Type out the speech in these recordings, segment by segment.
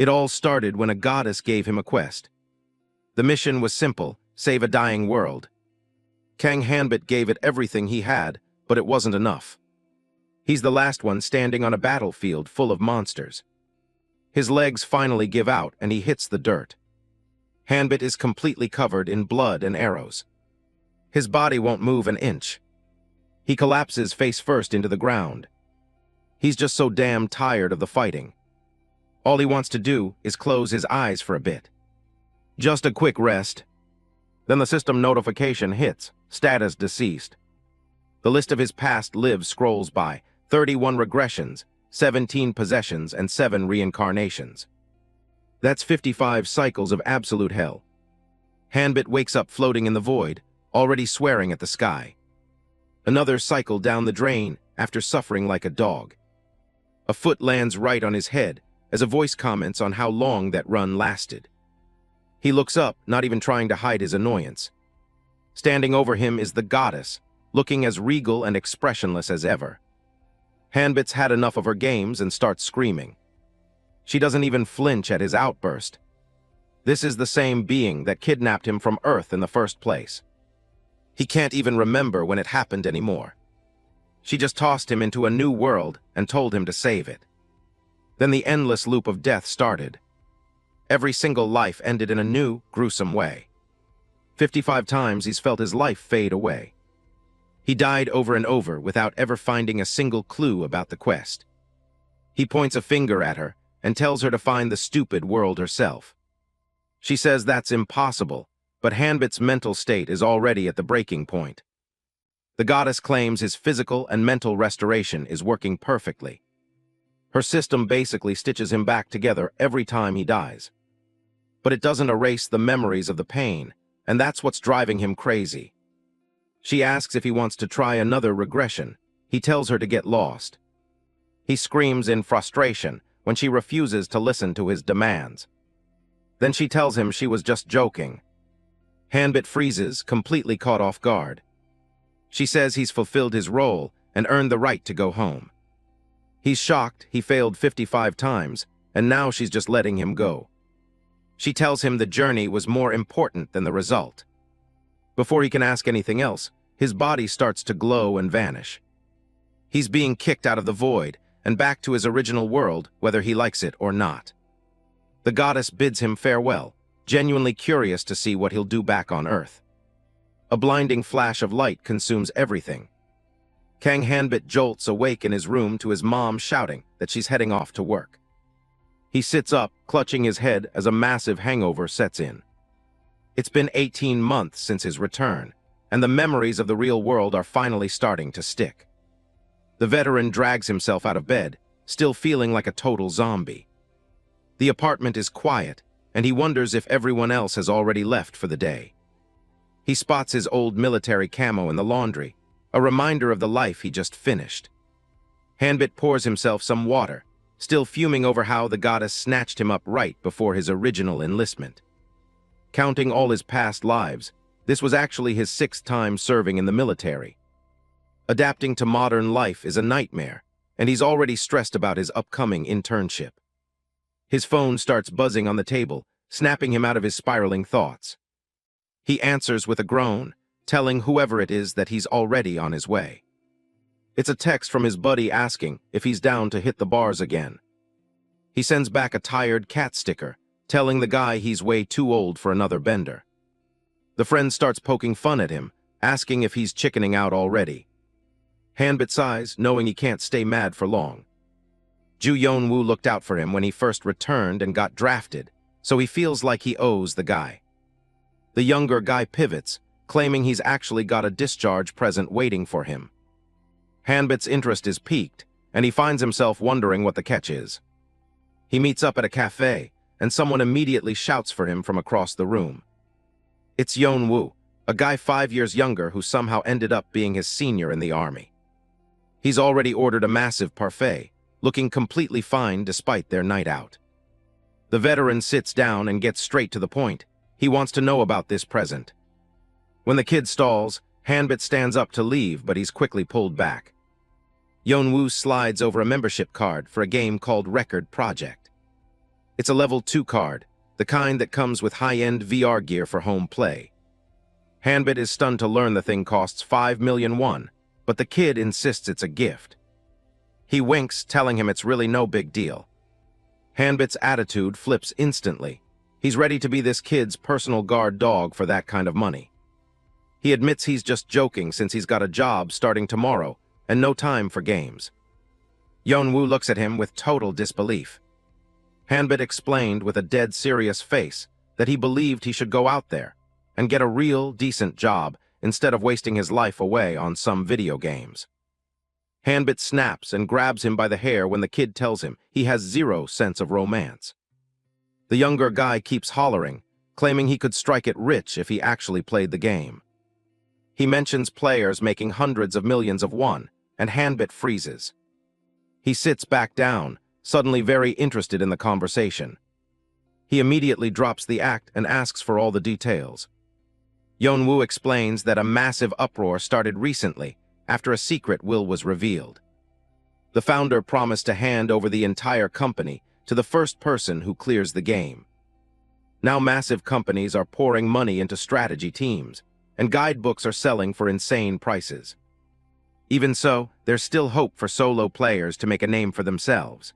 It all started when a goddess gave him a quest. The mission was simple: save a dying world. Kang Hanbit gave it everything he had, but it wasn't enough. He's the last one standing on a battlefield full of monsters. His legs finally give out and he hits the dirt. Hanbit is completely covered in blood and arrows. His body won't move an inch. He collapses face first into the ground. He's just so damn tired of the fighting. All he wants to do is close his eyes for a bit. Just a quick rest. Then the system notification hits: status deceased. The list of his past lives scrolls by: 31 regressions, 17 possessions, and 7 reincarnations. That's 55 cycles of absolute hell. Hanbit wakes up floating in the void, already swearing at the sky. Another cycle down the drain after suffering like a dog. A foot lands right on his head as a voice comments on how long that run lasted. He looks up, not even trying to hide his annoyance. Standing over him is the goddess, looking as regal and expressionless as ever. Hanbit's had enough of her games and starts screaming. She doesn't even flinch at his outburst. This is the same being that kidnapped him from Earth in the first place. He can't even remember when it happened anymore. She just tossed him into a new world and told him to save it. Then the endless loop of death started. Every single life ended in a new, gruesome way. 55 times he's felt his life fade away. He died over and over without ever finding a single clue about the quest. He points a finger at her and tells her to find the stupid world herself. She says that's impossible, but Hanbit's mental state is already at the breaking point. The goddess claims his physical and mental restoration is working perfectly. Her system basically stitches him back together every time he dies. But it doesn't erase the memories of the pain, and that's what's driving him crazy. She asks if he wants to try another regression. He tells her to get lost. He screams in frustration when she refuses to listen to his demands. Then she tells him she was just joking. Hanbit freezes, completely caught off guard. She says he's fulfilled his role and earned the right to go home. He's shocked he failed 55 times, and now she's just letting him go. She tells him the journey was more important than the result. Before he can ask anything else, his body starts to glow and vanish. He's being kicked out of the void and back to his original world, whether he likes it or not. The goddess bids him farewell, genuinely curious to see what he'll do back on Earth. A blinding flash of light consumes everything. Kang Hanbit jolts awake in his room to his mom shouting that she's heading off to work. He sits up, clutching his head as a massive hangover sets in. It's been 18 months since his return, and the memories of the real world are finally starting to stick. The veteran drags himself out of bed, still feeling like a total zombie. The apartment is quiet, and he wonders if everyone else has already left for the day. He spots his old military camo in the laundry, a reminder of the life he just finished. Hanbit pours himself some water, still fuming over how the goddess snatched him up right before his original enlistment. Counting all his past lives, this was actually his 6th time serving in the military. Adapting to modern life is a nightmare, and he's already stressed about his upcoming internship. His phone starts buzzing on the table, snapping him out of his spiraling thoughts. He answers with a groan, telling whoever it is that he's already on his way. It's a text from his buddy asking if he's down to hit the bars again. He sends back a tired cat sticker, telling the guy he's way too old for another bender. The friend starts poking fun at him, asking if he's chickening out already. Hanbit sighs, knowing he can't stay mad for long. Ju Yeon-woo looked out for him when he first returned and got drafted, so he feels like he owes the guy. The younger guy pivots, claiming he's actually got a discharge present waiting for him. Hanbit's interest is piqued, and he finds himself wondering what the catch is. He meets up at a cafe, and someone immediately shouts for him from across the room. It's Yeon-woo, a guy 5 years younger who somehow ended up being his senior in the army. He's already ordered a massive parfait, looking completely fine despite their night out. The veteran sits down and gets straight to the point. He wants to know about this present. When the kid stalls, Hanbit stands up to leave, but he's quickly pulled back. Yeon-woo slides over a membership card for a game called Record Project. It's a level 2 card, the kind that comes with high-end VR gear for home play. Hanbit is stunned to learn the thing costs 5 million won, but the kid insists it's a gift. He winks, telling him it's really no big deal. Hanbit's attitude flips instantly. He's ready to be this kid's personal guard dog for that kind of money. He admits he's just joking since he's got a job starting tomorrow and no time for games. Yeonwoo looks at him with total disbelief. Hanbit explained with a dead serious face that he believed he should go out there and get a real, decent job instead of wasting his life away on some video games. Hanbit snaps and grabs him by the hair when the kid tells him he has zero sense of romance. The younger guy keeps hollering, claiming he could strike it rich if he actually played the game. He mentions players making hundreds of millions of won, and Hanbit freezes. He sits back down, suddenly very interested in the conversation. He immediately drops the act and asks for all the details. Yeonwoo explains that a massive uproar started recently after a secret will was revealed. The founder promised to hand over the entire company to the first person who clears the game. Now massive companies are pouring money into strategy teams, and guidebooks are selling for insane prices. Even so, there's still hope for solo players to make a name for themselves.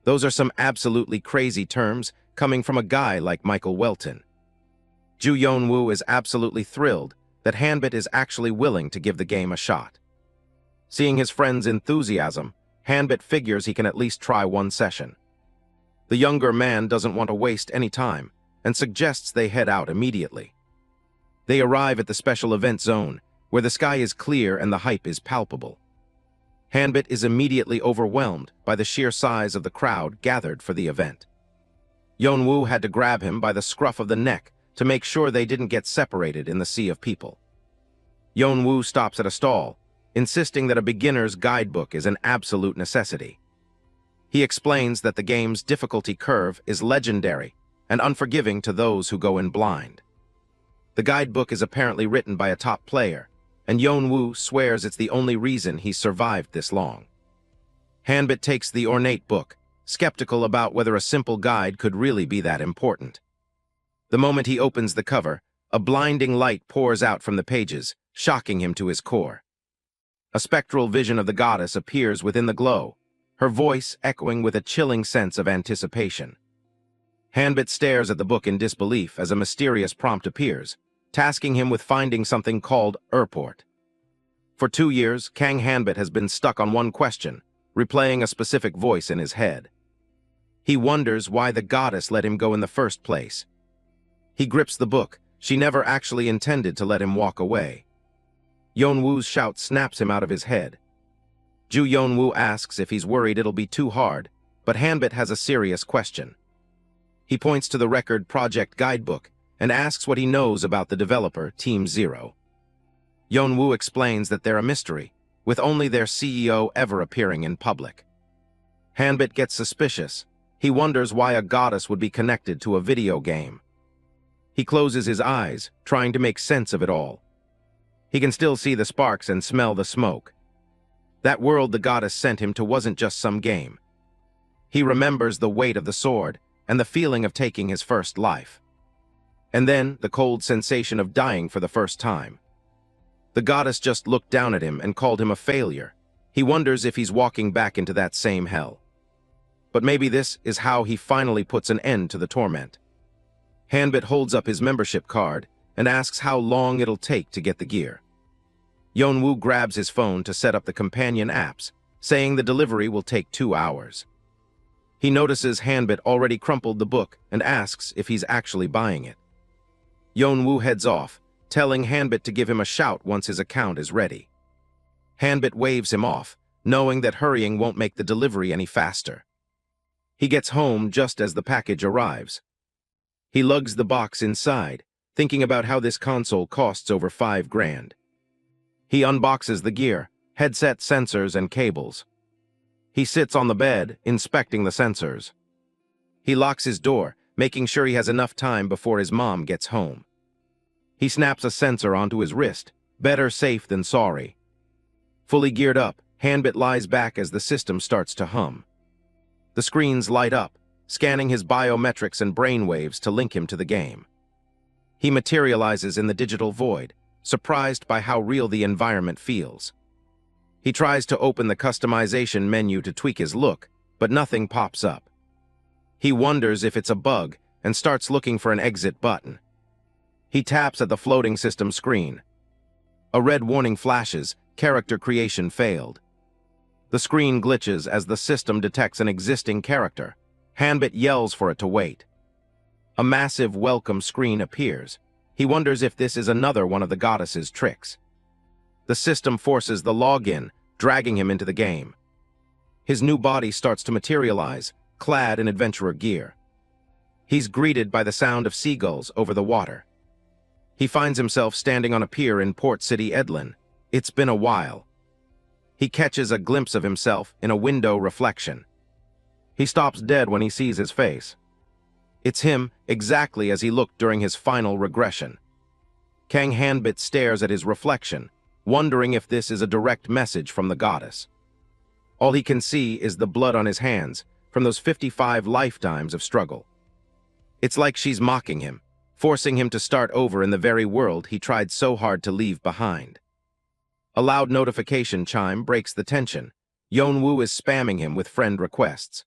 Those are some absolutely crazy terms coming from a guy like Michael Welton. Ju Yeonwoo is absolutely thrilled that Hanbit is actually willing to give the game a shot. Seeing his friend's enthusiasm, Hanbit figures he can at least try one session. The younger man doesn't want to waste any time and suggests they head out immediately. They arrive at the special event zone, where the sky is clear and the hype is palpable. Hanbit is immediately overwhelmed by the sheer size of the crowd gathered for the event. Yeonwoo had to grab him by the scruff of the neck to make sure they didn't get separated in the sea of people. Yeonwoo stops at a stall, insisting that a beginner's guidebook is an absolute necessity. He explains that the game's difficulty curve is legendary and unforgiving to those who go in blind. The guidebook is apparently written by a top player, and Yeonwoo swears it's the only reason he's survived this long. Hanbit takes the ornate book, skeptical about whether a simple guide could really be that important. The moment he opens the cover, a blinding light pours out from the pages, shocking him to his core. A spectral vision of the goddess appears within the glow, her voice echoing with a chilling sense of anticipation. Hanbit stares at the book in disbelief as a mysterious prompt appears, tasking him with finding something called Airport. For 2 years, Kang Hanbit has been stuck on one question, replaying a specific voice in his head. He wonders why the goddess let him go in the first place. He grips the book. She never actually intended to let him walk away. Yeonwoo's shout snaps him out of his head. Ju Yeonwoo asks if he's worried it'll be too hard, but Hanbit has a serious question. He points to the Record Project guidebook and asks what he knows about the developer, Team Zero. Yeonwoo explains that they're a mystery, with only their CEO ever appearing in public. Hanbit gets suspicious. He wonders why a goddess would be connected to a video game. He closes his eyes, trying to make sense of it all. He can still see the sparks and smell the smoke. That world the goddess sent him to wasn't just some game. He remembers the weight of the sword and the feeling of taking his first life. And then the cold sensation of dying for the first time. The goddess just looked down at him and called him a failure. He wonders if he's walking back into that same hell. But maybe this is how he finally puts an end to the torment. Hanbit holds up his membership card and asks how long it'll take to get the gear. Yeonwoo grabs his phone to set up the companion apps, saying the delivery will take 2 hours. He notices Hanbit already crumpled the book and asks if he's actually buying it. Yeonwoo heads off, telling Hanbit to give him a shout once his account is ready. Hanbit waves him off, knowing that hurrying won't make the delivery any faster. He gets home just as the package arrives. He lugs the box inside, thinking about how this console costs over 5 grand. He unboxes the gear, headset, sensors, and cables. He sits on the bed, inspecting the sensors. He locks his door, making sure he has enough time before his mom gets home. He snaps a sensor onto his wrist, better safe than sorry. Fully geared up, Hanbit lies back as the system starts to hum. The screens light up, scanning his biometrics and brainwaves to link him to the game. He materializes in the digital void, surprised by how real the environment feels. He tries to open the customization menu to tweak his look, but nothing pops up. He wonders if it's a bug and starts looking for an exit button. He taps at the floating system screen. A red warning flashes, character creation failed. The screen glitches as the system detects an existing character. Hanbit yells for it to wait. A massive welcome screen appears. He wonders if this is another one of the goddess's tricks. The system forces the login, dragging him into the game. His new body starts to materialize, clad in adventurer gear. He's greeted by the sound of seagulls over the water. He finds himself standing on a pier in Port City, Edlin. It's been a while. He catches a glimpse of himself in a window reflection. He stops dead when he sees his face. It's him, exactly as he looked during his final regression. Kang Hanbit stares at his reflection, wondering if this is a direct message from the goddess. All he can see is the blood on his hands from those 55 lifetimes of struggle. It's like she's mocking him, forcing him to start over in the very world he tried so hard to leave behind. A loud notification chime breaks the tension. Yeonwoo is spamming him with friend requests.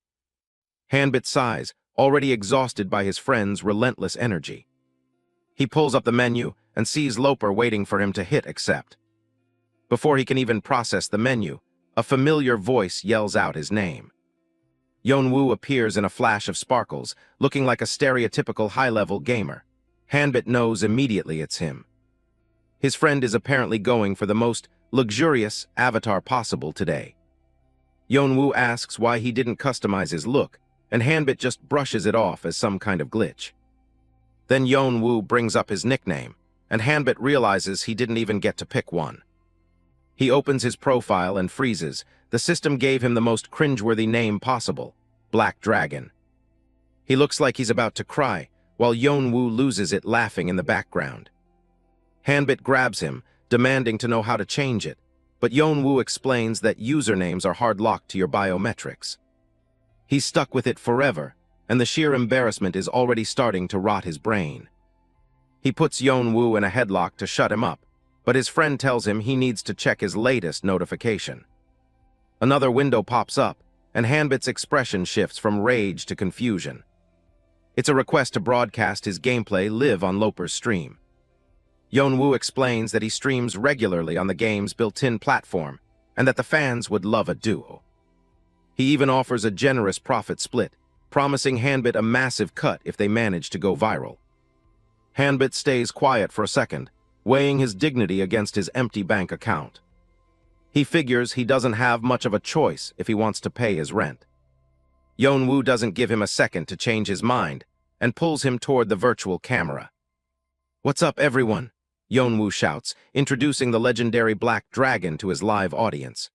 Hanbit sighs, already exhausted by his friend's relentless energy. He pulls up the menu and sees Loper waiting for him to hit accept. Before he can even process the menu, a familiar voice yells out his name. Yeonwoo appears in a flash of sparkles, looking like a stereotypical high-level gamer. Hanbit knows immediately it's him. His friend is apparently going for the most luxurious avatar possible today. Yeonwoo asks why he didn't customize his look, and Hanbit just brushes it off as some kind of glitch. Then Yeonwoo brings up his nickname, and Hanbit realizes he didn't even get to pick one. He opens his profile and freezes. The system gave him the most cringeworthy name possible, Black Dragon. He looks like he's about to cry, while Yeonwoo loses it laughing in the background. Hanbit grabs him, demanding to know how to change it, but Yeonwoo explains that usernames are hard-locked to your biometrics. He's stuck with it forever, and the sheer embarrassment is already starting to rot his brain. He puts Yeonwoo in a headlock to shut him up, but his friend tells him he needs to check his latest notification. Another window pops up, and Hanbit's expression shifts from rage to confusion. It's a request to broadcast his gameplay live on Loper's stream. Yeonwoo explains that he streams regularly on the game's built-in platform, and that the fans would love a duo. He even offers a generous profit split, promising Hanbit a massive cut if they manage to go viral. Hanbit stays quiet for a second, weighing his dignity against his empty bank account. He figures he doesn't have much of a choice if he wants to pay his rent. Yeonwoo doesn't give him a second to change his mind and pulls him toward the virtual camera. "What's up, everyone?" Yeonwoo shouts, introducing the legendary Black Dragon to his live audience.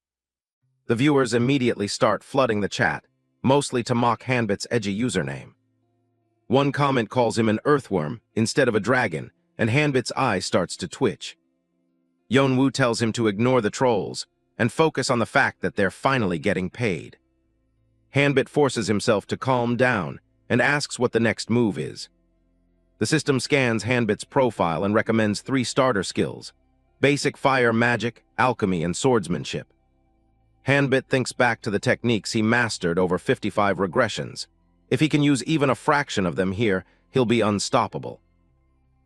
The viewers immediately start flooding the chat, mostly to mock Hanbit's edgy username. One comment calls him an earthworm instead of a dragon, and Hanbit's eye starts to twitch. Yeonwoo tells him to ignore the trolls and focus on the fact that they're finally getting paid. Hanbit forces himself to calm down and asks what the next move is. The system scans Hanbit's profile and recommends 3 starter skills: basic fire magic, alchemy, and swordsmanship. Hanbit thinks back to the techniques he mastered over 55 regressions. If he can use even a fraction of them here, he'll be unstoppable.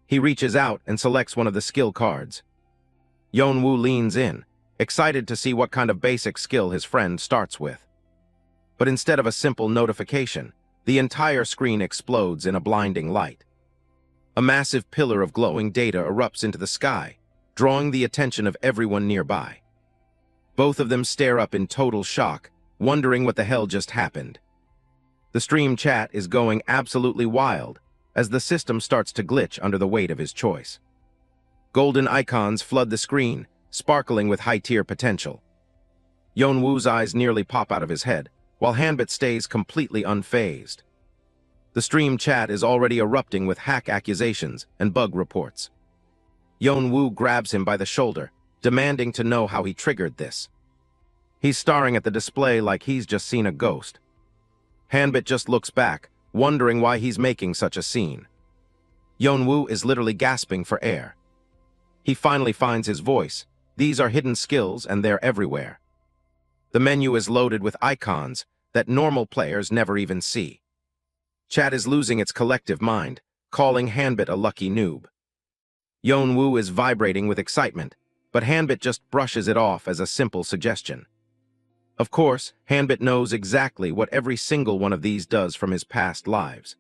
He reaches out and selects one of the skill cards. Yeonwoo leans in, excited to see what kind of basic skill his friend starts with. But instead of a simple notification, the entire screen explodes in a blinding light. A massive pillar of glowing data erupts into the sky, drawing the attention of everyone nearby. Both of them stare up in total shock, wondering what the hell just happened. The stream chat is going absolutely wild as the system starts to glitch under the weight of his choice. Golden icons flood the screen, sparkling with high-tier potential. Yeonwoo's eyes nearly pop out of his head, while Hanbit stays completely unfazed. The stream chat is already erupting with hack accusations and bug reports. Yeonwoo grabs him by the shoulder, demanding to know how he triggered this. He's staring at the display like he's just seen a ghost. Hanbit just looks back, wondering why he's making such a scene. Yeonwoo is literally gasping for air. He finally finds his voice. These are hidden skills and they're everywhere. The menu is loaded with icons that normal players never even see. Chat is losing its collective mind, calling Hanbit a lucky noob. Yeonwoo is vibrating with excitement, but Hanbit just brushes it off as a simple suggestion. Of course, Hanbit knows exactly what every single one of these does from his past lives.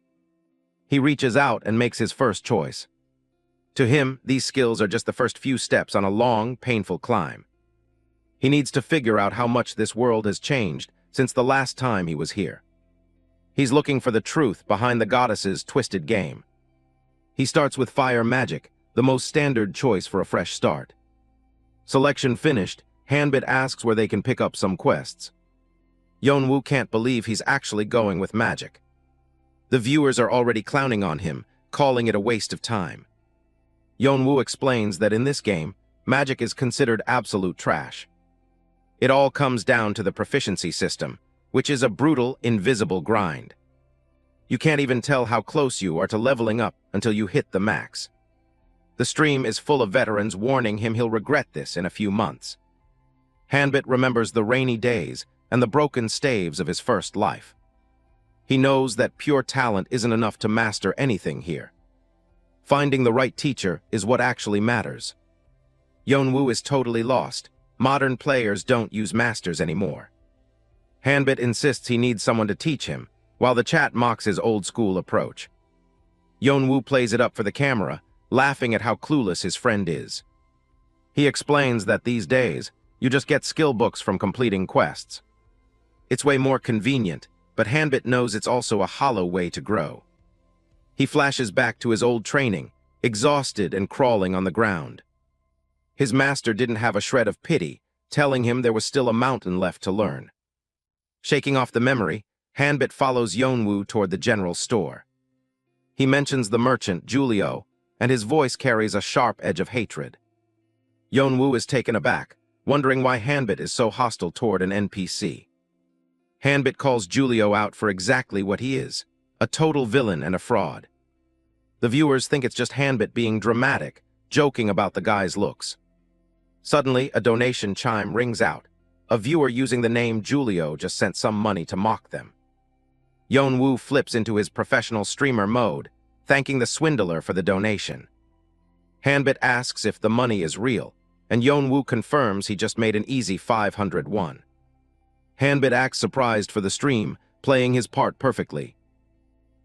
He reaches out and makes his first choice. To him, these skills are just the first few steps on a long, painful climb. He needs to figure out how much this world has changed since the last time he was here. He's looking for the truth behind the goddess's twisted game. He starts with fire magic, the most standard choice for a fresh start. Selection finished, Hanbit asks where they can pick up some quests. Yeonwoo can't believe he's actually going with magic. The viewers are already clowning on him, calling it a waste of time. Yeonwoo explains that in this game, magic is considered absolute trash. It all comes down to the proficiency system, which is a brutal, invisible grind. You can't even tell how close you are to leveling up until you hit the max. The stream is full of veterans warning him he'll regret this in a few months. Hanbit remembers the rainy days and the broken staves of his first life. He knows that pure talent isn't enough to master anything here. Finding the right teacher is what actually matters. Yeonwoo is totally lost. Modern players don't use masters anymore. Hanbit insists he needs someone to teach him, while the chat mocks his old-school approach. Yeonwoo plays it up for the camera, laughing at how clueless his friend is. He explains that these days, you just get skill books from completing quests. It's way more convenient, but Hanbit knows it's also a hollow way to grow. He flashes back to his old training, exhausted and crawling on the ground. His master didn't have a shred of pity, telling him there was still a mountain left to learn. Shaking off the memory, Hanbit follows Yeonwoo toward the general store. He mentions the merchant, Julio, and his voice carries a sharp edge of hatred. Yeonwoo is taken aback, wondering why Hanbit is so hostile toward an NPC. Hanbit calls Julio out for exactly what he is, a total villain and a fraud. The viewers think it's just Hanbit being dramatic, joking about the guy's looks. Suddenly, a donation chime rings out. A viewer using the name Julio just sent some money to mock them. Yeonwoo flips into his professional streamer mode, thanking the swindler for the donation. Hanbit asks if the money is real, and Yeonwoo confirms he just made an easy 500 won. Hanbit acts surprised for the stream, playing his part perfectly.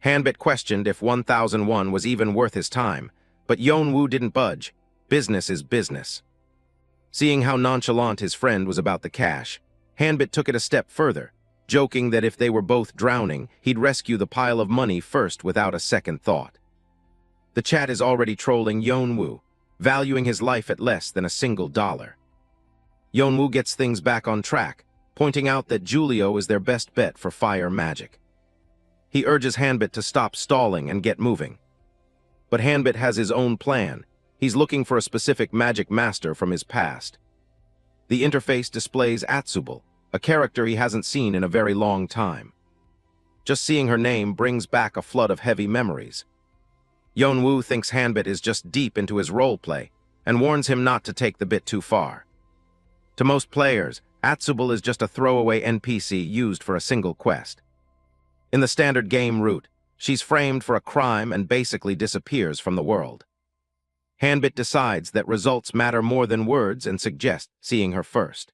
Hanbit questioned if 1,001 was even worth his time, but Yeonwoo didn't budge. Business is business. Seeing how nonchalant his friend was about the cash, Hanbit took it a step further, joking that if they were both drowning, he'd rescue the pile of money first without a second thought. The chat is already trolling Yeonwoo, valuing his life at less than $1. Yeonwoo gets things back on track, pointing out that Julio is their best bet for fire magic. He urges Hanbit to stop stalling and get moving. But Hanbit has his own plan. He's looking for a specific magic master from his past. The interface displays Atsubal, a character he hasn't seen in a very long time. Just seeing her name brings back a flood of heavy memories. Yeonwoo thinks Hanbit is just deep into his roleplay and warns him not to take the bit too far. To most players, Atsubal is just a throwaway NPC used for a single quest. In the standard game route, she's framed for a crime and basically disappears from the world. Hanbit decides that results matter more than words and suggests seeing her first.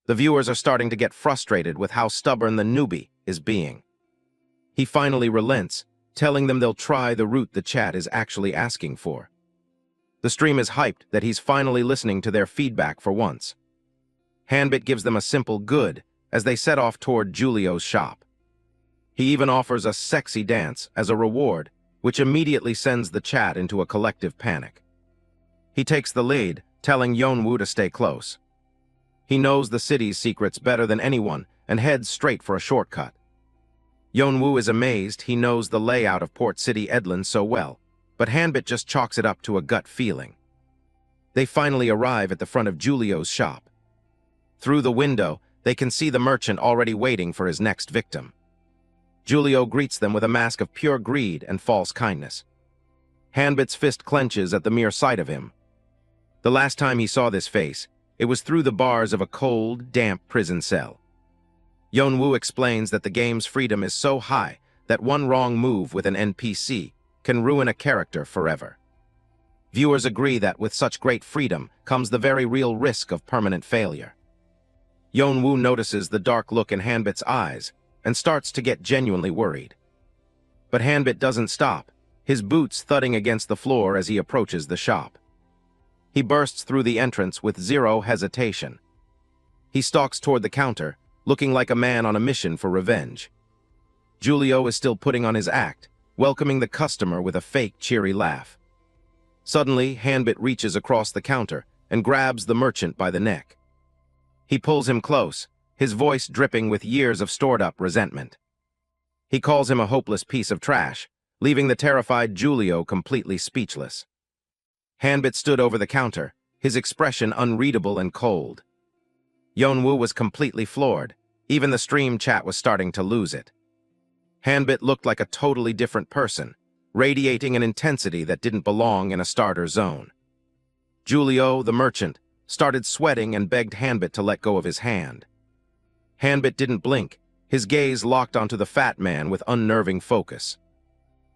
The viewers are starting to get frustrated with how stubborn the newbie is being. He finally relents, telling them they'll try the route the chat is actually asking for. The stream is hyped that he's finally listening to their feedback for once. Hanbit gives them a simple good as they set off toward Julio's shop. He even offers a sexy dance as a reward, which immediately sends the chat into a collective panic. He takes the lead, telling Yeonwoo to stay close. He knows the city's secrets better than anyone and heads straight for a shortcut. Yeonwoo is amazed he knows the layout of Port City Edland so well, but Hanbit just chalks it up to a gut feeling. They finally arrive at the front of Julio's shop. Through the window, they can see the merchant already waiting for his next victim. Julio greets them with a mask of pure greed and false kindness. Hanbit's fist clenches at the mere sight of him. The last time he saw this face, it was through the bars of a cold, damp prison cell. Yeonwoo explains that the game's freedom is so high that one wrong move with an NPC can ruin a character forever. Viewers agree that with such great freedom comes the very real risk of permanent failure. Yeonwoo notices the dark look in Hanbit's eyes and starts to get genuinely worried. But Hanbit doesn't stop, his boots thudding against the floor as he approaches the shop. He bursts through the entrance with zero hesitation. He stalks toward the counter, looking like a man on a mission for revenge. Julio is still putting on his act, welcoming the customer with a fake cheery laugh. Suddenly, Hanbit reaches across the counter and grabs the merchant by the neck. He pulls him close, his voice dripping with years of stored-up resentment. He calls him a hopeless piece of trash, leaving the terrified Julio completely speechless. Hanbit stood over the counter, his expression unreadable and cold. Yeonwoo was completely floored. Even the stream chat was starting to lose it. Hanbit looked like a totally different person, radiating an intensity that didn't belong in a starter zone. Julio, the merchant, started sweating and begged Hanbit to let go of his hand. Hanbit didn't blink, his gaze locked onto the fat man with unnerving focus.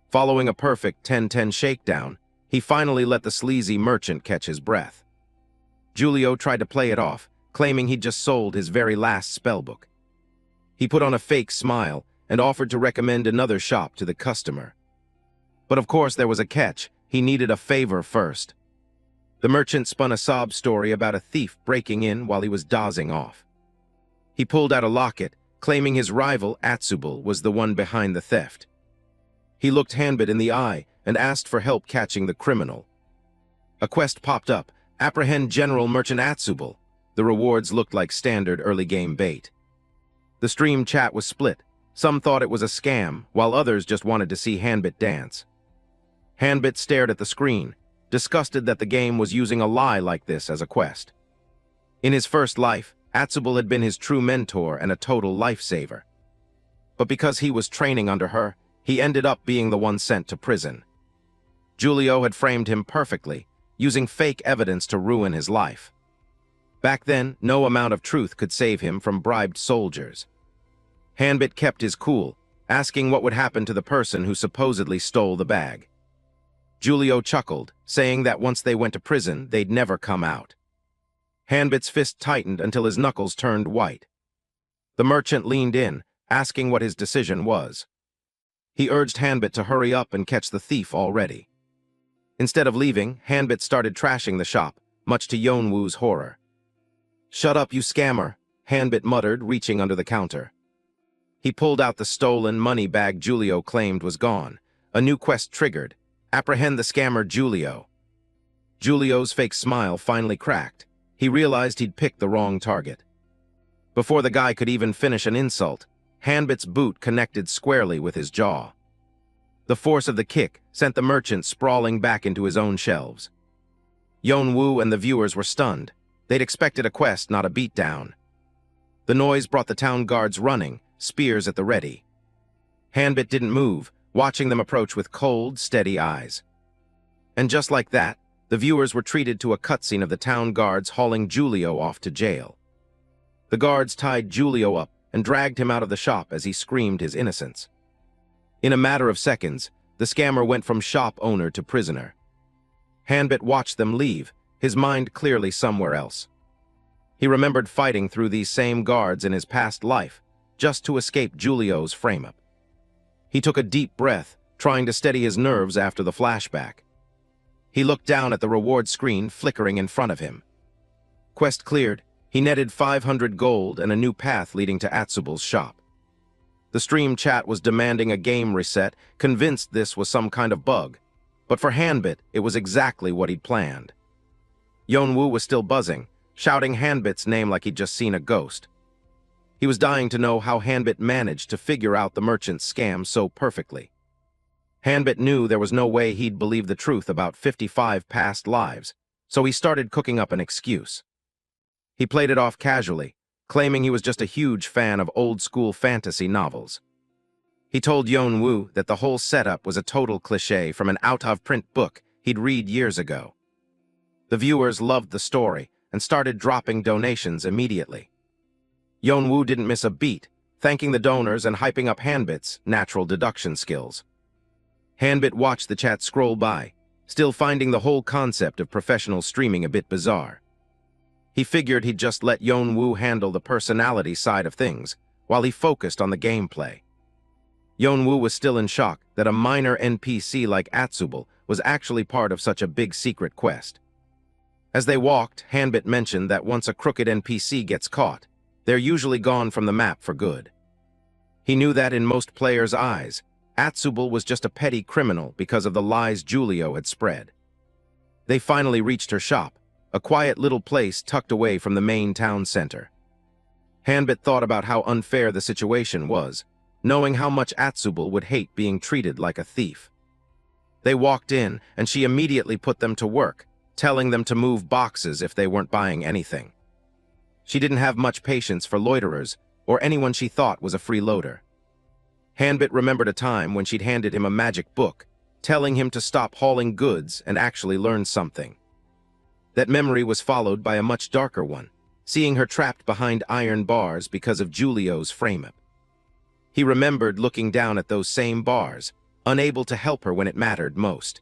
Following a perfect 10-10 shakedown, he finally let the sleazy merchant catch his breath. Julio tried to play it off, claiming he'd just sold his very last spellbook. He put on a fake smile and offered to recommend another shop to the customer. But of course there was a catch. He needed a favor first. The merchant spun a sob story about a thief breaking in while he was dozing off. He pulled out a locket, claiming his rival, Atsubal, was the one behind the theft. He looked Hanbit in the eye and asked for help catching the criminal. A quest popped up, apprehend General Merchant Atsubal. The rewards looked like standard early game bait. The stream chat was split. Some thought it was a scam, while others just wanted to see Hanbit dance. Hanbit stared at the screen, disgusted that the game was using a lie like this as a quest. In his first life, Atsubal had been his true mentor and a total lifesaver. But because he was training under her, he ended up being the one sent to prison. Julio had framed him perfectly, using fake evidence to ruin his life. Back then, no amount of truth could save him from bribed soldiers. Hanbit kept his cool, asking what would happen to the person who supposedly stole the bag. Julio chuckled, saying that once they went to prison, they'd never come out. Hanbit's fist tightened until his knuckles turned white. The merchant leaned in, asking what his decision was. He urged Hanbit to hurry up and catch the thief already. Instead of leaving, Hanbit started trashing the shop, much to Yeonwoo's horror. "Shut up, you scammer," Hanbit muttered, reaching under the counter. He pulled out the stolen money bag Julio claimed was gone. A new quest triggered. Apprehend the scammer Julio. Julio's fake smile finally cracked. He realized he'd picked the wrong target. Before the guy could even finish an insult, Hanbit's boot connected squarely with his jaw. The force of the kick sent the merchant sprawling back into his own shelves. Yeonwoo and the viewers were stunned. They'd expected a quest, not a beatdown. The noise brought the town guards running, spears at the ready. Hanbit didn't move, watching them approach with cold, steady eyes. And just like that, the viewers were treated to a cutscene of the town guards hauling Julio off to jail. The guards tied Julio up and dragged him out of the shop as he screamed his innocence. In a matter of seconds, the scammer went from shop owner to prisoner. Hanbit watched them leave, his mind clearly somewhere else. He remembered fighting through these same guards in his past life, just to escape Julio's frame-up. He took a deep breath, trying to steady his nerves after the flashback. He looked down at the reward screen flickering in front of him. Quest cleared, he netted 500 gold and a new path leading to Atsubal's shop. The stream chat was demanding a game reset, convinced this was some kind of bug. But for Hanbit, it was exactly what he'd planned. Yeonwoo was still buzzing, shouting Hanbit's name like he'd just seen a ghost. He was dying to know how Hanbit managed to figure out the merchant's scam so perfectly. Hanbit knew there was no way he'd believe the truth about 55 past lives, so he started cooking up an excuse. He played it off casually, claiming he was just a huge fan of old-school fantasy novels. He told Yeon-woo that the whole setup was a total cliché from an out-of-print book he'd read years ago. The viewers loved the story and started dropping donations immediately. Yeon-woo didn't miss a beat, thanking the donors and hyping up Hanbit's natural deduction skills. Hanbit watched the chat scroll by, still finding the whole concept of professional streaming a bit bizarre. He figured he'd just let Yeon-woo handle the personality side of things, while he focused on the gameplay. Yeon-woo was still in shock that a minor NPC like Atsubal was actually part of such a big secret quest. As they walked, Hanbit mentioned that once a crooked NPC gets caught, they're usually gone from the map for good. He knew that in most players' eyes, Atsubal was just a petty criminal because of the lies Julio had spread. They finally reached her shop, a quiet little place tucked away from the main town center. Hanbit thought about how unfair the situation was, knowing how much Atsubal would hate being treated like a thief. They walked in, and she immediately put them to work, telling them to move boxes if they weren't buying anything. She didn't have much patience for loiterers or anyone she thought was a freeloader. Hanbit remembered a time when she'd handed him a magic book, telling him to stop hauling goods and actually learn something. That memory was followed by a much darker one, seeing her trapped behind iron bars because of Julio's frame-up. He remembered looking down at those same bars, unable to help her when it mattered most.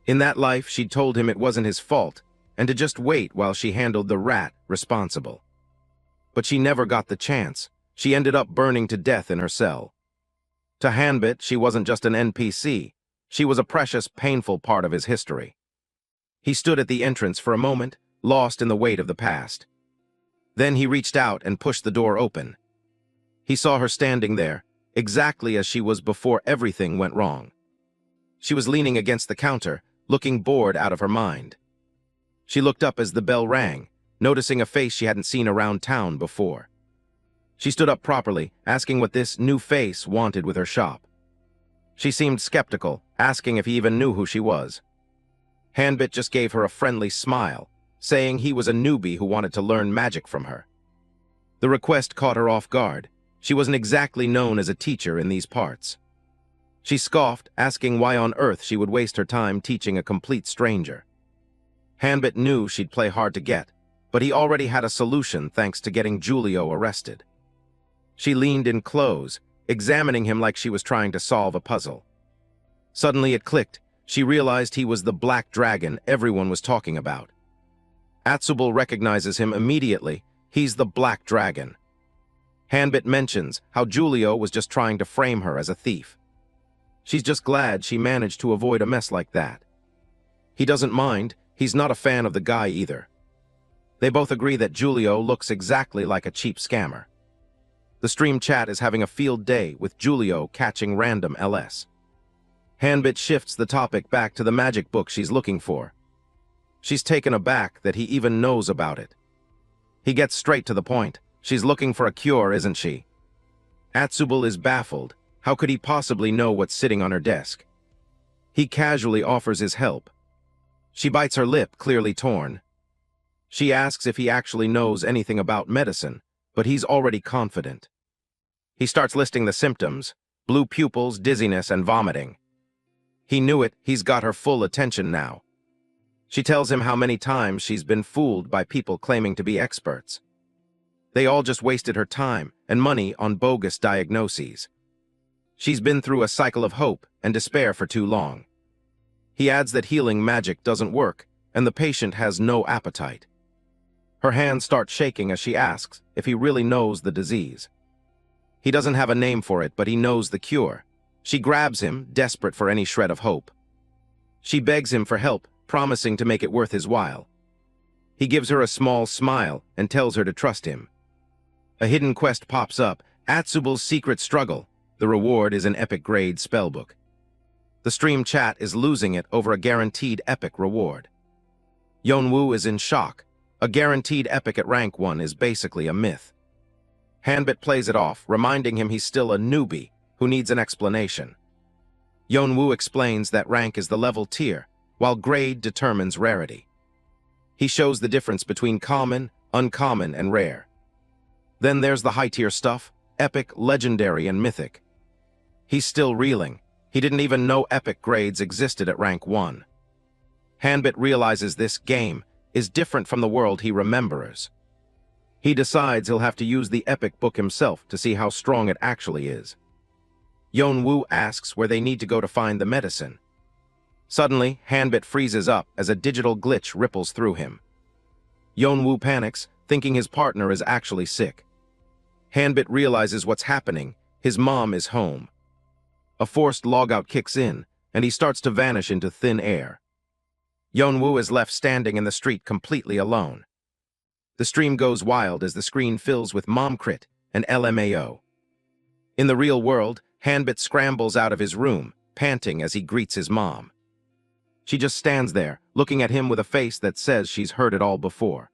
In that life, she'd told him it wasn't his fault, and to just wait while she handled the rat responsible. But she never got the chance. She ended up burning to death in her cell. To Hanbit, she wasn't just an NPC. She was a precious, painful part of his history. He stood at the entrance for a moment, lost in the weight of the past. Then he reached out and pushed the door open. He saw her standing there, exactly as she was before everything went wrong. She was leaning against the counter, looking bored out of her mind. She looked up as the bell rang, noticing a face she hadn't seen around town before. She stood up properly, asking what this new face wanted with her shop. She seemed skeptical, asking if he even knew who she was. Hanbit just gave her a friendly smile, saying he was a newbie who wanted to learn magic from her. The request caught her off guard. She wasn't exactly known as a teacher in these parts. She scoffed, asking why on earth she would waste her time teaching a complete stranger. Hanbit knew she'd play hard to get, but he already had a solution thanks to getting Julio arrested. She leaned in close, examining him like she was trying to solve a puzzle. Suddenly it clicked. She realized he was the black dragon everyone was talking about. Atsubal recognizes him immediately. He's the black dragon. Hanbit mentions how Julio was just trying to frame her as a thief. She's just glad she managed to avoid a mess like that. He doesn't mind. He's not a fan of the guy either. They both agree that Julio looks exactly like a cheap scammer. The stream chat is having a field day with Julio catching random LS. Hanbit shifts the topic back to the magic book she's looking for. She's taken aback that he even knows about it. He gets straight to the point. She's looking for a cure, isn't she? Atsubal is baffled. How could he possibly know what's sitting on her desk? He casually offers his help. She bites her lip, clearly torn. She asks if he actually knows anything about medicine, but he's already confident. He starts listing the symptoms: blue pupils, dizziness, and vomiting. He knew it. He's got her full attention now. She tells him how many times she's been fooled by people claiming to be experts. They all just wasted her time and money on bogus diagnoses. She's been through a cycle of hope and despair for too long. He adds that healing magic doesn't work, and the patient has no appetite. Her hands start shaking as she asks if he really knows the disease. He doesn't have a name for it, but he knows the cure. She grabs him, desperate for any shred of hope. She begs him for help, promising to make it worth his while. He gives her a small smile and tells her to trust him. A hidden quest pops up: Atsubal's Secret Struggle. The reward is an epic grade spellbook. The stream chat is losing it over a guaranteed epic reward. Yeon-woo is in shock. A guaranteed epic at rank 1 is basically a myth. Hanbit plays it off, reminding him he's still a newbie who needs an explanation. Yeon-woo explains that rank is the level tier, while grade determines rarity. He shows the difference between common, uncommon, and rare. Then there's the high-tier stuff: epic, legendary, and mythic. He's still reeling. He didn't even know epic grades existed at rank 1. Hanbit realizes this game is different from the world he remembers. He decides he'll have to use the epic book himself to see how strong it actually is. Yeonwoo asks where they need to go to find the medicine. Suddenly, Hanbit freezes up as a digital glitch ripples through him. Yeonwoo panics, thinking his partner is actually sick. Hanbit realizes what's happening. His mom is home. A forced logout kicks in, and he starts to vanish into thin air. Yeonwoo is left standing in the street completely alone. The stream goes wild as the screen fills with mom crit and LMAO. In the real world, Hanbit scrambles out of his room, panting as he greets his mom. She just stands there, looking at him with a face that says she's heard it all before.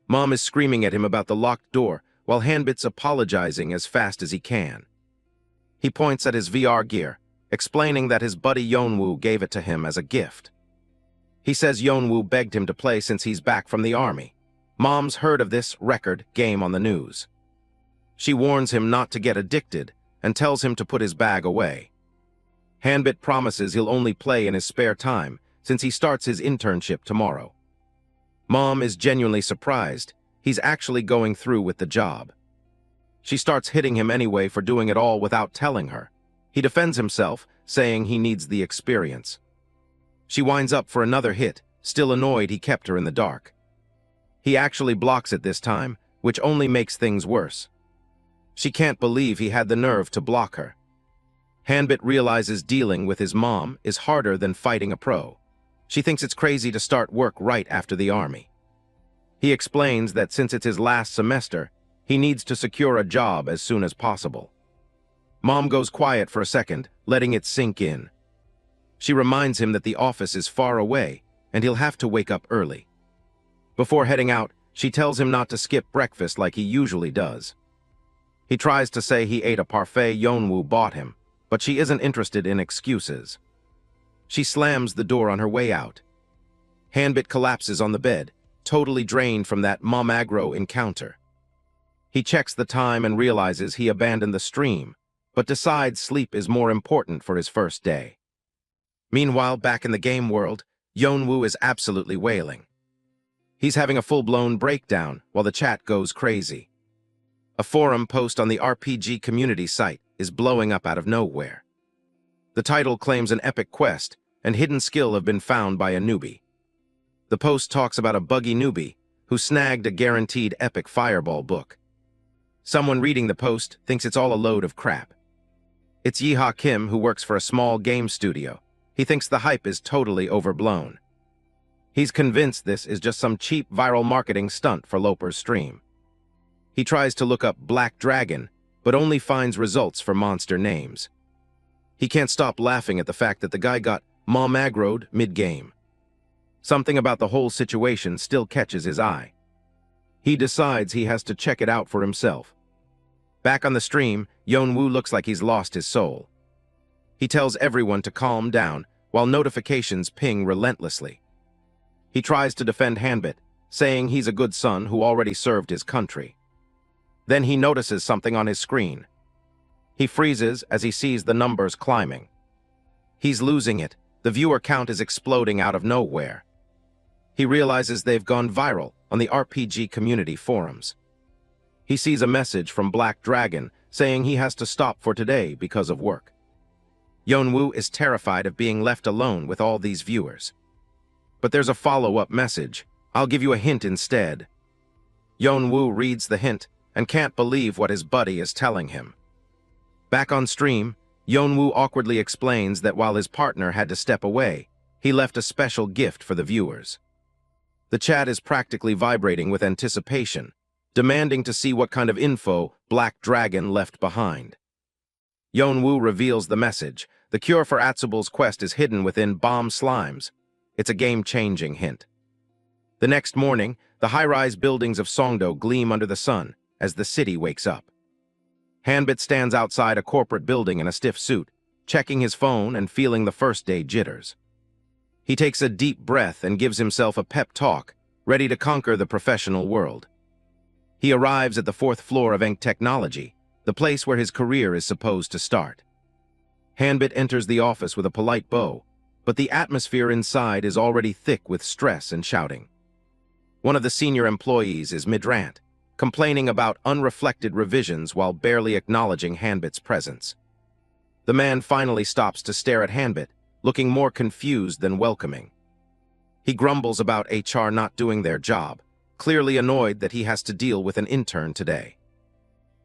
Mom is screaming at him about the locked door, while Hanbit's apologizing as fast as he can. He points at his VR gear, explaining that his buddy Yeonwoo gave it to him as a gift. He says Yeonwoo begged him to play since he's back from the army. Mom's heard of this record game on the news. She warns him not to get addicted and tells him to put his bag away. Hanbit promises he'll only play in his spare time since he starts his internship tomorrow. Mom is genuinely surprised. He's actually going through with the job. She starts hitting him anyway for doing it all without telling her. He defends himself, saying he needs the experience. She winds up for another hit, still annoyed he kept her in the dark. He actually blocks it this time, which only makes things worse. She can't believe he had the nerve to block her. Hanbit realizes dealing with his mom is harder than fighting a pro. She thinks it's crazy to start work right after the army. He explains that since it's his last semester, he needs to secure a job as soon as possible. Mom goes quiet for a second, letting it sink in. She reminds him that the office is far away, and he'll have to wake up early. Before heading out, she tells him not to skip breakfast like he usually does. He tries to say he ate a parfait Yeonwoo bought him, but she isn't interested in excuses. She slams the door on her way out. Hanbit collapses on the bed, totally drained from that mom aggro encounter. He checks the time and realizes he abandoned the stream, but decides sleep is more important for his first day. Meanwhile, back in the game world, Yeonwoo is absolutely wailing. He's having a full-blown breakdown while the chat goes crazy. A forum post on the RPG community site is blowing up out of nowhere. The title claims an epic quest, and hidden skill have been found by a newbie. The post talks about a buggy newbie who snagged a guaranteed epic fireball book. Someone reading the post thinks it's all a load of crap. It's Yeha Kim, who works for a small game studio. He thinks the hype is totally overblown. He's convinced this is just some cheap viral marketing stunt for Loper's stream. He tries to look up Black Dragon, but only finds results for monster names. He can't stop laughing at the fact that the guy got mom aggroed mid-game. Something about the whole situation still catches his eye. He decides he has to check it out for himself. Back on the stream, Yeonwoo looks like he's lost his soul. He tells everyone to calm down while notifications ping relentlessly. He tries to defend Hanbit, saying he's a good son who already served his country. Then he notices something on his screen. He freezes as he sees the numbers climbing. He's losing it. The viewer count is exploding out of nowhere. He realizes they've gone viral on the RPG community forums. He sees a message from Black Dragon saying he has to stop for today because of work. Yeonwoo is terrified of being left alone with all these viewers. But there's a follow-up message. I'll give you a hint instead. Yeonwoo reads the hint and can't believe what his buddy is telling him. Back on stream, Yeonwoo awkwardly explains that while his partner had to step away, he left a special gift for the viewers. The chat is practically vibrating with anticipation, demanding to see what kind of info Black Dragon left behind. Yeonwoo reveals the message. The cure for Atsubul's quest is hidden within bomb slimes. It's a game-changing hint. The next morning, the high-rise buildings of Songdo gleam under the sun as the city wakes up. Hanbit stands outside a corporate building in a stiff suit, checking his phone and feeling the first-day jitters. He takes a deep breath and gives himself a pep talk, ready to conquer the professional world. He arrives at the 4th floor of Enk Technology, the place where his career is supposed to start. Hanbit enters the office with a polite bow, but the atmosphere inside is already thick with stress and shouting. One of the senior employees is mid-rant, complaining about unreflected revisions while barely acknowledging Hanbit's presence. The man finally stops to stare at Hanbit, looking more confused than welcoming. He grumbles about HR not doing their job, clearly annoyed that he has to deal with an intern today.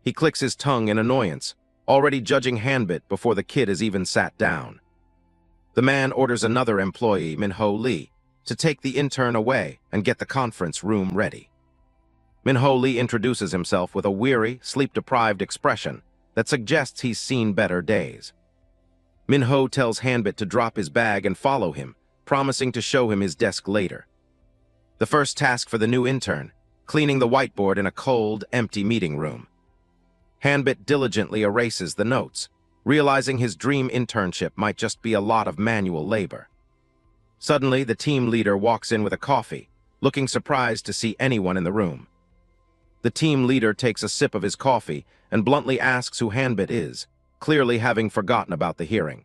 He clicks his tongue in annoyance, already judging Hanbit before the kid has even sat down. The man orders another employee, Minho Lee, to take the intern away and get the conference room ready. Minho Lee introduces himself with a weary, sleep-deprived expression that suggests he's seen better days. Minho tells Hanbit to drop his bag and follow him, promising to show him his desk later. The first task for the new intern, cleaning the whiteboard in a cold, empty meeting room. Hanbit diligently erases the notes, realizing his dream internship might just be a lot of manual labor. Suddenly, the team leader walks in with a coffee, looking surprised to see anyone in the room. The team leader takes a sip of his coffee and bluntly asks who Hanbit is, clearly having forgotten about the hearing.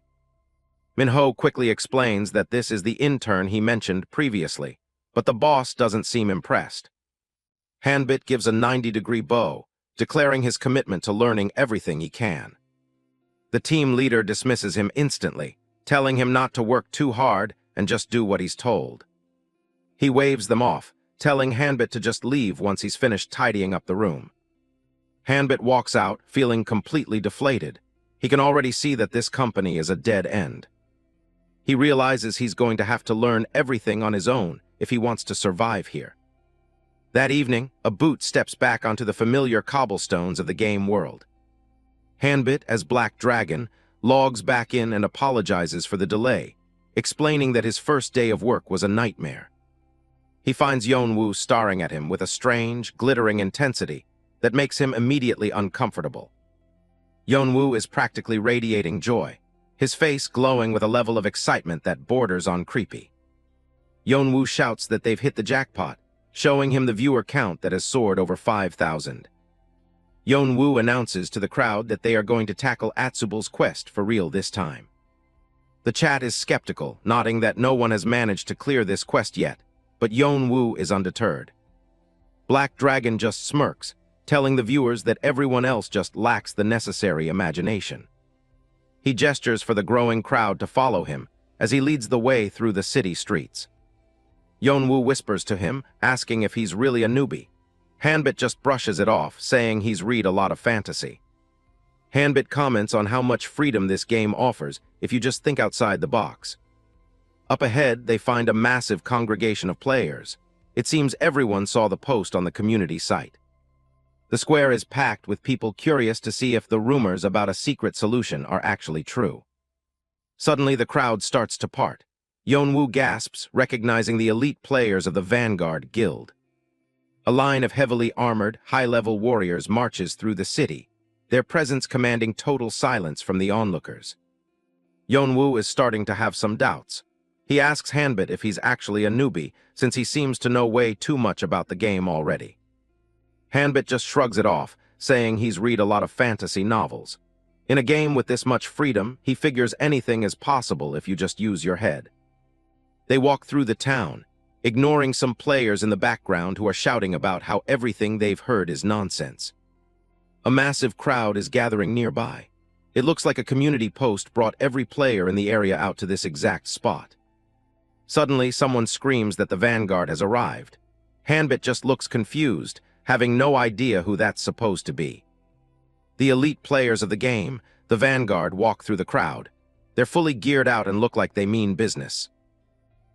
Minho quickly explains that this is the intern he mentioned previously, but the boss doesn't seem impressed. Hanbit gives a 90-degree bow, declaring his commitment to learning everything he can. The team leader dismisses him instantly, telling him not to work too hard and just do what he's told. He waves them off, telling Hanbit to just leave once he's finished tidying up the room. Hanbit walks out, feeling completely deflated. He can already see that this company is a dead end. He realizes he's going to have to learn everything on his own if he wants to survive here. That evening, a boot steps back onto the familiar cobblestones of the game world. Hanbit, as Black Dragon, logs back in and apologizes for the delay, explaining that his first day of work was a nightmare. He finds Yeonwoo staring at him with a strange, glittering intensity that makes him immediately uncomfortable. Yeonwoo is practically radiating joy, his face glowing with a level of excitement that borders on creepy. Yeonwoo shouts that they've hit the jackpot, showing him the viewer count that has soared over 5,000. Yeonwoo announces to the crowd that they are going to tackle Atsubul's quest for real this time. The chat is skeptical, nodding that no one has managed to clear this quest yet, but Yeonwoo is undeterred. Black Dragon just smirks, telling the viewers that everyone else just lacks the necessary imagination. He gestures for the growing crowd to follow him as he leads the way through the city streets. Yeonwoo whispers to him, asking if he's really a newbie. Hanbit just brushes it off, saying he's read a lot of fantasy. Hanbit comments on how much freedom this game offers if you just think outside the box. Up ahead, they find a massive congregation of players. It seems everyone saw the post on the community site. The square is packed with people curious to see if the rumors about a secret solution are actually true. Suddenly, the crowd starts to part. Yeonwoo gasps, recognizing the elite players of the Vanguard Guild. A line of heavily armored, high-level warriors marches through the city, their presence commanding total silence from the onlookers. Yeonwoo is starting to have some doubts. He asks Hanbit if he's actually a newbie, since he seems to know way too much about the game already. Hanbit just shrugs it off, saying he's read a lot of fantasy novels. In a game with this much freedom, he figures anything is possible if you just use your head. They walk through the town, ignoring some players in the background who are shouting about how everything they've heard is nonsense. A massive crowd is gathering nearby. It looks like a community post brought every player in the area out to this exact spot. Suddenly, someone screams that the Vanguard has arrived. Hanbit just looks confused, having no idea who that's supposed to be. The elite players of the game, the Vanguard, walk through the crowd. They're fully geared out and look like they mean business.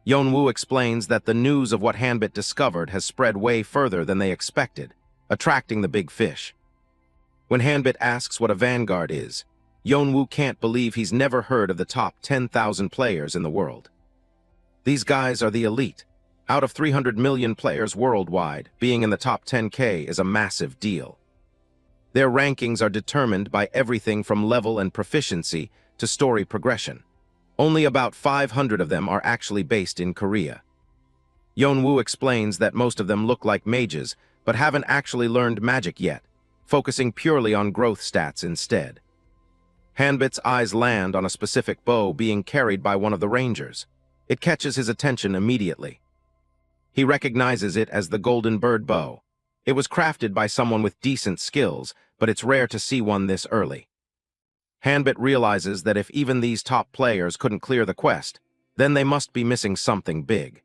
Yeonwoo explains that the news of what Hanbit discovered has spread way further than they expected, attracting the big fish. When Hanbit asks what a Vanguard is, Yeonwoo can't believe he's never heard of the top 10,000 players in the world. These guys are the elite. Out of 300 million players worldwide, being in the top 10K is a massive deal. Their rankings are determined by everything from level and proficiency to story progression. Only about 500 of them are actually based in Korea. Yeonwoo explains that most of them look like mages, but haven't actually learned magic yet, focusing purely on growth stats instead. Hanbit's eyes land on a specific bow being carried by one of the rangers. It catches his attention immediately. He recognizes it as the Golden Bird bow. It was crafted by someone with decent skills, but it's rare to see one this early. Hanbit realizes that if even these top players couldn't clear the quest, then they must be missing something big.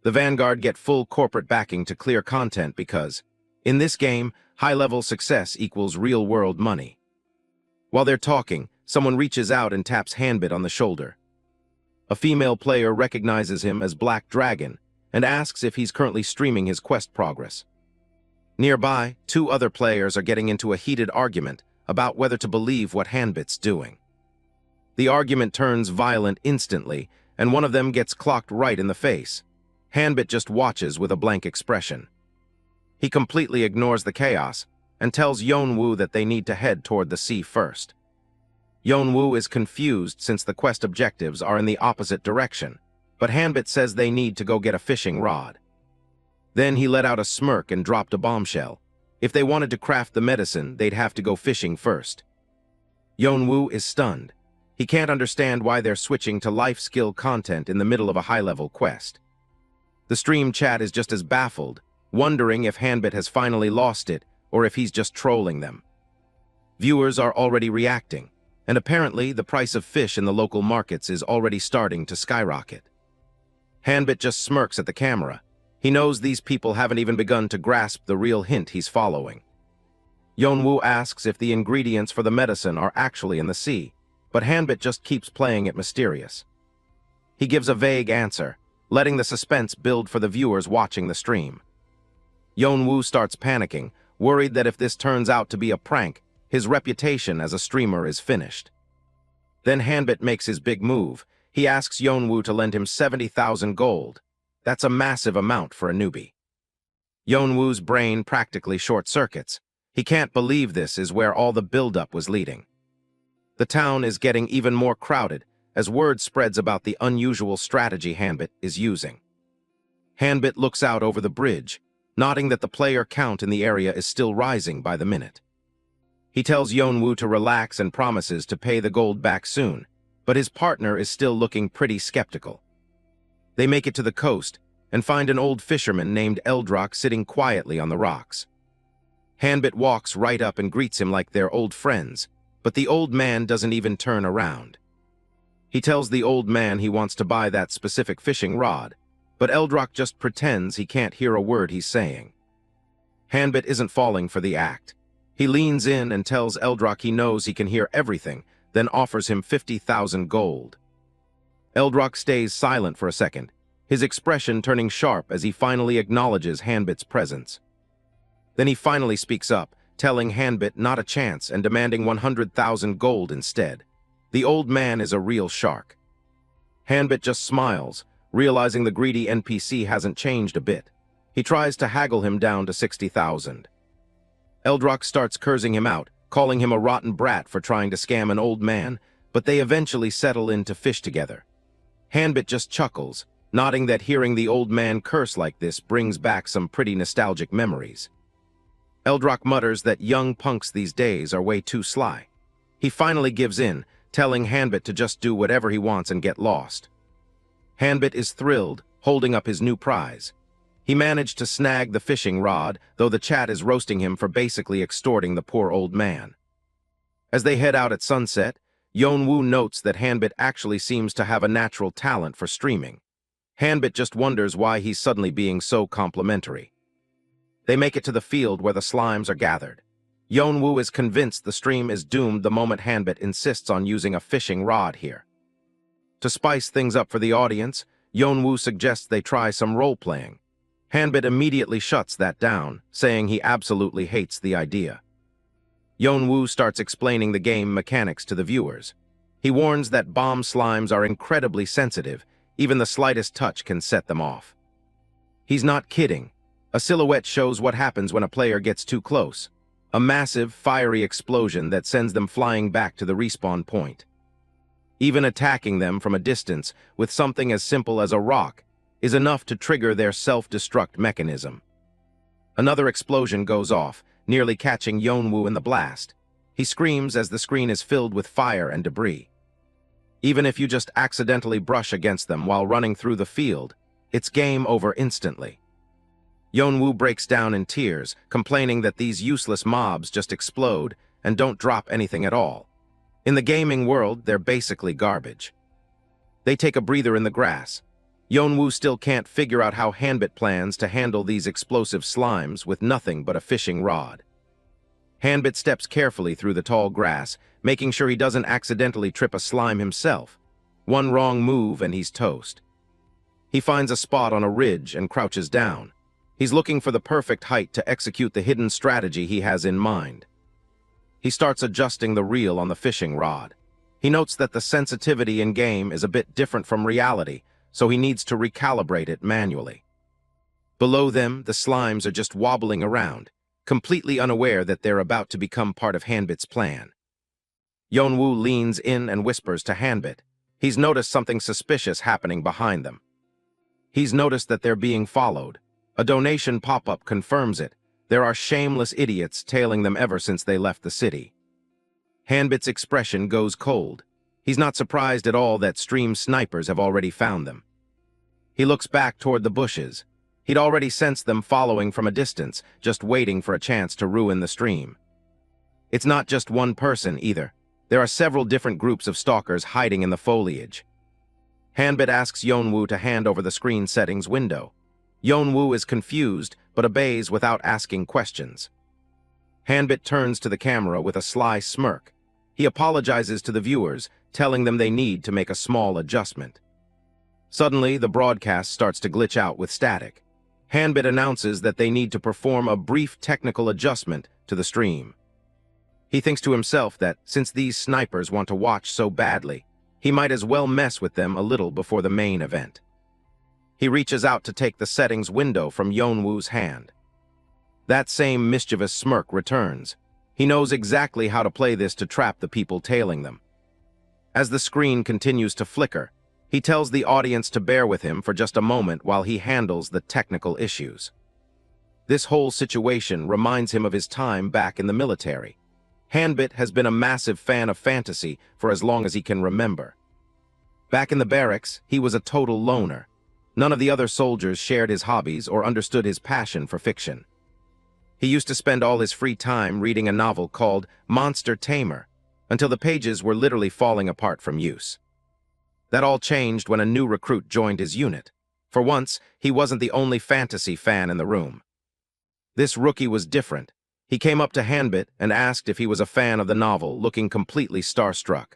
The Vanguard get full corporate backing to clear content because, in this game, high-level success equals real-world money. While they're talking, someone reaches out and taps Hanbit on the shoulder. A female player recognizes him as Black Dragon and asks if he's currently streaming his quest progress. Nearby, two other players are getting into a heated argument about whether to believe what Hanbit's doing. The argument turns violent instantly, and one of them gets clocked right in the face. Hanbit just watches with a blank expression. He completely ignores the chaos and tells Yeonwoo that they need to head toward the sea first. Yeonwoo is confused since the quest objectives are in the opposite direction, but Hanbit says they need to go get a fishing rod. Then he let out a smirk and dropped a bombshell. If they wanted to craft the medicine, they'd have to go fishing first. Yeonwoo is stunned. He can't understand why they're switching to life skill content in the middle of a high-level quest. The stream chat is just as baffled, wondering if Hanbit has finally lost it or if he's just trolling them. Viewers are already reacting, and apparently the price of fish in the local markets is already starting to skyrocket. Hanbit just smirks at the camera. He knows these people haven't even begun to grasp the real hint he's following. Yeonwoo asks if the ingredients for the medicine are actually in the sea, but Hanbit just keeps playing it mysterious. He gives a vague answer, letting the suspense build for the viewers watching the stream. Yeonwoo starts panicking, worried that if this turns out to be a prank, his reputation as a streamer is finished. Then Hanbit makes his big move. He asks Yeonwoo to lend him 70,000 gold. That's a massive amount for a newbie. Yeonwoo's brain practically short-circuits. He can't believe this is where all the build-up was leading. The town is getting even more crowded as word spreads about the unusual strategy Hanbit is using. Hanbit looks out over the bridge, noting that the player count in the area is still rising by the minute. He tells Yeonwoo to relax and promises to pay the gold back soon, but his partner is still looking pretty skeptical. They make it to the coast and find an old fisherman named Eldrock sitting quietly on the rocks. Hanbit walks right up and greets him like they're old friends, but the old man doesn't even turn around. He tells the old man he wants to buy that specific fishing rod, but Eldrock just pretends he can't hear a word he's saying. Hanbit isn't falling for the act. He leans in and tells Eldrock he knows he can hear everything, then offers him 50,000 gold. Eldrock stays silent for a second, his expression turning sharp as he finally acknowledges Hanbit's presence. Then he finally speaks up, telling Hanbit not a chance and demanding 100,000 gold instead. The old man is a real shark. Hanbit just smiles, realizing the greedy NPC hasn't changed a bit. He tries to haggle him down to 60,000. Eldrock starts cursing him out, calling him a rotten brat for trying to scam an old man, but they eventually settle in to fish together. Hanbit just chuckles, nodding that hearing the old man curse like this brings back some pretty nostalgic memories. Eldrock mutters that young punks these days are way too sly. He finally gives in, telling Hanbit to just do whatever he wants and get lost. Hanbit is thrilled, holding up his new prize. He managed to snag the fishing rod, though the chat is roasting him for basically extorting the poor old man. As they head out at sunset, Yeonwoo notes that Hanbit actually seems to have a natural talent for streaming. Hanbit just wonders why he's suddenly being so complimentary. They make it to the field where the slimes are gathered. Yeonwoo is convinced the stream is doomed the moment Hanbit insists on using a fishing rod here. To spice things up for the audience, Yeonwoo suggests they try some role-playing. Hanbit immediately shuts that down, saying he absolutely hates the idea. Yeonwoo starts explaining the game mechanics to the viewers. He warns that bomb slimes are incredibly sensitive, even the slightest touch can set them off. He's not kidding. A silhouette shows what happens when a player gets too close. A massive, fiery explosion that sends them flying back to the respawn point. Even attacking them from a distance with something as simple as a rock is enough to trigger their self-destruct mechanism. Another explosion goes off, nearly catching Yeonwoo in the blast. He screams as the screen is filled with fire and debris. Even if you just accidentally brush against them while running through the field, it's game over instantly. Yeonwoo breaks down in tears, complaining that these useless mobs just explode and don't drop anything at all. In the gaming world, they're basically garbage. They take a breather in the grass. Yeonwoo still can't figure out how Hanbit plans to handle these explosive slimes with nothing but a fishing rod. Hanbit steps carefully through the tall grass, making sure he doesn't accidentally trip a slime himself. One wrong move and he's toast. He finds a spot on a ridge and crouches down. He's looking for the perfect height to execute the hidden strategy he has in mind. He starts adjusting the reel on the fishing rod. He notes that the sensitivity in game is a bit different from reality, so he needs to recalibrate it manually. Below them, the slimes are just wobbling around, completely unaware that they're about to become part of Hanbit's plan. Yeonwoo leans in and whispers to Hanbit. He's noticed something suspicious happening behind them. He's noticed that they're being followed. A donation pop-up confirms it. There are shameless idiots tailing them ever since they left the city. Hanbit's expression goes cold. He's not surprised at all that stream snipers have already found them. He looks back toward the bushes. He'd already sensed them following from a distance, just waiting for a chance to ruin the stream. It's not just one person, either. There are several different groups of stalkers hiding in the foliage. Hanbit asks Yeonwoo to hand over the screen settings window. Yeonwoo is confused, but obeys without asking questions. Hanbit turns to the camera with a sly smirk. He apologizes to the viewers, telling them they need to make a small adjustment. Suddenly, the broadcast starts to glitch out with static. Hanbit announces that they need to perform a brief technical adjustment to the stream. He thinks to himself that, since these snipers want to watch so badly, he might as well mess with them a little before the main event. He reaches out to take the settings window from Yeonwoo's hand. That same mischievous smirk returns. He knows exactly how to play this to trap the people tailing them. As the screen continues to flicker, he tells the audience to bear with him for just a moment while he handles the technical issues. This whole situation reminds him of his time back in the military. Hanbit has been a massive fan of fantasy for as long as he can remember. Back in the barracks, he was a total loner. None of the other soldiers shared his hobbies or understood his passion for fiction. He used to spend all his free time reading a novel called Monster Tamer, until the pages were literally falling apart from use. That all changed when a new recruit joined his unit. For once, he wasn't the only fantasy fan in the room. This rookie was different. He came up to Hanbit and asked if he was a fan of the novel, looking completely starstruck.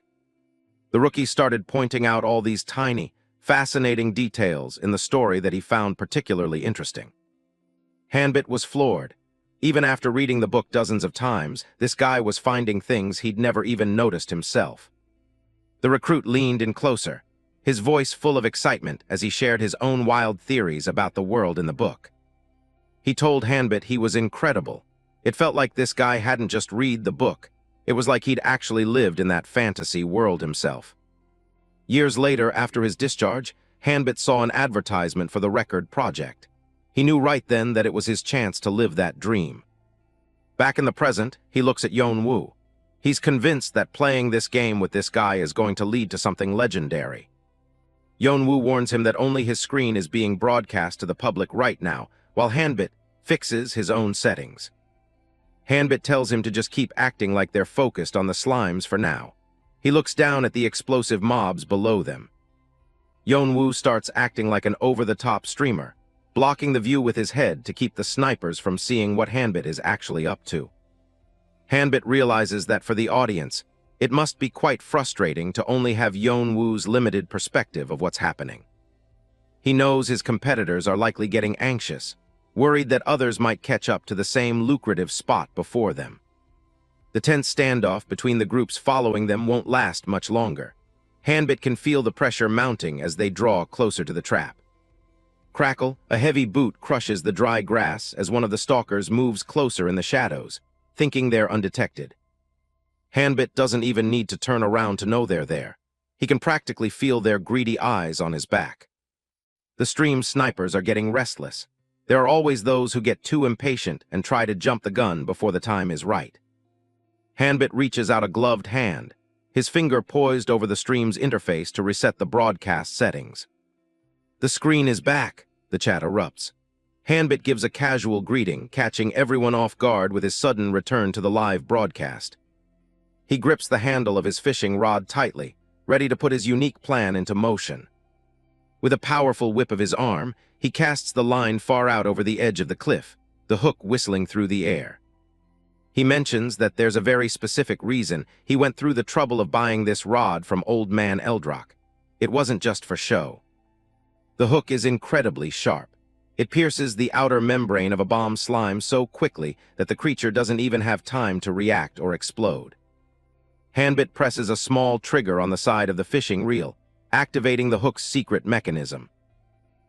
The rookie started pointing out all these tiny, fascinating details in the story that he found particularly interesting. Hanbit was floored. Even after reading the book dozens of times, this guy was finding things he'd never even noticed himself. The recruit leaned in closer, his voice full of excitement as he shared his own wild theories about the world in the book. He told Hanbit he was incredible. It felt like this guy hadn't just read the book. It was like he'd actually lived in that fantasy world himself. Years later, after his discharge, Hanbit saw an advertisement for the record project. He knew right then that it was his chance to live that dream. Back in the present, he looks at Yeonwoo. He's convinced that playing this game with this guy is going to lead to something legendary. Yeonwoo warns him that only his screen is being broadcast to the public right now, while Hanbit fixes his own settings. Hanbit tells him to just keep acting like they're focused on the slimes for now. He looks down at the explosive mobs below them. Yeonwoo starts acting like an over-the-top streamer, blocking the view with his head to keep the snipers from seeing what Hanbit is actually up to. Hanbit realizes that for the audience, it must be quite frustrating to only have Yeonwoo's limited perspective of what's happening. He knows his competitors are likely getting anxious, worried that others might catch up to the same lucrative spot before them. The tense standoff between the groups following them won't last much longer. Hanbit can feel the pressure mounting as they draw closer to the trap. Crackle, a heavy boot crushes the dry grass as one of the stalkers moves closer in the shadows, thinking they're undetected. Hanbit doesn't even need to turn around to know they're there. He can practically feel their greedy eyes on his back. The stream snipers are getting restless. There are always those who get too impatient and try to jump the gun before the time is right. Hanbit reaches out a gloved hand, his finger poised over the stream's interface to reset the broadcast settings. The screen is back, the chat erupts. Hanbit gives a casual greeting, catching everyone off guard with his sudden return to the live broadcast. He grips the handle of his fishing rod tightly, ready to put his unique plan into motion. With a powerful whip of his arm, he casts the line far out over the edge of the cliff, the hook whistling through the air. He mentions that there's a very specific reason he went through the trouble of buying this rod from Old Man Eldrock. It wasn't just for show. The hook is incredibly sharp. It pierces the outer membrane of a bomb slime so quickly that the creature doesn't even have time to react or explode. Hanbit presses a small trigger on the side of the fishing reel, activating the hook's secret mechanism.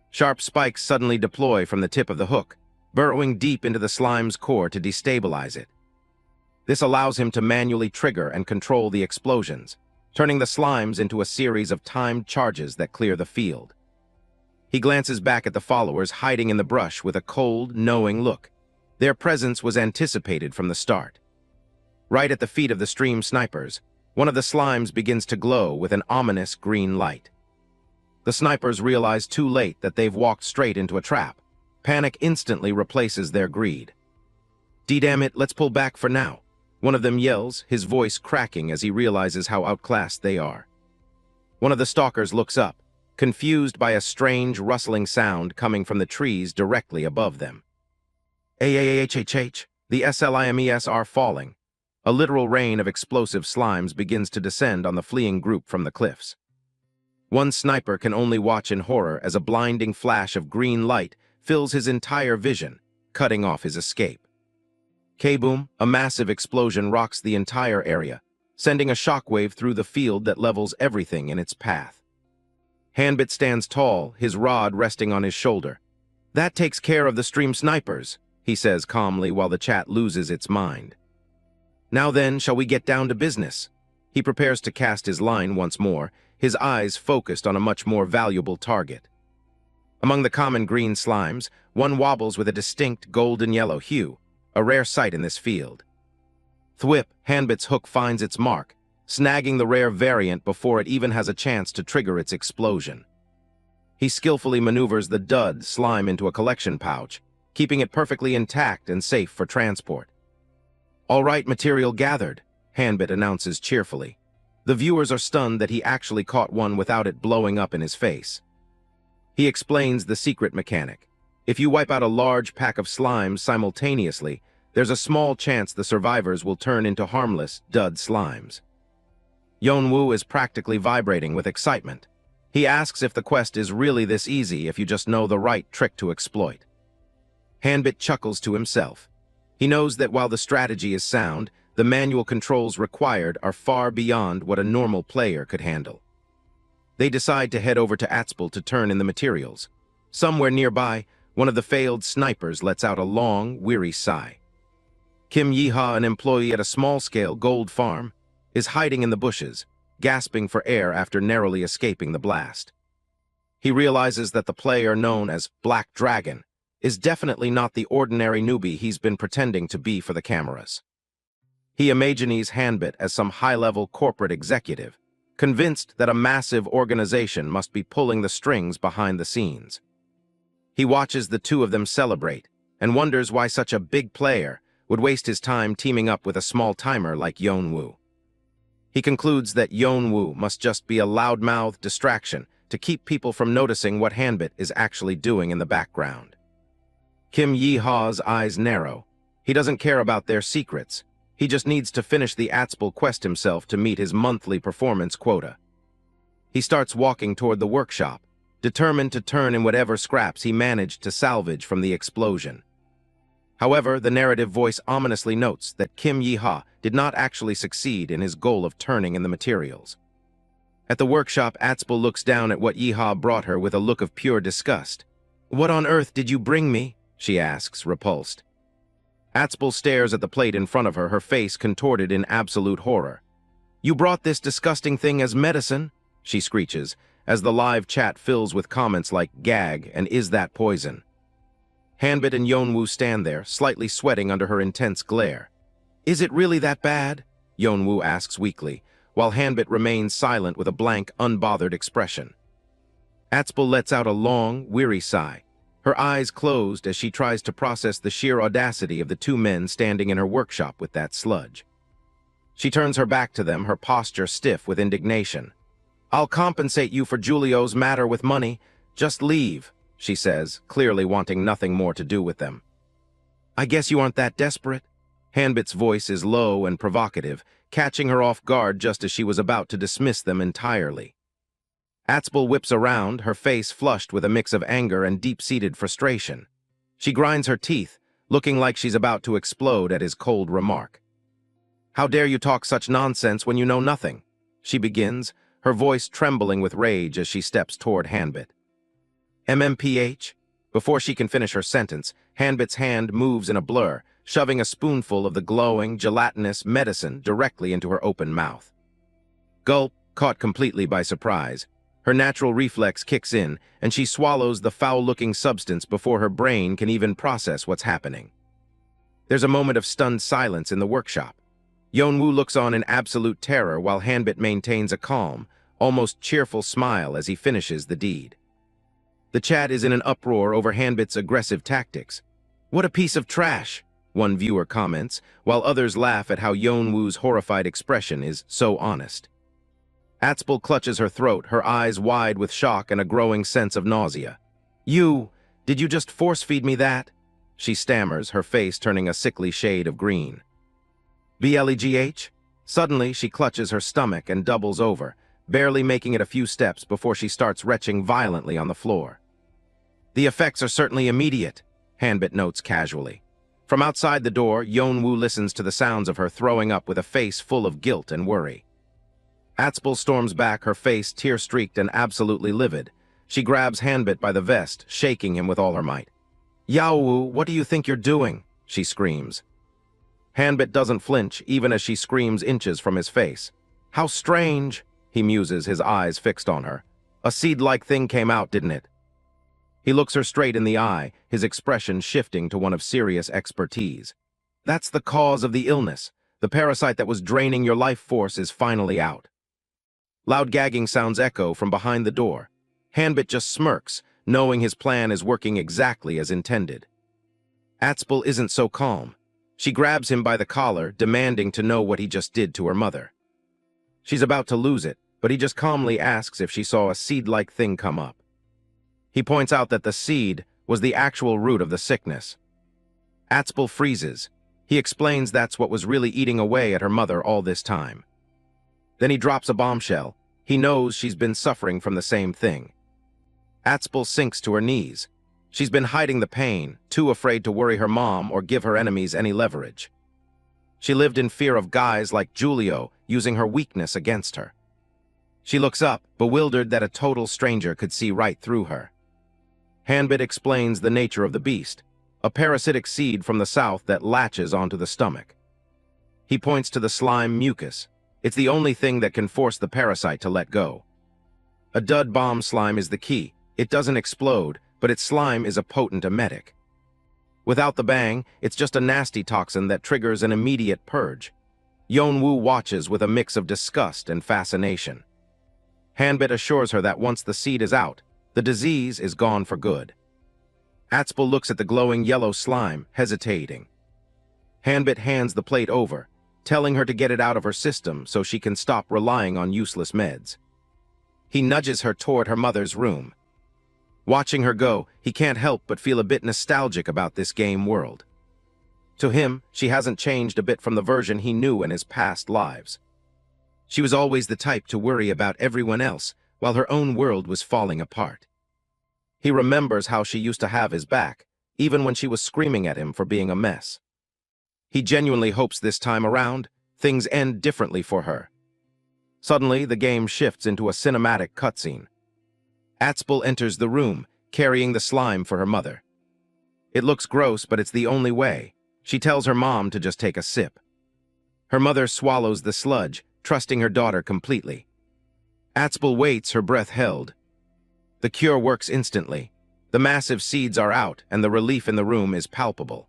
Sharp spikes suddenly deploy from the tip of the hook, burrowing deep into the slime's core to destabilize it. This allows him to manually trigger and control the explosions, turning the slimes into a series of timed charges that clear the field. He glances back at the followers hiding in the brush with a cold, knowing look. Their presence was anticipated from the start. Right at the feet of the stream snipers, one of the slimes begins to glow with an ominous green light. The snipers realize too late that they've walked straight into a trap. Panic instantly replaces their greed. "D-damn it, let's pull back for now," one of them yells, his voice cracking as he realizes how outclassed they are. One of the stalkers looks up, confused by a strange rustling sound coming from the trees directly above them. The slimes are falling. A literal rain of explosive slimes begins to descend on the fleeing group from the cliffs. One sniper can only watch in horror as a blinding flash of green light fills his entire vision, cutting off his escape. Kaboom! A massive explosion rocks the entire area, sending a shockwave through the field that levels everything in its path. Hanbit stands tall, his rod resting on his shoulder. "That takes care of the stream snipers," he says calmly while the chat loses its mind. "Now then, shall we get down to business?" He prepares to cast his line once more, his eyes focused on a much more valuable target. Among the common green slimes, one wobbles with a distinct golden-yellow hue, a rare sight in this field. Thwip, Hanbit's hook finds its mark, snagging the rare variant before it even has a chance to trigger its explosion. He skillfully maneuvers the dud slime into a collection pouch, keeping it perfectly intact and safe for transport. "All right, material gathered," Hanbit announces cheerfully. The viewers are stunned that he actually caught one without it blowing up in his face. He explains the secret mechanic. If you wipe out a large pack of slimes simultaneously, there's a small chance the survivors will turn into harmless, dud slimes. Yeonwoo is practically vibrating with excitement. He asks if the quest is really this easy if you just know the right trick to exploit. Hanbit chuckles to himself. He knows that while the strategy is sound, the manual controls required are far beyond what a normal player could handle. They decide to head over to Atspel to turn in the materials. Somewhere nearby, one of the failed snipers lets out a long, weary sigh. Kim Yeeha, an employee at a small-scale gold farm, is hiding in the bushes, gasping for air after narrowly escaping the blast. He realizes that the player known as Black Dragon is definitely not the ordinary newbie he's been pretending to be for the cameras. He imagines Hanbit as some high-level corporate executive, convinced that a massive organization must be pulling the strings behind the scenes. He watches the two of them celebrate and wonders why such a big player would waste his time teaming up with a small-timer like Yeonwoo. He concludes that Yeonwoo must just be a loudmouthed distraction to keep people from noticing what Hanbit is actually doing in the background. Kim Yeeha's eyes narrow. He doesn't care about their secrets. He just needs to finish the Atspel quest himself to meet his monthly performance quota. He starts walking toward the workshop, determined to turn in whatever scraps he managed to salvage from the explosion. However, the narrative voice ominously notes that Kim Yeeha did not actually succeed in his goal of turning in the materials. At the workshop, Atspel looks down at what Yeeha brought her with a look of pure disgust. "What on earth did you bring me?" she asks, repulsed. Atspel stares at the plate in front of her, her face contorted in absolute horror. "You brought this disgusting thing as medicine?" she screeches, as the live chat fills with comments like "gag" and "is that poison?" Hanbit and Yeonwoo stand there, slightly sweating under her intense glare. "Is it really that bad?" Yeonwoo asks weakly, while Hanbit remains silent with a blank, unbothered expression. Atspal lets out a long, weary sigh, her eyes closed as she tries to process the sheer audacity of the two men standing in her workshop with that sludge. She turns her back to them, her posture stiff with indignation. "I'll compensate you for Julio's matter with money. Just leave," she says, clearly wanting nothing more to do with them. "I guess you aren't that desperate?" Hanbit's voice is low and provocative, catching her off guard just as she was about to dismiss them entirely. Atspal whips around, her face flushed with a mix of anger and deep-seated frustration. She grinds her teeth, looking like she's about to explode at his cold remark. "How dare you talk such nonsense when you know nothing?" she begins, her voice trembling with rage as she steps toward Hanbit. "MMPH?" Before she can finish her sentence, Hanbit's hand moves in a blur, shoving a spoonful of the glowing, gelatinous medicine directly into her open mouth. Gulp, caught completely by surprise. Her natural reflex kicks in, and she swallows the foul-looking substance before her brain can even process what's happening. There's a moment of stunned silence in the workshop. Yeonwoo looks on in absolute terror while Hanbit maintains a calm, almost cheerful smile as he finishes the deed. The chat is in an uproar over Hanbit's aggressive tactics. "What a piece of trash," one viewer comments, while others laugh at how Yeonwoo's horrified expression is so honest. Atspal clutches her throat, her eyes wide with shock and a growing sense of nausea. Did you just force-feed me that?" she stammers, her face turning a sickly shade of green. "BLEGH?" Suddenly, she clutches her stomach and doubles over, barely making it a few steps before she starts retching violently on the floor. "The effects are certainly immediate," Hanbit notes casually. From outside the door, Yeonwoo listens to the sounds of her throwing up with a face full of guilt and worry. Atspal storms back, her face tear-streaked and absolutely livid. She grabs Hanbit by the vest, shaking him with all her might. "Yeonwoo, what do you think you're doing?" she screams. Hanbit doesn't flinch, even as she screams inches from his face. "How strange," he muses, his eyes fixed on her. "A seed-like thing came out, didn't it?" He looks her straight in the eye, his expression shifting to one of serious expertise. "That's the cause of the illness. The parasite that was draining your life force is finally out." Loud gagging sounds echo from behind the door. Hanbit just smirks, knowing his plan is working exactly as intended. Atspal isn't so calm. She grabs him by the collar, demanding to know what he just did to her mother. She's about to lose it, but he just calmly asks if she saw a seed-like thing come up. He points out that the seed was the actual root of the sickness. Atspal freezes. He explains that's what was really eating away at her mother all this time. Then he drops a bombshell. He knows she's been suffering from the same thing. Atspal sinks to her knees. She's been hiding the pain, too afraid to worry her mom or give her enemies any leverage. She lived in fear of guys like Julio using her weakness against her. She looks up, bewildered that a total stranger could see right through her. Hanbit explains the nature of the beast, a parasitic seed from the south that latches onto the stomach. He points to the slime mucus. It's the only thing that can force the parasite to let go. A dud bomb slime is the key. It doesn't explode, but its slime is a potent emetic. Without the bang, it's just a nasty toxin that triggers an immediate purge. Yeonwoo watches with a mix of disgust and fascination. Hanbit assures her that once the seed is out, the disease is gone for good. Atspal looks at the glowing yellow slime, hesitating. Hanbit hands the plate over, telling her to get it out of her system so she can stop relying on useless meds. He nudges her toward her mother's room. Watching her go, he can't help but feel a bit nostalgic about this game world. To him, she hasn't changed a bit from the version he knew in his past lives. She was always the type to worry about everyone else, while her own world was falling apart. He remembers how she used to have his back, even when she was screaming at him for being a mess. He genuinely hopes this time around, things end differently for her. Suddenly, the game shifts into a cinematic cutscene. Atspal enters the room, carrying the slime for her mother. It looks gross, but it's the only way. She tells her mom to just take a sip. Her mother swallows the sludge, trusting her daughter completely. Atspal waits, her breath held. The cure works instantly. The massive seeds are out, and the relief in the room is palpable.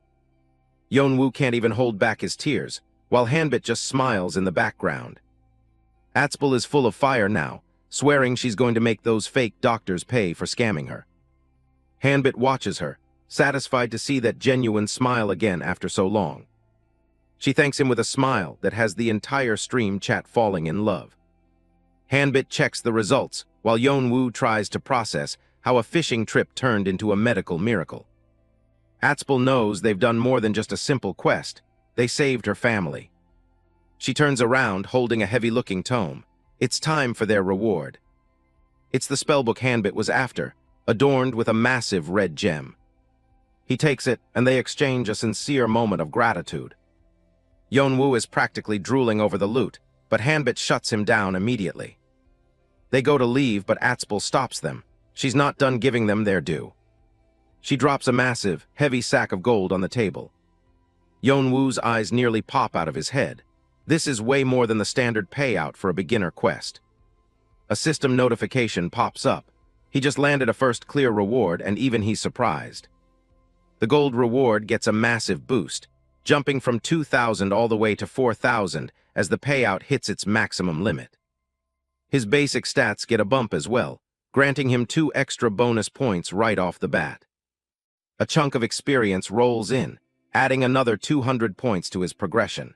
Yeonwoo can't even hold back his tears. while Hanbit just smiles in the background. Atspel is full of fire now, swearing she's going to make those fake doctors pay for scamming her. Hanbit watches her, satisfied to see that genuine smile again after so long. She thanks him with a smile that has the entire stream chat falling in love. Hanbit checks the results, while Yeonwoo tries to process how a fishing trip turned into a medical miracle. Atspel knows they've done more than just a simple quest. They saved her family. She turns around, holding a heavy-looking tome. It's time for their reward. It's the spellbook Hanbit was after, adorned with a massive red gem. He takes it, and they exchange a sincere moment of gratitude. Yeonwoo is practically drooling over the loot, but Hanbit shuts him down immediately. They go to leave, but Atspel stops them. She's not done giving them their due. She drops a massive, heavy sack of gold on the table. Yeonwoo's eyes nearly pop out of his head. This is way more than the standard payout for a beginner quest. A system notification pops up. He just landed a first clear reward, and even he's surprised. The gold reward gets a massive boost, jumping from 2,000 all the way to 4,000 as the payout hits its maximum limit. His basic stats get a bump as well, granting him 2 extra bonus points right off the bat. A chunk of experience rolls in, adding another 200 points to his progression.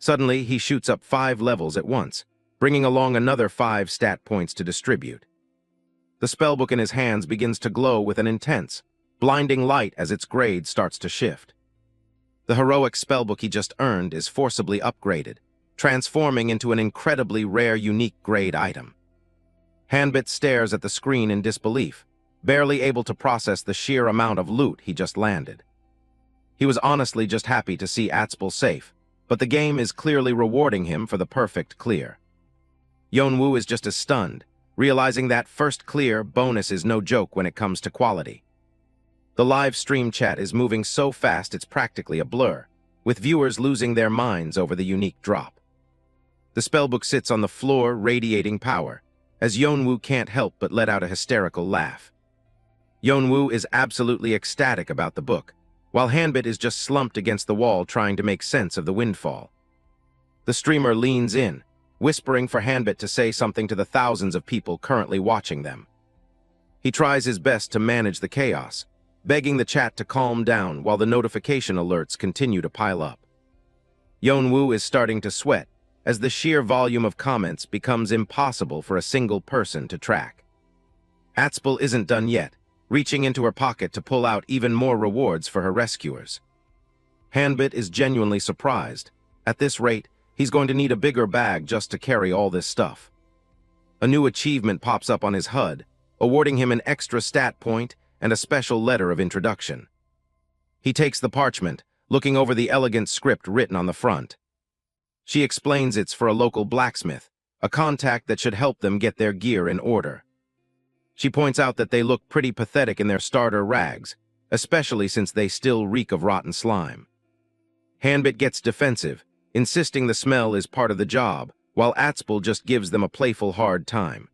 Suddenly, he shoots up 5 levels at once, bringing along another 5 stat points to distribute. The spellbook in his hands begins to glow with an intense, blinding light as its grade starts to shift. The heroic spellbook he just earned is forcibly upgraded, transforming into an incredibly rare unique grade item. Hanbit stares at the screen in disbelief, barely able to process the sheer amount of loot he just landed. He was honestly just happy to see Atspel safe, but the game is clearly rewarding him for the perfect clear. Yeonwoo is just as stunned, realizing that first clear bonus is no joke when it comes to quality. The live stream chat is moving so fast it's practically a blur, with viewers losing their minds over the unique drop. The spellbook sits on the floor radiating power, as Yeonwoo can't help but let out a hysterical laugh. Yeonwoo is absolutely ecstatic about the book, while Hanbit is just slumped against the wall trying to make sense of the windfall. The streamer leans in, whispering for Hanbit to say something to the thousands of people currently watching them. He tries his best to manage the chaos, begging the chat to calm down while the notification alerts continue to pile up. Yeonwoo is starting to sweat as the sheer volume of comments becomes impossible for a single person to track. Atspel isn't done yet, reaching into her pocket to pull out even more rewards for her rescuers. Hanbit is genuinely surprised. At this rate, he's going to need a bigger bag just to carry all this stuff. A new achievement pops up on his HUD, awarding him an extra stat point and a special letter of introduction. He takes the parchment, looking over the elegant script written on the front. She explains it's for a local blacksmith, a contact that should help them get their gear in order. She points out that they look pretty pathetic in their starter rags, especially since they still reek of rotten slime. Hanbit gets defensive, insisting the smell is part of the job, while Atspel just gives them a playful hard time.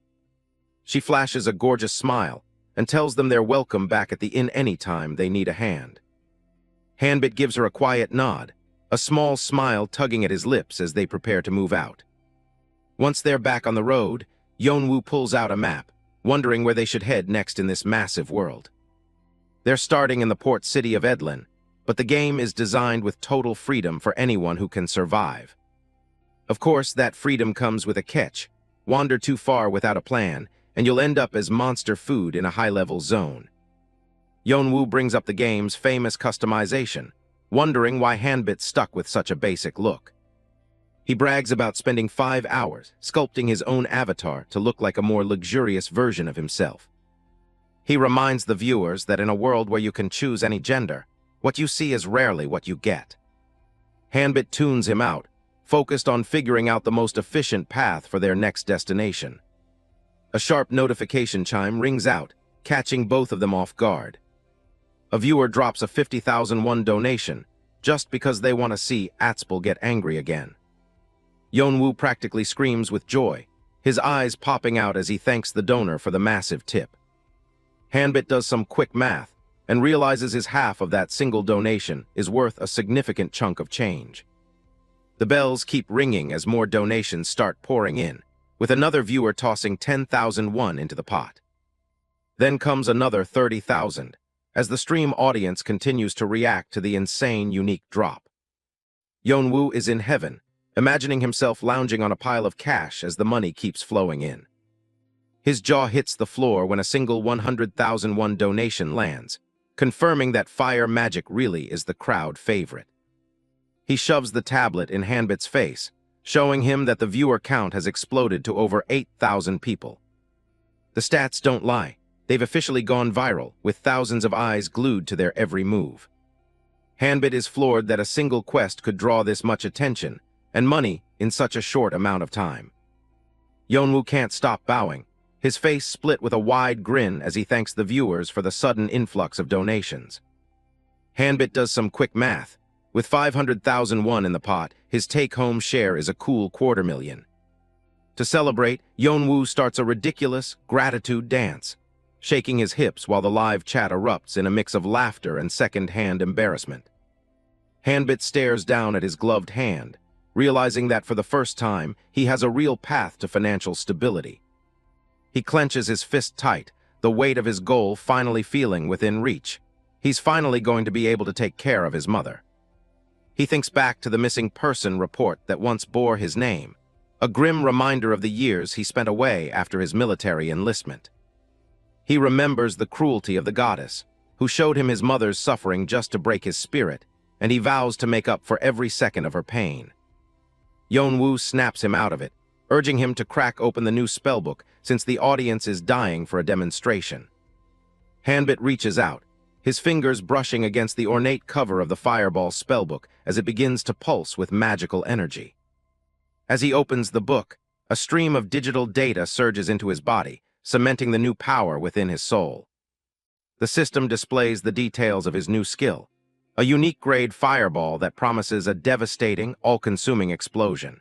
She flashes a gorgeous smile and tells them they're welcome back at the inn anytime they need a hand. Hanbit gives her a quiet nod, a small smile tugging at his lips as they prepare to move out. Once they're back on the road, Yeonwoo pulls out a map, wondering where they should head next in this massive world. They're starting in the port city of Edlin, but the game is designed with total freedom for anyone who can survive. Of course, that freedom comes with a catch. Wander too far without a plan, and you'll end up as monster food in a high-level zone. Yeonwoo brings up the game's famous customization, wondering why Hanbit stuck with such a basic look. He brags about spending 5 hours sculpting his own avatar to look like a more luxurious version of himself. He reminds the viewers that in a world where you can choose any gender, what you see is rarely what you get. Hanbit tunes him out, focused on figuring out the most efficient path for their next destination. A sharp notification chime rings out, catching both of them off guard. A viewer drops a 50,001 donation just because they want to see Atspel get angry again. Yeonwoo practically screams with joy, his eyes popping out as he thanks the donor for the massive tip. Hanbit does some quick math and realizes his half of that single donation is worth a significant chunk of change. The bells keep ringing as more donations start pouring in, with another viewer tossing 10,000 won into the pot. Then comes another 30,000, as the stream audience continues to react to the insane, unique drop. Yeonwoo is in heaven, imagining himself lounging on a pile of cash as the money keeps flowing in. His jaw hits the floor when a single 100,000 won donation lands, confirming that fire magic really is the crowd favorite. He shoves the tablet in Hanbit's face, showing him that the viewer count has exploded to over 8,000 people. The stats don't lie. They've officially gone viral, with thousands of eyes glued to their every move. Hanbit is floored that a single quest could draw this much attention and money in such a short amount of time. Yeonwoo can't stop bowing, his face split with a wide grin as he thanks the viewers for the sudden influx of donations. Hanbit does some quick math. With 500,000 won in the pot, his take-home share is a cool $250,000. To celebrate, Yeonwoo starts a ridiculous gratitude dance, shaking his hips while the live chat erupts in a mix of laughter and second-hand embarrassment. Hanbit stares down at his gloved hand, realizing that for the first time, he has a real path to financial stability. He clenches his fist tight, the weight of his goal finally feeling within reach. He's finally going to be able to take care of his mother. He thinks back to the missing person report that once bore his name, a grim reminder of the years he spent away after his military enlistment. He remembers the cruelty of the goddess, who showed him his mother's suffering just to break his spirit, and he vows to make up for every second of her pain. Yeonwoo snaps him out of it, urging him to crack open the new spellbook since the audience is dying for a demonstration. Hanbit reaches out, his fingers brushing against the ornate cover of the Fireball spellbook as it begins to pulse with magical energy. As he opens the book, a stream of digital data surges into his body, cementing the new power within his soul. The system displays the details of his new skill, a unique grade fireball that promises a devastating, all-consuming explosion.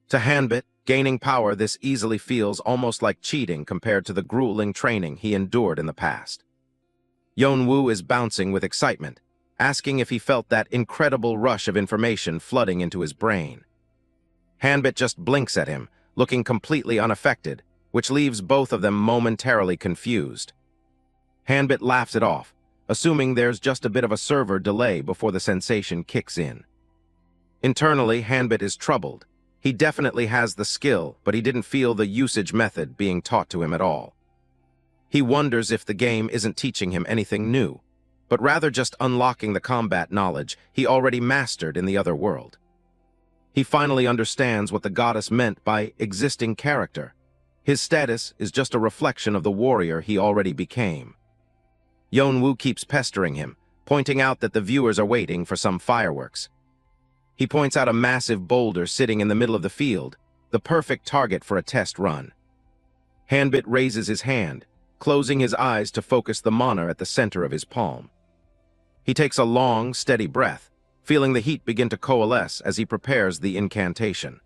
To Hanbit, gaining power this easily feels almost like cheating compared to the grueling training he endured in the past. Yeonwoo is bouncing with excitement, asking if he felt that incredible rush of information flooding into his brain. Hanbit just blinks at him, looking completely unaffected, which leaves both of them momentarily confused. Hanbit laughs it off, assuming there's just a bit of a server delay before the sensation kicks in. Internally, Hanbit is troubled. He definitely has the skill, but he didn't feel the usage method being taught to him at all. He wonders if the game isn't teaching him anything new, but rather just unlocking the combat knowledge he already mastered in the other world. He finally understands what the goddess meant by existing character. His status is just a reflection of the warrior he already became. Yeonwoo keeps pestering him, pointing out that the viewers are waiting for some fireworks. He points out a massive boulder sitting in the middle of the field, the perfect target for a test run. Hanbit raises his hand, closing his eyes to focus the mana at the center of his palm. He takes a long, steady breath, feeling the heat begin to coalesce as he prepares the incantation.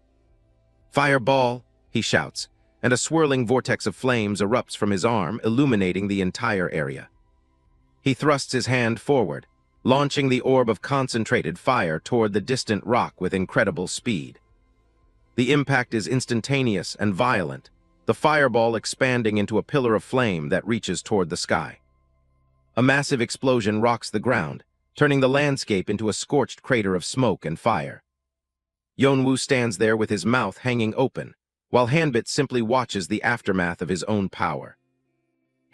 "Fireball!" he shouts, and a swirling vortex of flames erupts from his arm, illuminating the entire area. He thrusts his hand forward, launching the orb of concentrated fire toward the distant rock with incredible speed. The impact is instantaneous and violent, the fireball expanding into a pillar of flame that reaches toward the sky. A massive explosion rocks the ground, turning the landscape into a scorched crater of smoke and fire. Yeonwoo stands there with his mouth hanging open, while Hanbit simply watches the aftermath of his own power.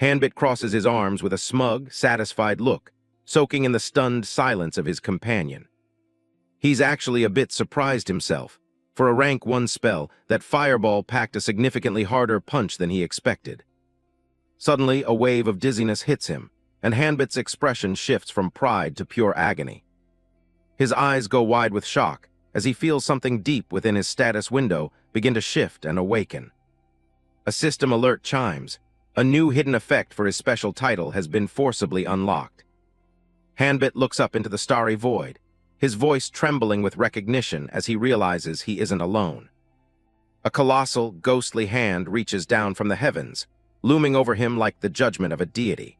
Hanbit crosses his arms with a smug, satisfied look, soaking in the stunned silence of his companion. He's actually a bit surprised himself. For a rank 1 spell, that fireball packed a significantly harder punch than he expected. Suddenly, a wave of dizziness hits him, and Hanbit's expression shifts from pride to pure agony. His eyes go wide with shock as he feels something deep within his status window begin to shift and awaken. A system alert chimes. A new hidden effect for his special title has been forcibly unlocked. Hanbit looks up into the starry void, his voice trembling with recognition as he realizes he isn't alone. A colossal, ghostly hand reaches down from the heavens, looming over him like the judgment of a deity.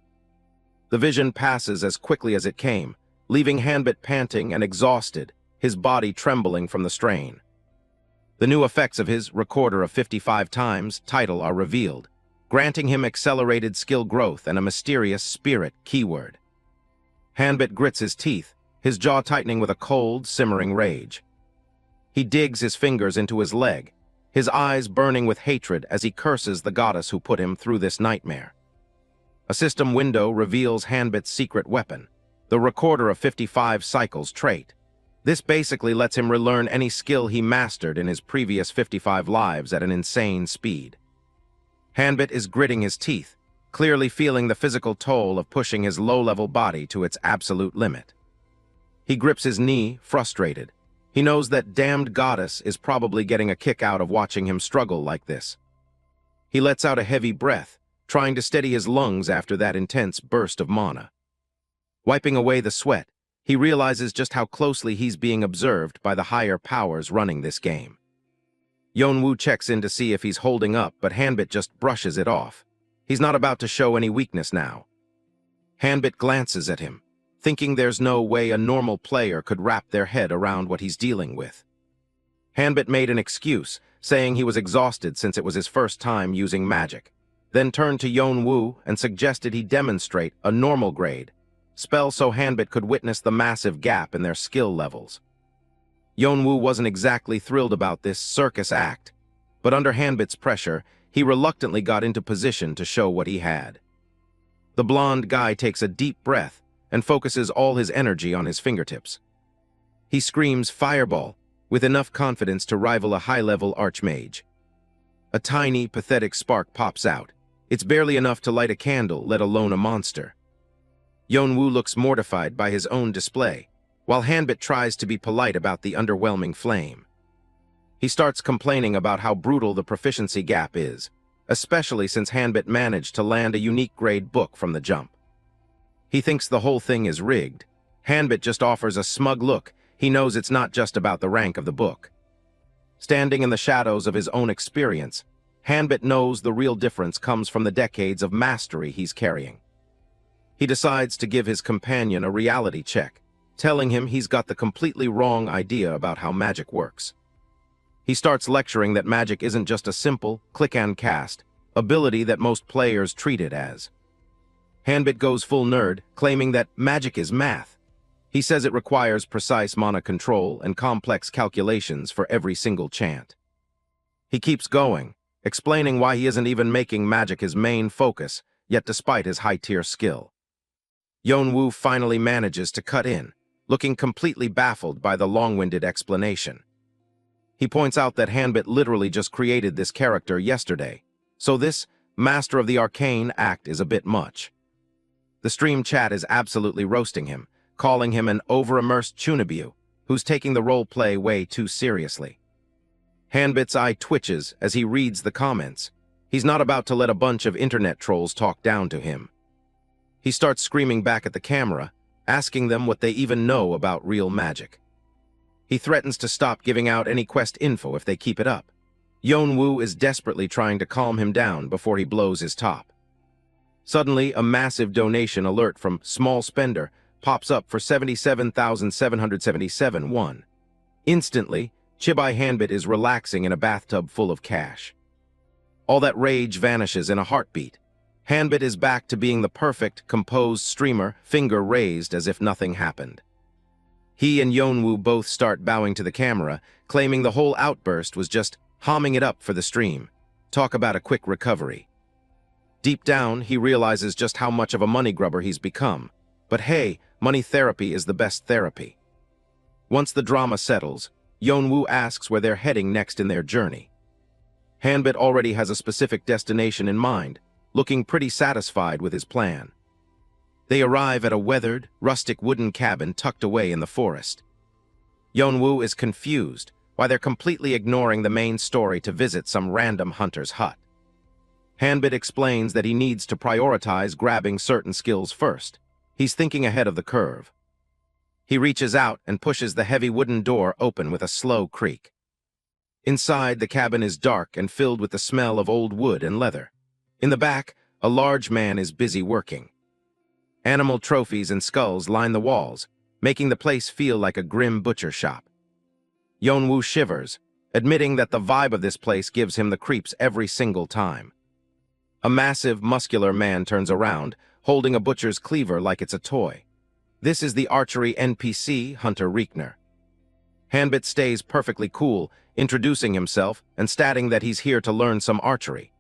The vision passes as quickly as it came, leaving Hanbit panting and exhausted, his body trembling from the strain. The new effects of his recorder of 55 times title are revealed, granting him accelerated skill growth and a mysterious spirit keyword. Hanbit grits his teeth, his jaw tightening with a cold, simmering rage. He digs his fingers into his leg, his eyes burning with hatred as he curses the goddess who put him through this nightmare. A system window reveals Hanbit's secret weapon, the recorder of 55 cycles trait. This basically lets him relearn any skill he mastered in his previous 55 lives at an insane speed. Hanbit is gritting his teeth, clearly feeling the physical toll of pushing his low-level body to its absolute limit. He grips his knee, frustrated. He knows that damned goddess is probably getting a kick out of watching him struggle like this. He lets out a heavy breath, trying to steady his lungs after that intense burst of mana. Wiping away the sweat, he realizes just how closely he's being observed by the higher powers running this game. Yeonwoo checks in to see if he's holding up, but Hanbit just brushes it off. He's not about to show any weakness now. Hanbit glances at him, thinking there's no way a normal player could wrap their head around what he's dealing with. Hanbit made an excuse, saying he was exhausted since it was his first time using magic, then turned to Yeonwoo and suggested he demonstrate a normal grade spell so Hanbit could witness the massive gap in their skill levels. Yeonwoo wasn't exactly thrilled about this circus act, but under Hanbit's pressure, he reluctantly got into position to show what he had. The blonde guy takes a deep breath and focuses all his energy on his fingertips. He screams fireball with enough confidence to rival a high-level archmage. A tiny, pathetic spark pops out. It's barely enough to light a candle, let alone a monster. Yeonwoo looks mortified by his own display, while Hanbit tries to be polite about the underwhelming flame. He starts complaining about how brutal the proficiency gap is, especially since Hanbit managed to land a unique grade book from the jump. He thinks the whole thing is rigged. Hanbit just offers a smug look. He knows it's not just about the rank of the book. Standing in the shadows of his own experience, Hanbit knows the real difference comes from the decades of mastery he's carrying. He decides to give his companion a reality check, telling him he's got the completely wrong idea about how magic works. He starts lecturing that magic isn't just a simple click-and-cast ability that most players treat it as. Hanbit goes full nerd, claiming that magic is math. He says it requires precise mana control and complex calculations for every single chant. He keeps going, explaining why he isn't even making magic his main focus, yet despite his high-tier skill. Yeonwoo finally manages to cut in, looking completely baffled by the long-winded explanation. He points out that Hanbit literally just created this character yesterday, so this Master of the Arcane act is a bit much. The stream chat is absolutely roasting him, calling him an over-immersed chunabu who's taking the role-play way too seriously. Hanbit's eye twitches as he reads the comments. He's not about to let a bunch of internet trolls talk down to him. He starts screaming back at the camera, asking them what they even know about real magic. He threatens to stop giving out any quest info if they keep it up. Yeonwoo is desperately trying to calm him down before he blows his top. Suddenly, a massive donation alert from Small Spender pops up for 77,777 won. Instantly, Chibai Hanbit is relaxing in a bathtub full of cash. All that rage vanishes in a heartbeat. Hanbit is back to being the perfect, composed streamer, finger raised as if nothing happened. He and Yeonwoo both start bowing to the camera, claiming the whole outburst was just hamming it up for the stream. Talk about a quick recovery. Deep down, he realizes just how much of a money grubber he's become. But hey, money therapy is the best therapy. Once the drama settles, Yeonwoo asks where they're heading next in their journey. Hanbit already has a specific destination in mind, looking pretty satisfied with his plan. They arrive at a weathered, rustic wooden cabin tucked away in the forest. Yeonwoo is confused why they're completely ignoring the main story to visit some random hunter's hut. Hanbit explains that he needs to prioritize grabbing certain skills first. He's thinking ahead of the curve. He reaches out and pushes the heavy wooden door open with a slow creak. Inside, the cabin is dark and filled with the smell of old wood and leather. In the back, a large man is busy working. Animal trophies and skulls line the walls, making the place feel like a grim butcher shop. Yeonwoo shivers, admitting that the vibe of this place gives him the creeps every single time. A massive, muscular man turns around, holding a butcher's cleaver like it's a toy. This is the archery NPC, Hunter Reekner. Hanbit stays perfectly cool, introducing himself and stating that he's here to learn some archery.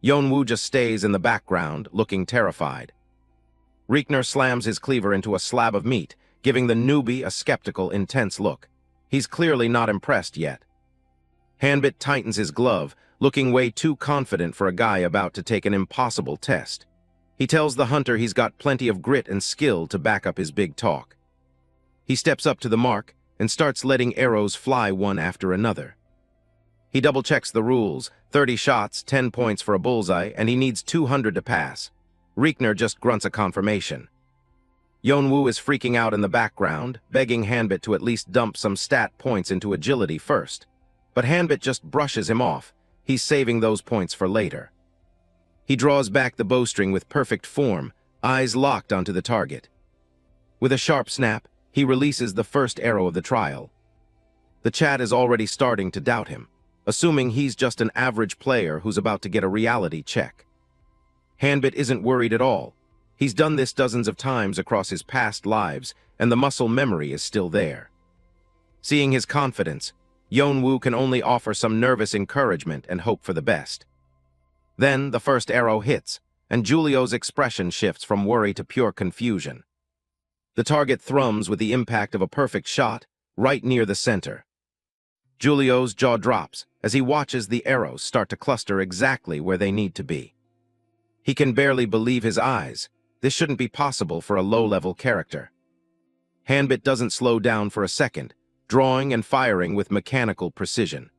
Yeonwoo just stays in the background, looking terrified. Reekner slams his cleaver into a slab of meat, giving the newbie a skeptical, intense look. He's clearly not impressed yet. Hanbit tightens his glove, looking way too confident for a guy about to take an impossible test. He tells the hunter he's got plenty of grit and skill to back up his big talk. He steps up to the mark and starts letting arrows fly one after another. He double-checks the rules, 30 shots, 10 points for a bullseye, and he needs 200 to pass. Reekner just grunts a confirmation. Yeonwoo is freaking out in the background, begging Hanbit to at least dump some stat points into agility first. But Hanbit just brushes him off. He's saving those points for later. He draws back the bowstring with perfect form, eyes locked onto the target. With a sharp snap, he releases the first arrow of the trial. The chat is already starting to doubt him, assuming he's just an average player who's about to get a reality check. Hanbit isn't worried at all. He's done this dozens of times across his past lives, and the muscle memory is still there. Seeing his confidence, Yeonwoo can only offer some nervous encouragement and hope for the best. Then the first arrow hits, and Julio's expression shifts from worry to pure confusion. The target thrums with the impact of a perfect shot, right near the center. Julio's jaw drops as he watches the arrows start to cluster exactly where they need to be. He can barely believe his eyes. This shouldn't be possible for a low-level character. Hanbit doesn't slow down for a second, drawing and firing with mechanical precision.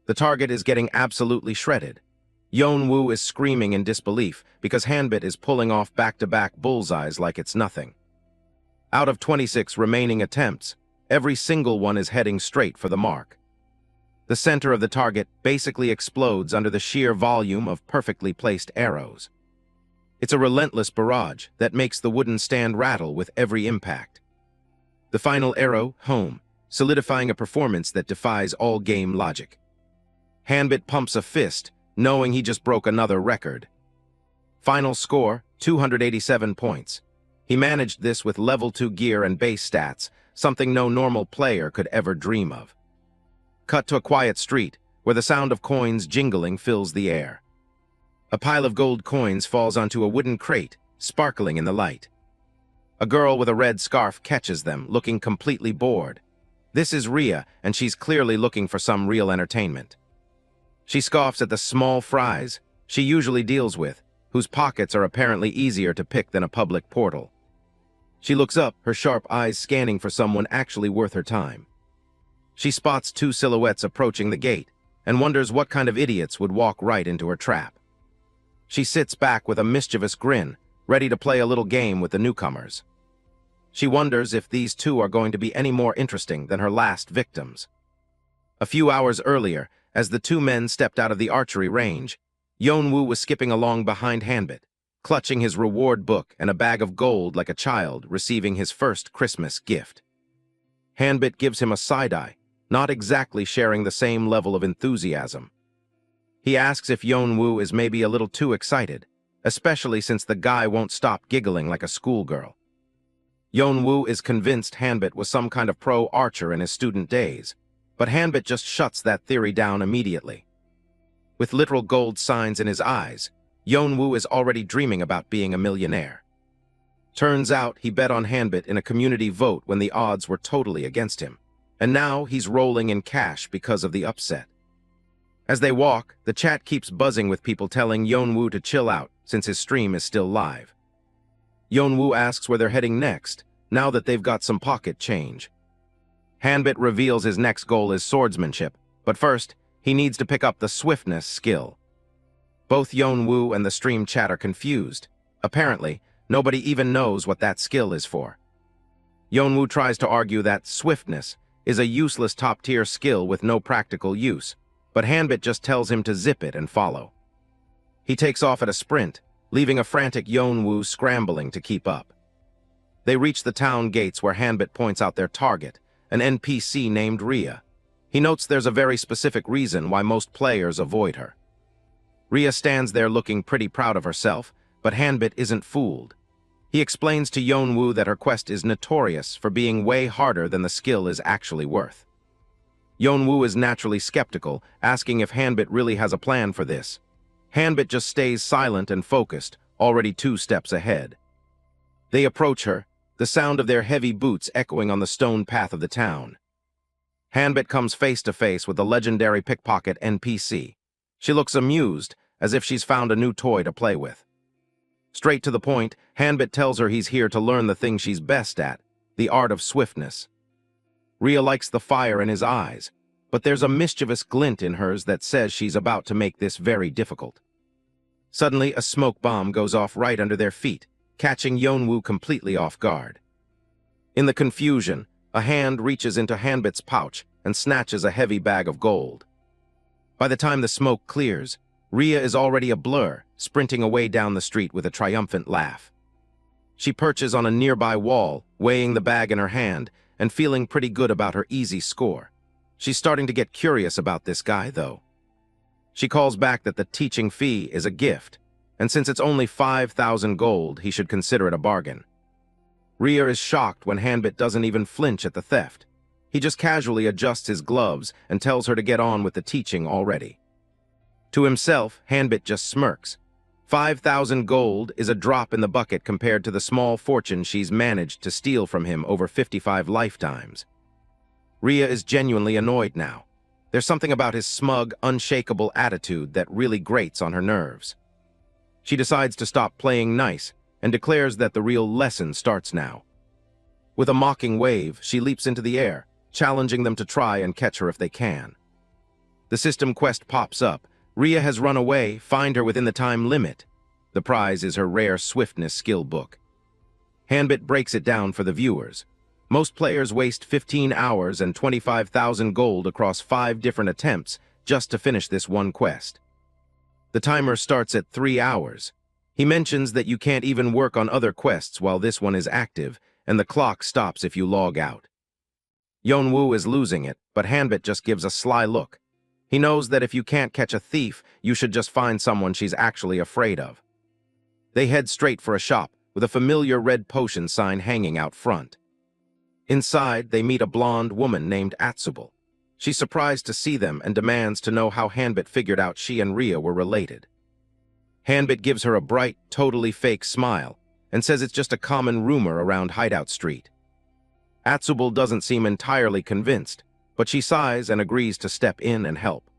The target is getting absolutely shredded. Yeonwoo is screaming in disbelief because Hanbit is pulling off back-to-back bullseyes like it's nothing. Out of 26 remaining attempts, every single one is heading straight for the mark. The center of the target basically explodes under the sheer volume of perfectly placed arrows. It's a relentless barrage that makes the wooden stand rattle with every impact. The final arrow, home, solidifying a performance that defies all game logic. Hanbit pumps a fist, knowing he just broke another record. Final score, 287 points. He managed this with level 2 gear and base stats, something no normal player could ever dream of. Cut to a quiet street, where the sound of coins jingling fills the air. A pile of gold coins falls onto a wooden crate, sparkling in the light. A girl with a red scarf catches them, looking completely bored. This is Rhea, and she's clearly looking for some real entertainment. She scoffs at the small fries she usually deals with, whose pockets are apparently easier to pick than a public portal. She looks up, her sharp eyes scanning for someone actually worth her time. She spots two silhouettes approaching the gate and wonders what kind of idiots would walk right into her trap. She sits back with a mischievous grin, ready to play a little game with the newcomers. She wonders if these two are going to be any more interesting than her last victims. A few hours earlier, as the two men stepped out of the archery range, Yeonwoo was skipping along behind Hanbit, clutching his reward book and a bag of gold like a child receiving his first Christmas gift. Hanbit gives him a side-eye, not exactly sharing the same level of enthusiasm. He asks if Yeonwoo is maybe a little too excited, especially since the guy won't stop giggling like a schoolgirl. Yeonwoo is convinced Hanbit was some kind of pro archer in his student days, but Hanbit just shuts that theory down immediately. With literal gold signs in his eyes, Yeonwoo is already dreaming about being a millionaire. Turns out he bet on Hanbit in a community vote when the odds were totally against him, and now he's rolling in cash because of the upset. As they walk, the chat keeps buzzing with people telling Yeonwoo to chill out since his stream is still live. Yeonwoo asks where they're heading next, now that they've got some pocket change. Hanbit reveals his next goal is swordsmanship, but first, he needs to pick up the swiftness skill. Both Yeonwoo and the stream chat are confused. Apparently, nobody even knows what that skill is for. Yeonwoo tries to argue that swiftness is a useless top-tier skill with no practical use, but Hanbit just tells him to zip it and follow. He takes off at a sprint, leaving a frantic Yeonwoo scrambling to keep up. They reach the town gates where Hanbit points out their target, an NPC named Rhea. He notes there's a very specific reason why most players avoid her. Rhea stands there looking pretty proud of herself, but Hanbit isn't fooled. He explains to Yeonwoo that her quest is notorious for being way harder than the skill is actually worth. Yeonwoo is naturally skeptical, asking if Hanbit really has a plan for this. Hanbit just stays silent and focused, already 2 steps ahead. They approach her, the sound of their heavy boots echoing on the stone path of the town. Hanbit comes face to face with the legendary pickpocket NPC. She looks amused, as if she's found a new toy to play with. Straight to the point, Hanbit tells her he's here to learn the thing she's best at, the art of swiftness. Rhea likes the fire in his eyes, but there's a mischievous glint in hers that says she's about to make this very difficult. Suddenly, a smoke bomb goes off right under their feet, catching Yeonwoo completely off guard. In the confusion, a hand reaches into Hanbit's pouch and snatches a heavy bag of gold. By the time the smoke clears, Rhea is already a blur, sprinting away down the street with a triumphant laugh. She perches on a nearby wall, weighing the bag in her hand, and feeling pretty good about her easy score. She's starting to get curious about this guy, though. She calls back that the teaching fee is a gift, and since it's only 5,000 gold, he should consider it a bargain. Rhea is shocked when Hanbit doesn't even flinch at the theft. He just casually adjusts his gloves and tells her to get on with the teaching already. To himself, Hanbit just smirks. 5,000 gold is a drop in the bucket compared to the small fortune she's managed to steal from him over 55 lifetimes. Rhea is genuinely annoyed now. There's something about his smug, unshakable attitude that really grates on her nerves. She decides to stop playing nice and declares that the real lesson starts now. With a mocking wave, she leaps into the air, challenging them to try and catch her if they can. The system quest pops up. Rhea has run away, find her within the time limit. The prize is her rare swiftness skill book. Hanbit breaks it down for the viewers. Most players waste 15 hours and 25,000 gold across 5 different attempts just to finish this one quest. The timer starts at 3 hours. He mentions that you can't even work on other quests while this one is active, and the clock stops if you log out. Yeonwoo is losing it, but Hanbit just gives a sly look. He knows that if you can't catch a thief, you should just find someone she's actually afraid of. They head straight for a shop, with a familiar red potion sign hanging out front. Inside, they meet a blonde woman named Atsubal. She's surprised to see them and demands to know how Hanbit figured out she and Rhea were related. Hanbit gives her a bright, totally fake smile and says it's just a common rumor around Hideout Street. Atsubal doesn't seem entirely convinced, but she sighs and agrees to step in and help.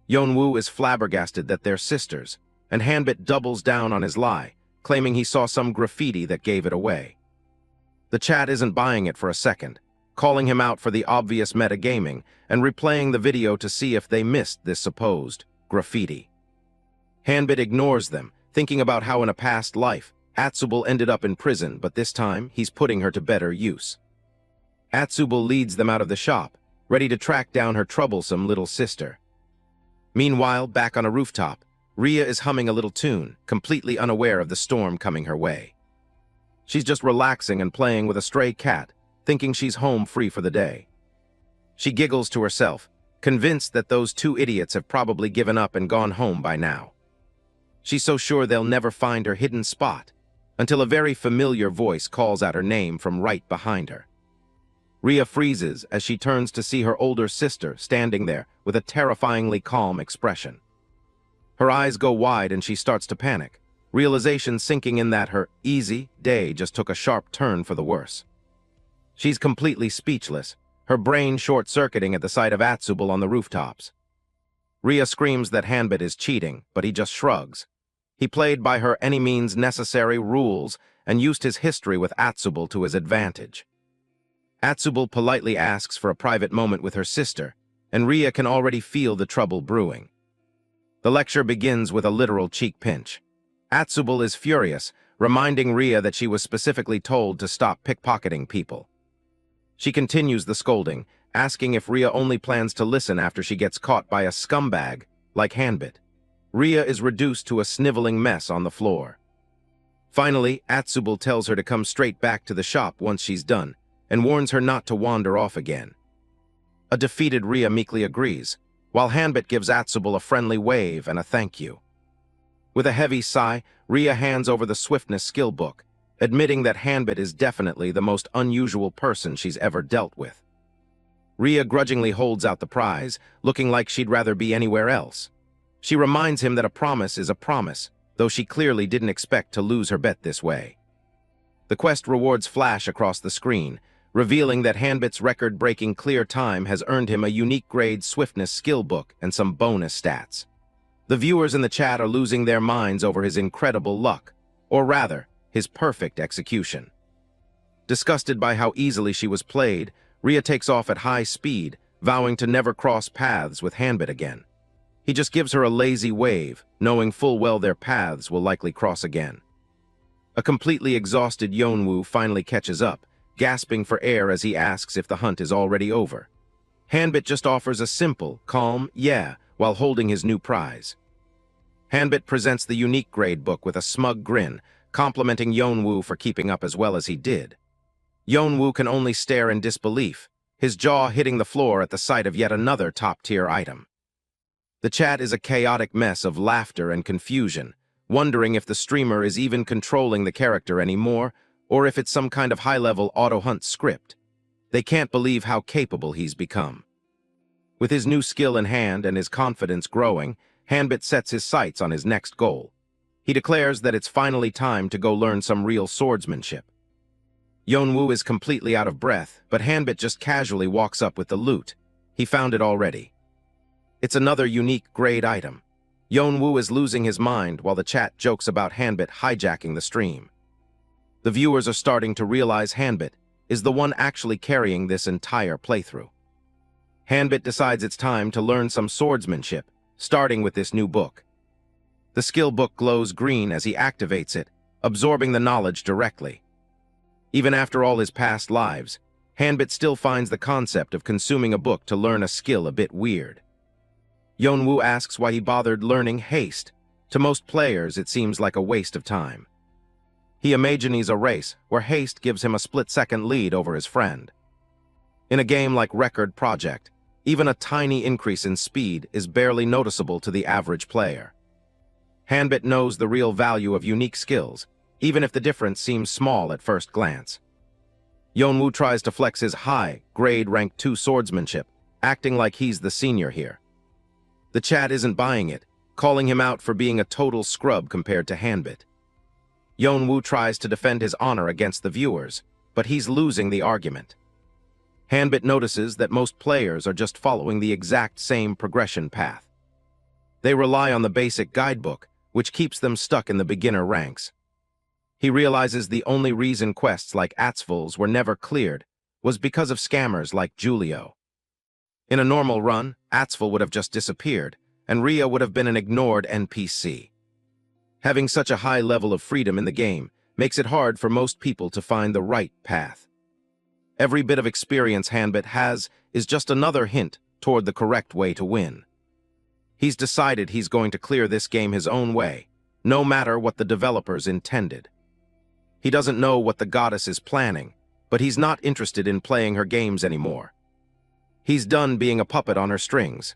Yeonwoo is flabbergasted that they're sisters, and Hanbit doubles down on his lie, claiming he saw some graffiti that gave it away. The chat isn't buying it for a second, calling him out for the obvious metagaming and replaying the video to see if they missed this supposed graffiti. Hanbit ignores them, thinking about how in a past life, Atsubal ended up in prison, but this time he's putting her to better use. Atsubal leads them out of the shop, ready to track down her troublesome little sister. Meanwhile, back on a rooftop, Rhea is humming a little tune, completely unaware of the storm coming her way. She's just relaxing and playing with a stray cat, thinking she's home free for the day. She giggles to herself, convinced that those 2 idiots have probably given up and gone home by now. She's so sure they'll never find her hidden spot, until a very familiar voice calls out her name from right behind her. Rhea freezes as she turns to see her older sister standing there with a terrifyingly calm expression. Her eyes go wide and she starts to panic, realization sinking in that her easy day just took a sharp turn for the worse. She's completely speechless, her brain short-circuiting at the sight of Atsubal on the rooftops. Rhea screams that Hanbit is cheating, but he just shrugs. He played by her any means necessary rules and used his history with Atsubal to his advantage. Atsubal politely asks for a private moment with her sister, and Rhea can already feel the trouble brewing. The lecture begins with a literal cheek pinch. Atsubal is furious, reminding Rhea that she was specifically told to stop pickpocketing people. She continues the scolding, asking if Rhea only plans to listen after she gets caught by a scumbag like Hanbit. Rhea is reduced to a sniveling mess on the floor. Finally, Atsubal tells her to come straight back to the shop once she's done, and warns her not to wander off again. A defeated Rhea meekly agrees, while Hanbit gives Atsubal a friendly wave and a thank you. With a heavy sigh, Rhea hands over the swiftness skill book, admitting that Hanbit is definitely the most unusual person she's ever dealt with. Rhea grudgingly holds out the prize, looking like she'd rather be anywhere else. She reminds him that a promise is a promise, though she clearly didn't expect to lose her bet this way. The quest rewards flash across the screen, revealing that Hanbit's record-breaking clear time has earned him a unique grade swiftness skill book and some bonus stats. The viewers in the chat are losing their minds over his incredible luck, or rather, his perfect execution. Disgusted by how easily she was played, Rhea takes off at high speed, vowing to never cross paths with Hanbit again. He just gives her a lazy wave, knowing full well their paths will likely cross again. A completely exhausted Yeonwoo finally catches up, gasping for air as he asks if the hunt is already over. Hanbit just offers a simple, calm "yeah" while holding his new prize. Hanbit presents the unique grade book with a smug grin, complimenting Yeonwoo for keeping up as well as he did. Yeonwoo can only stare in disbelief, his jaw hitting the floor at the sight of yet another top-tier item. The chat is a chaotic mess of laughter and confusion, wondering if the streamer is even controlling the character anymore, or if it's some kind of high-level auto-hunt script. They can't believe how capable he's become. With his new skill in hand and his confidence growing, Hanbit sets his sights on his next goal. He declares that it's finally time to go learn some real swordsmanship. Yeonwoo is completely out of breath, but Hanbit just casually walks up with the loot. He found it already. It's another unique grade item. Yeonwoo is losing his mind while the chat jokes about Hanbit hijacking the stream. The viewers are starting to realize Hanbit is the one actually carrying this entire playthrough. Hanbit decides it's time to learn some swordsmanship, starting with this new book. The skill book glows green as he activates it, absorbing the knowledge directly. Even after all his past lives, Hanbit still finds the concept of consuming a book to learn a skill a bit weird. Yeonwoo asks why he bothered learning haste. To most players, it seems like a waste of time. He imagines a race where haste gives him a split-second lead over his friend. In a game like Record Project, even a tiny increase in speed is barely noticeable to the average player. Hanbit knows the real value of unique skills, even if the difference seems small at first glance. Yeonwoo tries to flex his high, grade rank 2 swordsmanship, acting like he's the senior here. The chat isn't buying it, calling him out for being a total scrub compared to Hanbit. Yeonwoo tries to defend his honor against the viewers, but he's losing the argument. Hanbit notices that most players are just following the exact same progression path. They rely on the basic guidebook, which keeps them stuck in the beginner ranks. He realizes the only reason quests like Atsvul's were never cleared was because of scammers like Julio. In a normal run, Atsvul would have just disappeared, and Rhea would have been an ignored NPC. Having such a high level of freedom in the game makes it hard for most people to find the right path. Every bit of experience Hanbit has is just another hint toward the correct way to win. He's decided he's going to clear this game his own way, no matter what the developers intended. He doesn't know what the goddess is planning, but he's not interested in playing her games anymore. He's done being a puppet on her strings.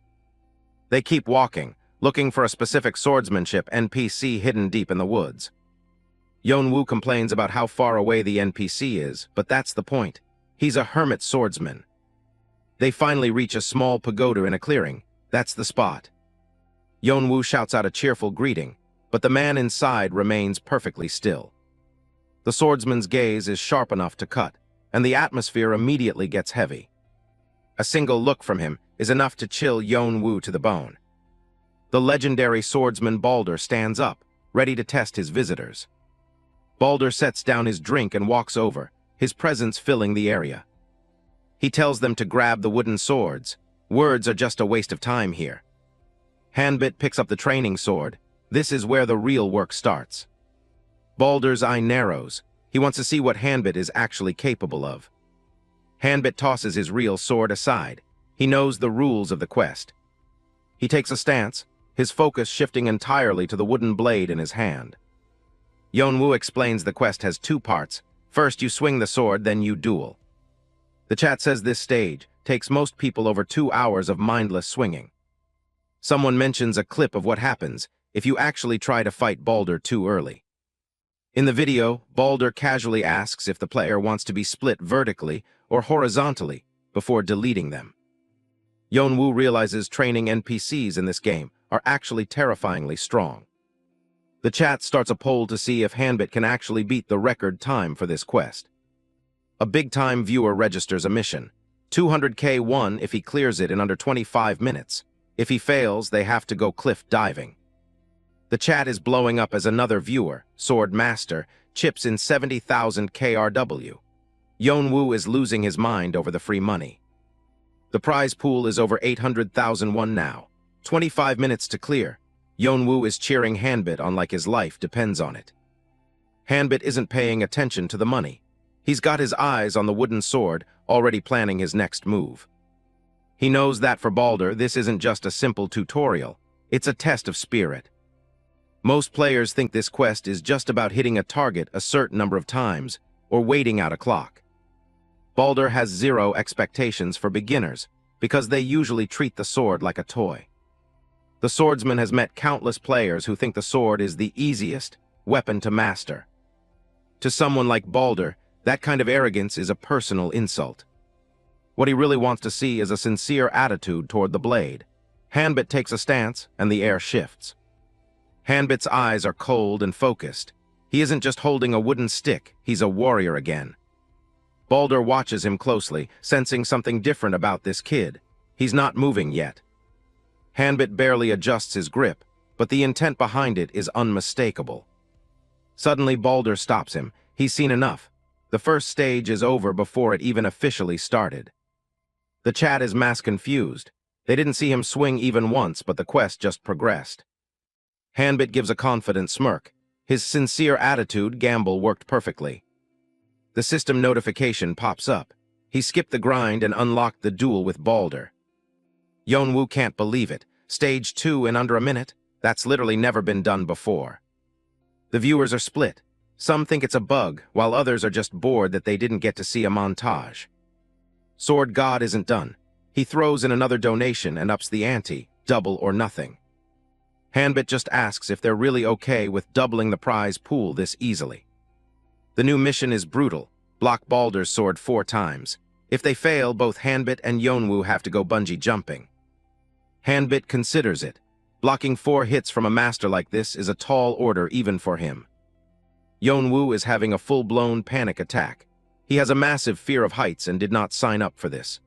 They keep walking, looking for a specific swordsmanship NPC hidden deep in the woods. Yeonwoo complains about how far away the NPC is, but that's the point. He's a hermit swordsman. They finally reach a small pagoda in a clearing. That's the spot. Yeonwoo shouts out a cheerful greeting, but the man inside remains perfectly still. The swordsman's gaze is sharp enough to cut, and the atmosphere immediately gets heavy. A single look from him is enough to chill Yeonwoo to the bone. The legendary swordsman Balder stands up, ready to test his visitors. Balder sets down his drink and walks over, his presence filling the area. He tells them to grab the wooden swords. Words are just a waste of time here. Hanbit picks up the training sword. This is where the real work starts. Balder's eye narrows. He wants to see what Hanbit is actually capable of. Hanbit tosses his real sword aside. He knows the rules of the quest. He takes a stance, his focus shifting entirely to the wooden blade in his hand. Yeonwoo explains the quest has 2 parts. First you swing the sword, then you duel. The chat says this stage takes most people over 2 hours of mindless swinging. Someone mentions a clip of what happens if you actually try to fight Balder too early. In the video, Balder casually asks if the player wants to be split vertically or horizontally before deleting them. Yeonwoo realizes training NPCs in this game are actually terrifyingly strong. The chat starts a poll to see if Hanbit can actually beat the record time for this quest. A big-time viewer registers a mission. 200k won if he clears it in under 25 minutes. If he fails, they have to go cliff diving. The chat is blowing up as another viewer, Sword Master, chips in 70,000 KRW. Yeonwoo is losing his mind over the free money. The prize pool is over 800,000 won now. 25 minutes to clear. Yeonwoo is cheering Hanbit on like his life depends on it. Hanbit isn't paying attention to the money. He's got his eyes on the wooden sword, already planning his next move. He knows that for Balder, this isn't just a simple tutorial. It's a test of spirit. Most players think this quest is just about hitting a target a certain number of times or waiting out a clock. Balder has zero expectations for beginners because they usually treat the sword like a toy. The swordsman has met countless players who think the sword is the easiest weapon to master. To someone like Balder, that kind of arrogance is a personal insult. What he really wants to see is a sincere attitude toward the blade. Hanbit takes a stance, and the air shifts. Hanbit's eyes are cold and focused. He isn't just holding a wooden stick, he's a warrior again. Balder watches him closely, sensing something different about this kid. He's not moving yet. Hanbit barely adjusts his grip, but the intent behind it is unmistakable. Suddenly, Balder stops him. He's seen enough. The first stage is over before it even officially started. The chat is mass confused. They didn't see him swing even once, but the quest just progressed. Hanbit gives a confident smirk. His sincere attitude gamble worked perfectly. The system notification pops up. He skipped the grind and unlocked the duel with Balder. Yeonwoo can't believe it. Stage 2 in under a minute? That's literally never been done before. The viewers are split. Some think it's a bug, while others are just bored that they didn't get to see a montage. Sword God isn't done. He throws in another donation and ups the ante, double or nothing. Hanbit just asks if they're really okay with doubling the prize pool this easily. The new mission is brutal. Block Balder's sword 4 times. If they fail, both Hanbit and Yeonwoo have to go bungee jumping. Hanbit considers it. Blocking 4 hits from a master like this is a tall order even for him. Yeonwoo is having a full-blown panic attack. He has a massive fear of heights and did not sign up for this.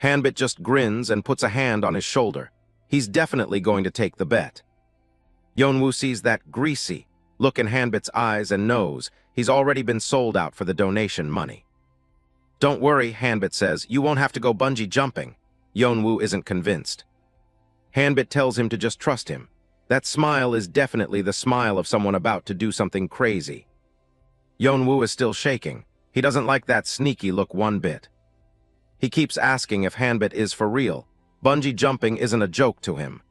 Hanbit just grins and puts a hand on his shoulder. He's definitely going to take the bet. Yeonwoo sees that greasy look in Hanbit's eyes and knows he's already been sold out for the donation money. "Don't worry," Hanbit says, "you won't have to go bungee jumping." Yeonwoo isn't convinced. Hanbit tells him to just trust him. That smile is definitely the smile of someone about to do something crazy. Yeonwoo is still shaking. He doesn't like that sneaky look one bit. He keeps asking if Hanbit is for real. Bungee jumping isn't a joke to him.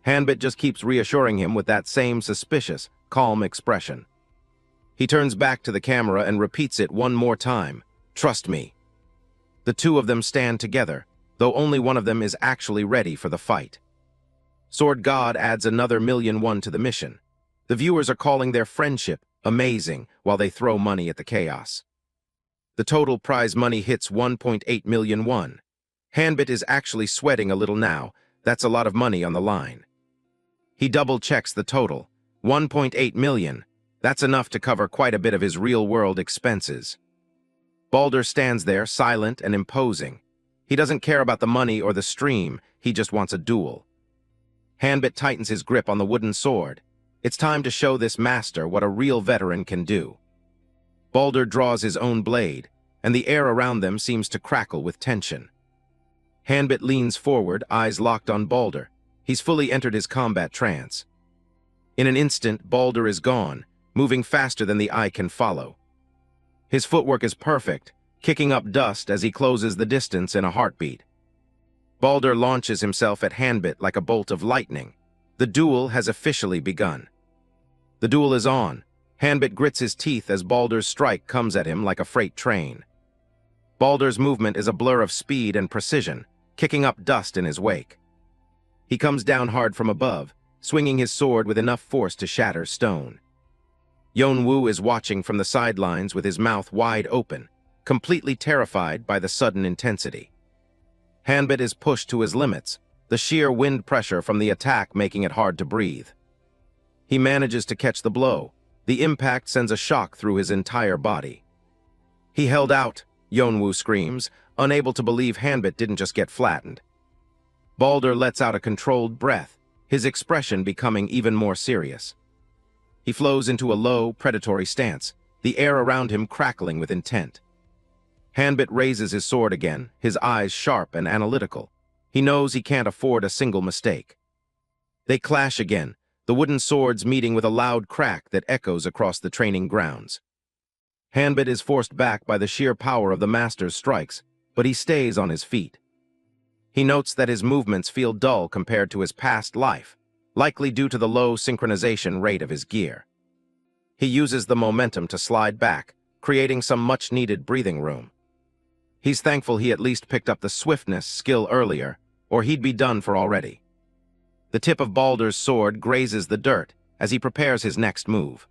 Hanbit just keeps reassuring him with that same suspicious, calm expression. He turns back to the camera and repeats it one more time. "Trust me." The two of them stand together, though only one of them is actually ready for the fight. Sword God adds another $1,000,000 to the mission. The viewers are calling their friendship amazing while they throw money at the chaos. The total prize money hits 1.8 million won. Hanbit is actually sweating a little now. That's a lot of money on the line. He double-checks the total. 1.8 million. That's enough to cover quite a bit of his real-world expenses. Balder stands there, silent and imposing. He doesn't care about the money or the stream. He just wants a duel. Hanbit tightens his grip on the wooden sword. It's time to show this master what a real veteran can do. Balder draws his own blade, and the air around them seems to crackle with tension. Hanbit leans forward, eyes locked on Balder. He's fully entered his combat trance. In an instant, Balder is gone, moving faster than the eye can follow. His footwork is perfect, kicking up dust as he closes the distance in a heartbeat. Balder launches himself at Hanbit like a bolt of lightning. The duel has officially begun. The duel is on. Hanbit grits his teeth as Balder's strike comes at him like a freight train. Balder's movement is a blur of speed and precision, kicking up dust in his wake. He comes down hard from above, swinging his sword with enough force to shatter stone. Yeonwoo is watching from the sidelines with his mouth wide open, completely terrified by the sudden intensity. Hanbit is pushed to his limits, the sheer wind pressure from the attack making it hard to breathe. He manages to catch the blow. The impact sends a shock through his entire body. "He held out," Yeonwoo screams, unable to believe Hanbit didn't just get flattened. Balder lets out a controlled breath, his expression becoming even more serious. He flows into a low, predatory stance, the air around him crackling with intent. Hanbit raises his sword again, his eyes sharp and analytical. He knows he can't afford a single mistake. They clash again, the wooden swords meeting with a loud crack that echoes across the training grounds. Hanbit is forced back by the sheer power of the master's strikes, but he stays on his feet. He notes that his movements feel dull compared to his past life, likely due to the low synchronization rate of his gear. He uses the momentum to slide back, creating some much-needed breathing room. He's thankful he at least picked up the swiftness skill earlier, or he'd be done for already. The tip of Balder's sword grazes the dirt as he prepares his next move.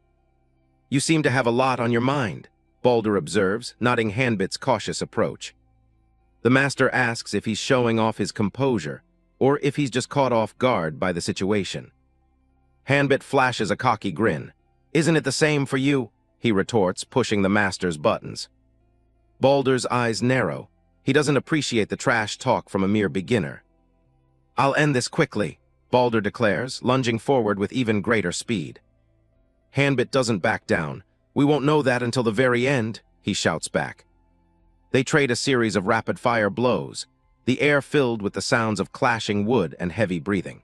"You seem to have a lot on your mind," Balder observes, nodding Hanbit's cautious approach. The master asks if he's showing off his composure, or if he's just caught off guard by the situation. Hanbit flashes a cocky grin. "Isn't it the same for you?" he retorts, pushing the master's buttons. Balder's eyes narrow. He doesn't appreciate the trash talk from a mere beginner. "I'll end this quickly," Balder declares, lunging forward with even greater speed. Hanbit doesn't back down. "We won't know that until the very end," he shouts back. They trade a series of rapid-fire blows, the air filled with the sounds of clashing wood and heavy breathing.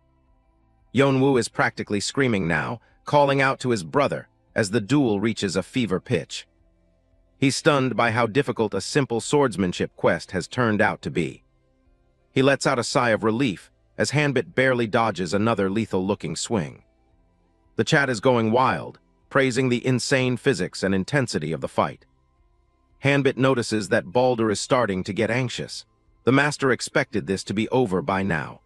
Yeonwoo is practically screaming now, calling out to his brother as the duel reaches a fever pitch. He's stunned by how difficult a simple swordsmanship quest has turned out to be. He lets out a sigh of relief as Hanbit barely dodges another lethal-looking swing. The chat is going wild, praising the insane physics and intensity of the fight. Hanbit notices that Balder is starting to get anxious. The master expected this to be over by now.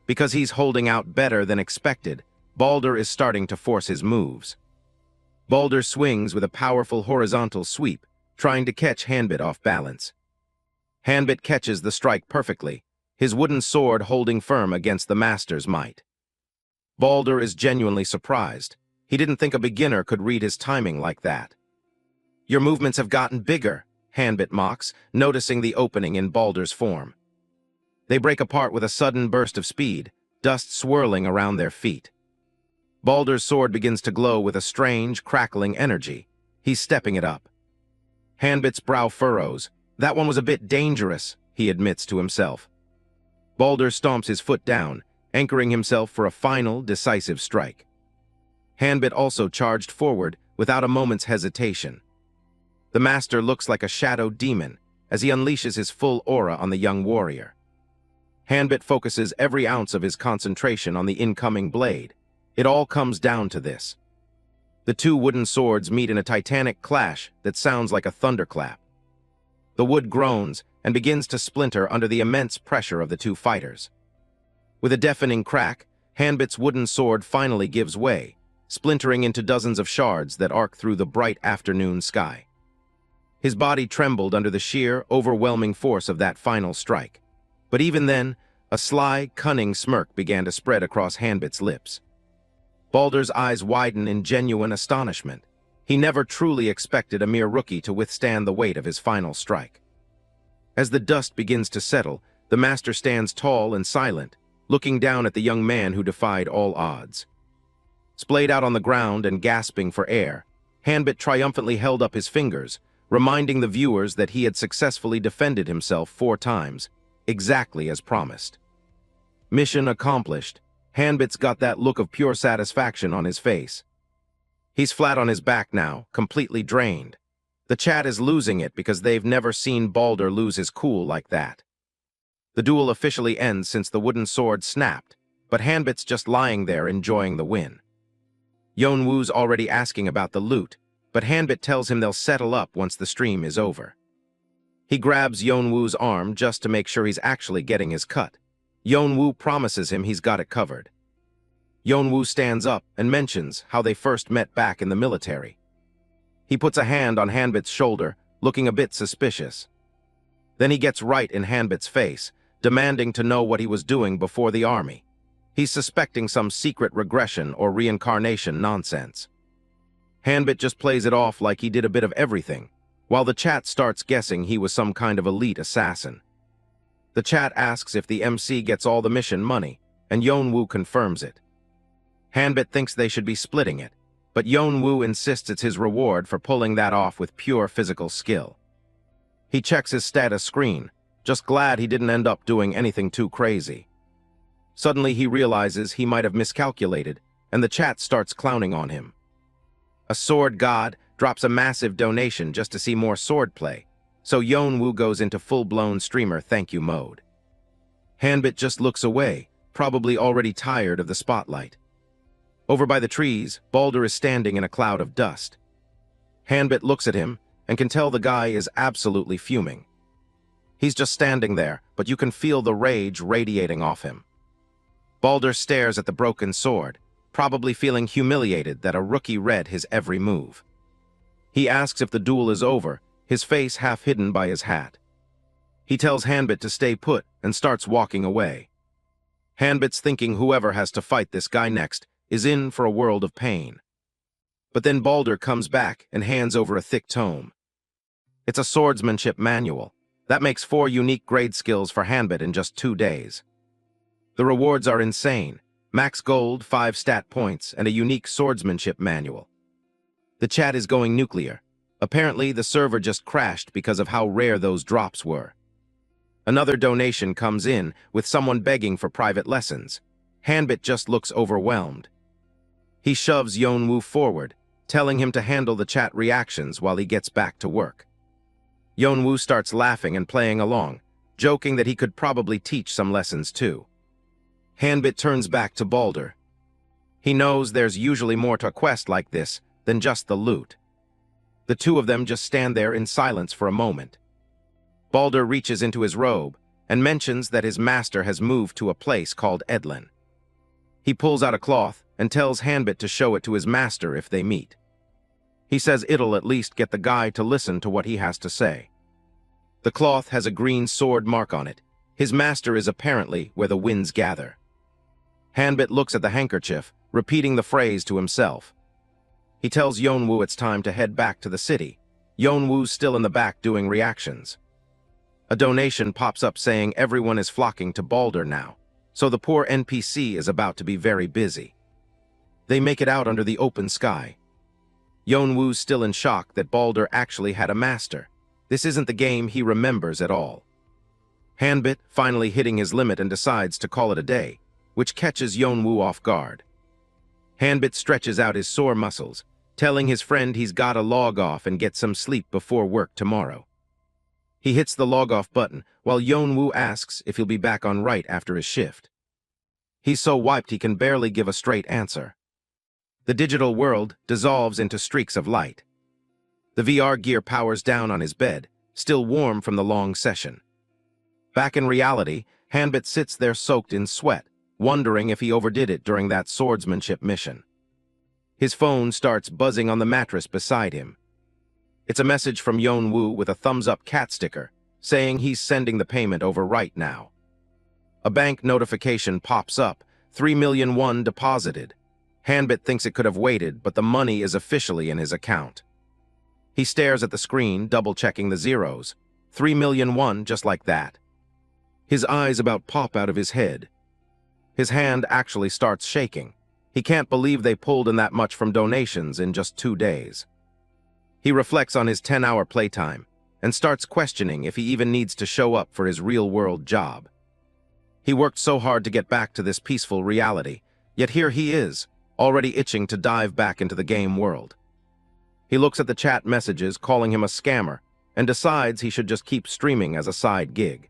Because he's holding out better than expected, Balder is starting to force his moves. Balder swings with a powerful horizontal sweep, trying to catch Hanbit off balance. Hanbit catches the strike perfectly, his wooden sword holding firm against the master's might. Balder is genuinely surprised. He didn't think a beginner could read his timing like that. "Your movements have gotten bigger," Hanbit mocks, noticing the opening in Balder's form. They break apart with a sudden burst of speed, dust swirling around their feet. Balder's sword begins to glow with a strange, crackling energy. He's stepping it up. Hanbit's brow furrows. "That one was a bit dangerous," he admits to himself. Balder stomps his foot down, anchoring himself for a final, decisive strike. Hanbit also charged forward without a moment's hesitation. The master looks like a shadow demon as he unleashes his full aura on the young warrior. Hanbit focuses every ounce of his concentration on the incoming blade. It all comes down to this. The two wooden swords meet in a titanic clash that sounds like a thunderclap. The wood groans and begins to splinter under the immense pressure of the two fighters. With a deafening crack, Hanbit's wooden sword finally gives way, splintering into dozens of shards that arc through the bright afternoon sky. His body trembled under the sheer, overwhelming force of that final strike. But even then, a sly, cunning smirk began to spread across Hanbit's lips. Balder's eyes widen in genuine astonishment. He never truly expected a mere rookie to withstand the weight of his final strike. As the dust begins to settle, the master stands tall and silent, looking down at the young man who defied all odds. Splayed out on the ground and gasping for air, Hanbit triumphantly held up his fingers, reminding the viewers that he had successfully defended himself 4 times, exactly as promised. Mission accomplished. Hanbit's got that look of pure satisfaction on his face. He's flat on his back now, completely drained. The chat is losing it because they've never seen Balder lose his cool like that. The duel officially ends since the wooden sword snapped, but Hanbit's just lying there enjoying the win. Yeonwoo's already asking about the loot, but Hanbit tells him they'll settle up once the stream is over. He grabs Yeonwoo's arm just to make sure he's actually getting his cut. Yeonwoo promises him he's got it covered. Yeonwoo stands up and mentions how they first met back in the military. He puts a hand on Hanbit's shoulder, looking a bit suspicious. Then he gets right in Hanbit's face, demanding to know what he was doing before the army. He's suspecting some secret regression or reincarnation nonsense. Hanbit just plays it off like he did a bit of everything, while the chat starts guessing he was some kind of elite assassin. The chat asks if the MC gets all the mission money, and Yeonwoo confirms it. Hanbit thinks they should be splitting it, but Yeonwoo insists it's his reward for pulling that off with pure physical skill. He checks his status screen, just glad he didn't end up doing anything too crazy. Suddenly he realizes he might have miscalculated, and the chat starts clowning on him. A sword god drops a massive donation just to see more swordplay, so Yeonwoo goes into full-blown streamer thank you mode. Hanbit just looks away, probably already tired of the spotlight. Over by the trees, Balder is standing in a cloud of dust. Hanbit looks at him and can tell the guy is absolutely fuming. He's just standing there, but you can feel the rage radiating off him. Balder stares at the broken sword, probably feeling humiliated that a rookie read his every move. He asks if the duel is over, his face half hidden by his hat. He tells Hanbit to stay put and starts walking away. Hanbit's thinking whoever has to fight this guy next is in for a world of pain. But then Balder comes back and hands over a thick tome. It's a swordsmanship manual. That makes 4 unique grade skills for Hanbit in just 2 days. The rewards are insane. Max gold, 5 stat points, and a unique swordsmanship manual. The chat is going nuclear. Apparently, the server just crashed because of how rare those drops were. Another donation comes in, with someone begging for private lessons. Hanbit just looks overwhelmed. He shoves Yeonwoo forward, telling him to handle the chat reactions while he gets back to work. Yeonwoo starts laughing and playing along, joking that he could probably teach some lessons too. Hanbit turns back to Balder. He knows there's usually more to a quest like this than just the loot. The two of them just stand there in silence for a moment. Balder reaches into his robe and mentions that his master has moved to a place called Edlin. He pulls out a cloth and tells Hanbit to show it to his master if they meet. He says it'll at least get the guy to listen to what he has to say. The cloth has a green sword mark on it. His master is apparently where the winds gather. Hanbit looks at the handkerchief, repeating the phrase to himself. He tells Yeonwoo it's time to head back to the city. Yeonwoo's still in the back doing reactions. A donation pops up saying everyone is flocking to Balder now, so the poor NPC is about to be very busy. They make it out under the open sky. Yeonwoo's still in shock that Balder actually had a master. This isn't the game he remembers at all. Hanbit finally hitting his limit and decides to call it a day, which catches Yeonwoo off guard. Hanbit stretches out his sore muscles, telling his friend he's gotta log off and get some sleep before work tomorrow. He hits the log off button while Yeonwoo asks if he'll be back on right after his shift. He's so wiped he can barely give a straight answer. The digital world dissolves into streaks of light. The VR gear powers down on his bed, still warm from the long session. Back in reality, Hanbit sits there soaked in sweat, wondering if he overdid it during that swordsmanship mission. His phone starts buzzing on the mattress beside him. It's a message from Yeonwoo with a thumbs-up cat sticker, saying he's sending the payment over right now. A bank notification pops up, 3 million won deposited. Hanbit thinks it could have waited, but the money is officially in his account. He stares at the screen, double-checking the zeros. 3 million won, just like that. His eyes about pop out of his head. His hand actually starts shaking. He can't believe they pulled in that much from donations in just 2 days. He reflects on his 10-hour playtime and starts questioning if he even needs to show up for his real-world job. He worked so hard to get back to this peaceful reality, yet here he is, already itching to dive back into the game world. He looks at the chat messages calling him a scammer and decides he should just keep streaming as a side gig.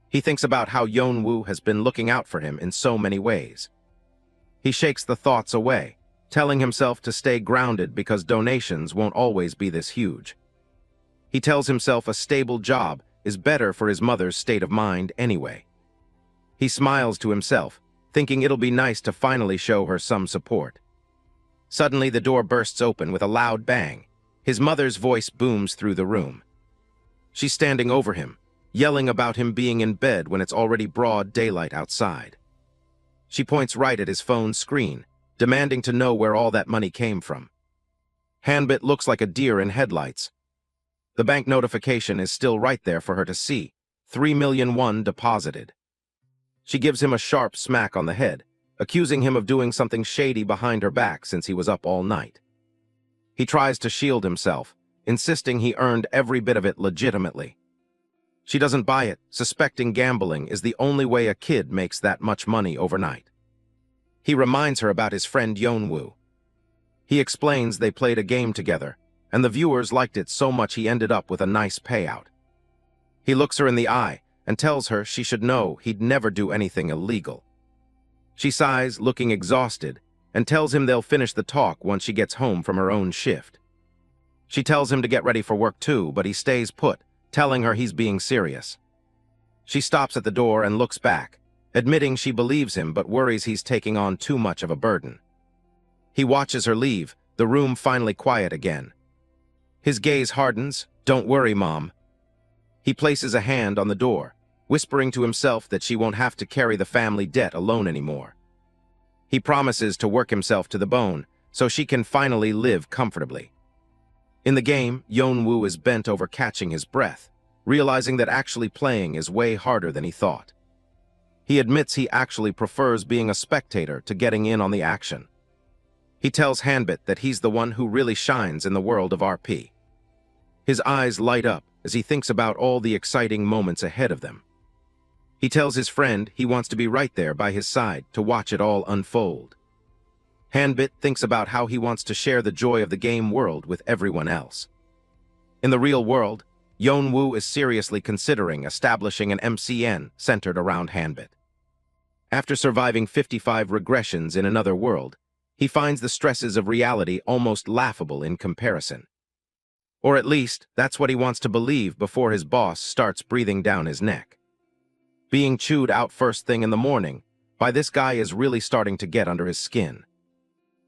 He thinks about how Yeonwoo has been looking out for him in so many ways. He shakes the thoughts away, telling himself to stay grounded because donations won't always be this huge. He tells himself a stable job is better for his mother's state of mind anyway. He smiles to himself, thinking it'll be nice to finally show her some support. Suddenly, the door bursts open with a loud bang. His mother's voice booms through the room. She's standing over him, yelling about him being in bed when it's already broad daylight outside. She points right at his phone's screen, demanding to know where all that money came from. Hanbit looks like a deer in headlights. The bank notification is still right there for her to see. 3,000,000 won deposited. She gives him a sharp smack on the head, accusing him of doing something shady behind her back since he was up all night. He tries to shield himself, insisting he earned every bit of it legitimately. She doesn't buy it, suspecting gambling is the only way a kid makes that much money overnight. He reminds her about his friend Yeonwoo. He explains they played a game together, and the viewers liked it so much he ended up with a nice payout. He looks her in the eye and tells her she should know he'd never do anything illegal. She sighs, looking exhausted, and tells him they'll finish the talk once she gets home from her own shift. She tells him to get ready for work too, but he stays put, telling her he's being serious. She stops at the door and looks back, admitting she believes him but worries he's taking on too much of a burden. He watches her leave, the room finally quiet again. His gaze hardens. "Don't worry, Mom." He places a hand on the door, whispering to himself that she won't have to carry the family debt alone anymore. He promises to work himself to the bone so she can finally live comfortably. In the game, Yeonwoo is bent over catching his breath, realizing that actually playing is way harder than he thought. He admits he actually prefers being a spectator to getting in on the action. He tells Hanbit that he's the one who really shines in the world of RP. His eyes light up as he thinks about all the exciting moments ahead of them. He tells his friend he wants to be right there by his side to watch it all unfold. Hanbit thinks about how he wants to share the joy of the game world with everyone else. In the real world, Yeonwoo is seriously considering establishing an MCN centered around Hanbit. After surviving 55 regressions in another world, he finds the stresses of reality almost laughable in comparison. Or at least, that's what he wants to believe before his boss starts breathing down his neck. Being chewed out first thing in the morning by this guy is really starting to get under his skin.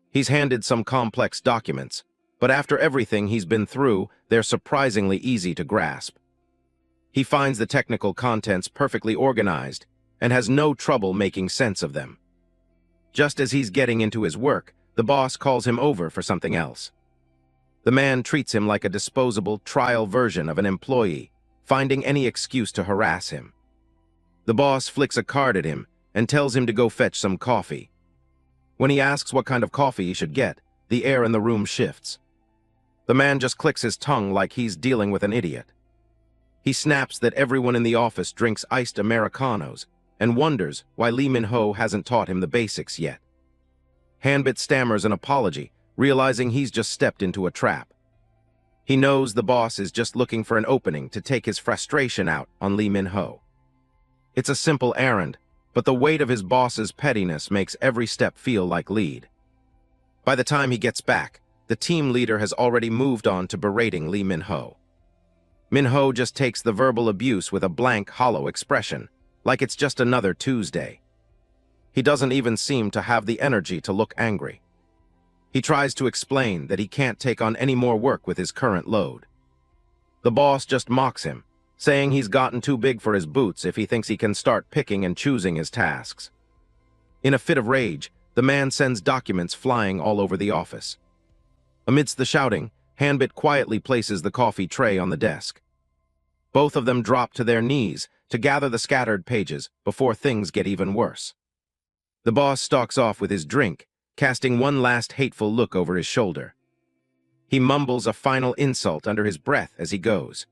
He's handed some complex documents, but after everything he's been through, they're surprisingly easy to grasp. He finds the technical contents perfectly organized and has no trouble making sense of them. Just as he's getting into his work, the boss calls him over for something else. The man treats him like a disposable trial version of an employee, finding any excuse to harass him. The boss flicks a card at him and tells him to go fetch some coffee. When he asks what kind of coffee he should get, the air in the room shifts. The man just clicks his tongue like he's dealing with an idiot. He snaps that everyone in the office drinks iced Americanos and wonders why Lee Min-ho hasn't taught him the basics yet. Hanbit stammers an apology, realizing he's just stepped into a trap. He knows the boss is just looking for an opening to take his frustration out on Lee Min-ho. It's a simple errand, but the weight of his boss's pettiness makes every step feel like lead. By the time he gets back, the team leader has already moved on to berating Lee Min-ho. Min-ho just takes the verbal abuse with a blank, hollow expression, like it's just another Tuesday. He doesn't even seem to have the energy to look angry. He tries to explain that he can't take on any more work with his current load. The boss just mocks him, saying he's gotten too big for his boots if he thinks he can start picking and choosing his tasks. In a fit of rage, the man sends documents flying all over the office. Amidst the shouting, Hanbit quietly places the coffee tray on the desk. Both of them drop to their knees to gather the scattered pages before things get even worse. The boss stalks off with his drink, casting one last hateful look over his shoulder. He mumbles a final insult under his breath as he goes.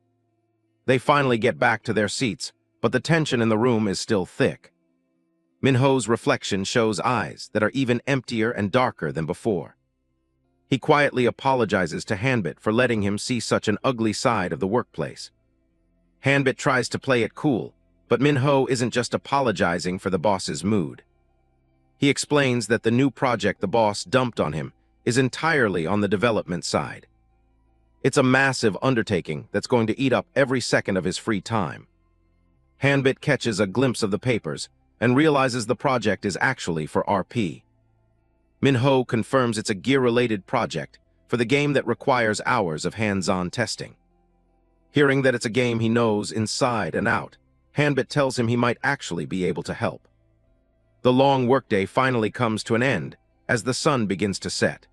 They finally get back to their seats, but the tension in the room is still thick. Min-ho's reflection shows eyes that are even emptier and darker than before. He quietly apologizes to Hanbit for letting him see such an ugly side of the workplace. Hanbit tries to play it cool, but Min-ho isn't just apologizing for the boss's mood. He explains that the new project the boss dumped on him is entirely on the development side. It's a massive undertaking that's going to eat up every second of his free time. Hanbit catches a glimpse of the papers and realizes the project is actually for RP. Minho confirms it's a gear-related project for the game that requires hours of hands-on testing. Hearing that it's a game he knows inside and out, Hanbit tells him he might actually be able to help. The long workday finally comes to an end as the sun begins to set.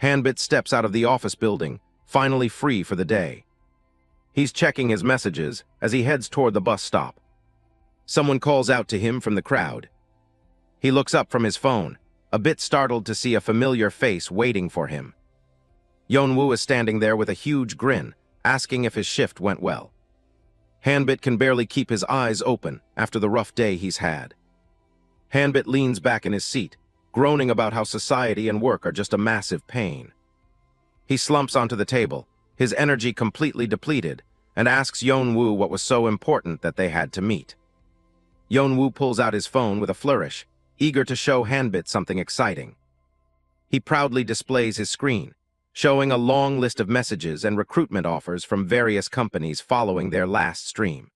Hanbit steps out of the office building, finally free for the day. He's checking his messages as he heads toward the bus stop. Someone calls out to him from the crowd. He looks up from his phone, a bit startled to see a familiar face waiting for him. Yeonwoo is standing there with a huge grin, asking if his shift went well. Hanbit can barely keep his eyes open after the rough day he's had. Hanbit leans back in his seat, groaning about how society and work are just a massive pain. He slumps onto the table, his energy completely depleted, and asks Yeonwoo what was so important that they had to meet. Yeonwoo pulls out his phone with a flourish, eager to show Hanbit something exciting. He proudly displays his screen, showing a long list of messages and recruitment offers from various companies following their last stream.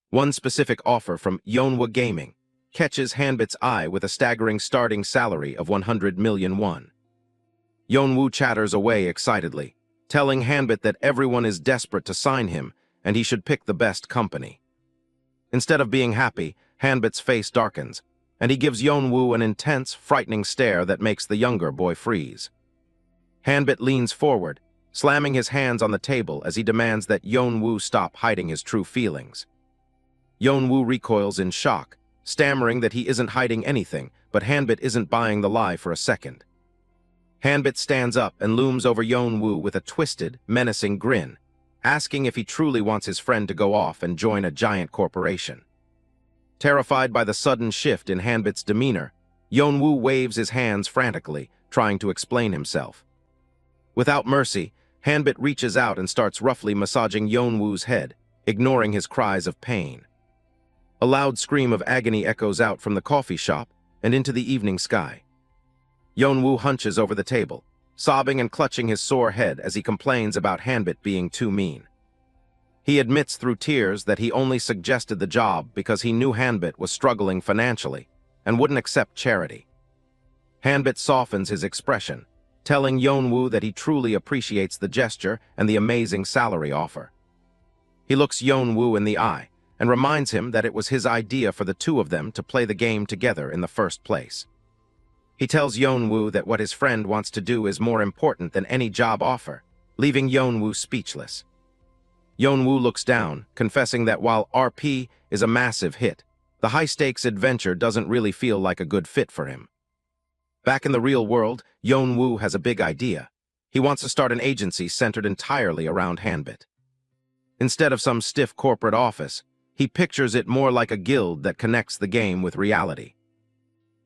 One specific offer from Yeonwoo Gaming catches Hanbit's eye with a staggering starting salary of 100 million won. Yeonwoo chatters away excitedly, telling Hanbit that everyone is desperate to sign him and he should pick the best company. Instead of being happy, Hanbit's face darkens, and he gives Yeonwoo an intense, frightening stare that makes the younger boy freeze. Hanbit leans forward, slamming his hands on the table as he demands that Yeonwoo stop hiding his true feelings. Yeonwoo recoils in shock, stammering that he isn't hiding anything, but Hanbit isn't buying the lie for a second. Hanbit stands up and looms over Yeonwoo with a twisted, menacing grin, asking if he truly wants his friend to go off and join a giant corporation. Terrified by the sudden shift in Hanbit's demeanor, Yeonwoo waves his hands frantically, trying to explain himself. Without mercy, Hanbit reaches out and starts roughly massaging Yeonwoo's head, ignoring his cries of pain. A loud scream of agony echoes out from the coffee shop and into the evening sky. Yeonwoo hunches over the table, sobbing and clutching his sore head as he complains about Hanbit being too mean. He admits through tears that he only suggested the job because he knew Hanbit was struggling financially and wouldn't accept charity. Hanbit softens his expression, telling Yeonwoo that he truly appreciates the gesture and the amazing salary offer. He looks Yeonwoo in the eye and reminds him that it was his idea for the two of them to play the game together in the first place. He tells Yeonwoo that what his friend wants to do is more important than any job offer, leaving Yeonwoo speechless. Yeonwoo looks down, confessing that while RP is a massive hit, the high-stakes adventure doesn't really feel like a good fit for him. Back in the real world, Yeonwoo has a big idea. He wants to start an agency centered entirely around Hanbit. Instead of some stiff corporate office, he pictures it more like a guild that connects the game with reality.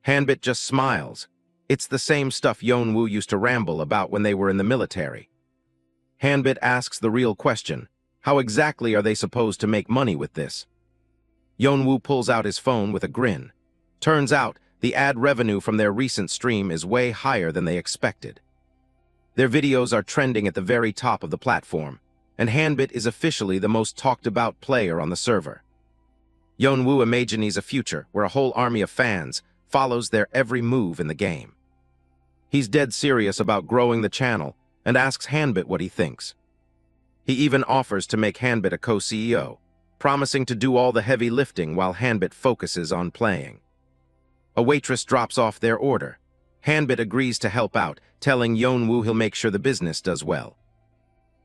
Hanbit just smiles. It's the same stuff Yeonwoo used to ramble about when they were in the military. Hanbit asks the real question: how exactly are they supposed to make money with this? Yeonwoo pulls out his phone with a grin. Turns out, the ad revenue from their recent stream is way higher than they expected. Their videos are trending at the very top of the platform, and Hanbit is officially the most talked-about player on the server. Yeonwoo imagines a future where a whole army of fans follows their every move in the game. He's dead serious about growing the channel and asks Hanbit what he thinks. He even offers to make Hanbit a co-CEO, promising to do all the heavy lifting while Hanbit focuses on playing. A waitress drops off their order. Hanbit agrees to help out, telling Yeonwoo he'll make sure the business does well.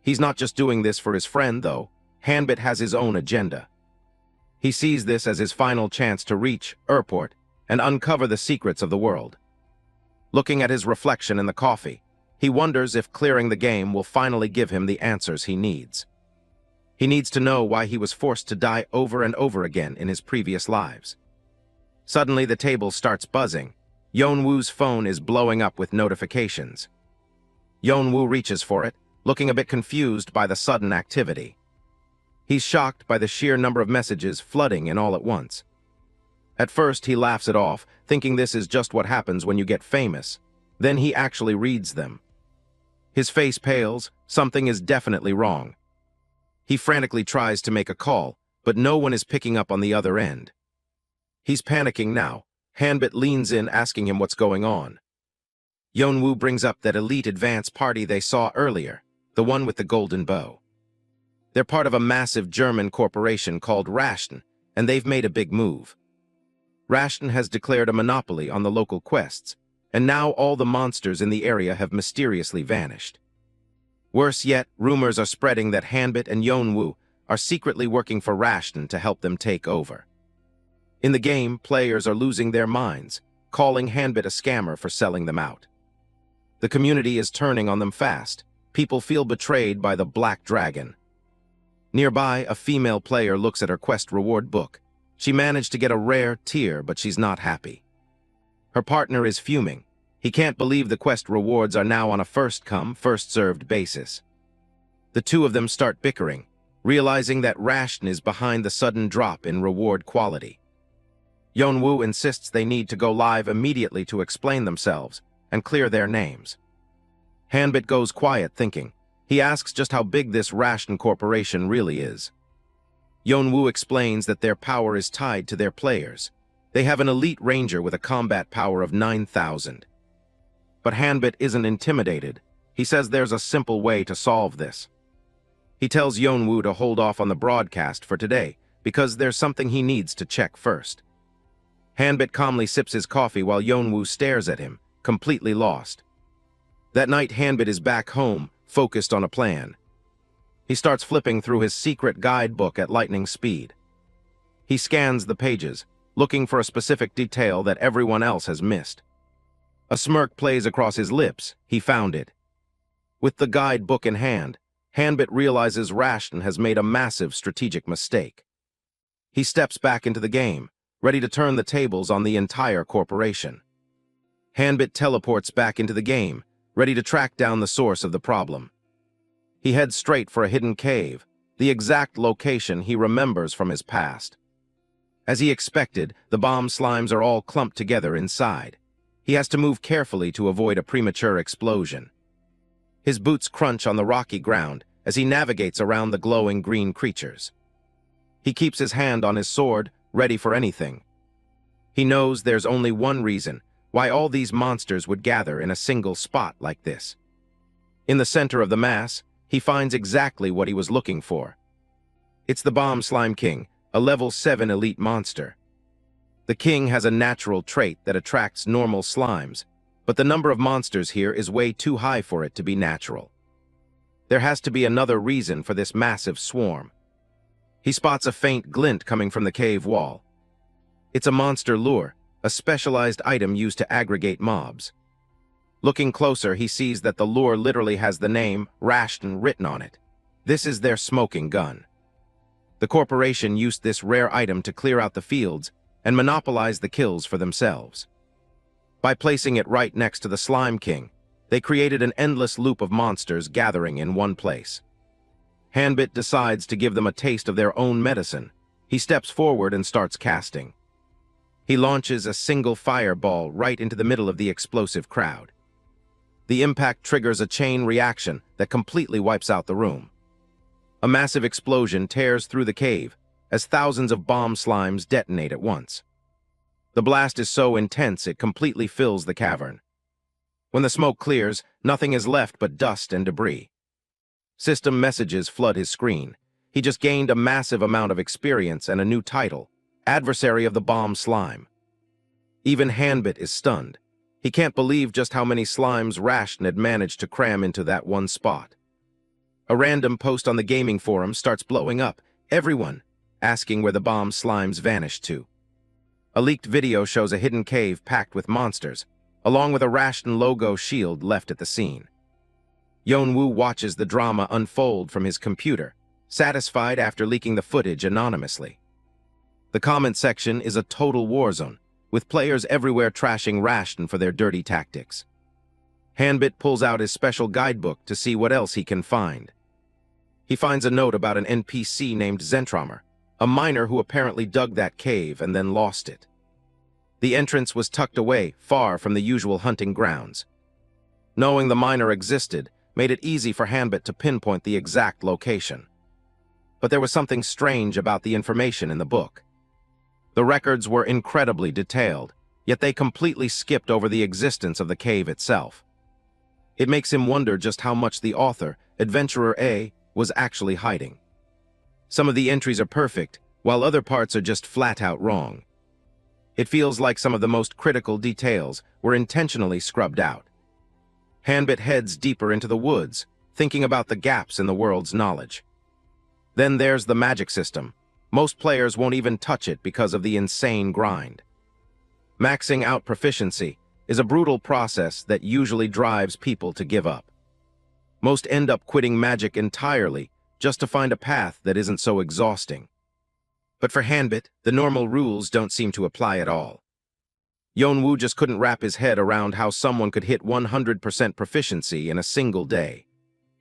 He's not just doing this for his friend, though. Hanbit has his own agenda. He sees this as his final chance to reach airport and uncover the secrets of the world. Looking at his reflection in the coffee, he wonders if clearing the game will finally give him the answers he needs. He needs to know why he was forced to die over and over again in his previous lives. Suddenly, the table starts buzzing. Yeonwoo's phone is blowing up with notifications. Yeonwoo reaches for it, looking a bit confused by the sudden activity. He's shocked by the sheer number of messages flooding in all at once. At first, he laughs it off, thinking this is just what happens when you get famous. Then he actually reads them. His face pales, Something is definitely wrong. He frantically tries to make a call, but no one is picking up on the other end. He's panicking now. Hanbit leans in, asking him what's going on. Yeonwoo brings up that elite advance party they saw earlier, the one with the golden bow. They're part of a massive German corporation called Rashton, and they've made a big move. Rashton has declared a monopoly on the local quests, and now all the monsters in the area have mysteriously vanished. Worse yet, rumors are spreading that Hanbit and Yeonwoo are secretly working for Rashton to help them take over. In the game, players are losing their minds, calling Hanbit a scammer for selling them out. The community is turning on them fast. People feel betrayed by the Black Dragon. Nearby, a female player looks at her quest reward book. She managed to get a rare tier, but she's not happy. Her partner is fuming. He can't believe the quest rewards are now on a first-come, first-served basis. The two of them start bickering, realizing that Rashton is behind the sudden drop in reward quality. Yeonwoo insists they need to go live immediately to explain themselves and clear their names. Hanbit goes quiet, thinking. He asks just how big this Rashton corporation really is. Yeonwoo explains that their power is tied to their players. They have an elite ranger with a combat power of 9,000. But Hanbit isn't intimidated. He says there's a simple way to solve this. He tells Yeonwoo to hold off on the broadcast for today, because there's something he needs to check first. Hanbit calmly sips his coffee while Yeonwoo stares at him, completely lost. That night, Hanbit is back home, focused on a plan. He starts flipping through his secret guidebook at lightning speed. He scans the pages, looking for a specific detail that everyone else has missed. A smirk plays across his lips. He found it. With the guidebook in hand, Hanbit realizes Rashton has made a massive strategic mistake. He steps back into the game, ready to turn the tables on the entire corporation. Hanbit teleports back into the game, ready to track down the source of the problem. He heads straight for a hidden cave, the exact location he remembers from his past. As he expected, the bomb slimes are all clumped together inside. He has to move carefully to avoid a premature explosion. His boots crunch on the rocky ground as he navigates around the glowing green creatures. He keeps his hand on his sword, ready for anything. He knows there's only one reason why all these monsters would gather in a single spot like this. In the center of the mass, he finds exactly what he was looking for. It's the Bomb Slime King, a level 7 elite monster. The king has a natural trait that attracts normal slimes, but the number of monsters here is way too high for it to be natural. There has to be another reason for this massive swarm. He spots a faint glint coming from the cave wall. It's a monster lure, a specialized item used to aggregate mobs. Looking closer, he sees that the lure literally has the name Rashton written on it. This is their smoking gun. The corporation used this rare item to clear out the fields and monopolize the kills for themselves. By placing it right next to the Slime King, they created an endless loop of monsters gathering in one place. Hanbit decides to give them a taste of their own medicine. He steps forward and starts casting. He launches a single fireball right into the middle of the explosive crowd. The impact triggers a chain reaction that completely wipes out the room. A massive explosion tears through the cave as thousands of bomb slimes detonate at once. The blast is so intense it completely fills the cavern. When the smoke clears, nothing is left but dust and debris. System messages flood his screen. He just gained a massive amount of experience and a new title, Adversary of the Bomb Slime. Even Hanbit is stunned. He can't believe just how many slimes Rashton had managed to cram into that one spot. A random post on the gaming forum starts blowing up, everyone asking where the bomb slimes vanished to. A leaked video shows a hidden cave packed with monsters, along with a Rashton logo shield left at the scene. Yeonwoo watches the drama unfold from his computer, satisfied after leaking the footage anonymously. The comment section is a total war zone, with players everywhere trashing Rashton for their dirty tactics. Hanbit pulls out his special guidebook to see what else he can find. He finds a note about an NPC named Zentromer, a miner who apparently dug that cave and then lost it. The entrance was tucked away, far from the usual hunting grounds. Knowing the miner existed, made it easy for Hanbit to pinpoint the exact location. But there was something strange about the information in the book. The records were incredibly detailed, yet they completely skipped over the existence of the cave itself. It makes him wonder just how much the author, Adventurer A, was actually hiding. Some of the entries are perfect, while other parts are just flat-out wrong. It feels like some of the most critical details were intentionally scrubbed out. Hanbit heads deeper into the woods, thinking about the gaps in the world's knowledge. Then there's the magic system. Most players won't even touch it because of the insane grind. Maxing out proficiency is a brutal process that usually drives people to give up. Most end up quitting magic entirely just to find a path that isn't so exhausting. But for Hanbit, the normal rules don't seem to apply at all. Yeonwoo just couldn't wrap his head around how someone could hit 100% proficiency in a single day.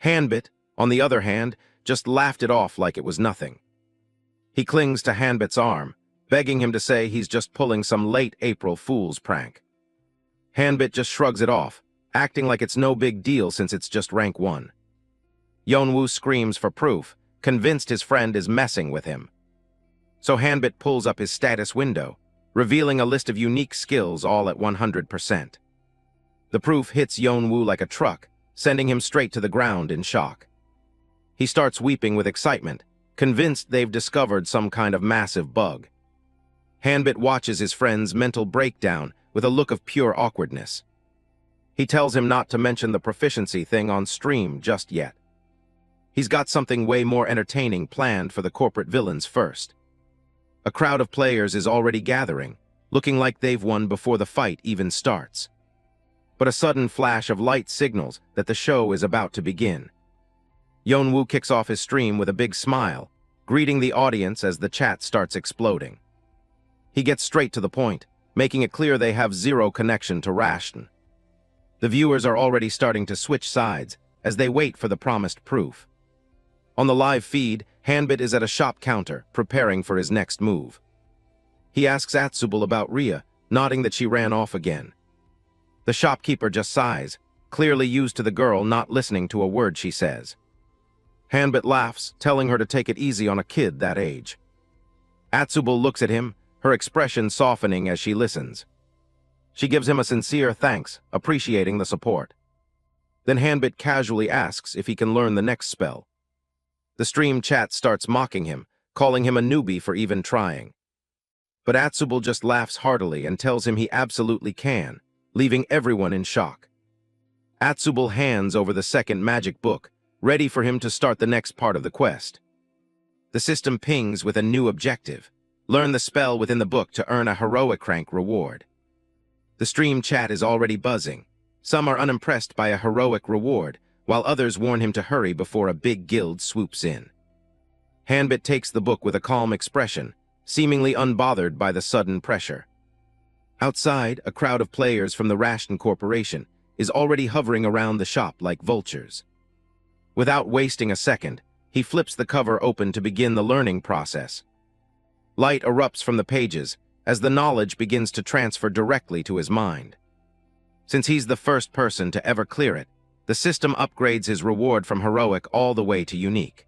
Hanbit, on the other hand, just laughed it off like it was nothing. He clings to Hanbit's arm, begging him to say he's just pulling some late April fool's prank. Hanbit just shrugs it off, acting like it's no big deal since it's just rank 1. Yeonwoo screams for proof, convinced his friend is messing with him. So Hanbit pulls up his status window, revealing a list of unique skills all at 100%. The proof hits Yeonwoo like a truck, sending him straight to the ground in shock. He starts weeping with excitement, convinced they've discovered some kind of massive bug. Hanbit watches his friend's mental breakdown with a look of pure awkwardness. He tells him not to mention the proficiency thing on stream just yet. He's got something way more entertaining planned for the corporate villains first. A crowd of players is already gathering, looking like they've won before the fight even starts. But a sudden flash of light signals that the show is about to begin. Yeonwoo kicks off his stream with a big smile, greeting the audience as the chat starts exploding. He gets straight to the point, making it clear they have zero connection to Rashton. The viewers are already starting to switch sides as they wait for the promised proof. On the live feed, Hanbit is at a shop counter, preparing for his next move. He asks Atsubal about Rhea, nodding that she ran off again. The shopkeeper just sighs, clearly used to the girl not listening to a word she says. Hanbit laughs, telling her to take it easy on a kid that age. Atsubal looks at him, her expression softening as she listens. She gives him a sincere thanks, appreciating the support. Then Hanbit casually asks if he can learn the next spell. The stream chat starts mocking him, calling him a newbie for even trying. But Atsubal just laughs heartily and tells him he absolutely can, leaving everyone in shock. Atsubal hands over the second magic book, ready for him to start the next part of the quest. The system pings with a new objective: learn the spell within the book to earn a heroic rank reward. The stream chat is already buzzing. Some are unimpressed by a heroic reward, while others warn him to hurry before a big guild swoops in. Hanbit takes the book with a calm expression, seemingly unbothered by the sudden pressure. Outside, a crowd of players from the Rashton Corporation is already hovering around the shop like vultures. Without wasting a second, he flips the cover open to begin the learning process. Light erupts from the pages as the knowledge begins to transfer directly to his mind. Since he's the first person to ever clear it, the system upgrades his reward from heroic all the way to unique.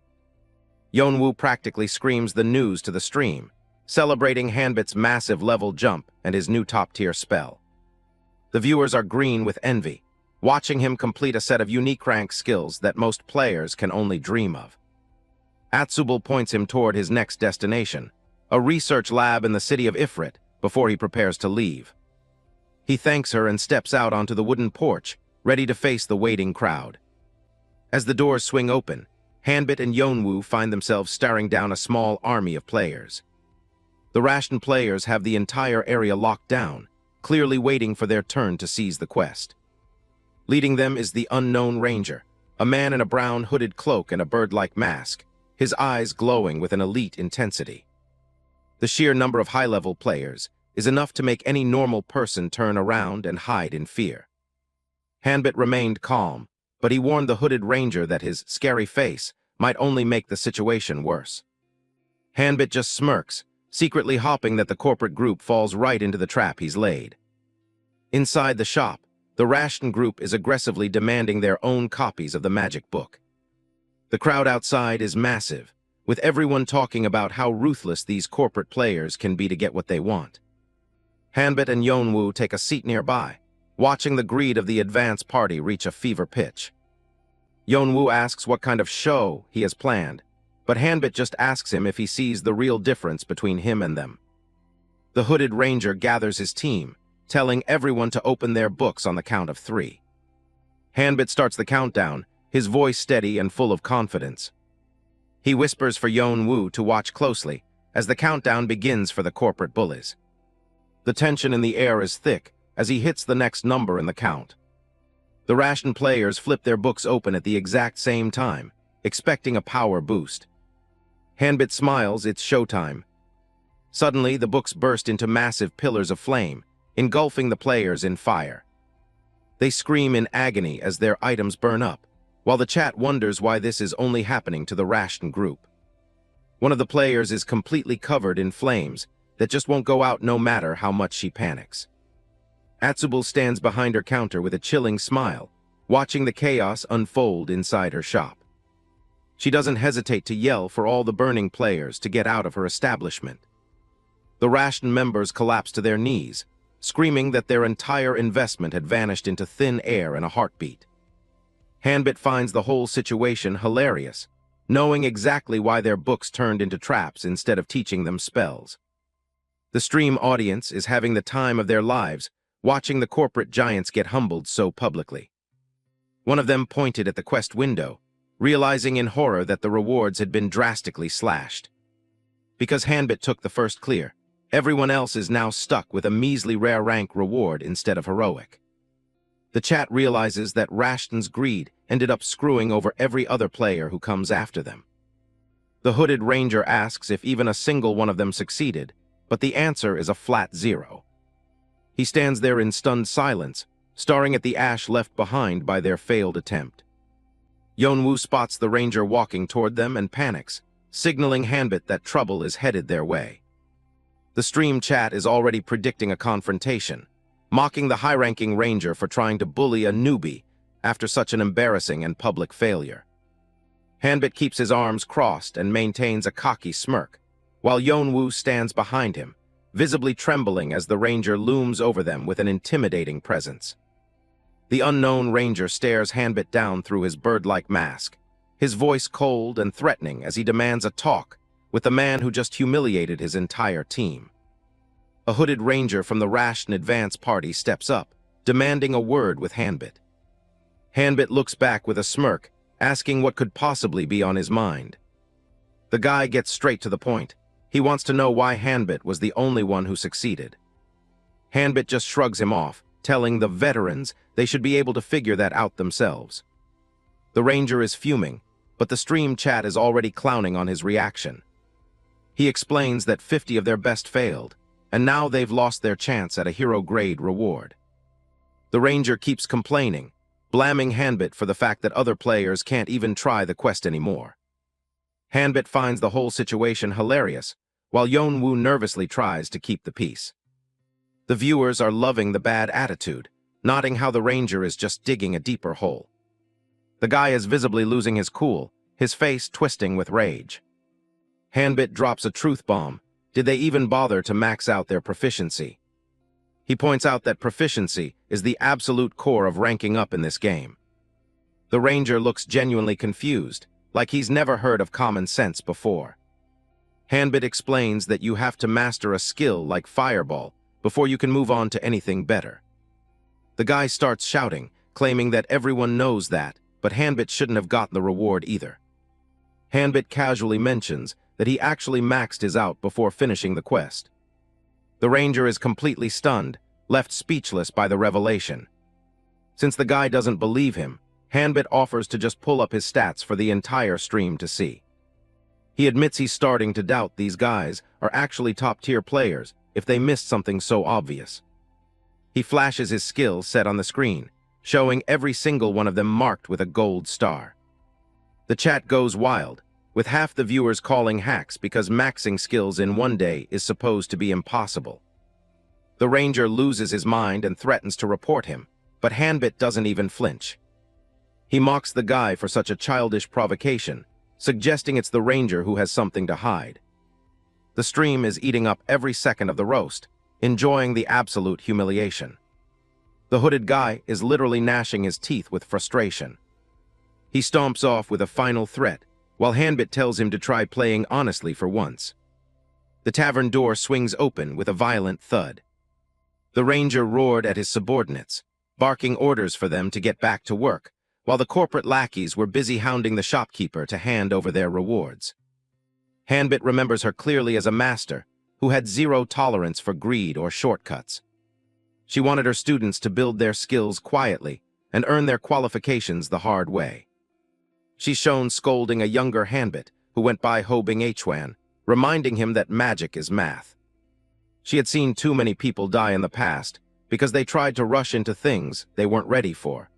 Yeonwoo practically screams the news to the stream, celebrating Hanbit's massive level jump and his new top-tier spell. The viewers are green with envy, watching him complete a set of unique rank skills that most players can only dream of. Atsubal points him toward his next destination, a research lab in the city of Ifrit, before he prepares to leave. He thanks her and steps out onto the wooden porch, ready to face the waiting crowd. As the doors swing open, Hanbit and Yeonwoo find themselves staring down a small army of players. The Rashton players have the entire area locked down, clearly waiting for their turn to seize the quest. Leading them is the unknown ranger, a man in a brown hooded cloak and a bird-like mask, his eyes glowing with an elite intensity. The sheer number of high-level players is enough to make any normal person turn around and hide in fear. Hanbit remained calm, but he warned the hooded ranger that his scary face might only make the situation worse. Hanbit just smirks, secretly hoping that the corporate group falls right into the trap he's laid. Inside the shop, The Rashton group is aggressively demanding their own copies of the magic book. The crowd outside is massive, with everyone talking about how ruthless these corporate players can be to get what they want. Hanbit and Yeonwoo take a seat nearby, watching the greed of the advance party reach a fever pitch. Yeonwoo asks what kind of show he has planned, but Hanbit just asks him if he sees the real difference between him and them. The hooded ranger gathers his team, telling everyone to open their books on the count of 3. Hanbit starts the countdown, his voice steady and full of confidence. He whispers for Yeonwoo to watch closely as the countdown begins for the corporate bullies. The tension in the air is thick as he hits the next number in the count. The Rashton players flip their books open at the exact same time, expecting a power boost. Hanbit smiles, it's showtime. Suddenly, the books burst into massive pillars of flame, engulfing the players in fire. They scream in agony as their items burn up, while the chat wonders why this is only happening to the Rashton group. One of the players is completely covered in flames that just won't go out no matter how much she panics. Atsubul stands behind her counter with a chilling smile, watching the chaos unfold inside her shop. She doesn't hesitate to yell for all the burning players to get out of her establishment. The Rashton members collapse to their knees, screaming that their entire investment had vanished into thin air in a heartbeat. Hanbit finds the whole situation hilarious, knowing exactly why their books turned into traps instead of teaching them spells. The stream audience is having the time of their lives, watching the corporate giants get humbled so publicly. One of them pointed at the quest window, realizing in horror that the rewards had been drastically slashed. Because Hanbit took the first clear, everyone else is now stuck with a measly rare rank reward instead of heroic. The chat realizes that Rashton's greed ended up screwing over every other player who comes after them. The hooded ranger asks if even a single one of them succeeded, but the answer is a flat 0. He stands there in stunned silence, staring at the ash left behind by their failed attempt. Yeonwoo spots the ranger walking toward them and panics, signaling Hanbit that trouble is headed their way. The stream chat is already predicting a confrontation, mocking the high-ranking ranger for trying to bully a newbie after such an embarrassing and public failure. Hanbit keeps his arms crossed and maintains a cocky smirk, while Yeonwoo stands behind him, visibly trembling as the ranger looms over them with an intimidating presence. The unknown ranger stares Hanbit down through his bird-like mask, his voice cold and threatening as he demands a talk with the man who just humiliated his entire team. A hooded ranger from the Rashton advance party steps up, demanding a word with Hanbit. Hanbit looks back with a smirk, asking what could possibly be on his mind. The guy gets straight to the point. He wants to know why Hanbit was the only one who succeeded. Hanbit just shrugs him off, telling the veterans they should be able to figure that out themselves. The ranger is fuming, but the stream chat is already clowning on his reaction. He explains that 50 of their best failed, and now they've lost their chance at a hero-grade reward. The ranger keeps complaining, blaming Hanbit for the fact that other players can't even try the quest anymore. Hanbit finds the whole situation hilarious, while Yeonwoo nervously tries to keep the peace. The viewers are loving the bad attitude, noting how the ranger is just digging a deeper hole. The guy is visibly losing his cool, his face twisting with rage. Hanbit drops a truth bomb. Did they even bother to max out their proficiency? He points out that proficiency is the absolute core of ranking up in this game. The ranger looks genuinely confused, like he's never heard of common sense before. Hanbit explains that you have to master a skill like Fireball before you can move on to anything better. The guy starts shouting, claiming that everyone knows that, but Hanbit shouldn't have gotten the reward either. Hanbit casually mentions that he actually maxed his out before finishing the quest. The ranger is completely stunned, left speechless by the revelation. Since the guy doesn't believe him, Hanbit offers to just pull up his stats for the entire stream to see. He admits he's starting to doubt these guys are actually top-tier players if they missed something so obvious. He flashes his skills set on the screen, showing every single one of them marked with a gold star. The chat goes wild, with half the viewers calling hacks because maxing skills in one day is supposed to be impossible. The ranger loses his mind and threatens to report him, but Hanbit doesn't even flinch. He mocks the guy for such a childish provocation, suggesting it's the ranger who has something to hide. The stream is eating up every second of the roast, enjoying the absolute humiliation. The hooded guy is literally gnashing his teeth with frustration. He stomps off with a final threat, while Hanbit tells him to try playing honestly for once. The tavern door swings open with a violent thud. The ranger roared at his subordinates, barking orders for them to get back to work, while the corporate lackeys were busy hounding the shopkeeper to hand over their rewards. Hanbit remembers her clearly as a master who had zero tolerance for greed or shortcuts. She wanted her students to build their skills quietly and earn their qualifications the hard way. She's shown scolding a younger Hanbit who went by Hobing Hwan, reminding him that magic is math. She had seen too many people die in the past because they tried to rush into things they weren't ready for.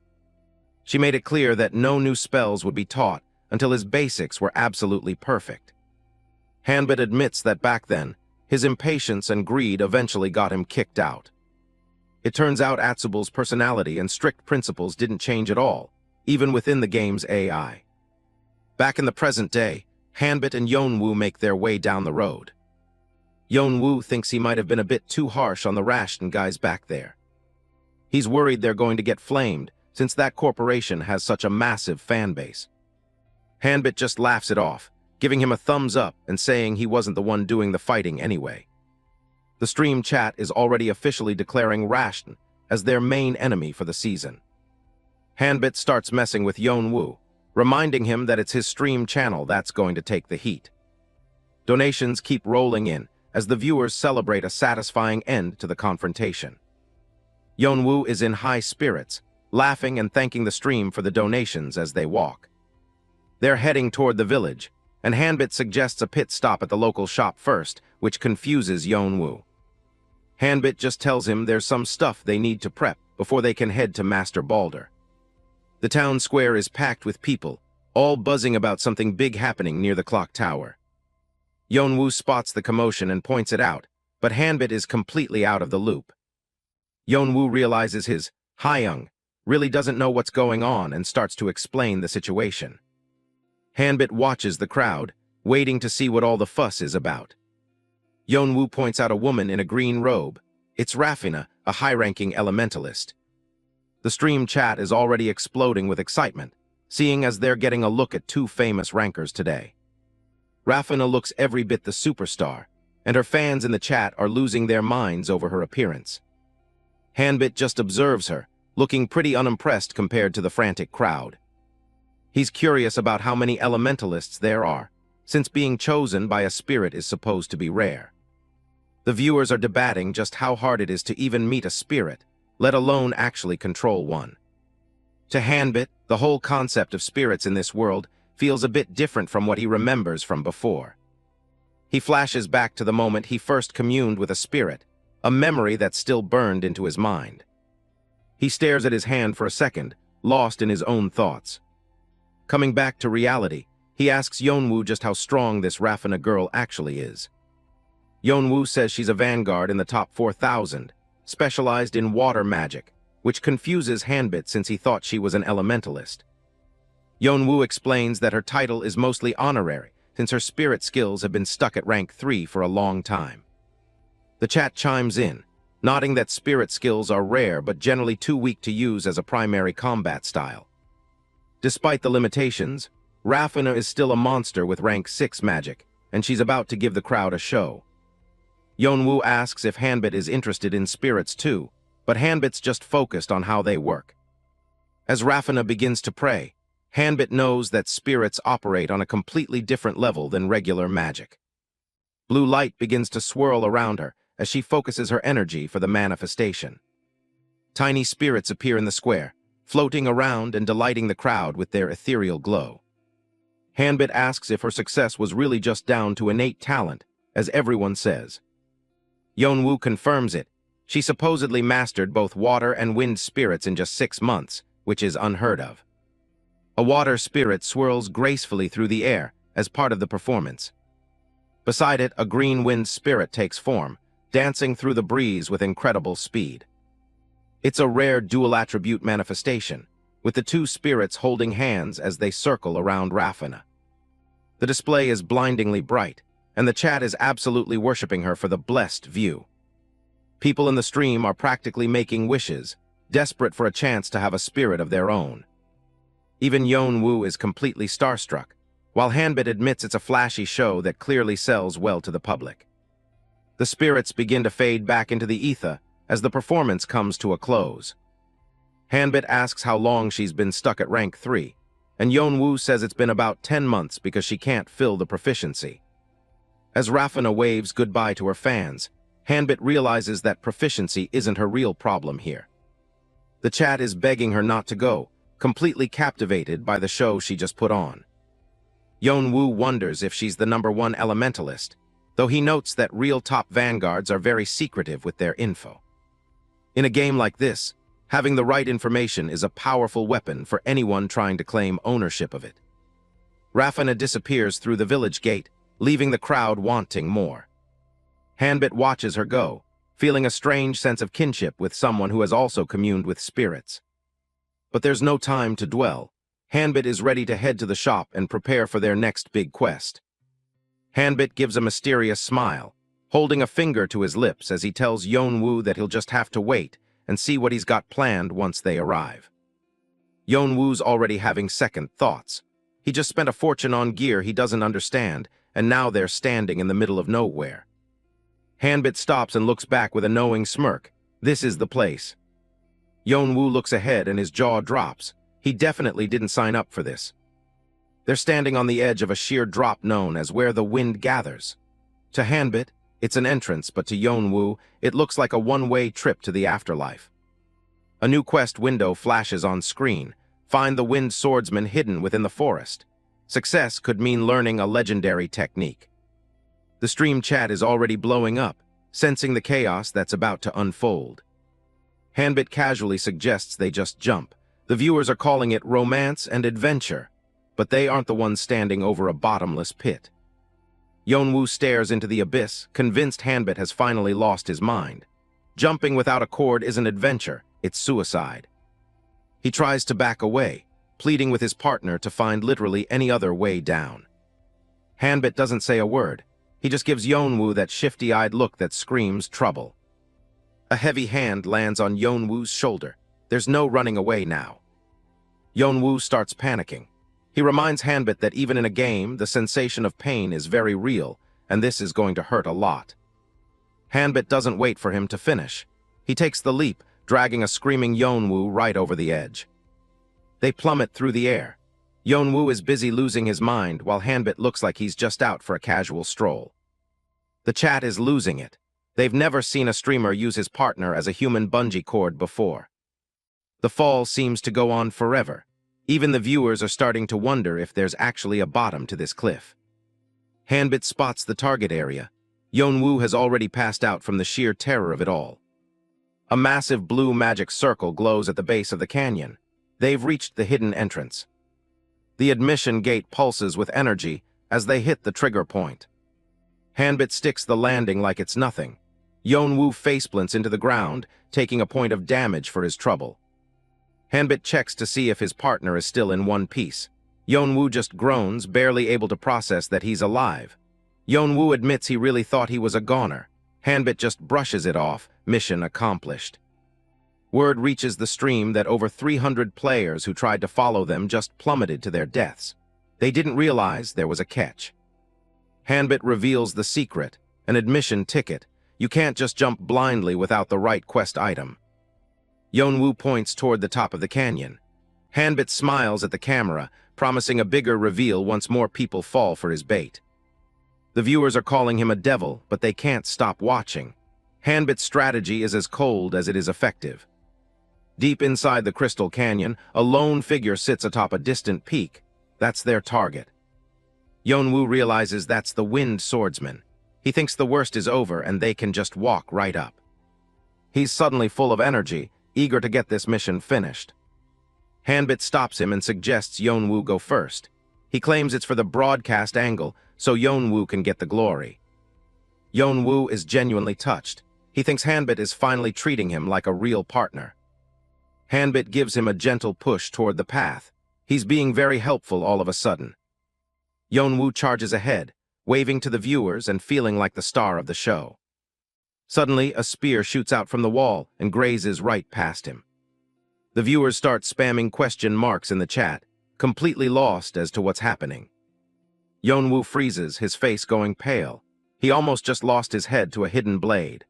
She made it clear that no new spells would be taught until his basics were absolutely perfect. Hanbit admits that back then, his impatience and greed eventually got him kicked out. It turns out Atsubul's personality and strict principles didn't change at all, even within the game's AI. Back in the present day, Hanbit and Yeonwoo make their way down the road. Yeonwoo thinks he might have been a bit too harsh on the Rashton guys back there. He's worried they're going to get flamed since that corporation has such a massive fan base. Hanbit just laughs it off, giving him a thumbs up and saying he wasn't the one doing the fighting anyway. The stream chat is already officially declaring Rashton as their main enemy for the season. Hanbit starts messing with Yeonwoo, reminding him that it's his stream channel that's going to take the heat. Donations keep rolling in as the viewers celebrate a satisfying end to the confrontation. Yeonwoo is in high spirits, laughing and thanking the stream for the donations as they walk. They're heading toward the village, and Hanbit suggests a pit stop at the local shop first, which confuses Yeonwoo. Hanbit just tells him there's some stuff they need to prep before they can head to Master Balder. The town square is packed with people, all buzzing about something big happening near the clock tower. Yeonwoo spots the commotion and points it out, but Hanbit is completely out of the loop. Yeonwoo realizes his Hyung really doesn't know what's going on and starts to explain the situation. Hanbit watches the crowd, waiting to see what all the fuss is about. Yeonwoo points out a woman in a green robe. It's Rafina, a high-ranking elementalist. The stream chat is already exploding with excitement, seeing as they're getting a look at two famous rankers today. Rafina looks every bit the superstar, and her fans in the chat are losing their minds over her appearance. Hanbit just observes her, looking pretty unimpressed compared to the frantic crowd. He's curious about how many elementalists there are, since being chosen by a spirit is supposed to be rare. The viewers are debating just how hard it is to even meet a spirit, let alone actually control one. To Hanbit, the whole concept of spirits in this world feels a bit different from what he remembers from before. He flashes back to the moment he first communed with a spirit, a memory that's still burned into his mind. He stares at his hand for a second, lost in his own thoughts. Coming back to reality, he asks Yeonwoo just how strong this Rafina girl actually is. Yeonwoo says she's a vanguard in the top 4,000, specialized in water magic, which confuses Hanbit since he thought she was an elementalist. Yeonwoo explains that her title is mostly honorary, since her spirit skills have been stuck at rank 3 for a long time. The chat chimes in, nodding that spirit skills are rare but generally too weak to use as a primary combat style. Despite the limitations, Rafina is still a monster with rank 6 magic, and she's about to give the crowd a show. Yeonwoo asks if Hanbit is interested in spirits too, but Hanbit's just focused on how they work. As Rafina begins to pray, Hanbit knows that spirits operate on a completely different level than regular magic. Blue light begins to swirl around her as she focuses her energy for the manifestation. Tiny spirits appear in the square, floating around and delighting the crowd with their ethereal glow. Hanbit asks if her success was really just down to innate talent, as everyone says. Yeonwoo confirms it. She supposedly mastered both water and wind spirits in just 6 months, which is unheard of. A water spirit swirls gracefully through the air as part of the performance. Beside it, a green wind spirit takes form, dancing through the breeze with incredible speed. It's a rare dual-attribute manifestation, with the two spirits holding hands as they circle around Rafina. The display is blindingly bright, and the chat is absolutely worshipping her for the blessed view. People in the stream are practically making wishes, desperate for a chance to have a spirit of their own. Even Yeonwoo is completely starstruck, while Hanbit admits it's a flashy show that clearly sells well to the public. The spirits begin to fade back into the ether as the performance comes to a close. Hanbit asks how long she's been stuck at rank 3, and Yeonwoo says it's been about 10 months because she can't fill the proficiency. As Rafina waves goodbye to her fans, Hanbit realizes that proficiency isn't her real problem here. The chat is begging her not to go, completely captivated by the show she just put on. Yeonwoo wonders if she's the #1 elementalist, though he notes that real top vanguards are very secretive with their info. In a game like this, having the right information is a powerful weapon for anyone trying to claim ownership of it. Rafina disappears through the village gate, leaving the crowd wanting more. Hanbit watches her go, feeling a strange sense of kinship with someone who has also communed with spirits. But there's no time to dwell. Hanbit is ready to head to the shop and prepare for their next big quest. Hanbit gives a mysterious smile, holding a finger to his lips as he tells Yeonwoo that he'll just have to wait and see what he's got planned once they arrive. Yeonwoo's already having second thoughts. He just spent a fortune on gear he doesn't understand, and now they're standing in the middle of nowhere. Hanbit stops and looks back with a knowing smirk. This is the place. Yeonwoo looks ahead and his jaw drops. He definitely didn't sign up for this. They're standing on the edge of a sheer drop known as where the wind gathers. To Hanbit, it's an entrance, but to Yeonwoo, it looks like a one-way trip to the afterlife. A new quest window flashes on screen. Find the wind swordsman hidden within the forest. Success could mean learning a legendary technique. The stream chat is already blowing up, sensing the chaos that's about to unfold. Hanbit casually suggests they just jump. The viewers are calling it romance and adventure, but they aren't the ones standing over a bottomless pit. Yeonwoo stares into the abyss, convinced Hanbit has finally lost his mind. Jumping without a cord isn't adventure, it's suicide. He tries to back away, pleading with his partner to find literally any other way down. Hanbit doesn't say a word. He just gives Yeonwoo that shifty-eyed look that screams trouble. A heavy hand lands on Yeonwoo's shoulder. There's no running away now. Yeonwoo starts panicking. He reminds Hanbit that even in a game, the sensation of pain is very real, and this is going to hurt a lot. Hanbit doesn't wait for him to finish. He takes the leap, dragging a screaming Yeonwoo right over the edge. They plummet through the air. Yeonwoo is busy losing his mind, while Hanbit looks like he's just out for a casual stroll. The chat is losing it. They've never seen a streamer use his partner as a human bungee cord before. The fall seems to go on forever. Even the viewers are starting to wonder if there's actually a bottom to this cliff. Hanbit spots the target area. Yeonwoo has already passed out from the sheer terror of it all. A massive blue magic circle glows at the base of the canyon. They've reached the hidden entrance. The admission gate pulses with energy as they hit the trigger point. Hanbit sticks the landing like it's nothing. Yeonwoo faceplants into the ground, taking a point of damage for his trouble. Hanbit checks to see if his partner is still in one piece. Yeonwoo just groans, barely able to process that he's alive. Yeonwoo admits he really thought he was a goner. Hanbit just brushes it off, mission accomplished. Word reaches the stream that over 300 players who tried to follow them just plummeted to their deaths. They didn't realize there was a catch. Hanbit reveals the secret, an admission ticket. You can't just jump blindly without the right quest item. Yeonwoo points toward the top of the canyon. Hanbit smiles at the camera, promising a bigger reveal once more people fall for his bait. The viewers are calling him a devil, but they can't stop watching. Hanbit's strategy is as cold as it is effective. Deep inside the Crystal Canyon, a lone figure sits atop a distant peak. That's their target. Yeonwoo realizes that's the Wind Swordsman. He thinks the worst is over and they can just walk right up. He's suddenly full of energy, eager to get this mission finished. Hanbit stops him and suggests Yeonwoo go first. He claims it's for the broadcast angle, so Yeonwoo can get the glory. Yeonwoo is genuinely touched. He thinks Hanbit is finally treating him like a real partner. Hanbit gives him a gentle push toward the path. He's being very helpful all of a sudden. Yeonwoo charges ahead, waving to the viewers and feeling like the star of the show. Suddenly, a spear shoots out from the wall and grazes right past him. The viewers start spamming question marks in the chat, completely lost as to what's happening. Yeonwoo freezes, his face going pale. He almost just lost his head to a hidden blade.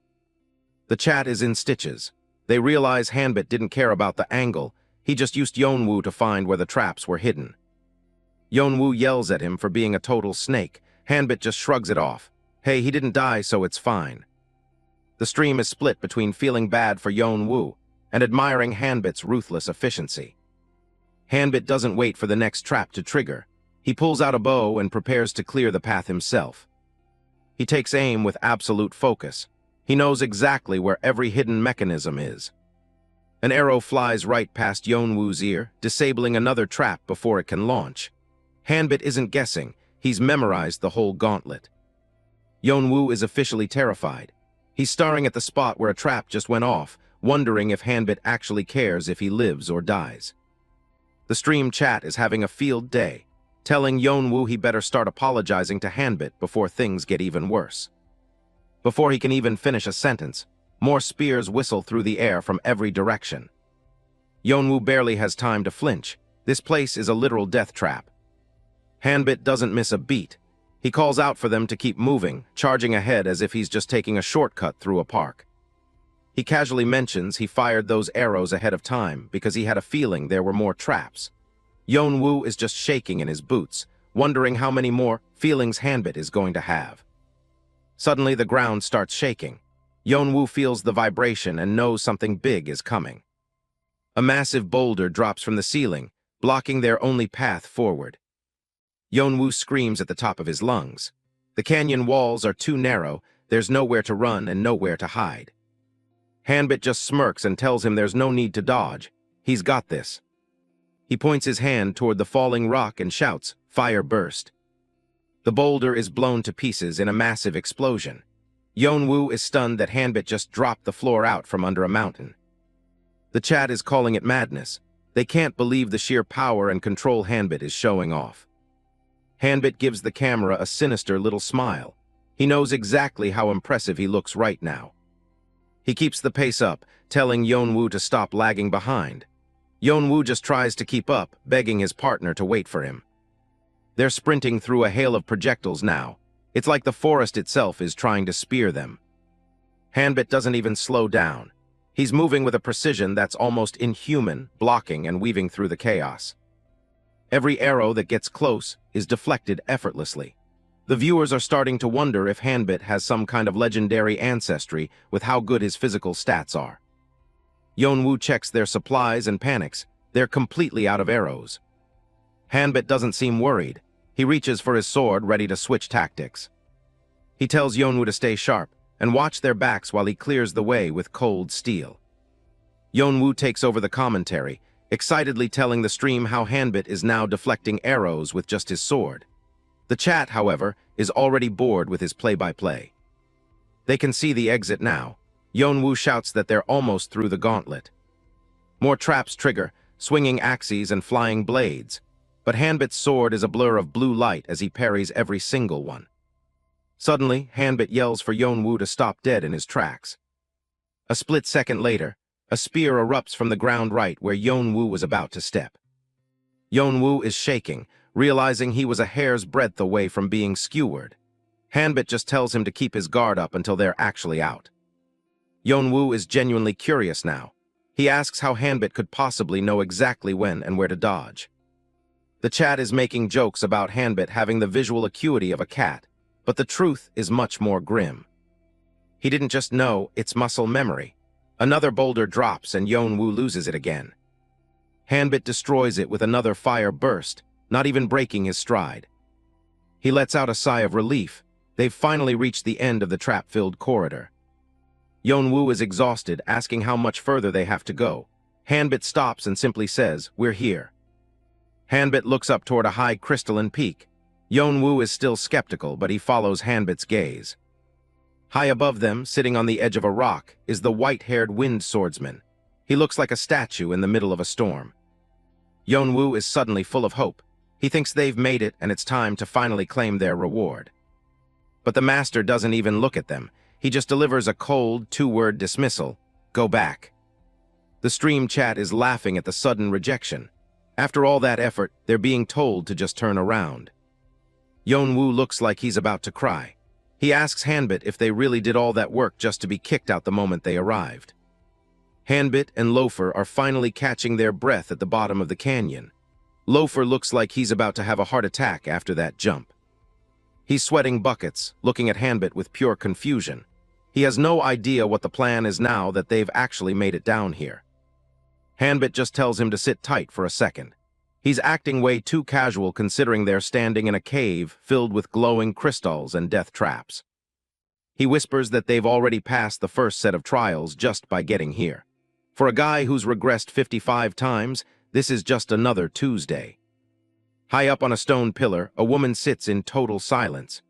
The chat is in stitches. They realize Hanbit didn't care about the angle, he just used Yeonwoo to find where the traps were hidden. Yeonwoo yells at him for being a total snake. Hanbit just shrugs it off. Hey, he didn't die, so it's fine. The stream is split between feeling bad for Yeonwoo and admiring Hanbit's ruthless efficiency. Hanbit doesn't wait for the next trap to trigger. He pulls out a bow and prepares to clear the path himself. He takes aim with absolute focus. He knows exactly where every hidden mechanism is. An arrow flies right past Yeonwoo's ear, disabling another trap before it can launch. Hanbit isn't guessing, he's memorized the whole gauntlet. Yeonwoo is officially terrified. He's staring at the spot where a trap just went off, wondering if Hanbit actually cares if he lives or dies. The stream chat is having a field day, telling Yeonwoo he better start apologizing to Hanbit before things get even worse. Before he can even finish a sentence, more spears whistle through the air from every direction. Yeonwoo barely has time to flinch. This place is a literal death trap. Hanbit doesn't miss a beat. He calls out for them to keep moving, charging ahead as if he's just taking a shortcut through a park. He casually mentions he fired those arrows ahead of time because he had a feeling there were more traps. Yeonwoo is just shaking in his boots, wondering how many more feelings Hanbit is going to have. Suddenly, the ground starts shaking. Yeonwoo feels the vibration and knows something big is coming. A massive boulder drops from the ceiling, blocking their only path forward. Yeonwoo screams at the top of his lungs. The canyon walls are too narrow, there's nowhere to run and nowhere to hide. Hanbit just smirks and tells him there's no need to dodge. He's got this. He points his hand toward the falling rock and shouts, "Fire burst." The boulder is blown to pieces in a massive explosion. Yeonwoo is stunned that Hanbit just dropped the floor out from under a mountain. The chat is calling it madness. They can't believe the sheer power and control Hanbit is showing off. Hanbit gives the camera a sinister little smile. He knows exactly how impressive he looks right now. He keeps the pace up, telling Yeonwoo to stop lagging behind. Yeonwoo just tries to keep up, begging his partner to wait for him. They're sprinting through a hail of projectiles now. It's like the forest itself is trying to spear them. Hanbit doesn't even slow down. He's moving with a precision that's almost inhuman, blocking and weaving through the chaos. Every arrow that gets close is deflected effortlessly. The viewers are starting to wonder if Hanbit has some kind of legendary ancestry with how good his physical stats are. Yeonwoo checks their supplies and panics. They're completely out of arrows. Hanbit doesn't seem worried. He reaches for his sword, ready to switch tactics. He tells Yeonwoo to stay sharp and watch their backs while he clears the way with cold steel. Yeonwoo takes over the commentary, excitedly telling the stream how Hanbit is now deflecting arrows with just his sword. The chat, however, is already bored with his play-by-play. They can see the exit now. Yeonwoo shouts that they're almost through the gauntlet. More traps trigger, swinging axes and flying blades. But Hanbit's sword is a blur of blue light as he parries every single one. Suddenly, Hanbit yells for Yeonwoo to stop dead in his tracks. A split second later, a spear erupts from the ground right where Yeonwoo was about to step. Yeonwoo is shaking, realizing he was a hair's breadth away from being skewered. Hanbit just tells him to keep his guard up until they're actually out. Yeonwoo is genuinely curious now. He asks how Hanbit could possibly know exactly when and where to dodge. The chat is making jokes about Hanbit having the visual acuity of a cat, but the truth is much more grim. He didn't just know, it's muscle memory. Another boulder drops and Yeonwoo loses it again. Hanbit destroys it with another fire burst, not even breaking his stride. He lets out a sigh of relief. They've finally reached the end of the trap-filled corridor. Yeonwoo is exhausted, asking how much further they have to go. Hanbit stops and simply says, "We're here." Hanbit looks up toward a high crystalline peak. Yeonwoo is still skeptical, but he follows Hanbit's gaze. High above them, sitting on the edge of a rock, is the white-haired wind swordsman. He looks like a statue in the middle of a storm. Yeonwoo is suddenly full of hope. He thinks they've made it and it's time to finally claim their reward. But the master doesn't even look at them. He just delivers a cold, two-word dismissal. Go back. The stream chat is laughing at the sudden rejection. After all that effort, they're being told to just turn around. Yeonwoo looks like he's about to cry. He asks Hanbit if they really did all that work just to be kicked out the moment they arrived. Hanbit and Loafer are finally catching their breath at the bottom of the canyon. Loafer looks like he's about to have a heart attack after that jump. He's sweating buckets, looking at Hanbit with pure confusion. He has no idea what the plan is now that they've actually made it down here. Hanbit just tells him to sit tight for a second. He's acting way too casual considering they're standing in a cave filled with glowing crystals and death traps. He whispers that they've already passed the first set of trials just by getting here. For a guy who's regressed 55 times, this is just another Tuesday. High up on a stone pillar, a woman sits in total silence.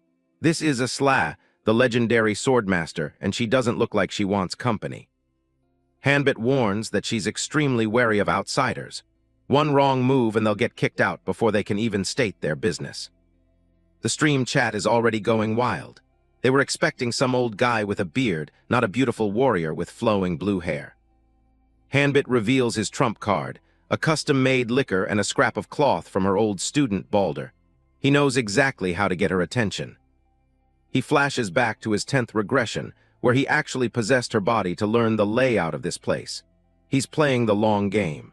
This is Asla, the legendary swordmaster, and she doesn't look like she wants company. Hanbit warns that she's extremely wary of outsiders. One wrong move and they'll get kicked out before they can even state their business. The stream chat is already going wild. They were expecting some old guy with a beard, not a beautiful warrior with flowing blue hair. Hanbit reveals his trump card, a custom-made liquor and a scrap of cloth from her old student Balder. He knows exactly how to get her attention. He flashes back to his 10th regression, where he actually possessed her body to learn the layout of this place. He's playing the long game.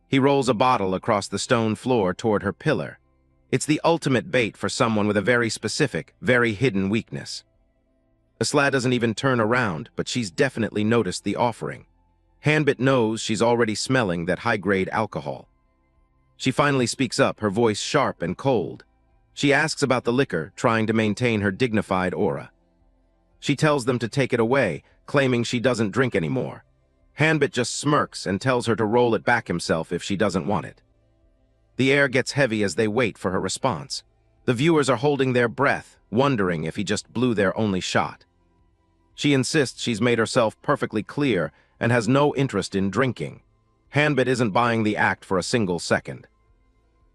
He rolls a bottle across the stone floor toward her pillar. It's the ultimate bait for someone with a very specific, very hidden weakness. Asla doesn't even turn around, but she's definitely noticed the offering. Hanbit knows she's already smelling that high-grade alcohol. She finally speaks up, her voice sharp and cold. She asks about the liquor, trying to maintain her dignified aura. She tells them to take it away, claiming she doesn't drink anymore. Hanbit just smirks and tells her to roll it back himself if she doesn't want it. The air gets heavy as they wait for her response. The viewers are holding their breath, wondering if he just blew their only shot. She insists she's made herself perfectly clear and has no interest in drinking. Hanbit isn't buying the act for a single second.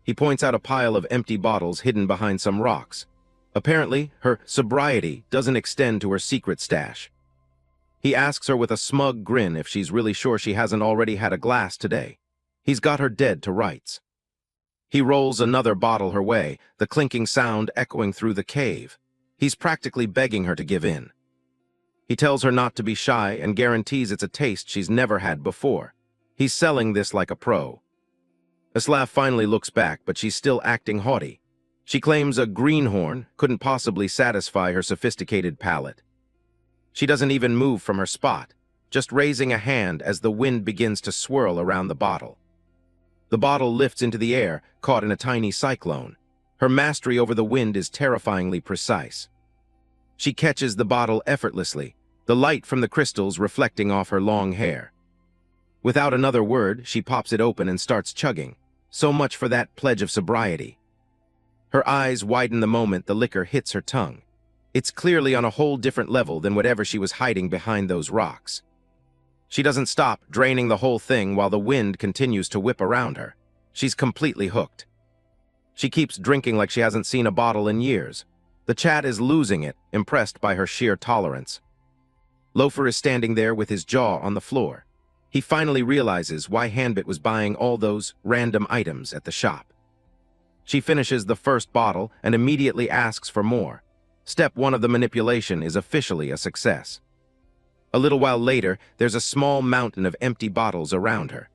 He points out a pile of empty bottles hidden behind some rocks. Apparently, her sobriety doesn't extend to her secret stash. He asks her with a smug grin if she's really sure she hasn't already had a glass today. He's got her dead to rights. He rolls another bottle her way, the clinking sound echoing through the cave. He's practically begging her to give in. He tells her not to be shy and guarantees it's a taste she's never had before. He's selling this like a pro. Asla finally looks back, but she's still acting haughty. She claims a greenhorn couldn't possibly satisfy her sophisticated palate. She doesn't even move from her spot, just raising a hand as the wind begins to swirl around the bottle. The bottle lifts into the air, caught in a tiny cyclone. Her mastery over the wind is terrifyingly precise. She catches the bottle effortlessly, the light from the crystals reflecting off her long hair. Without another word, she pops it open and starts chugging. So much for that pledge of sobriety. Her eyes widen the moment the liquor hits her tongue. It's clearly on a whole different level than whatever she was hiding behind those rocks. She doesn't stop, draining the whole thing while the wind continues to whip around her. She's completely hooked. She keeps drinking like she hasn't seen a bottle in years. The chat is losing it, impressed by her sheer tolerance. Loafer is standing there with his jaw on the floor. He finally realizes why Hanbit was buying all those random items at the shop. She finishes the first bottle and immediately asks for more. Step 1 of the manipulation is officially a success. A little while later, there's a small mountain of empty bottles around her.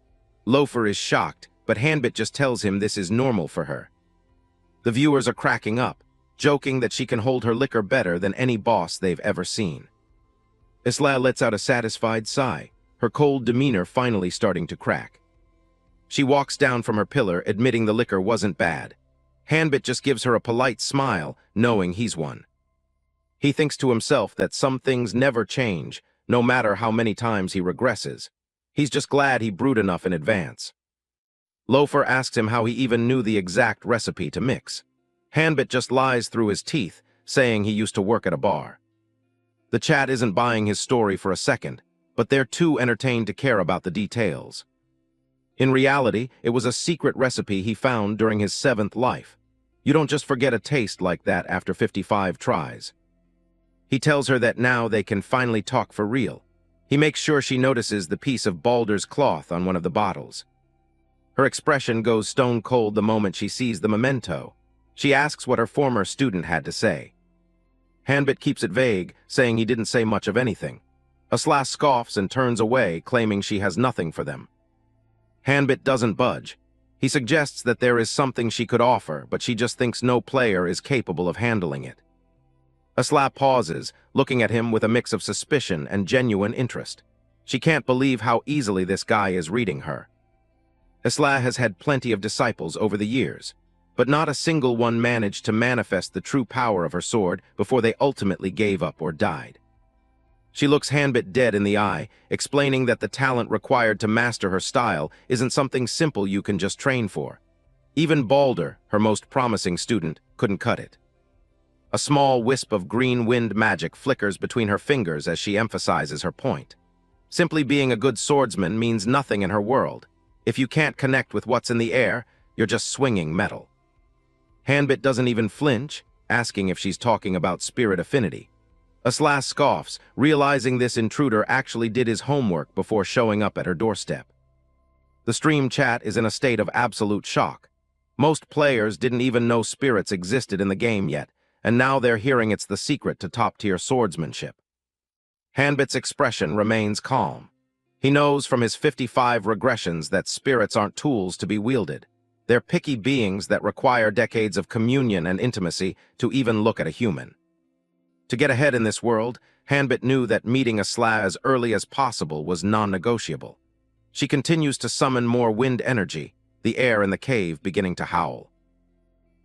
Loafer is shocked, but Hanbit just tells him this is normal for her. The viewers are cracking up, joking that she can hold her liquor better than any boss they've ever seen. Asla lets out a satisfied sigh, her cold demeanor finally starting to crack. She walks down from her pillar, admitting the liquor wasn't bad. Hanbit just gives her a polite smile, knowing he's won. He thinks to himself that some things never change, no matter how many times he regresses. He's just glad he brewed enough in advance. Loafer asks him how he even knew the exact recipe to mix. Hanbit just lies through his teeth, saying he used to work at a bar. The chat isn't buying his story for a second. but they're too entertained to care about the details. In reality, it was a secret recipe he found during his 7th life. You don't just forget a taste like that after 55 tries. He tells her that now they can finally talk for real. He makes sure she notices the piece of Balder's cloth on one of the bottles. Her expression goes stone cold the moment she sees the memento. She asks what her former student had to say. Hanbit keeps it vague, saying he didn't say much of anything. Asla scoffs and turns away, claiming she has nothing for them. Hanbit doesn't budge. He suggests that there is something she could offer, but she just thinks no player is capable of handling it. Asla pauses, looking at him with a mix of suspicion and genuine interest. She can't believe how easily this guy is reading her. Asla has had plenty of disciples over the years, but not a single one managed to manifest the true power of her sword before they ultimately gave up or died. She looks Hanbit dead in the eye, explaining that the talent required to master her style isn't something simple you can just train for. Even Balder, her most promising student, couldn't cut it. A small wisp of green wind magic flickers between her fingers as she emphasizes her point. Simply being a good swordsman means nothing in her world. If you can't connect with what's in the air, you're just swinging metal. Hanbit doesn't even flinch, asking if she's talking about spirit affinity. Asla scoffs, realizing this intruder actually did his homework before showing up at her doorstep. The stream chat is in a state of absolute shock. Most players didn't even know spirits existed in the game yet, and now they're hearing it's the secret to top-tier swordsmanship. Hanbit's expression remains calm. He knows from his 55 regressions that spirits aren't tools to be wielded. They're picky beings that require decades of communion and intimacy to even look at a human. To get ahead in this world, Hanbit knew that meeting Asla as early as possible was non-negotiable. She continues to summon more wind energy, the air in the cave beginning to howl.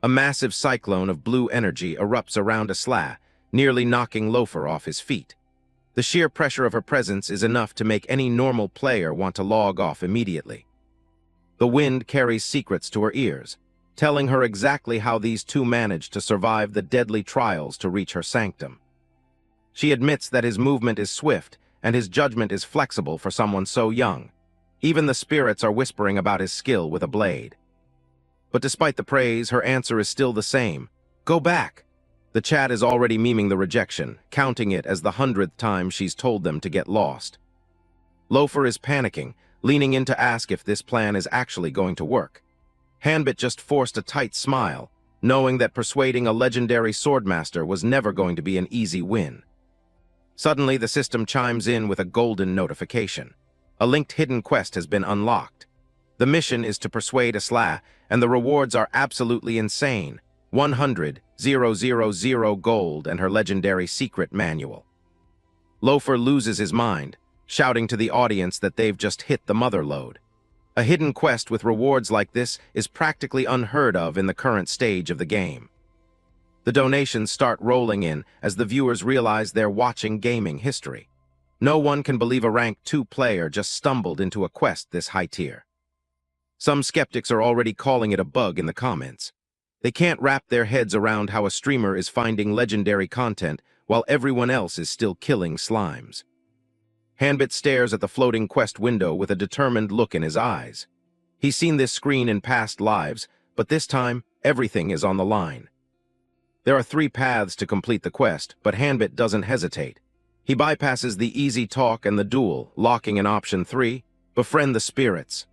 A massive cyclone of blue energy erupts around Asla, nearly knocking Loafer off his feet. The sheer pressure of her presence is enough to make any normal player want to log off immediately. The wind carries secrets to her ears, telling her exactly how these two managed to survive the deadly trials to reach her sanctum. She admits that his movement is swift and his judgment is flexible for someone so young. Even the spirits are whispering about his skill with a blade. But despite the praise, her answer is still the same. Go back. The chat is already memeing the rejection, counting it as the 100th time she's told them to get lost. Loafer is panicking, leaning in to ask if this plan is actually going to work. Hanbit just forced a tight smile, knowing that persuading a legendary swordmaster was never going to be an easy win. Suddenly, the system chimes in with a golden notification. A linked hidden quest has been unlocked. The mission is to persuade Asla, and the rewards are absolutely insane. 100,000 gold and her legendary secret manual. Loafer loses his mind, shouting to the audience that they've just hit the mother lode. A hidden quest with rewards like this is practically unheard of in the current stage of the game. The donations start rolling in as the viewers realize they're watching gaming history. No one can believe a rank 2 player just stumbled into a quest this high tier. Some skeptics are already calling it a bug in the comments. They can't wrap their heads around how a streamer is finding legendary content while everyone else is still killing slimes. Hanbit stares at the floating quest window with a determined look in his eyes. He's seen this screen in past lives, but this time, everything is on the line. There are 3 paths to complete the quest, but Hanbit doesn't hesitate. He bypasses the easy talk and the duel, locking in option 3, befriend the spirits.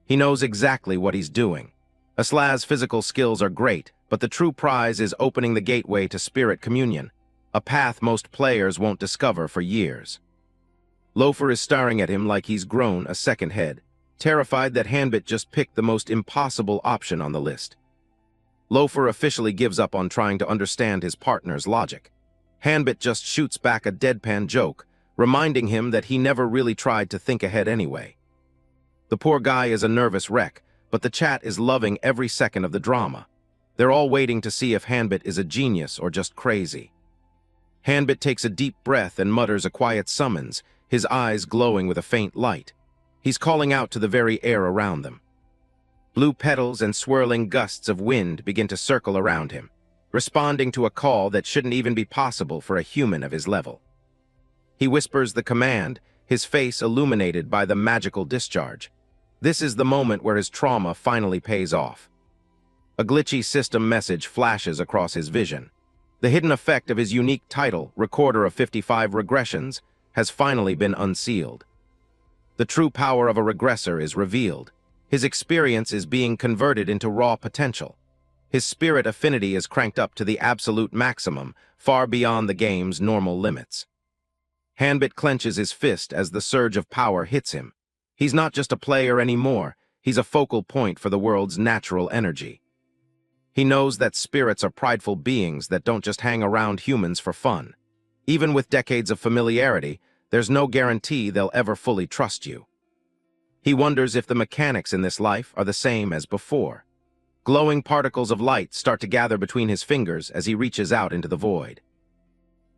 He knows exactly what he's doing. Asla's physical skills are great, but the true prize is opening the gateway to spirit communion, a path most players won't discover for years. Loafer is staring at him like he's grown a second head, terrified that Hanbit just picked the most impossible option on the list. Loafer officially gives up on trying to understand his partner's logic. Hanbit just shoots back a deadpan joke, reminding him that he never really tried to think ahead anyway. The poor guy is a nervous wreck, but the chat is loving every second of the drama. They're all waiting to see if Hanbit is a genius or just crazy. Hanbit takes a deep breath and mutters a quiet summons, his eyes glowing with a faint light. He's calling out to the very air around them. Blue petals and swirling gusts of wind begin to circle around him, responding to a call that shouldn't even be possible for a human of his level. He whispers the command, his face illuminated by the magical discharge. This is the moment where his trauma finally pays off. A glitchy system message flashes across his vision. The hidden effect of his unique title, Recorder of 55 Regressions, has finally been unsealed. The true power of a regressor is revealed. His experience is being converted into raw potential. His spirit affinity is cranked up to the absolute maximum, far beyond the game's normal limits. Hanbit clenches his fist as the surge of power hits him. He's not just a player anymore, he's a focal point for the world's natural energy. He knows that spirits are prideful beings that don't just hang around humans for fun. Even with decades of familiarity, there's no guarantee they'll ever fully trust you. He wonders if the mechanics in this life are the same as before. Glowing particles of light start to gather between his fingers as he reaches out into the void.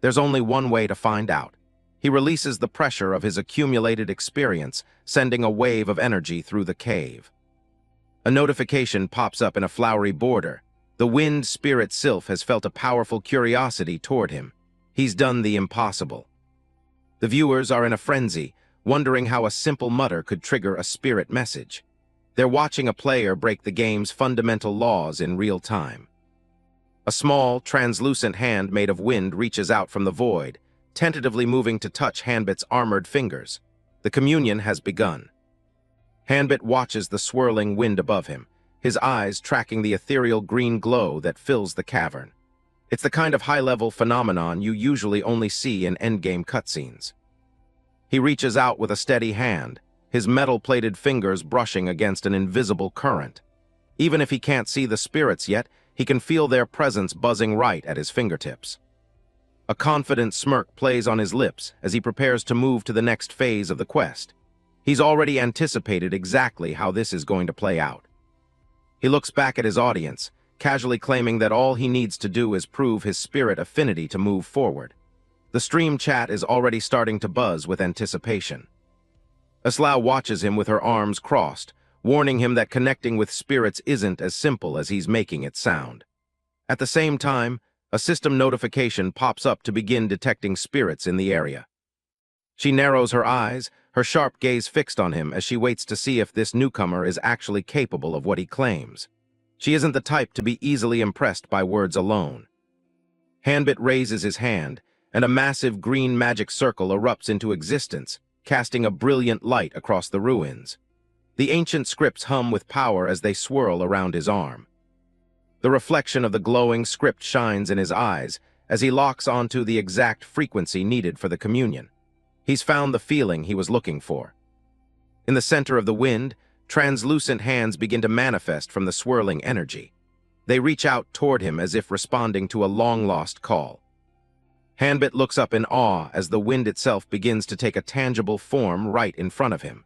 There's only one way to find out. He releases the pressure of his accumulated experience, sending a wave of energy through the cave. A notification pops up in a flowery border. The wind spirit Sylph has felt a powerful curiosity toward him. He's done the impossible. The viewers are in a frenzy, wondering how a simple mutter could trigger a spirit message. They're watching a player break the game's fundamental laws in real time. A small, translucent hand made of wind reaches out from the void, tentatively moving to touch Hanbit's armored fingers. The communion has begun. Hanbit watches the swirling wind above him, his eyes tracking the ethereal green glow that fills the cavern. It's the kind of high-level phenomenon you usually only see in endgame cutscenes. He reaches out with a steady hand, his metal-plated fingers brushing against an invisible current. Even if he can't see the spirits yet, he can feel their presence buzzing right at his fingertips. A confident smirk plays on his lips as he prepares to move to the next phase of the quest. He's already anticipated exactly how this is going to play out. He looks back at his audience, casually claiming that all he needs to do is prove his spirit affinity to move forward. The stream chat is already starting to buzz with anticipation. Aslao watches him with her arms crossed, warning him that connecting with spirits isn't as simple as he's making it sound. At the same time, a system notification pops up to begin detecting spirits in the area. She narrows her eyes, her sharp gaze fixed on him as she waits to see if this newcomer is actually capable of what he claims. She isn't the type to be easily impressed by words alone. Hanbit raises his hand, and a massive green magic circle erupts into existence, casting a brilliant light across the ruins. The ancient scripts hum with power as they swirl around his arm. The reflection of the glowing script shines in his eyes as he locks onto the exact frequency needed for the communion. He's found the feeling he was looking for. In the center of the wind, translucent hands begin to manifest from the swirling energy. They reach out toward him as if responding to a long-lost call. Hanbit looks up in awe as the wind itself begins to take a tangible form right in front of him.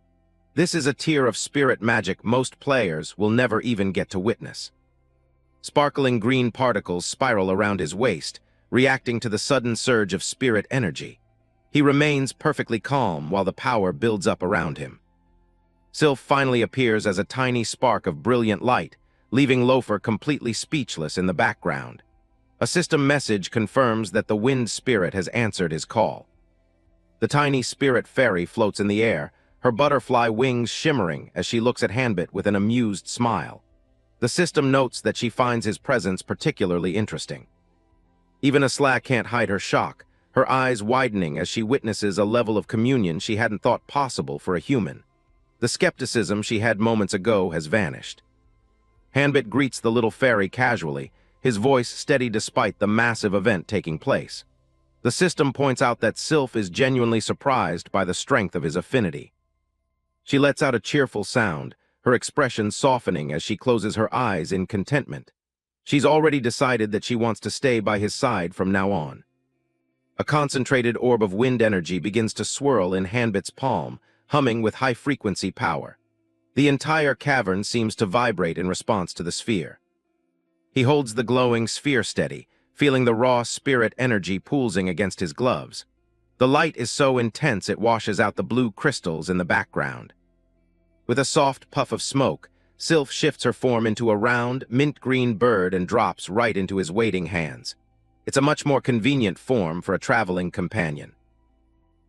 This is a tier of spirit magic most players will never even get to witness. Sparkling green particles spiral around his waist, reacting to the sudden surge of spirit energy. He remains perfectly calm while the power builds up around him. Sylph finally appears as a tiny spark of brilliant light, leaving Loafer completely speechless in the background. A system message confirms that the wind spirit has answered his call. The tiny spirit fairy floats in the air, her butterfly wings shimmering as she looks at Hanbit with an amused smile. The system notes that she finds his presence particularly interesting. Even Aslao can't hide her shock, her eyes widening as she witnesses a level of communion she hadn't thought possible for a human. The skepticism she had moments ago has vanished. Hanbit greets the little fairy casually, his voice steady despite the massive event taking place. The system points out that Sylph is genuinely surprised by the strength of his affinity. She lets out a cheerful sound, her expression softening as she closes her eyes in contentment. She's already decided that she wants to stay by his side from now on. A concentrated orb of wind energy begins to swirl in Hanbit's palm, humming with high-frequency power. The entire cavern seems to vibrate in response to the sphere. He holds the glowing sphere steady, feeling the raw spirit energy pulsing against his gloves. The light is so intense it washes out the blue crystals in the background. With a soft puff of smoke, Sylph shifts her form into a round, mint-green bird and drops right into his waiting hands. It's a much more convenient form for a traveling companion.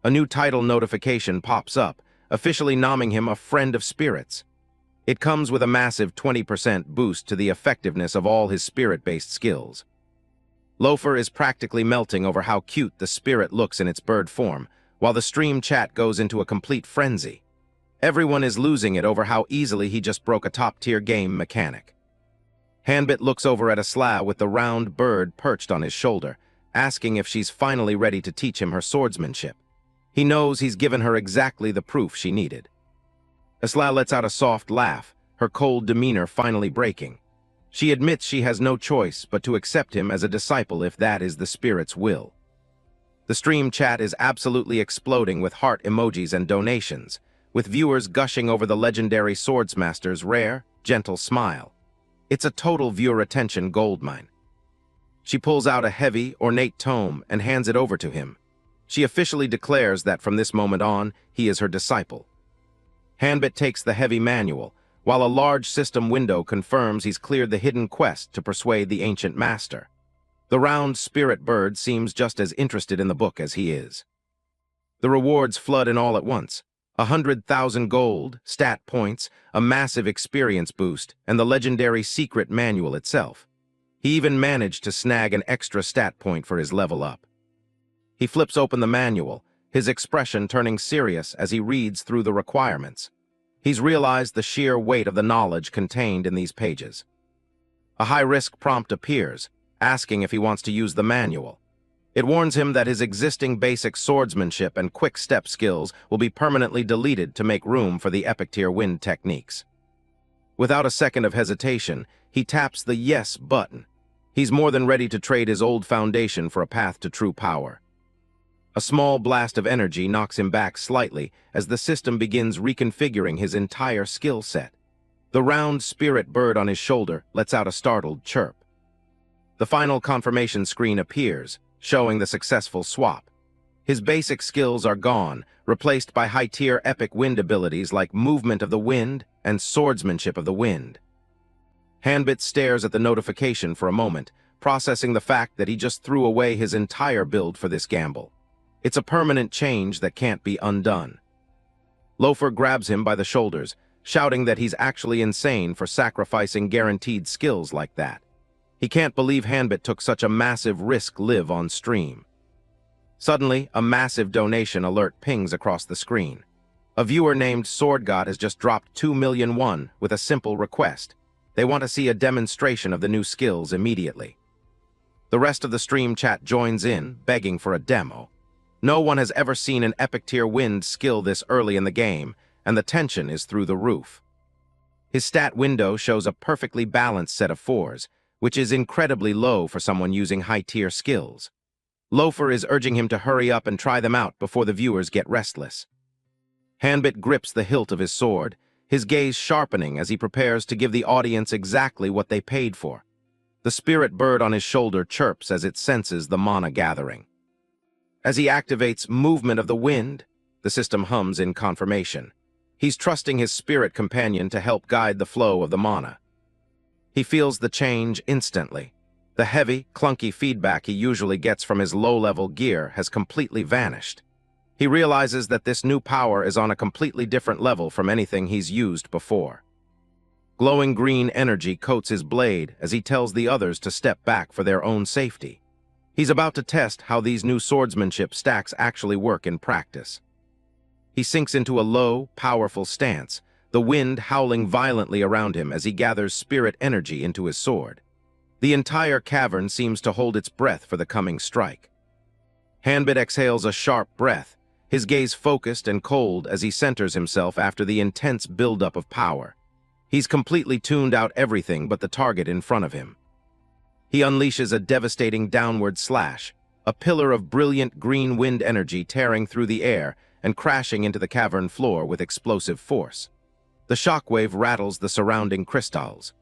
A new title notification pops up, officially naming him a Friend of Spirits. It comes with a massive 20% boost to the effectiveness of all his spirit-based skills. Loafer is practically melting over how cute the spirit looks in its bird form, while the stream chat goes into a complete frenzy. Everyone is losing it over how easily he just broke a top-tier game mechanic. Hanbit looks over at a Slough with the round bird perched on his shoulder, asking if she's finally ready to teach him her swordsmanship. He knows he's given her exactly the proof she needed. Asla lets out a soft laugh, her cold demeanor finally breaking. She admits she has no choice but to accept him as a disciple if that is the spirit's will. The stream chat is absolutely exploding with heart emojis and donations, with viewers gushing over the legendary swordsmaster's rare, gentle smile. It's a total viewer attention goldmine. She pulls out a heavy, ornate tome and hands it over to him. She officially declares that from this moment on, he is her disciple. Hanbit takes the heavy manual, while a large system window confirms he's cleared the hidden quest to persuade the ancient master. The round spirit bird seems just as interested in the book as he is. The rewards flood in all at once. 100,000 gold, stat points, a massive experience boost, and the legendary secret manual itself. He even managed to snag an extra stat point for his level up. He flips open the manual, his expression turning serious as he reads through the requirements. He's realized the sheer weight of the knowledge contained in these pages. A high-risk prompt appears, asking if he wants to use the manual. It warns him that his existing basic swordsmanship and quick-step skills will be permanently deleted to make room for the epic-tier wind techniques. Without a second of hesitation, he taps the Yes button. He's more than ready to trade his old foundation for a path to true power. A small blast of energy knocks him back slightly as the system begins reconfiguring his entire skill set. The round spirit bird on his shoulder lets out a startled chirp. The final confirmation screen appears, showing the successful swap. His basic skills are gone, replaced by high-tier epic wind abilities like Movement of the Wind and Swordsmanship of the Wind. Hanbit stares at the notification for a moment, processing the fact that he just threw away his entire build for this gamble. It's a permanent change that can't be undone. Loafer grabs him by the shoulders, shouting that he's actually insane for sacrificing guaranteed skills like that. He can't believe Hanbit took such a massive risk live on stream. Suddenly, a massive donation alert pings across the screen. A viewer named SwordGod has just dropped 2,000,000 won with a simple request. They want to see a demonstration of the new skills immediately. The rest of the stream chat joins in, begging for a demo. No one has ever seen an epic-tier wind skill this early in the game, and the tension is through the roof. His stat window shows a perfectly balanced set of 4s, which is incredibly low for someone using high-tier skills. Loafer is urging him to hurry up and try them out before the viewers get restless. Hanbit grips the hilt of his sword, his gaze sharpening as he prepares to give the audience exactly what they paid for. The spirit bird on his shoulder chirps as it senses the mana gathering. As he activates Movement of the Wind, the system hums in confirmation. He's trusting his spirit companion to help guide the flow of the mana. He feels the change instantly. The heavy, clunky feedback he usually gets from his low-level gear has completely vanished. He realizes that this new power is on a completely different level from anything he's used before. Glowing green energy coats his blade as he tells the others to step back for their own safety. He's about to test how these new swordsmanship stacks actually work in practice. He sinks into a low, powerful stance, the wind howling violently around him as he gathers spirit energy into his sword. The entire cavern seems to hold its breath for the coming strike. Hanbit exhales a sharp breath, his gaze focused and cold as he centers himself after the intense buildup of power. He's completely tuned out everything but the target in front of him. He unleashes a devastating downward slash, a pillar of brilliant green wind energy tearing through the air and crashing into the cavern floor with explosive force. The shockwave rattles the surrounding crystals.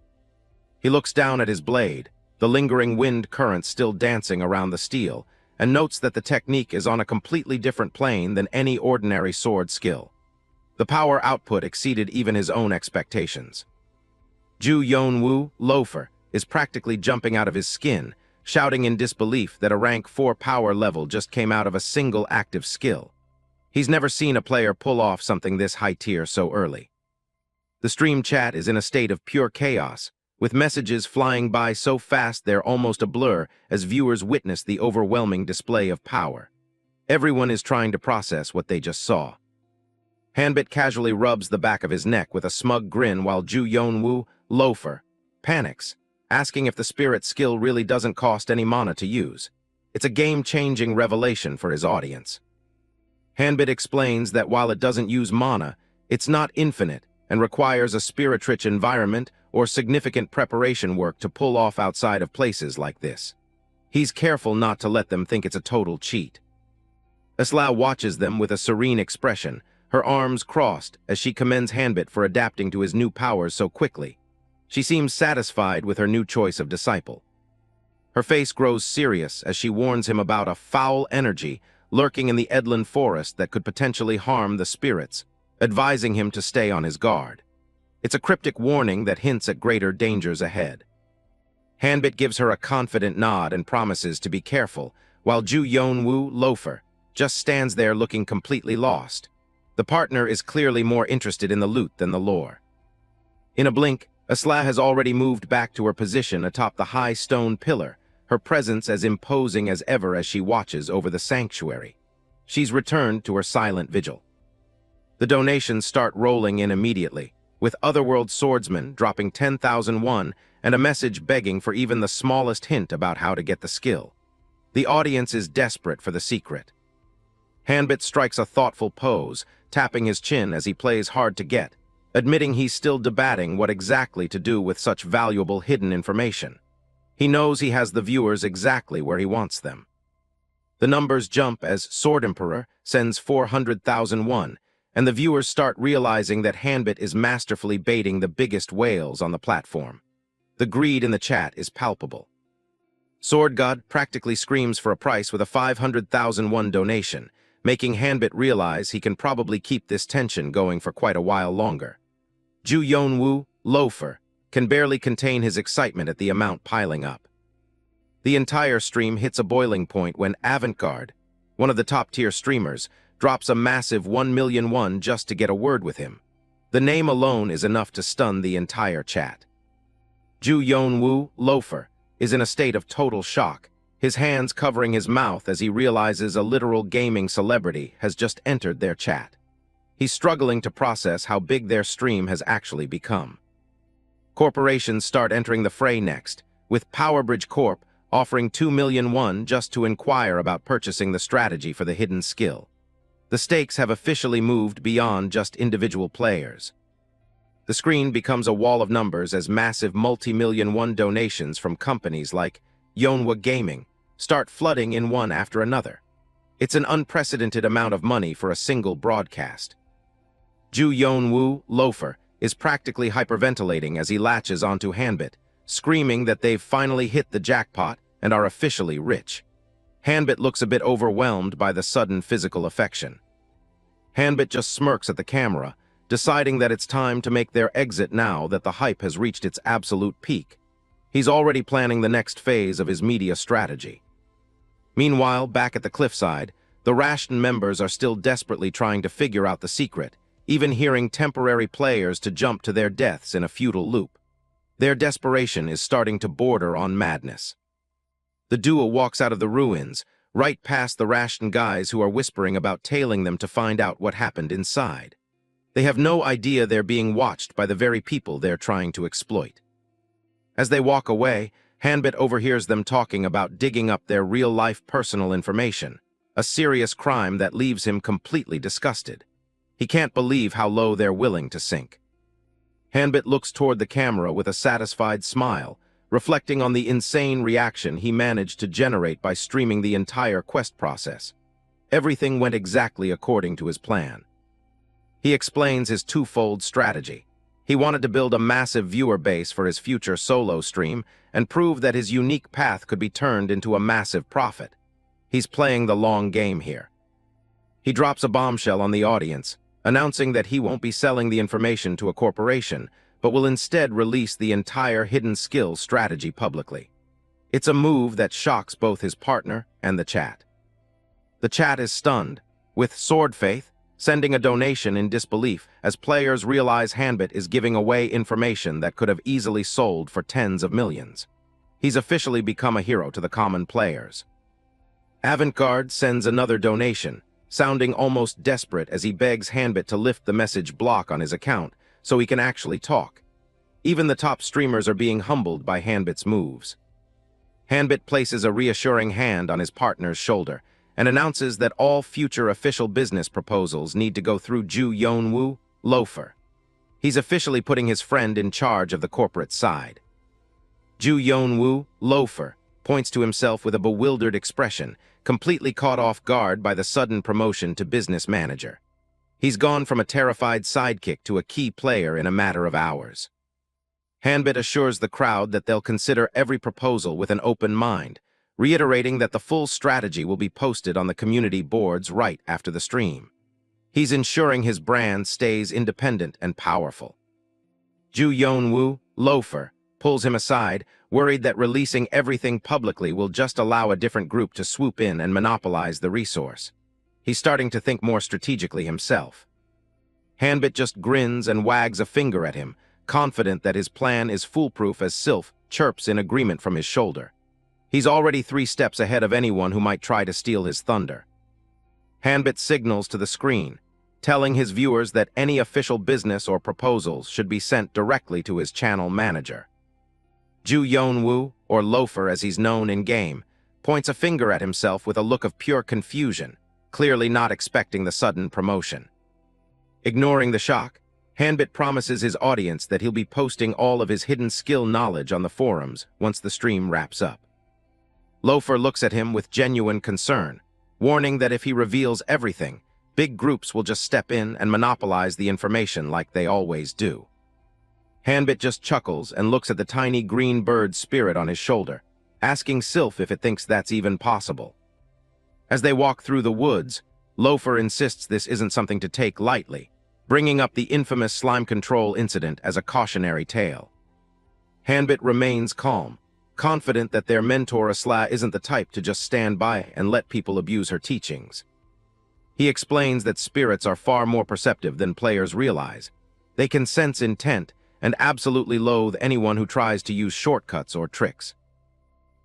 He looks down at his blade, the lingering wind current still dancing around the steel, and notes that the technique is on a completely different plane than any ordinary sword skill. The power output exceeded even his own expectations. Ju Yonwoo, Loafer, is practically jumping out of his skin, shouting in disbelief that a rank 4 power level just came out of a single active skill. He's never seen a player pull off something this high-tier so early. The stream chat is in a state of pure chaos, with messages flying by so fast they're almost a blur as viewers witness the overwhelming display of power. Everyone is trying to process what they just saw. Hanbit casually rubs the back of his neck with a smug grin while Ju Yonwoo, loafer, panics, asking if the spirit skill really doesn't cost any mana to use. It's a game-changing revelation for his audience. Hanbit explains that while it doesn't use mana, it's not infinite and requires a spirit-rich environment or significant preparation work to pull off outside of places like this. He's careful not to let them think it's a total cheat. Aslao watches them with a serene expression, her arms crossed as she commends Hanbit for adapting to his new powers so quickly. She seems satisfied with her new choice of disciple. Her face grows serious as she warns him about a foul energy lurking in the Edland forest that could potentially harm the spirits, advising him to stay on his guard. It's a cryptic warning that hints at greater dangers ahead. Hanbit gives her a confident nod and promises to be careful, while Ju Yonwoo, loafer, just stands there looking completely lost. The partner is clearly more interested in the loot than the lore. In a blink, Aslao has already moved back to her position atop the high stone pillar, her presence as imposing as ever as she watches over the sanctuary. She's returned to her silent vigil. The donations start rolling in immediately, with Otherworld swordsmen dropping 10,000 won and a message begging for even the smallest hint about how to get the skill. The audience is desperate for the secret. Hanbit strikes a thoughtful pose, tapping his chin as he plays hard to get, admitting he's still debating what exactly to do with such valuable hidden information. He knows he has the viewers exactly where he wants them. The numbers jump as Sword Emperor sends 400,000 won, and the viewers start realizing that Hanbit is masterfully baiting the biggest whales on the platform. The greed in the chat is palpable. Sword God practically screams for a price with a 500,000 won donation, making Hanbit realize he can probably keep this tension going for quite a while longer. Ju Yonwoo, loafer, can barely contain his excitement at the amount piling up. The entire stream hits a boiling point when Avantgarde, one of the top-tier streamers, drops a massive 1 million won just to get a word with him. The name alone is enough to stun the entire chat. Ju Yonwoo, loafer, is in a state of total shock, his hands covering his mouth as he realizes a literal gaming celebrity has just entered their chat. He's struggling to process how big their stream has actually become. Corporations start entering the fray next, with PowerBridge Corp offering 2 million won just to inquire about purchasing the strategy for the hidden skill. The stakes have officially moved beyond just individual players. The screen becomes a wall of numbers as massive multi-million won donations from companies like Yonhwa Gaming start flooding in one after another. It's an unprecedented amount of money for a single broadcast. Ju Yonwoo, loafer, is practically hyperventilating as he latches onto Hanbit, screaming that they've finally hit the jackpot and are officially rich. Hanbit looks a bit overwhelmed by the sudden physical affection. Hanbit just smirks at the camera, deciding that it's time to make their exit now that the hype has reached its absolute peak. He's already planning the next phase of his media strategy. Meanwhile, back at the cliffside, the Ration members are still desperately trying to figure out the secret, even hearing temporary players to jump to their deaths in a futile loop. Their desperation is starting to border on madness. The duo walks out of the ruins, right past the Ration guys who are whispering about tailing them to find out what happened inside. They have no idea they're being watched by the very people they're trying to exploit. As they walk away, Hanbit overhears them talking about digging up their real-life personal information, a serious crime that leaves him completely disgusted. He can't believe how low they're willing to sink. Hanbit looks toward the camera with a satisfied smile, reflecting on the insane reaction he managed to generate by streaming the entire quest process. Everything went exactly according to his plan. He explains his twofold strategy. He wanted to build a massive viewer base for his future solo stream and prove that his unique path could be turned into a massive profit. He's playing the long game here. He drops a bombshell on the audience, announcing that he won't be selling the information to a corporation, but will instead release the entire hidden skill strategy publicly. It's a move that shocks both his partner and the chat. The chat is stunned, with Sword Faith sending a donation in disbelief as players realize Hanbit is giving away information that could have easily sold for tens of millions. He's officially become a hero to the common players. Avantgarde sends another donation, sounding almost desperate as he begs Hanbit to lift the message block on his account so he can actually talk. Even the top streamers are being humbled by Hanbit's moves. Hanbit places a reassuring hand on his partner's shoulder and announces that all future official business proposals need to go through Ju Yeonwoo, Loafer. He's officially putting his friend in charge of the corporate side. Ju Yeonwoo, Loafer, points to himself with a bewildered expression, completely caught off guard by the sudden promotion to business manager. He's gone from a terrified sidekick to a key player in a matter of hours. Hanbit assures the crowd that they'll consider every proposal with an open mind, reiterating that the full strategy will be posted on the community boards right after the stream. He's ensuring his brand stays independent and powerful. Ju Yeonwoo, Loafer, pulls him aside, worried that releasing everything publicly will just allow a different group to swoop in and monopolize the resource. He's starting to think more strategically himself. Hanbit just grins and wags a finger at him, confident that his plan is foolproof as Sylph chirps in agreement from his shoulder. He's already 3 steps ahead of anyone who might try to steal his thunder. Hanbit signals to the screen, telling his viewers that any official business or proposals should be sent directly to his channel manager. Ju Yeonwoo, or Loafer as he's known in-game, points a finger at himself with a look of pure confusion, clearly not expecting the sudden promotion. Ignoring the shock, Hanbit promises his audience that he'll be posting all of his hidden skill knowledge on the forums once the stream wraps up. Loafer looks at him with genuine concern, warning that if he reveals everything, big groups will just step in and monopolize the information like they always do. Hanbit just chuckles and looks at the tiny green bird spirit on his shoulder, asking Sylph if it thinks that's even possible. As they walk through the woods, Loafer insists this isn't something to take lightly, bringing up the infamous slime control incident as a cautionary tale. Hanbit remains calm, confident that their mentor Asla isn't the type to just stand by and let people abuse her teachings. He explains that spirits are far more perceptive than players realize. They can sense intent and absolutely loathe anyone who tries to use shortcuts or tricks.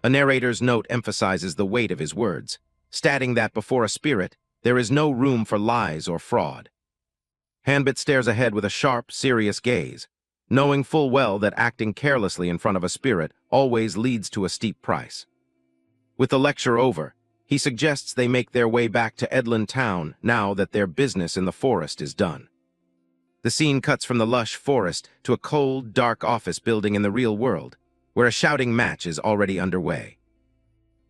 A narrator's note emphasizes the weight of his words, stating that before a spirit, there is no room for lies or fraud. Hanbit stares ahead with a sharp, serious gaze, knowing full well that acting carelessly in front of a spirit always leads to a steep price. With the lecture over, he suggests they make their way back to Edlin Town now that their business in the forest is done. The scene cuts from the lush forest to a cold, dark office building in the real world, where a shouting match is already underway.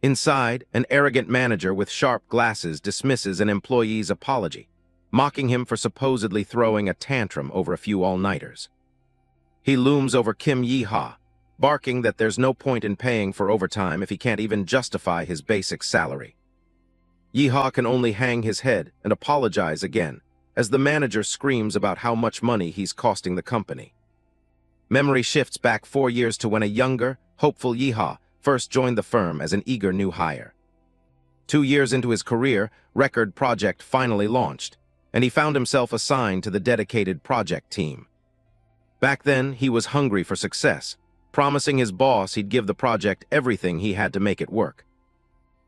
Inside, an arrogant manager with sharp glasses dismisses an employee's apology, mocking him for supposedly throwing a tantrum over a few all-nighters. He looms over Kim Yi-ha, barking that there's no point in paying for overtime if he can't even justify his basic salary. Yi-ha can only hang his head and apologize again, as the manager screams about how much money he's costing the company. Memory shifts back 4 years to when a younger, hopeful Yi-ha first joined the firm as an eager new hire. 2 years into his career, Record Project finally launched, and he found himself assigned to the dedicated project team. Back then, he was hungry for success, promising his boss he'd give the project everything he had to make it work.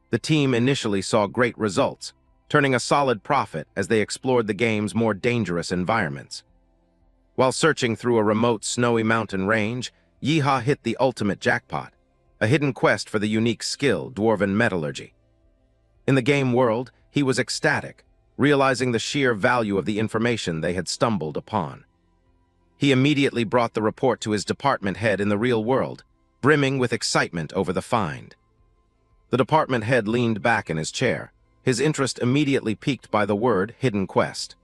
The team initially saw great results, turning a solid profit as they explored the game's more dangerous environments. While searching through a remote snowy mountain range, Yi-ha hit the ultimate jackpot, a hidden quest for the unique skill, Dwarven Metallurgy. In the game world, he was ecstatic, realizing the sheer value of the information they had stumbled upon. He immediately brought the report to his department head in the real world, brimming with excitement over the find. The department head leaned back in his chair, his interest immediately piqued by the word hidden quest.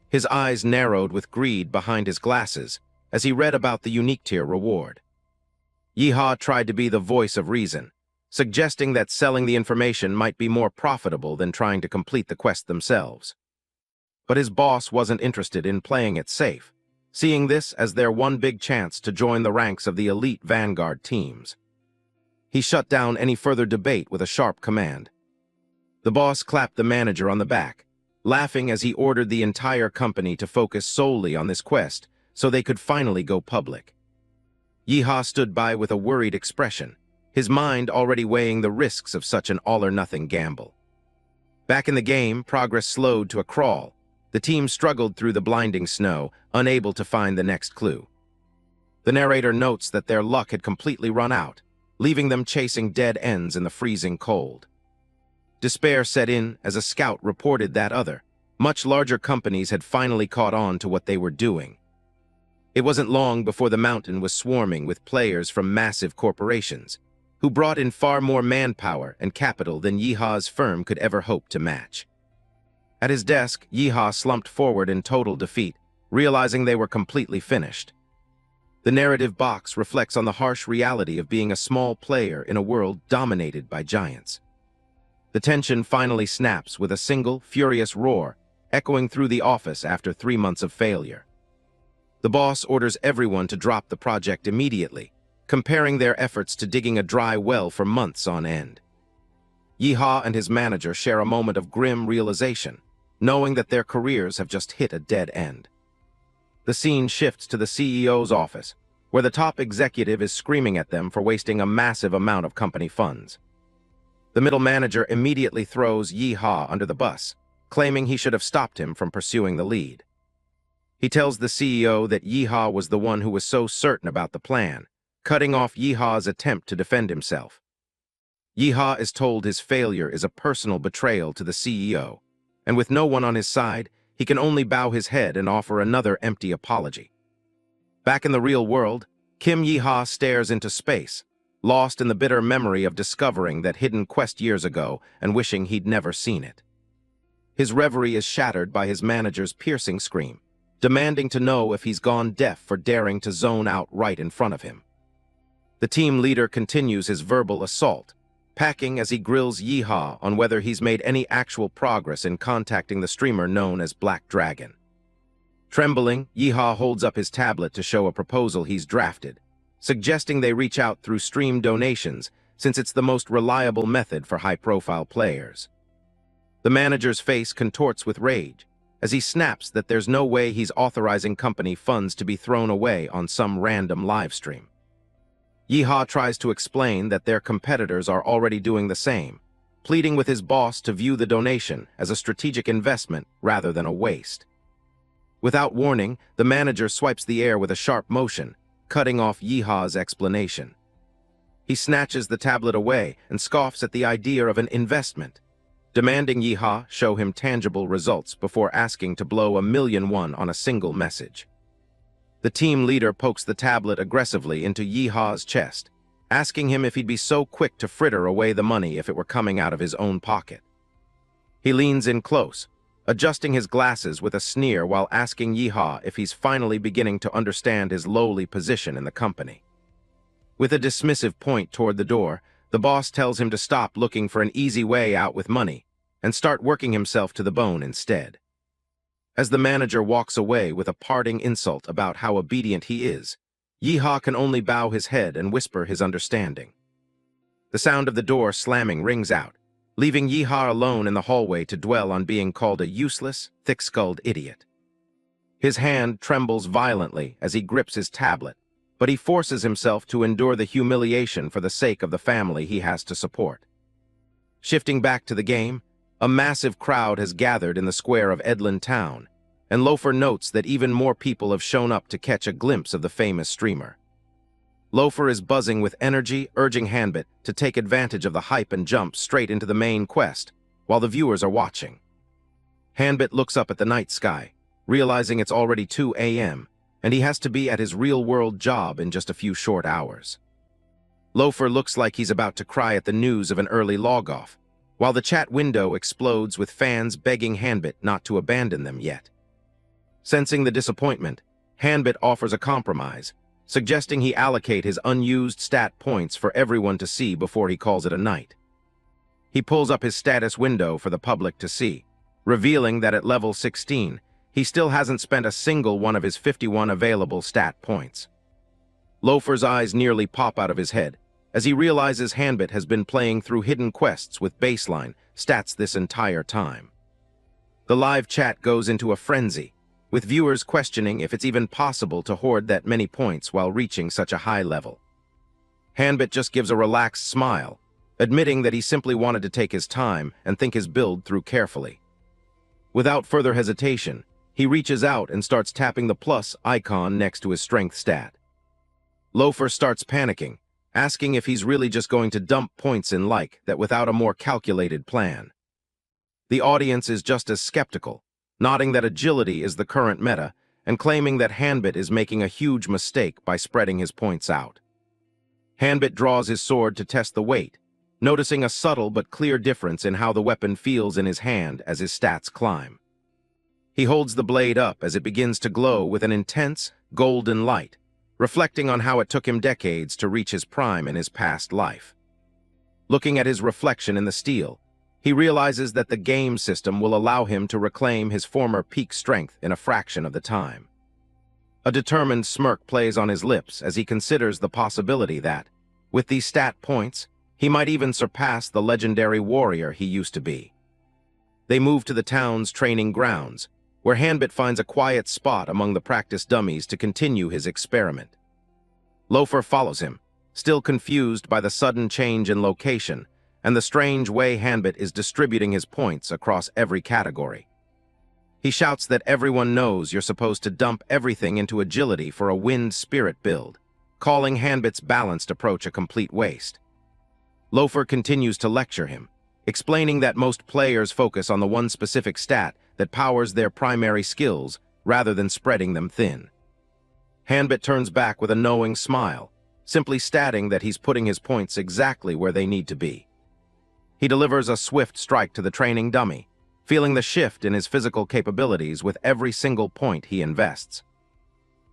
His eyes narrowed with greed behind his glasses as he read about the unique tier reward. Yi-ha tried to be the voice of reason, suggesting that selling the information might be more profitable than trying to complete the quest themselves. But his boss wasn't interested in playing it safe, seeing this as their one big chance to join the ranks of the elite vanguard teams. He shut down any further debate with a sharp command. The boss clapped the manager on the back, laughing as he ordered the entire company to focus solely on this quest so they could finally go public. Yeehaw stood by with a worried expression, his mind already weighing the risks of such an all-or-nothing gamble. Back in the game, progress slowed to a crawl. The team struggled through the blinding snow, unable to find the next clue. The narrator notes that their luck had completely run out, leaving them chasing dead ends in the freezing cold. Despair set in as a scout reported that other, much larger companies had finally caught on to what they were doing. It wasn't long before the mountain was swarming with players from massive corporations, who brought in far more manpower and capital than Yeehaw's firm could ever hope to match. At his desk, Yeehaw slumped forward in total defeat, realizing they were completely finished. The narrative box reflects on the harsh reality of being a small player in a world dominated by giants. The tension finally snaps with a single, furious roar, echoing through the office after 3 months of failure. The boss orders everyone to drop the project immediately, comparing their efforts to digging a dry well for months on end. Yeehaw and his manager share a moment of grim realization, knowing that their careers have just hit a dead end. The scene shifts to the CEO's office, where the top executive is screaming at them for wasting a massive amount of company funds. The middle manager immediately throws Yeehaw under the bus, claiming he should have stopped him from pursuing the lead. He tells the CEO that Yeehaw was the one who was so certain about the plan, cutting off Yeehaw's attempt to defend himself. Yeehaw is told his failure is a personal betrayal to the CEO, and with no one on his side, he can only bow his head and offer another empty apology. Back in the real world, Kim Yeehaw stares into space, lost in the bitter memory of discovering that hidden quest years ago and wishing he'd never seen it. His reverie is shattered by his manager's piercing scream, demanding to know if he's gone deaf for daring to zone out right in front of him. The team leader continues his verbal assault, packing as he grills Yeehaw on whether he's made any actual progress in contacting the streamer known as Black Dragon. Trembling, Yeehaw holds up his tablet to show a proposal he's drafted, suggesting they reach out through stream donations since it's the most reliable method for high-profile players. The manager's face contorts with rage as he snaps that there's no way he's authorizing company funds to be thrown away on some random livestream. Yeehaw tries to explain that their competitors are already doing the same, pleading with his boss to view the donation as a strategic investment rather than a waste. Without warning, the manager swipes the air with a sharp motion, cutting off Yeehaw's explanation. He snatches the tablet away and scoffs at the idea of an investment, demanding Yeehaw show him tangible results before asking to blow $1 million on a single message. The team leader pokes the tablet aggressively into Yeehaw's chest, asking him if he'd be so quick to fritter away the money if it were coming out of his own pocket. He leans in close, adjusting his glasses with a sneer while asking Yeehaw if he's finally beginning to understand his lowly position in the company. With a dismissive point toward the door, the boss tells him to stop looking for an easy way out with money and start working himself to the bone instead. As the manager walks away with a parting insult about how obedient he is, Yeehaw can only bow his head and whisper his understanding. The sound of the door slamming rings out, leaving Yeehaw alone in the hallway to dwell on being called a useless, thick-skulled idiot. His hand trembles violently as he grips his tablet, but he forces himself to endure the humiliation for the sake of the family he has to support. Shifting back to the game, a massive crowd has gathered in the square of Edlin Town, and Loafer notes that even more people have shown up to catch a glimpse of the famous streamer. Loafer is buzzing with energy, urging Hanbit to take advantage of the hype and jump straight into the main quest, while the viewers are watching. Hanbit looks up at the night sky, realizing it's already 2 a.m., and he has to be at his real-world job in just a few short hours. Loafer looks like he's about to cry at the news of an early log-off, while the chat window explodes with fans begging Hanbit not to abandon them yet. Sensing the disappointment, Hanbit offers a compromise, suggesting he allocate his unused stat points for everyone to see before he calls it a night. He pulls up his status window for the public to see, revealing that at level 16, he still hasn't spent a single one of his 51 available stat points. Loafer's eyes nearly pop out of his head, as he realizes Hanbit has been playing through hidden quests with baseline stats this entire time. The live chat goes into a frenzy, with viewers questioning if it's even possible to hoard that many points while reaching such a high level. Hanbit just gives a relaxed smile, admitting that he simply wanted to take his time and think his build through carefully. Without further hesitation, he reaches out and starts tapping the plus icon next to his strength stat. Loafer starts panicking, asking if he's really just going to dump points in like that without a more calculated plan. The audience is just as skeptical, nodding that agility is the current meta and claiming that Hanbit is making a huge mistake by spreading his points out. Hanbit draws his sword to test the weight, noticing a subtle but clear difference in how the weapon feels in his hand as his stats climb. He holds the blade up as it begins to glow with an intense, golden light, reflecting on how it took him decades to reach his prime in his past life. Looking at his reflection in the steel, he realizes that the game system will allow him to reclaim his former peak strength in a fraction of the time. A determined smirk plays on his lips as he considers the possibility that, with these stat points, he might even surpass the legendary warrior he used to be. They move to the town's training grounds, where Hanbit finds a quiet spot among the practice dummies to continue his experiment. Loafer follows him, still confused by the sudden change in location and the strange way Hanbit is distributing his points across every category. He shouts that everyone knows you're supposed to dump everything into agility for a wind spirit build, calling Hanbit's balanced approach a complete waste. Loafer continues to lecture him, explaining that most players focus on the one specific stat that powers their primary skills rather than spreading them thin. Hanbit turns back with a knowing smile, simply stating that he's putting his points exactly where they need to be. He delivers a swift strike to the training dummy, feeling the shift in his physical capabilities with every single point he invests.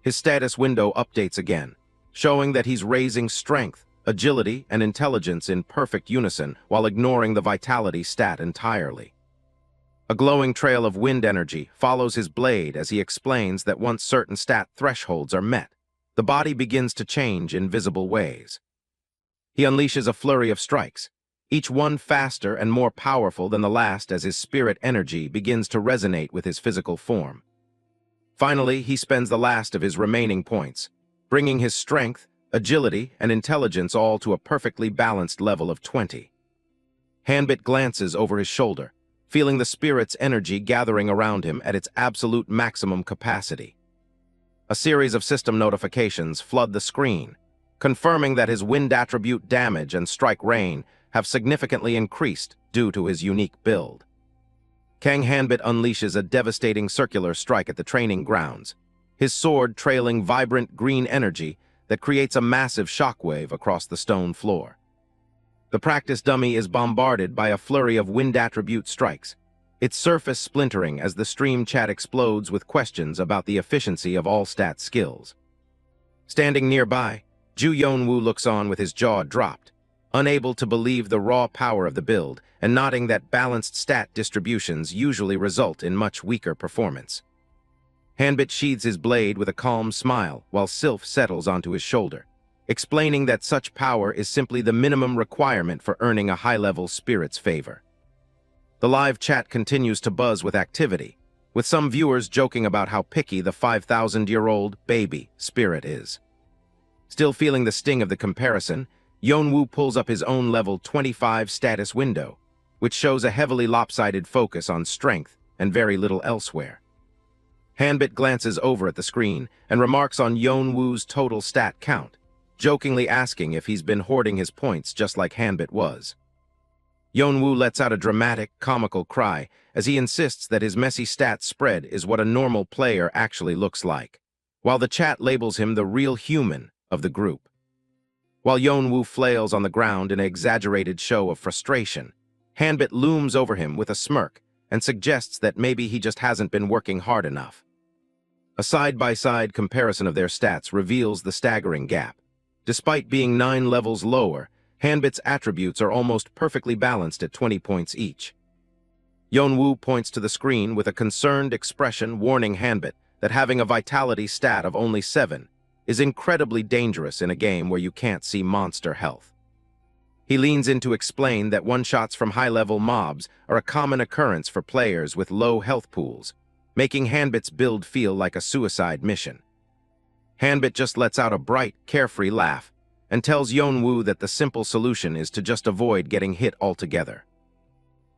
His status window updates again, showing that he's raising strength, agility, and intelligence in perfect unison while ignoring the vitality stat entirely. A glowing trail of wind energy follows his blade as he explains that once certain stat thresholds are met, the body begins to change in visible ways. He unleashes a flurry of strikes, each one faster and more powerful than the last as his spirit energy begins to resonate with his physical form. Finally, he spends the last of his remaining points, bringing his strength, agility, and intelligence all to a perfectly balanced level of 20. Hanbit glances over his shoulder, feeling the spirit's energy gathering around him at its absolute maximum capacity. A series of system notifications flood the screen, confirming that his wind attribute damage and strike rain have significantly increased due to his unique build. Kang Hanbit unleashes a devastating circular strike at the training grounds, his sword trailing vibrant green energy that creates a massive shockwave across the stone floor. The practice dummy is bombarded by a flurry of wind attribute strikes, its surface splintering as the stream chat explodes with questions about the efficiency of all stat skills. Standing nearby, Ju Yonwoo looks on with his jaw dropped, unable to believe the raw power of the build and nodding that balanced stat distributions usually result in much weaker performance. Hanbit sheathes his blade with a calm smile while Sylph settles onto his shoulder, explaining that such power is simply the minimum requirement for earning a high-level spirit's favor. The live chat continues to buzz with activity, with some viewers joking about how picky the 5,000-year-old baby spirit is. Still feeling the sting of the comparison, Yonwoo pulls up his own level 25 status window, which shows a heavily lopsided focus on strength and very little elsewhere. Hanbit glances over at the screen and remarks on Yonwoo's total stat count, jokingly asking if he's been hoarding his points just like Hanbit was. Yonwoo lets out a dramatic, comical cry as he insists that his messy stat spread is what a normal player actually looks like, while the chat labels him the real human of the group. While Yonwoo flails on the ground in an exaggerated show of frustration, Hanbit looms over him with a smirk and suggests that maybe he just hasn't been working hard enough. A side-by-side comparison of their stats reveals the staggering gap. Despite being 9 levels lower, Hanbit's attributes are almost perfectly balanced at 20 points each. Yonwoo points to the screen with a concerned expression warning Hanbit that having a vitality stat of only 7 is incredibly dangerous in a game where you can't see monster health. He leans in to explain that one-shots from high-level mobs are a common occurrence for players with low health pools, making Hanbit's build feel like a suicide mission. Hanbit just lets out a bright, carefree laugh and tells Yeonwoo that the simple solution is to just avoid getting hit altogether.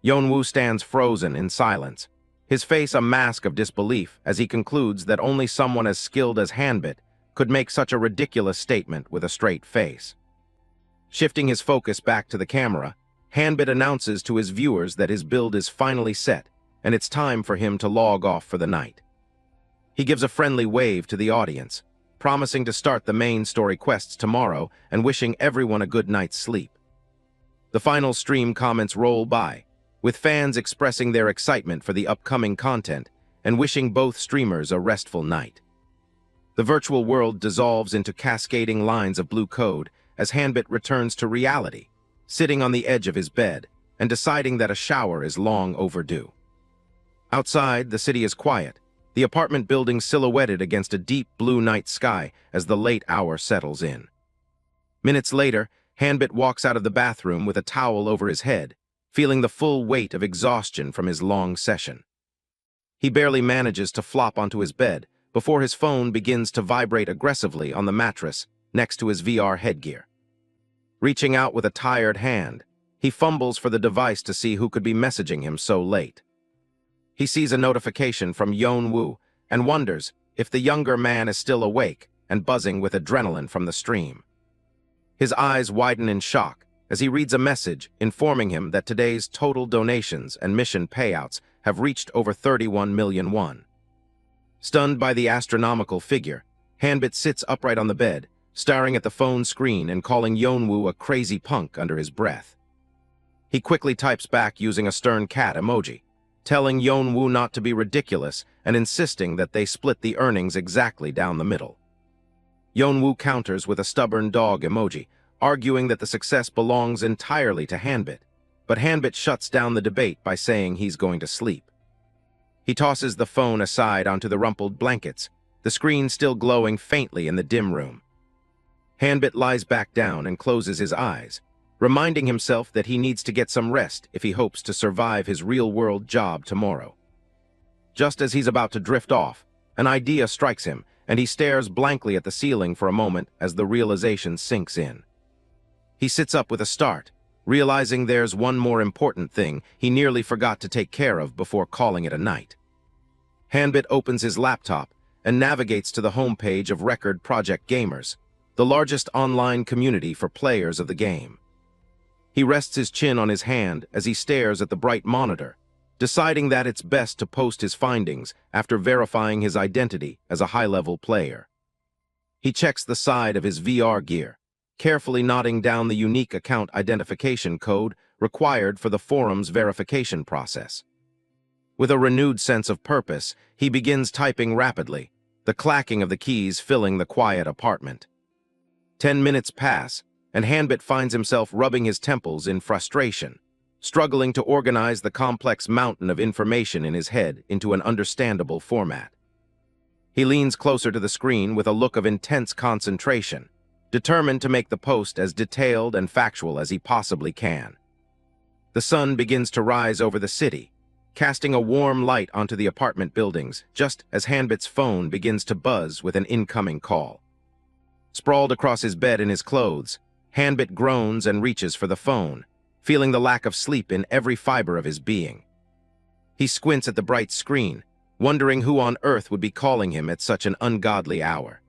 Yeonwoo stands frozen in silence, his face a mask of disbelief as he concludes that only someone as skilled as Hanbit could make such a ridiculous statement with a straight face. Shifting his focus back to the camera, Hanbit announces to his viewers that his build is finally set and it's time for him to log off for the night. He gives a friendly wave to the audience, promising to start the main story quests tomorrow and wishing everyone a good night's sleep. The final stream comments roll by, with fans expressing their excitement for the upcoming content and wishing both streamers a restful night. The virtual world dissolves into cascading lines of blue code as Hanbit returns to reality, sitting on the edge of his bed and deciding that a shower is long overdue. Outside, the city is quiet, the apartment building silhouetted against a deep blue night sky as the late hour settles in. Minutes later, Hanbit walks out of the bathroom with a towel over his head, feeling the full weight of exhaustion from his long session. He barely manages to flop onto his bed before his phone begins to vibrate aggressively on the mattress next to his VR headgear. Reaching out with a tired hand, he fumbles for the device to see who could be messaging him so late. He sees a notification from Yeonwoo and wonders if the younger man is still awake and buzzing with adrenaline from the stream. His eyes widen in shock as he reads a message informing him that today's total donations and mission payouts have reached over 31 million won. Stunned by the astronomical figure, Hanbit sits upright on the bed, staring at the phone screen and calling Yeonwoo a crazy punk under his breath. He quickly types back using a stern cat emoji, telling Yeonwoo not to be ridiculous and insisting that they split the earnings exactly down the middle. Yeonwoo counters with a stubborn dog emoji, arguing that the success belongs entirely to Hanbit, but Hanbit shuts down the debate by saying he's going to sleep. He tosses the phone aside onto the rumpled blankets, the screen still glowing faintly in the dim room. Hanbit lies back down and closes his eyes, reminding himself that he needs to get some rest if he hopes to survive his real-world job tomorrow. Just as he's about to drift off, an idea strikes him, and he stares blankly at the ceiling for a moment as the realization sinks in. He sits up with a start, realizing there's one more important thing he nearly forgot to take care of before calling it a night. Hanbit opens his laptop and navigates to the homepage of Record Project Gamers, the largest online community for players of the game. He rests his chin on his hand as he stares at the bright monitor, deciding that it's best to post his findings after verifying his identity as a high-level player. He checks the side of his VR gear, carefully noting down the unique account identification code required for the forum's verification process. With a renewed sense of purpose, he begins typing rapidly, the clacking of the keys filling the quiet apartment. 10 minutes pass, and Hanbit finds himself rubbing his temples in frustration, struggling to organize the complex mountain of information in his head into an understandable format. He leans closer to the screen with a look of intense concentration, determined to make the post as detailed and factual as he possibly can. The sun begins to rise over the city, casting a warm light onto the apartment buildings just as Hanbit's phone begins to buzz with an incoming call. Sprawled across his bed in his clothes, Hanbit groans and reaches for the phone, feeling the lack of sleep in every fiber of his being. He squints at the bright screen, wondering who on earth would be calling him at such an ungodly hour.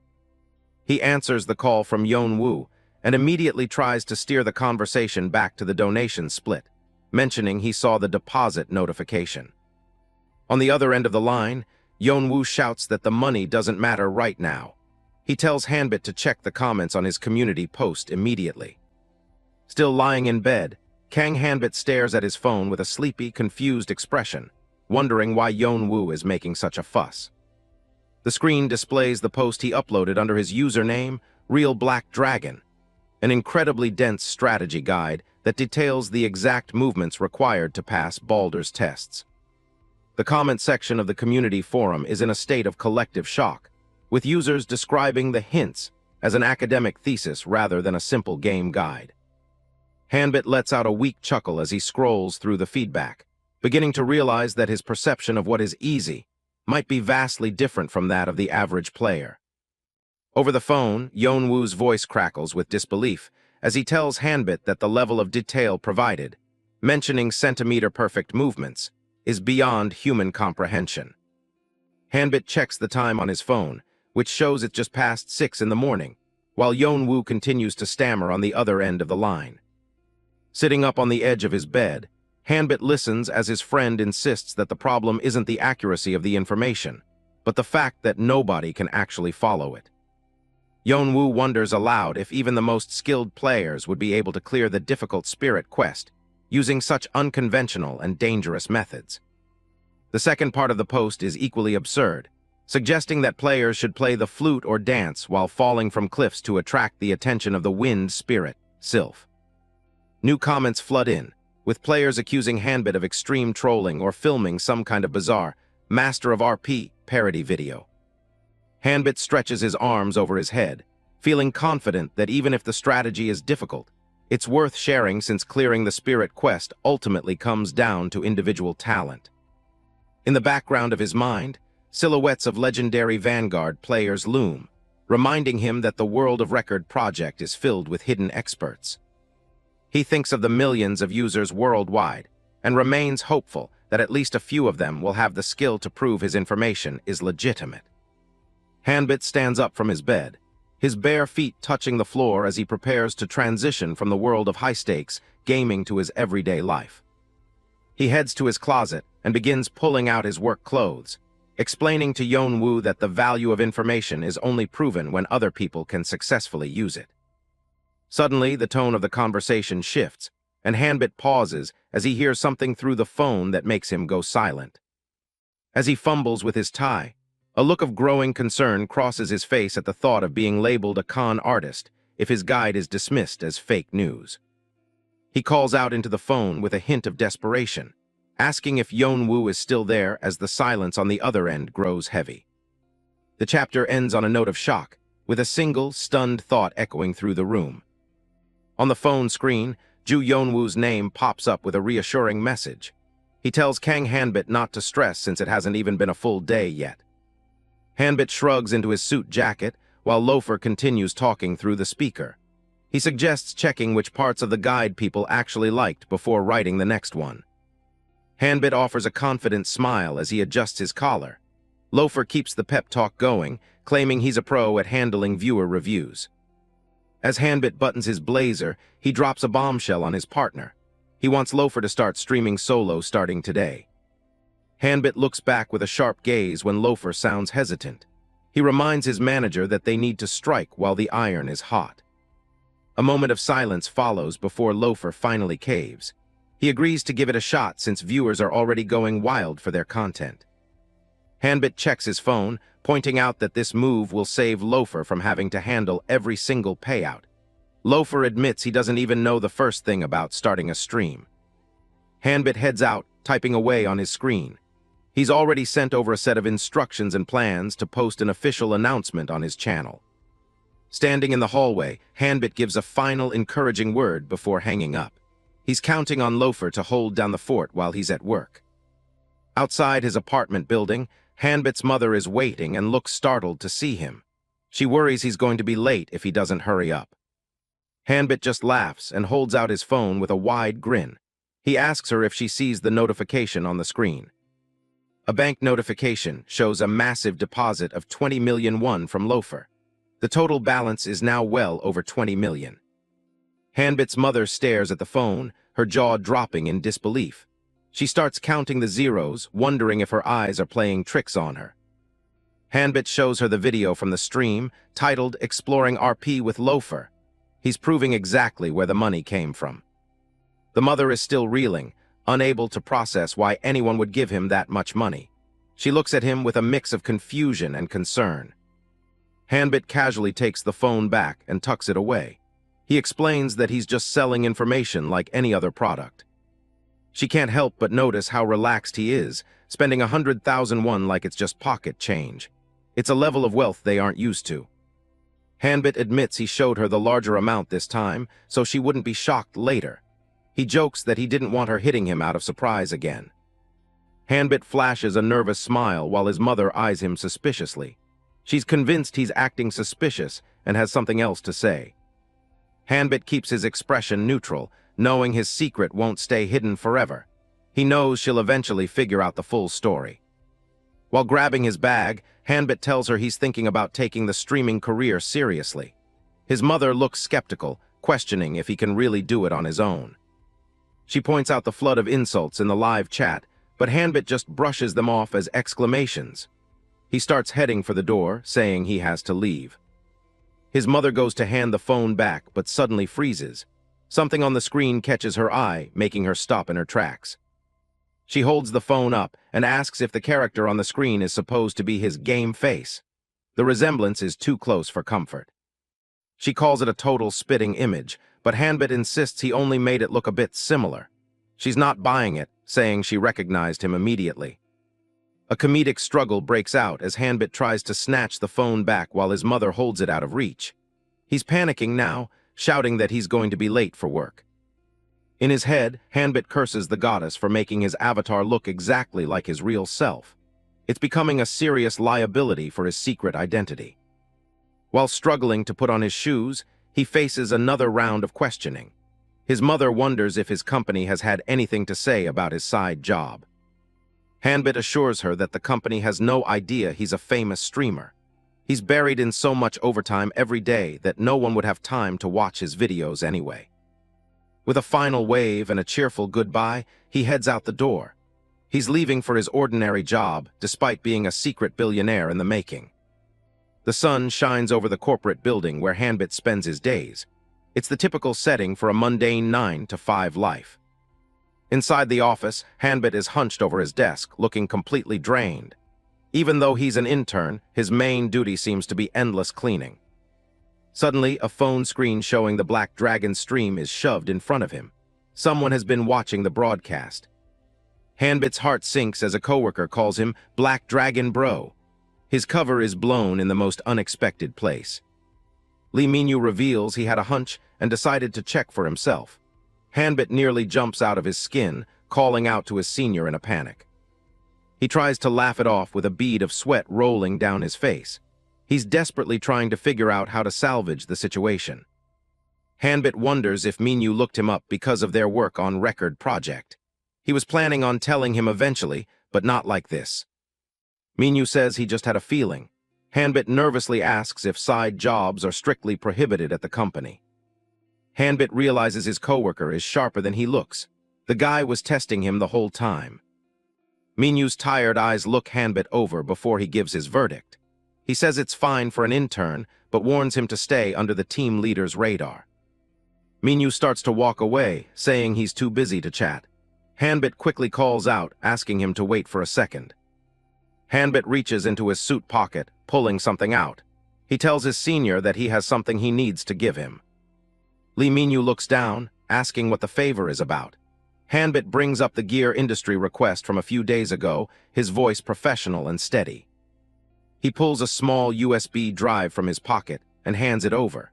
He answers the call from Yeonwoo and immediately tries to steer the conversation back to the donation split, mentioning he saw the deposit notification. On the other end of the line, Yeonwoo shouts that the money doesn't matter right now. He tells Hanbit to check the comments on his community post immediately. Still lying in bed, Kang Hanbit stares at his phone with a sleepy, confused expression, wondering why Yeonwoo is making such a fuss. The screen displays the post he uploaded under his username, Real Black Dragon, an incredibly dense strategy guide that details the exact movements required to pass Baldur's tests. The comment section of the community forum is in a state of collective shock, with users describing the hints as an academic thesis rather than a simple game guide. Hanbit lets out a weak chuckle as he scrolls through the feedback, beginning to realize that his perception of what is easy might be vastly different from that of the average player. Over the phone, Yeonwoo's voice crackles with disbelief as he tells Hanbit that the level of detail provided, mentioning centimeter-perfect movements, is beyond human comprehension. Hanbit checks the time on his phone, which shows it just past 6 in the morning, while Yeonwoo continues to stammer on the other end of the line. Sitting up on the edge of his bed, Hanbit listens as his friend insists that the problem isn't the accuracy of the information, but the fact that nobody can actually follow it. Yeonwoo wonders aloud if even the most skilled players would be able to clear the difficult spirit quest using such unconventional and dangerous methods. The second part of the post is equally absurd, suggesting that players should play the flute or dance while falling from cliffs to attract the attention of the wind spirit, Sylph. New comments flood in, with players accusing Hanbit of extreme trolling or filming some kind of bizarre Master of RP parody video. Hanbit stretches his arms over his head, feeling confident that even if the strategy is difficult, it's worth sharing since clearing the spirit quest ultimately comes down to individual talent. In the background of his mind, silhouettes of legendary Vanguard players loom, reminding him that the World of Record project is filled with hidden experts. He thinks of the millions of users worldwide and remains hopeful that at least a few of them will have the skill to prove his information is legitimate. Hanbit stands up from his bed, his bare feet touching the floor as he prepares to transition from the world of high-stakes gaming to his everyday life. He heads to his closet and begins pulling out his work clothes, explaining to Yeonwoo that the value of information is only proven when other people can successfully use it. Suddenly, the tone of the conversation shifts, and Hanbit pauses as he hears something through the phone that makes him go silent. As he fumbles with his tie, a look of growing concern crosses his face at the thought of being labeled a con artist if his guide is dismissed as fake news. He calls out into the phone with a hint of desperation, asking if Yeonwoo is still there as the silence on the other end grows heavy. The chapter ends on a note of shock, with a single, stunned thought echoing through the room. On the phone screen, Ju Yeonwoo's name pops up with a reassuring message. He tells Kang Hanbit not to stress since it hasn't even been a full day yet. Hanbit shrugs into his suit jacket while Loafer continues talking through the speaker. He suggests checking which parts of the guide people actually liked before writing the next one. Hanbit offers a confident smile as he adjusts his collar. Loafer keeps the pep talk going, claiming he's a pro at handling viewer reviews. As Hanbit buttons his blazer, he drops a bombshell on his partner. He wants Loafer to start streaming solo starting today. Hanbit looks back with a sharp gaze when Loafer sounds hesitant. He reminds his manager that they need to strike while the iron is hot. A moment of silence follows before Loafer finally caves. He agrees to give it a shot since viewers are already going wild for their content. Hanbit checks his phone, pointing out that this move will save Loafer from having to handle every single payout. Loafer admits he doesn't even know the first thing about starting a stream. Hanbit heads out, typing away on his screen. He's already sent over a set of instructions and plans to post an official announcement on his channel. Standing in the hallway, Hanbit gives a final encouraging word before hanging up. He's counting on Loafer to hold down the fort while he's at work. Outside his apartment building, Hanbit's mother is waiting and looks startled to see him. She worries he's going to be late if he doesn't hurry up. Hanbit just laughs and holds out his phone with a wide grin. He asks her if she sees the notification on the screen. A bank notification shows a massive deposit of 20 million won from Loafer. The total balance is now well over 20 million. Hanbit's mother stares at the phone, her jaw dropping in disbelief. She starts counting the zeros, wondering if her eyes are playing tricks on her. Hanbit shows her the video from the stream, titled Exploring RP with Loafer. He's proving exactly where the money came from. The mother is still reeling, unable to process why anyone would give him that much money. She looks at him with a mix of confusion and concern. Hanbit casually takes the phone back and tucks it away. He explains that he's just selling information like any other product. She can't help but notice how relaxed he is, spending 100,000 won like it's just pocket change. It's a level of wealth they aren't used to. Hanbit admits he showed her the larger amount this time, so she wouldn't be shocked later. He jokes that he didn't want her hitting him out of surprise again. Hanbit flashes a nervous smile while his mother eyes him suspiciously. She's convinced he's acting suspicious and has something else to say. Hanbit keeps his expression neutral, knowing his secret won't stay hidden forever. He knows she'll eventually figure out the full story. While grabbing his bag, Hanbit tells her he's thinking about taking the streaming career seriously. His mother looks skeptical, questioning if he can really do it on his own. She points out the flood of insults in the live chat, but Hanbit just brushes them off as exclamations. He starts heading for the door, saying he has to leave. His mother goes to hand the phone back, but suddenly freezes. Something on the screen catches her eye, making her stop in her tracks. She holds the phone up and asks if the character on the screen is supposed to be his game face. The resemblance is too close for comfort. She calls it a total spitting image, but Hanbit insists he only made it look a bit similar. She's not buying it, saying she recognized him immediately. A comedic struggle breaks out as Hanbit tries to snatch the phone back while his mother holds it out of reach. He's panicking now, shouting that he's going to be late for work. In his head, Hanbit curses the goddess for making his avatar look exactly like his real self. It's becoming a serious liability for his secret identity. While struggling to put on his shoes, he faces another round of questioning. His mother wonders if his company has had anything to say about his side job. Hanbit assures her that the company has no idea he's a famous streamer. He's buried in so much overtime every day that no one would have time to watch his videos anyway. With a final wave and a cheerful goodbye, he heads out the door. He's leaving for his ordinary job, despite being a secret billionaire in the making. The sun shines over the corporate building where Hanbit spends his days. It's the typical setting for a mundane 9-to-5 life. Inside the office, Hanbit is hunched over his desk, looking completely drained. Even though he's an intern, his main duty seems to be endless cleaning. Suddenly, a phone screen showing the Black Dragon stream is shoved in front of him. Someone has been watching the broadcast. Hanbit's heart sinks as a coworker calls him Black Dragon Bro. His cover is blown in the most unexpected place. Lee Minyu reveals he had a hunch and decided to check for himself. Hanbit nearly jumps out of his skin, calling out to his senior in a panic. He tries to laugh it off with a bead of sweat rolling down his face. He's desperately trying to figure out how to salvage the situation. Hanbit wonders if Minyu looked him up because of their work on Record Project. He was planning on telling him eventually, but not like this. Minyu says he just had a feeling. Hanbit nervously asks if side jobs are strictly prohibited at the company. Hanbit realizes his coworker is sharper than he looks. The guy was testing him the whole time. Minyu's tired eyes look Hanbit over before he gives his verdict. He says it's fine for an intern, but warns him to stay under the team leader's radar. Minyu starts to walk away, saying he's too busy to chat. Hanbit quickly calls out, asking him to wait for a second. Hanbit reaches into his suit pocket, pulling something out. He tells his senior that he has something he needs to give him. Lee Minyu looks down, asking what the favor is about. Hanbit brings up the gear industry request from a few days ago, his voice professional and steady. He pulls a small USB drive from his pocket and hands it over.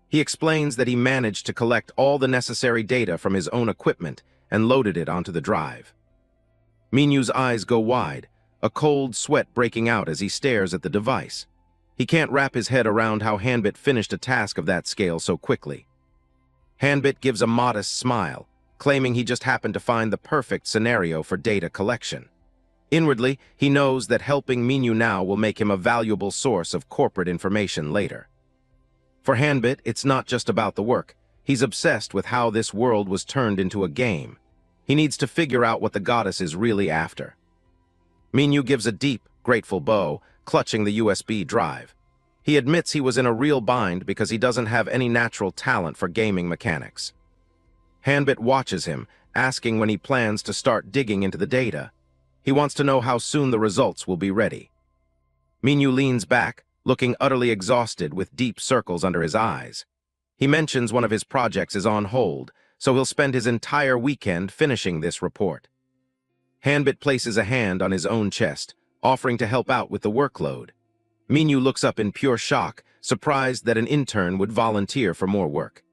He explains that he managed to collect all the necessary data from his own equipment and loaded it onto the drive. Minyu's eyes go wide, a cold sweat breaking out as he stares at the device. He can't wrap his head around how Hanbit finished a task of that scale so quickly. Hanbit gives a modest smile, claiming he just happened to find the perfect scenario for data collection. Inwardly, he knows that helping Minyu now will make him a valuable source of corporate information later. For Hanbit, it's not just about the work. He's obsessed with how this world was turned into a game. He needs to figure out what the goddess is really after. Minyu gives a deep, grateful bow, clutching the USB drive. He admits he was in a real bind because he doesn't have any natural talent for gaming mechanics. Hanbit watches him, asking when he plans to start digging into the data. He wants to know how soon the results will be ready. Minyu leans back, looking utterly exhausted with deep circles under his eyes. He mentions one of his projects is on hold, so he'll spend his entire weekend finishing this report. Hanbit places a hand on his own chest, offering to help out with the workload. Minyu looks up in pure shock, surprised that an intern would volunteer for more work.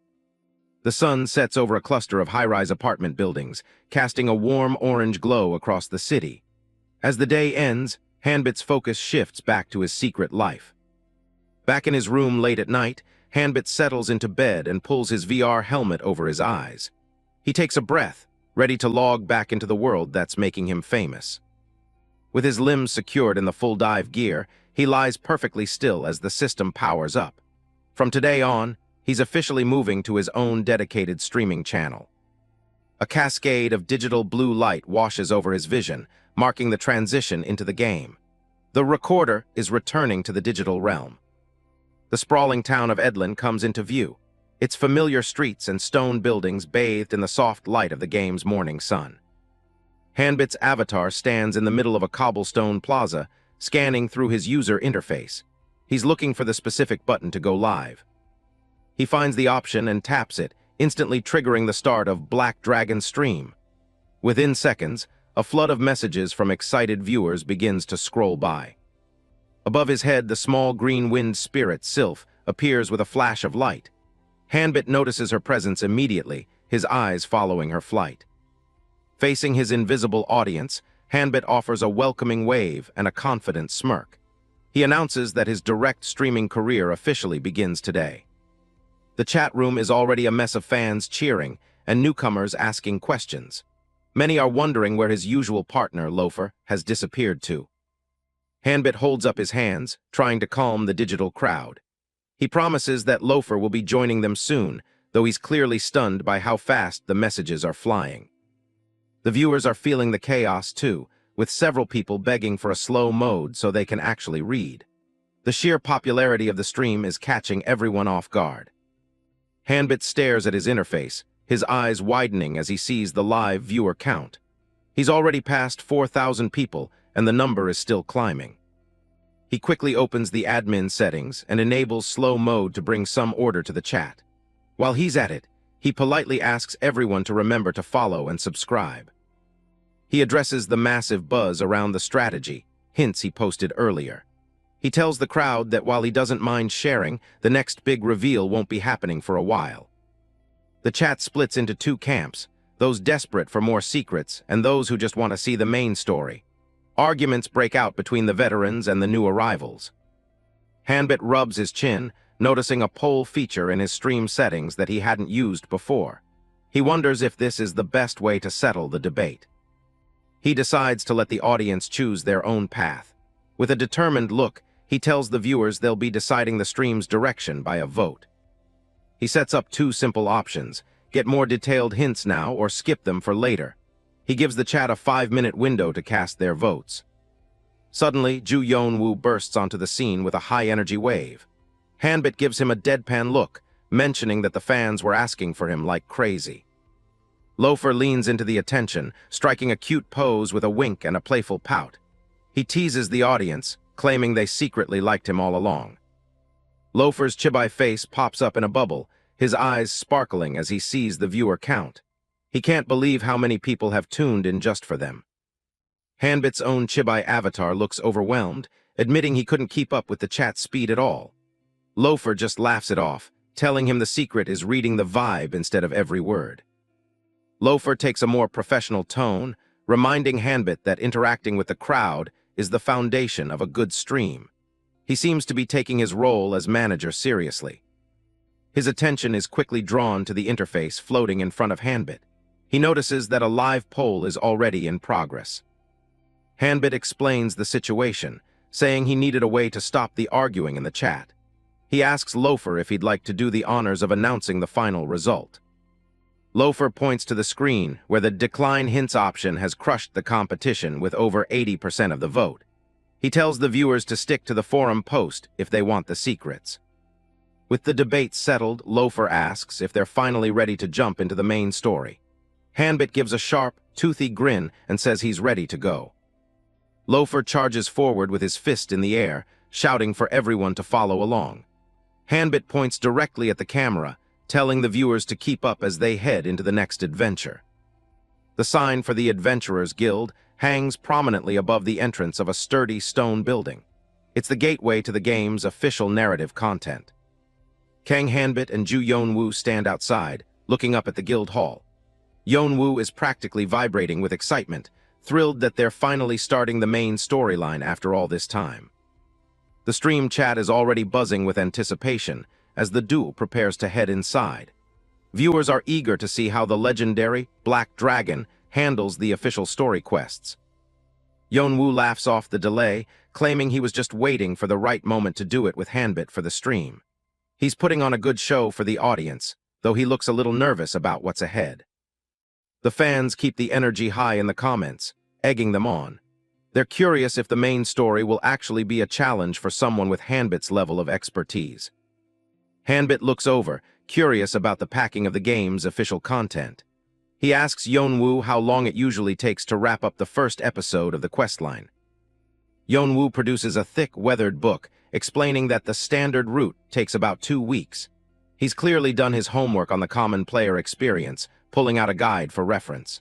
The sun sets over a cluster of high-rise apartment buildings, casting a warm orange glow across the city. As the day ends, Hanbit's focus shifts back to his secret life. Back in his room late at night, Hanbit settles into bed and pulls his VR helmet over his eyes. He takes a breath, ready to log back into the world that's making him famous. With his limbs secured in the full dive gear, he lies perfectly still as the system powers up. From today on, he's officially moving to his own dedicated streaming channel. A cascade of digital blue light washes over his vision, marking the transition into the game. The recorder is returning to the digital realm. The sprawling town of Edlin comes into view, its familiar streets and stone buildings bathed in the soft light of the game's morning sun. Hanbit's avatar stands in the middle of a cobblestone plaza, scanning through his user interface. He's looking for the specific button to go live. He finds the option and taps it, instantly triggering the start of Black Dragon Stream. Within seconds, a flood of messages from excited viewers begins to scroll by. Above his head, the small green-winged spirit, Sylph, appears with a flash of light. Hanbit notices her presence immediately, his eyes following her flight. Facing his invisible audience, Hanbit offers a welcoming wave and a confident smirk. He announces that his direct streaming career officially begins today. The chat room is already a mess of fans cheering and newcomers asking questions. Many are wondering where his usual partner, Loafer, has disappeared to. Hanbit holds up his hands, trying to calm the digital crowd. He promises that Loafer will be joining them soon, though he's clearly stunned by how fast the messages are flying. The viewers are feeling the chaos too, with several people begging for a slow mode so they can actually read. The sheer popularity of the stream is catching everyone off guard. Hanbit stares at his interface, his eyes widening as he sees the live viewer count. He's already passed 4,000 people, and the number is still climbing. He quickly opens the admin settings and enables slow mode to bring some order to the chat. While he's at it, he politely asks everyone to remember to follow and subscribe. He addresses the massive buzz around the strategy, hints he posted earlier. He tells the crowd that while he doesn't mind sharing, the next big reveal won't be happening for a while. The chat splits into two camps, those desperate for more secrets and those who just want to see the main story. Arguments break out between the veterans and the new arrivals. Hanbit rubs his chin, noticing a poll feature in his stream settings that he hadn't used before. He wonders if this is the best way to settle the debate. He decides to let the audience choose their own path. With a determined look, he tells the viewers they'll be deciding the stream's direction by a vote. He sets up two simple options: get more detailed hints now or skip them for later. He gives the chat a 5-minute window to cast their votes. Suddenly, Ju Yonwoo bursts onto the scene with a high-energy wave. Hanbit gives him a deadpan look, mentioning that the fans were asking for him like crazy. Loafer leans into the attention, striking a cute pose with a wink and a playful pout. He teases the audience, claiming they secretly liked him all along. Loafer's chibai face pops up in a bubble, his eyes sparkling as he sees the viewer count. He can't believe how many people have tuned in just for them. Hanbit's own chibai avatar looks overwhelmed, admitting he couldn't keep up with the chat speed at all. Loafer just laughs it off, telling him the secret is reading the vibe instead of every word. Loafer takes a more professional tone, reminding Hanbit that interacting with the crowd is the foundation of a good stream. He seems to be taking his role as manager seriously. His attention is quickly drawn to the interface floating in front of Hanbit. He notices that a live poll is already in progress. Hanbit explains the situation, saying he needed a way to stop the arguing in the chat. He asks Loafer if he'd like to do the honors of announcing the final result. Loafer points to the screen, where the Decline Hints option has crushed the competition with over 80% of the vote. He tells the viewers to stick to the forum post if they want the secrets. With the debate settled, Loafer asks if they're finally ready to jump into the main story. Hanbit gives a sharp, toothy grin and says he's ready to go. Loafer charges forward with his fist in the air, shouting for everyone to follow along. Hanbit points directly at the camera, telling the viewers to keep up as they head into the next adventure. The sign for the Adventurers Guild hangs prominently above the entrance of a sturdy stone building. It's the gateway to the game's official narrative content. Kang Hanbit and Ju Yeonwoo stand outside, looking up at the guild hall. Yeonwoo is practically vibrating with excitement, thrilled that they're finally starting the main storyline after all this time. The stream chat is already buzzing with anticipation as the duo prepares to head inside. Viewers are eager to see how the legendary Black Dragon handles the official story quests. Yeonwoo laughs off the delay, claiming he was just waiting for the right moment to do it with Hanbit for the stream. He's putting on a good show for the audience, though he looks a little nervous about what's ahead. The fans keep the energy high in the comments, egging them on. They're curious if the main story will actually be a challenge for someone with Hanbit's level of expertise. Hanbit looks over, curious about the packing of the game's official content. He asks Yeonwoo how long it usually takes to wrap up the first episode of the questline. Yeonwoo produces a thick, weathered book, explaining that the standard route takes about 2 weeks. He's clearly done his homework on the common player experience, pulling out a guide for reference.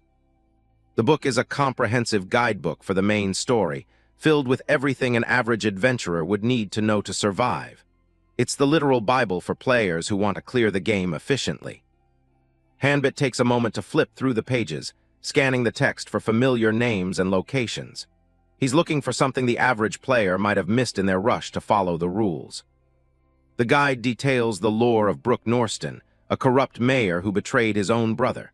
The book is a comprehensive guidebook for the main story, filled with everything an average adventurer would need to know to survive. It's the literal Bible for players who want to clear the game efficiently. Hanbit takes a moment to flip through the pages, scanning the text for familiar names and locations. He's looking for something the average player might have missed in their rush to follow the rules. The guide details the lore of Brook Norston, a corrupt mayor who betrayed his own brother.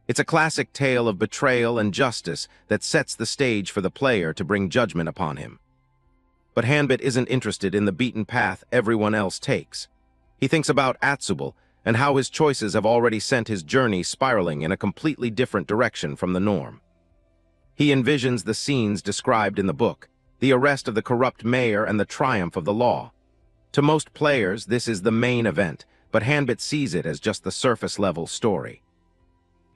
It's a classic tale of betrayal and justice that sets the stage for the player to bring judgment upon him. But Hanbit isn't interested in the beaten path everyone else takes. He thinks about Atsubal and how his choices have already sent his journey spiraling in a completely different direction from the norm. He envisions the scenes described in the book, the arrest of the corrupt mayor and the triumph of the law. To most players, this is the main event, but Hanbit sees it as just the surface-level story.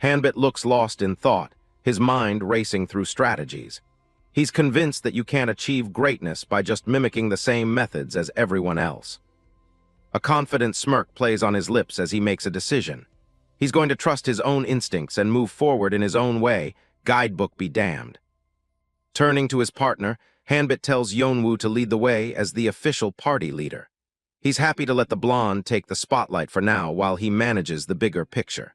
Hanbit looks lost in thought, his mind racing through strategies. He's convinced that you can't achieve greatness by just mimicking the same methods as everyone else. A confident smirk plays on his lips as he makes a decision. He's going to trust his own instincts and move forward in his own way, guidebook be damned. Turning to his partner, Hanbit tells Yeonwoo to lead the way as the official party leader. He's happy to let the blonde take the spotlight for now while he manages the bigger picture.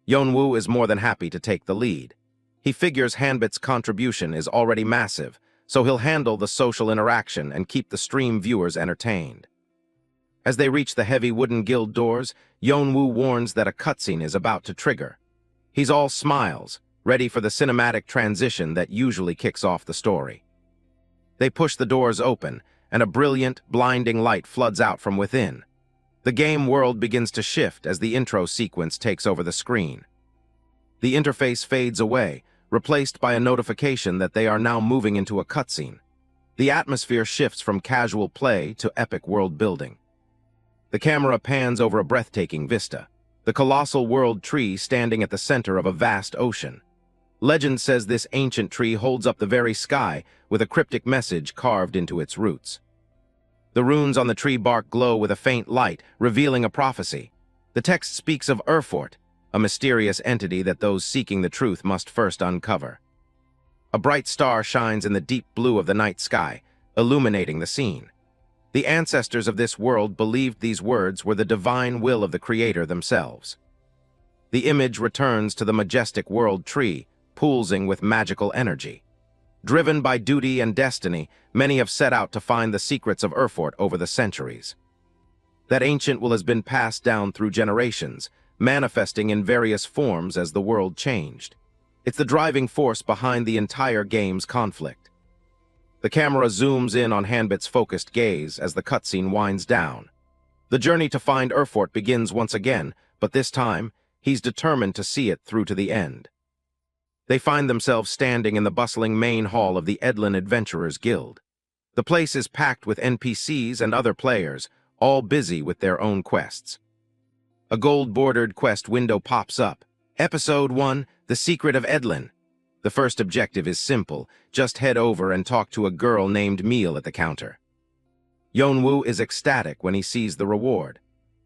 Yeonwoo is more than happy to take the lead. He figures Hanbit's contribution is already massive, so he'll handle the social interaction and keep the stream viewers entertained. As they reach the heavy wooden guild doors, Yeonwoo warns that a cutscene is about to trigger. He's all smiles, ready for the cinematic transition that usually kicks off the story. They push the doors open, and a brilliant, blinding light floods out from within. The game world begins to shift as the intro sequence takes over the screen. The interface fades away, replaced by a notification that they are now moving into a cutscene. The atmosphere shifts from casual play to epic world building. The camera pans over a breathtaking vista, the colossal world tree standing at the center of a vast ocean. Legend says this ancient tree holds up the very sky with a cryptic message carved into its roots. The runes on the tree bark glow with a faint light, revealing a prophecy. The text speaks of Erfort, a mysterious entity that those seeking the truth must first uncover. A bright star shines in the deep blue of the night sky, illuminating the scene. The ancestors of this world believed these words were the divine will of the Creator themselves. The image returns to the majestic world tree, pulsing with magical energy. Driven by duty and destiny, many have set out to find the secrets of Erfort over the centuries. That ancient will has been passed down through generations, manifesting in various forms as the world changed. It's the driving force behind the entire game's conflict. The camera zooms in on Hanbit's focused gaze as the cutscene winds down. The journey to find Erfort begins once again, but this time, he's determined to see it through to the end. They find themselves standing in the bustling main hall of the Edlin Adventurers Guild. The place is packed with NPCs and other players, all busy with their own quests. A gold-bordered quest window pops up. Episode 1, The Secret of Edlin. The first objective is simple, just head over and talk to a girl named Meal at the counter. Yeonwoo is ecstatic when he sees the reward.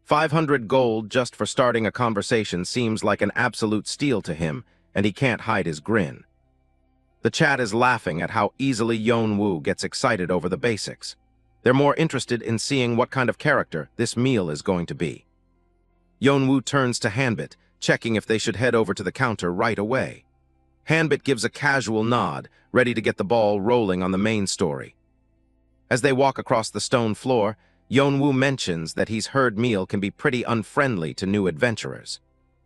500 gold just for starting a conversation seems like an absolute steal to him, and he can't hide his grin. The chat is laughing at how easily Yeon-woo gets excited over the basics. They're more interested in seeing what kind of character this meal is going to be. Yeon-woo turns to Hanbit, checking if they should head over to the counter right away. Hanbit gives a casual nod, ready to get the ball rolling on the main story. As they walk across the stone floor, Yeon-woo mentions that he's heard Meal can be pretty unfriendly to new adventurers.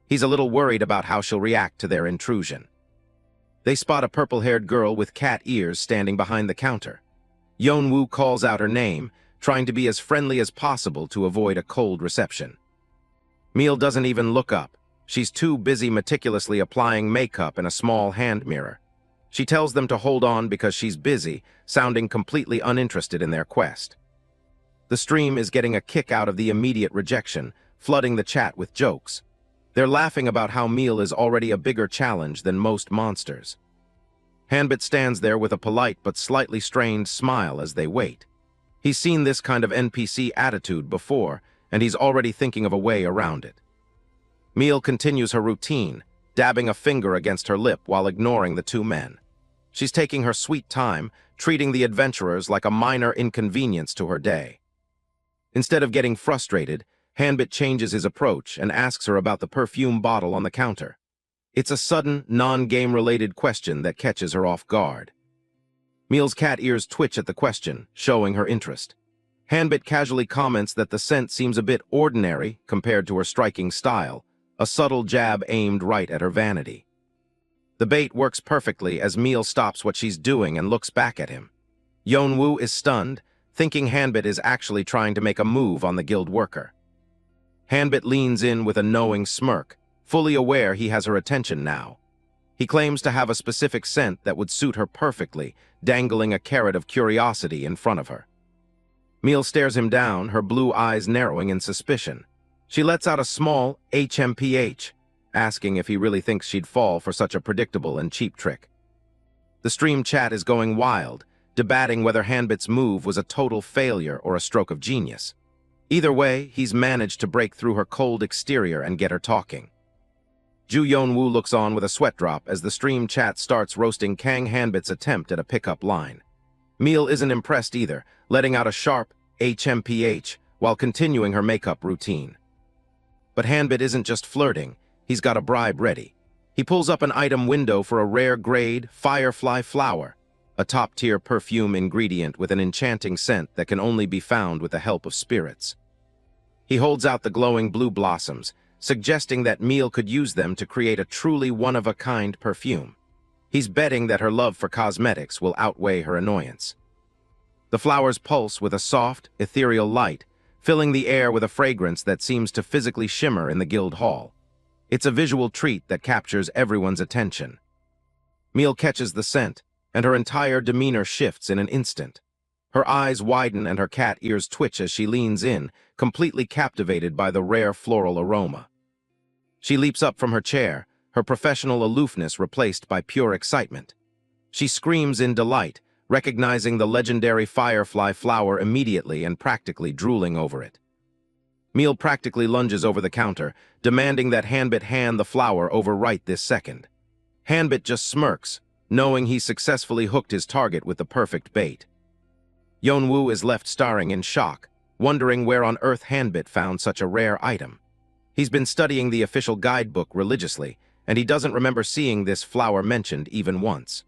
He's a little worried about how she'll react to their intrusion. They spot a purple-haired girl with cat ears standing behind the counter. Yeon-woo calls out her name, trying to be as friendly as possible to avoid a cold reception. Meal doesn't even look up. She's too busy meticulously applying makeup in a small hand mirror. She tells them to hold on because she's busy, sounding completely uninterested in their quest. The stream is getting a kick out of the immediate rejection, flooding the chat with jokes. They're laughing about how Meal is already a bigger challenge than most monsters. Hanbit stands there with a polite but slightly strained smile as they wait. He's seen this kind of NPC attitude before, and he's already thinking of a way around it. Meal continues her routine, dabbing a finger against her lip while ignoring the two men. She's taking her sweet time, treating the adventurers like a minor inconvenience to her day. Instead of getting frustrated, Hanbit changes his approach and asks her about the perfume bottle on the counter. It's a sudden, non-game-related question that catches her off guard. Meal's cat ears twitch at the question, showing her interest. Hanbit casually comments that the scent seems a bit ordinary compared to her striking style, a subtle jab aimed right at her vanity. The bait works perfectly as Meal stops what she's doing and looks back at him. Yeon-woo is stunned, thinking Hanbit is actually trying to make a move on the guild worker. Hanbit leans in with a knowing smirk, fully aware he has her attention now. He claims to have a specific scent that would suit her perfectly, dangling a carrot of curiosity in front of her. Meal stares him down, her blue eyes narrowing in suspicion. She lets out a small HMPH, asking if he really thinks she'd fall for such a predictable and cheap trick. The stream chat is going wild, debating whether Hanbit's move was a total failure or a stroke of genius. Either way, he's managed to break through her cold exterior and get her talking. Ju Yeon-woo looks on with a sweat drop as the stream chat starts roasting Kang Hanbit's attempt at a pickup line. Meal isn't impressed either, letting out a sharp HMPH while continuing her makeup routine. But Hanbit isn't just flirting, he's got a bribe ready. He pulls up an item window for a rare grade firefly flower, a top-tier perfume ingredient with an enchanting scent that can only be found with the help of spirits. He holds out the glowing blue blossoms, suggesting that Meal could use them to create a truly one-of-a-kind perfume. He's betting that her love for cosmetics will outweigh her annoyance. The flowers pulse with a soft, ethereal light, filling the air with a fragrance that seems to physically shimmer in the guild hall. It's a visual treat that captures everyone's attention. Meal catches the scent, and her entire demeanor shifts in an instant. Her eyes widen and her cat ears twitch as she leans in, completely captivated by the rare floral aroma. She leaps up from her chair, her professional aloofness replaced by pure excitement. She screams in delight, recognizing the legendary firefly flower immediately and practically drooling over it. Meal practically lunges over the counter, demanding that Hanbit hand the flower over right this second. Hanbit just smirks, knowing he successfully hooked his target with the perfect bait. Yeon-woo is left staring in shock, wondering where on earth Hanbit found such a rare item. He's been studying the official guidebook religiously, and he doesn't remember seeing this flower mentioned even once.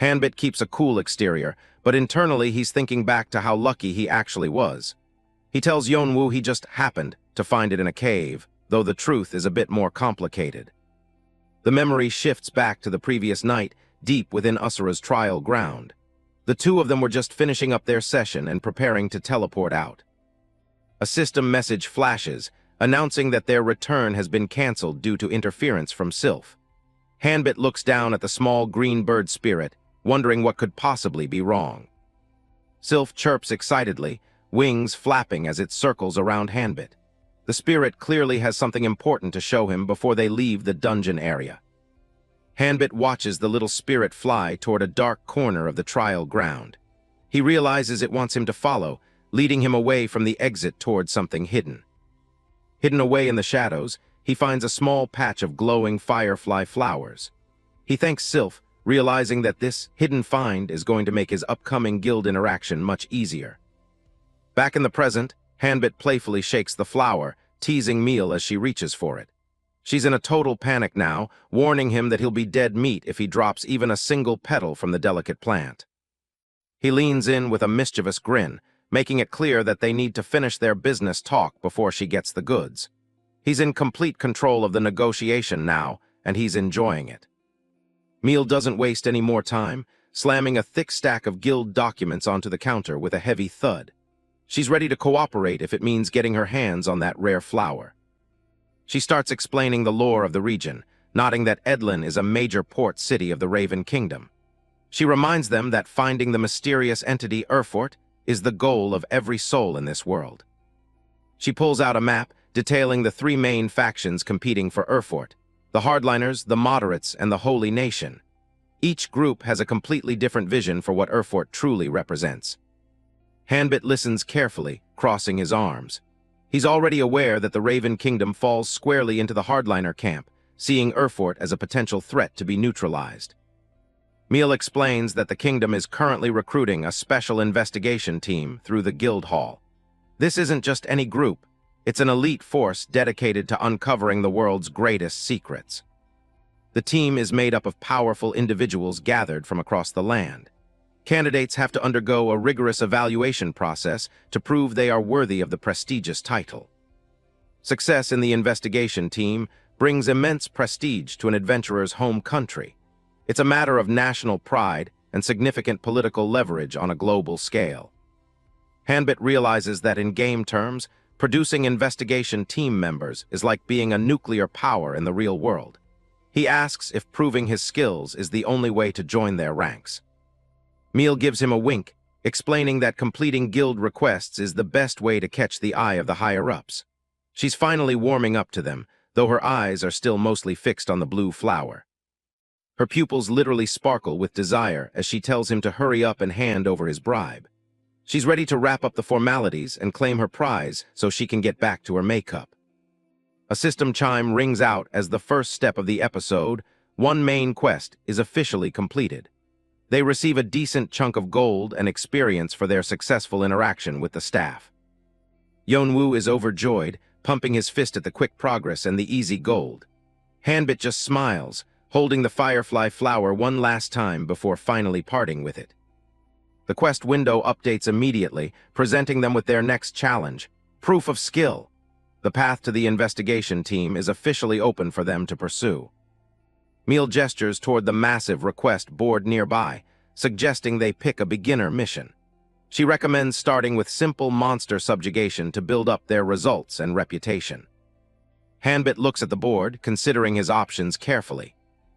Hanbit keeps a cool exterior, but internally he's thinking back to how lucky he actually was. He tells Yeon-woo he just happened to find it in a cave, though the truth is a bit more complicated. The memory shifts back to the previous night, deep within Usura's trial ground. The two of them were just finishing up their session and preparing to teleport out. A system message flashes, announcing that their return has been cancelled due to interference from Sylph. Hanbit looks down at the small green bird spirit, wondering what could possibly be wrong. Sylph chirps excitedly, wings flapping as it circles around Hanbit. The spirit clearly has something important to show him before they leave the dungeon area. Hanbit watches the little spirit fly toward a dark corner of the trial ground. He realizes it wants him to follow, leading him away from the exit toward something hidden. Hidden away in the shadows, he finds a small patch of glowing firefly flowers. He thanks Sylph, realizing that this hidden find is going to make his upcoming guild interaction much easier. Back in the present, Hanbit playfully shakes the flower, teasing Meal as she reaches for it. She's in a total panic now, warning him that he'll be dead meat if he drops even a single petal from the delicate plant. He leans in with a mischievous grin, making it clear that they need to finish their business talk before she gets the goods. He's in complete control of the negotiation now, and he's enjoying it. Meal doesn't waste any more time, slamming a thick stack of guild documents onto the counter with a heavy thud. She's ready to cooperate if it means getting her hands on that rare flower. She starts explaining the lore of the region, noting that Edlin is a major port city of the Raven Kingdom. She reminds them that finding the mysterious entity Erfort is the goal of every soul in this world. She pulls out a map detailing the three main factions competing for Erfort: the Hardliners, the Moderates, and the Holy Nation. Each group has a completely different vision for what Erfort truly represents. Hanbit listens carefully, crossing his arms. He's already aware that the Raven Kingdom falls squarely into the Hardliner camp, seeing Erfort as a potential threat to be neutralized. Meal explains that the kingdom is currently recruiting a special investigation team through the guild hall. This isn't just any group, it's an elite force dedicated to uncovering the world's greatest secrets. The team is made up of powerful individuals gathered from across the land. Candidates have to undergo a rigorous evaluation process to prove they are worthy of the prestigious title. Success in the investigation team brings immense prestige to an adventurer's home country. It's a matter of national pride and significant political leverage on a global scale. Hanbit realizes that in game terms, producing investigation team members is like being a nuclear power in the real world. He asks if proving his skills is the only way to join their ranks. Meal gives him a wink, explaining that completing guild requests is the best way to catch the eye of the higher-ups. She's finally warming up to them, though her eyes are still mostly fixed on the blue flower. Her pupils literally sparkle with desire as she tells him to hurry up and hand over his bribe. She's ready to wrap up the formalities and claim her prize so she can get back to her makeup. A system chime rings out as the first step of the episode. One main quest is officially completed. They receive a decent chunk of gold and experience for their successful interaction with the staff. Yeonwoo is overjoyed, pumping his fist at the quick progress and the easy gold. Hanbit just smiles, holding the firefly flower one last time before finally parting with it. The quest window updates immediately, presenting them with their next challenge: proof of skill. The path to the investigation team is officially open for them to pursue. Meal gestures toward the massive request board nearby, suggesting they pick a beginner mission. She recommends starting with simple monster subjugation to build up their results and reputation. Hanbit looks at the board, considering his options carefully.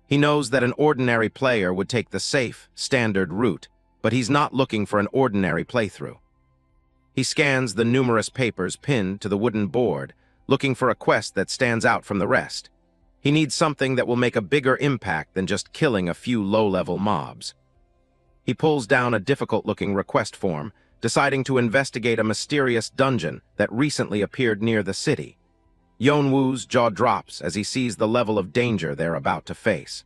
He knows that an ordinary player would take the safe, standard route, but he's not looking for an ordinary playthrough. He scans the numerous papers pinned to the wooden board, looking for a quest that stands out from the rest. He needs something that will make a bigger impact than just killing a few low-level mobs. He pulls down a difficult-looking request form, deciding to investigate a mysterious dungeon that recently appeared near the city. Yeonwoo's jaw drops as he sees the level of danger they're about to face.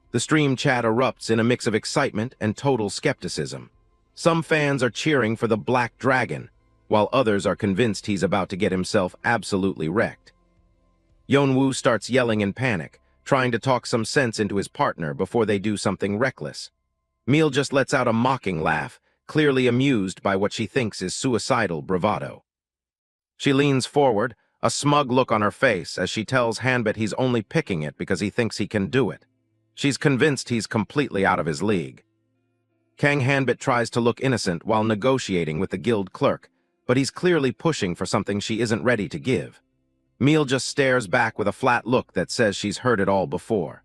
The stream chat erupts in a mix of excitement and total skepticism. Some fans are cheering for the Black Dragon, while others are convinced he's about to get himself absolutely wrecked. Yeonwoo starts yelling in panic, trying to talk some sense into his partner before they do something reckless. Meal just lets out a mocking laugh, clearly amused by what she thinks is suicidal bravado. She leans forward, a smug look on her face as she tells Hanbit he's only picking it because he thinks he can do it. She's convinced he's completely out of his league. Kang Hanbit tries to look innocent while negotiating with the guild clerk, but he's clearly pushing for something she isn't ready to give. Meal just stares back with a flat look that says she's heard it all before.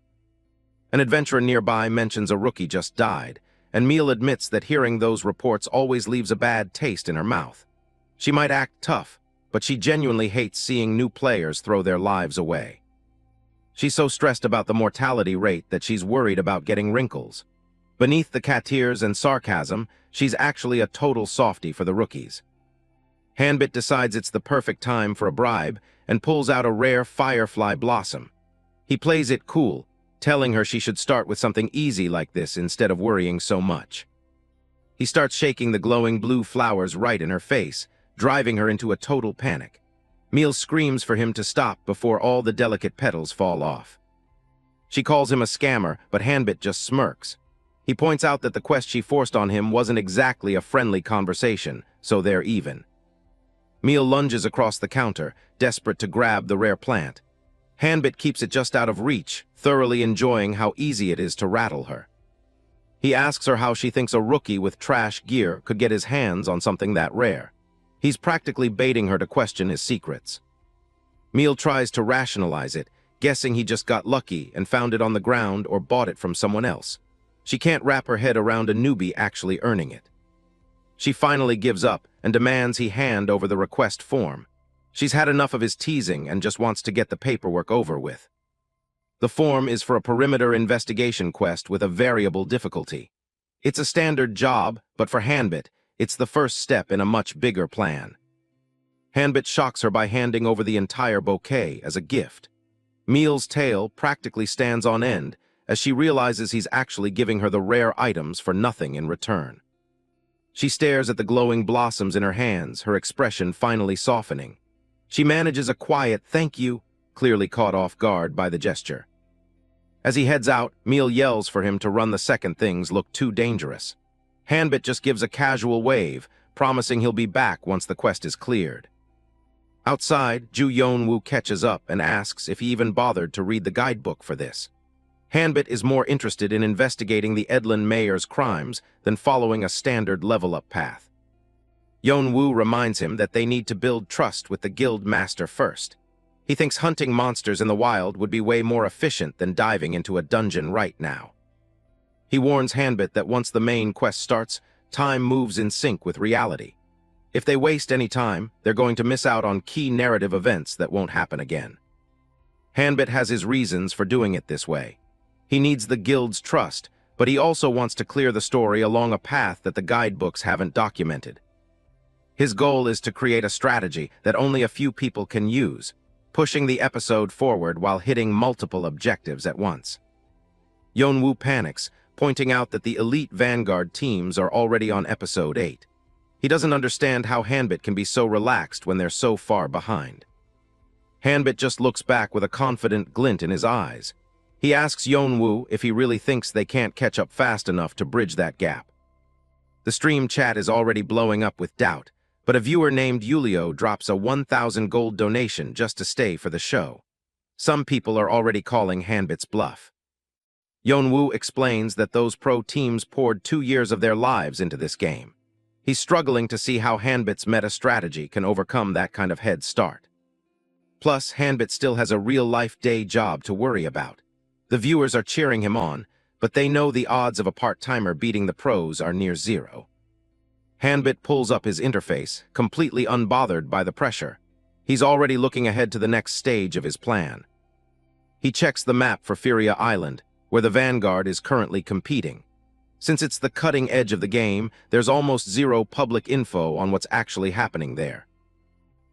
An adventurer nearby mentions a rookie just died, and Meal admits that hearing those reports always leaves a bad taste in her mouth. She might act tough, but she genuinely hates seeing new players throw their lives away. She's so stressed about the mortality rate that she's worried about getting wrinkles. Beneath the cat tears and sarcasm, she's actually a total softie for the rookies. Hanbit decides it's the perfect time for a bribe and pulls out a rare firefly blossom. He plays it cool, telling her she should start with something easy like this instead of worrying so much. He starts shaking the glowing blue flowers right in her face, driving her into a total panic. Meal screams for him to stop before all the delicate petals fall off. She calls him a scammer, but Hanbit just smirks. He points out that the quest she forced on him wasn't exactly a friendly conversation, so they're even. Meal lunges across the counter, desperate to grab the rare plant. Hanbit keeps it just out of reach, thoroughly enjoying how easy it is to rattle her. He asks her how she thinks a rookie with trash gear could get his hands on something that rare. He's practically baiting her to question his secrets. Meal tries to rationalize it, guessing he just got lucky and found it on the ground or bought it from someone else. She can't wrap her head around a newbie actually earning it. She finally gives up and demands he hand over the request form. She's had enough of his teasing and just wants to get the paperwork over with. The form is for a perimeter investigation quest with a variable difficulty. It's a standard job, but for Hanbit, it's the first step in a much bigger plan. Hanbit shocks her by handing over the entire bouquet as a gift. Meal's tail practically stands on end as she realizes he's actually giving her the rare items for nothing in return. She stares at the glowing blossoms in her hands, her expression finally softening. She manages a quiet "thank you," clearly caught off guard by the gesture. As he heads out, Meal yells for him to run the second things look too dangerous. Hanbit just gives a casual wave, promising he'll be back once the quest is cleared. Outside, Ju Yeonwoo catches up and asks if he even bothered to read the guidebook for this. Hanbit is more interested in investigating the Edlin mayor's crimes than following a standard level-up path. Yeonwoo reminds him that they need to build trust with the guild master first. He thinks hunting monsters in the wild would be way more efficient than diving into a dungeon right now. He warns Hanbit that once the main quest starts, time moves in sync with reality. If they waste any time, they're going to miss out on key narrative events that won't happen again. Hanbit has his reasons for doing it this way. He needs the guild's trust, but he also wants to clear the story along a path that the guidebooks haven't documented. His goal is to create a strategy that only a few people can use, pushing the episode forward while hitting multiple objectives at once. Yeonwoo panics, pointing out that the elite vanguard teams are already on episode 8. He doesn't understand how Hanbit can be so relaxed when they're so far behind. Hanbit just looks back with a confident glint in his eyes. He asks Yeonwoo if he really thinks they can't catch up fast enough to bridge that gap. The stream chat is already blowing up with doubt, but a viewer named Yulio drops a 1,000 gold donation just to stay for the show. Some people are already calling Hanbit's bluff. Yeonwoo explains that those pro teams poured 2 years of their lives into this game. He's struggling to see how Hanbit's meta strategy can overcome that kind of head start. Plus, Hanbit still has a real-life day job to worry about. The viewers are cheering him on, but they know the odds of a part-timer beating the pros are near zero. Hanbit pulls up his interface, completely unbothered by the pressure. He's already looking ahead to the next stage of his plan. He checks the map for Furia Island, where the Vanguard is currently competing. Since it's the cutting edge of the game, there's almost zero public info on what's actually happening there.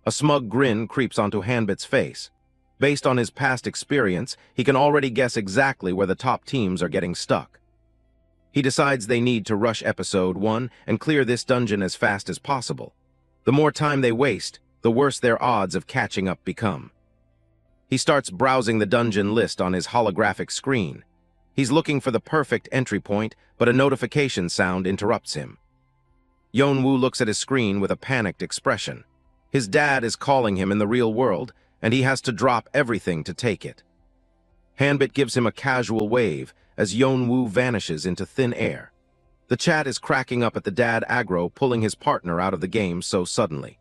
A smug grin creeps onto Hanbit's face. Based on his past experience, he can already guess exactly where the top teams are getting stuck. He decides they need to rush episode 1 and clear this dungeon as fast as possible. The more time they waste, the worse their odds of catching up become. He starts browsing the dungeon list on his holographic screen. He's looking for the perfect entry point, but a notification sound interrupts him. Yeonwoo looks at his screen with a panicked expression. His dad is calling him in the real world, and he has to drop everything to take it. Hanbit gives him a casual wave as Yeonwoo vanishes into thin air. The chat is cracking up at the dad aggro pulling his partner out of the game so suddenly.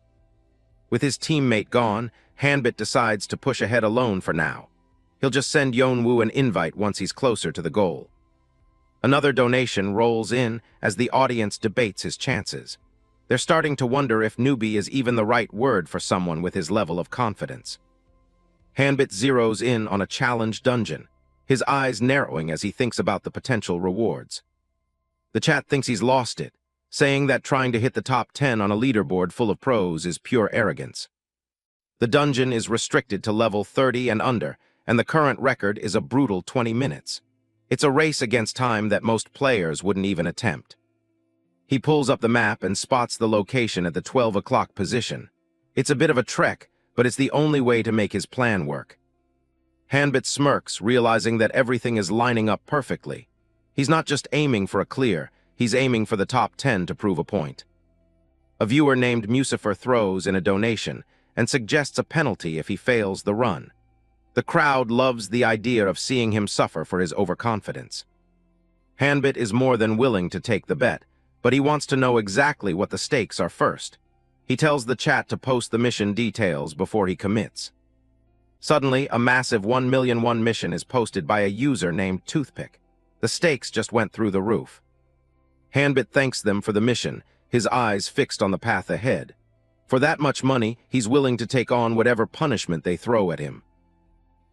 With his teammate gone, Hanbit decides to push ahead alone for now. He'll just send Yeonwoo an invite once he's closer to the goal. Another donation rolls in as the audience debates his chances. They're starting to wonder if newbie is even the right word for someone with his level of confidence. Hanbit zeroes in on a challenge dungeon, his eyes narrowing as he thinks about the potential rewards. The chat thinks he's lost it, saying that trying to hit the top 10 on a leaderboard full of pros is pure arrogance. The dungeon is restricted to level 30 and under, and the current record is a brutal 20 minutes. It's a race against time that most players wouldn't even attempt. He pulls up the map and spots the location at the 12 o'clock position. It's a bit of a trek, but it's the only way to make his plan work. Hanbit smirks, realizing that everything is lining up perfectly. He's not just aiming for a clear, he's aiming for the top 10 to prove a point. A viewer named Musifer throws in a donation and suggests a penalty if he fails the run. The crowd loves the idea of seeing him suffer for his overconfidence. Hanbit is more than willing to take the bet, but he wants to know exactly what the stakes are first. He tells the chat to post the mission details before he commits. Suddenly, a massive 1,000,001 mission is posted by a user named Toothpick. The stakes just went through the roof. Hanbit thanks them for the mission, his eyes fixed on the path ahead. For that much money, he's willing to take on whatever punishment they throw at him.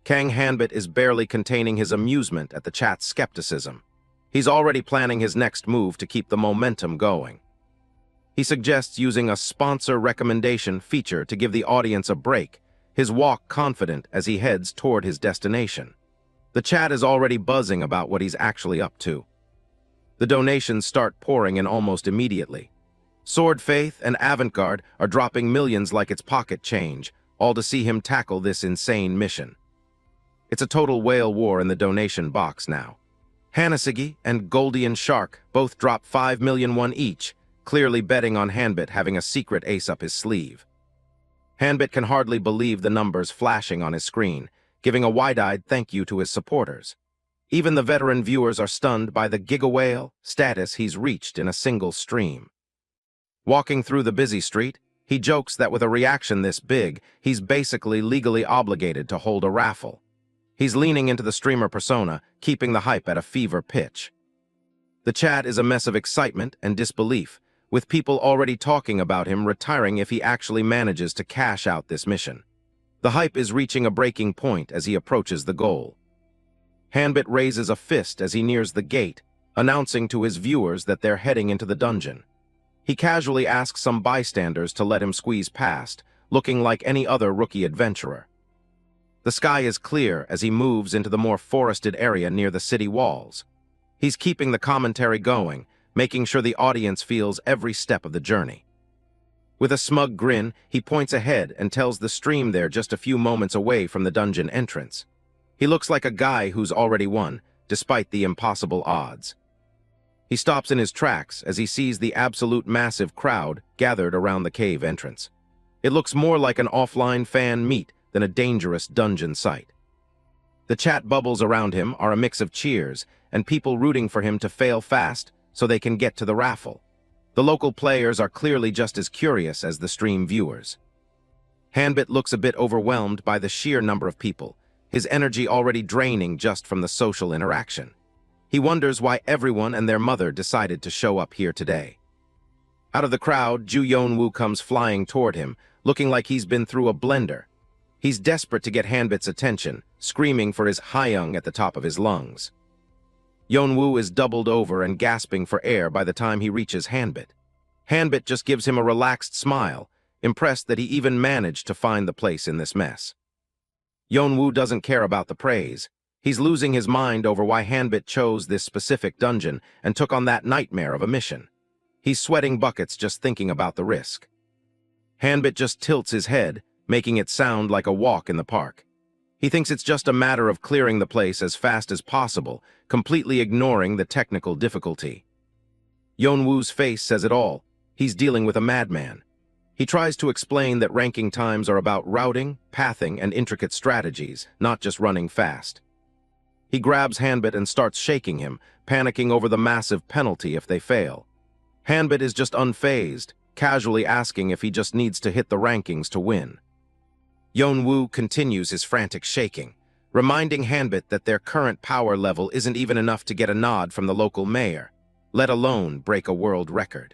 Kang Hanbit is barely containing his amusement at the chat's skepticism. He's already planning his next move to keep the momentum going. He suggests using a sponsor recommendation feature to give the audience a break, his walk confident as he heads toward his destination. The chat is already buzzing about what he's actually up to. The donations start pouring in almost immediately. Sword Faith and Avantgarde are dropping millions like it's pocket change, all to see him tackle this insane mission. It's a total whale war in the donation box now. Hanasigi and Goldian Shark both drop 5,000,001 each, clearly betting on Hanbit having a secret ace up his sleeve. Hanbit can hardly believe the numbers flashing on his screen, giving a wide-eyed thank you to his supporters. Even the veteran viewers are stunned by the gigawhale status he's reached in a single stream. Walking through the busy street, he jokes that with a reaction this big, he's basically legally obligated to hold a raffle. He's leaning into the streamer persona, keeping the hype at a fever pitch. The chat is a mess of excitement and disbelief, with people already talking about him retiring if he actually manages to cash out this mission. The hype is reaching a breaking point as he approaches the goal. Hanbit raises a fist as he nears the gate, announcing to his viewers that they're heading into the dungeon. He casually asks some bystanders to let him squeeze past, looking like any other rookie adventurer. The sky is clear as he moves into the more forested area near the city walls. He's keeping the commentary going, making sure the audience feels every step of the journey. With a smug grin, he points ahead and tells the stream they're just a few moments away from the dungeon entrance. He looks like a guy who's already won, despite the impossible odds. He stops in his tracks as he sees the absolute massive crowd gathered around the cave entrance. It looks more like an offline fan meet than a dangerous dungeon site. The chat bubbles around him are a mix of cheers and people rooting for him to fail fast so they can get to the raffle. The local players are clearly just as curious as the stream viewers. Hanbit looks a bit overwhelmed by the sheer number of people, his energy already draining just from the social interaction. He wonders why everyone and their mother decided to show up here today. Out of the crowd, Ju Yeonwoo comes flying toward him, looking like he's been through a blender. He's desperate to get Hanbit's attention, screaming for his Haeyoung at the top of his lungs. Yeonwoo is doubled over and gasping for air by the time he reaches Hanbit. Hanbit just gives him a relaxed smile, impressed that he even managed to find the place in this mess. Yeonwoo doesn't care about the praise. He's losing his mind over why Hanbit chose this specific dungeon and took on that nightmare of a mission. He's sweating buckets just thinking about the risk. Hanbit just tilts his head, making it sound like a walk in the park. He thinks it's just a matter of clearing the place as fast as possible, completely ignoring the technical difficulty. Yeonwoo's face says it all. He's dealing with a madman. He tries to explain that ranking times are about routing, pathing, and intricate strategies, not just running fast. He grabs Hanbit and starts shaking him, panicking over the massive penalty if they fail. Hanbit is just unfazed, casually asking if he just needs to hit the rankings to win. Yeonwoo continues his frantic shaking, reminding Hanbit that their current power level isn't even enough to get a nod from the local mayor, let alone break a world record.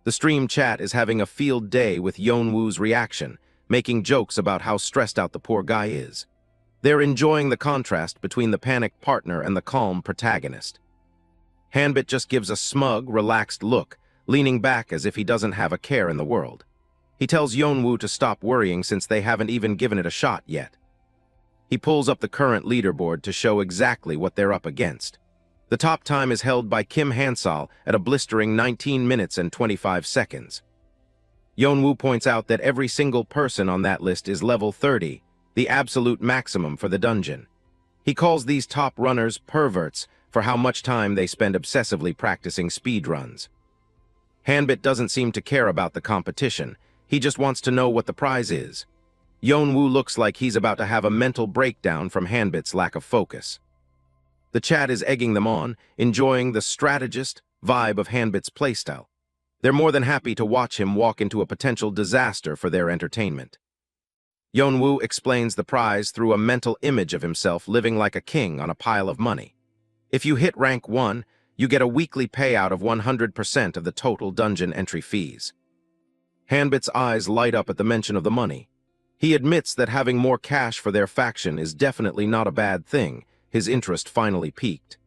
The stream chat is having a field day with Yeonwoo's reaction, making jokes about how stressed out the poor guy is. They're enjoying the contrast between the panicked partner and the calm protagonist. Hanbit just gives a smug, relaxed look, leaning back as if he doesn't have a care in the world. He tells Yeonwoo to stop worrying since they haven't even given it a shot yet. He pulls up the current leaderboard to show exactly what they're up against. The top time is held by Kim Hansol at a blistering 19 minutes and 25 seconds. Yeonwoo points out that every single person on that list is level 30, the absolute maximum for the dungeon. He calls these top runners perverts for how much time they spend obsessively practicing speedruns. Hanbit doesn't seem to care about the competition. He just wants to know what the prize is. Yeonwoo looks like he's about to have a mental breakdown from Hanbit's lack of focus. The chat is egging them on, enjoying the strategist vibe of Hanbit's playstyle. They're more than happy to watch him walk into a potential disaster for their entertainment. Yeonwoo explains the prize through a mental image of himself living like a king on a pile of money. If you hit rank 1, you get a weekly payout of 100% of the total dungeon entry fees. Hanbit's eyes light up at the mention of the money. He admits that having more cash for their faction is definitely not a bad thing. His interest finally peaked.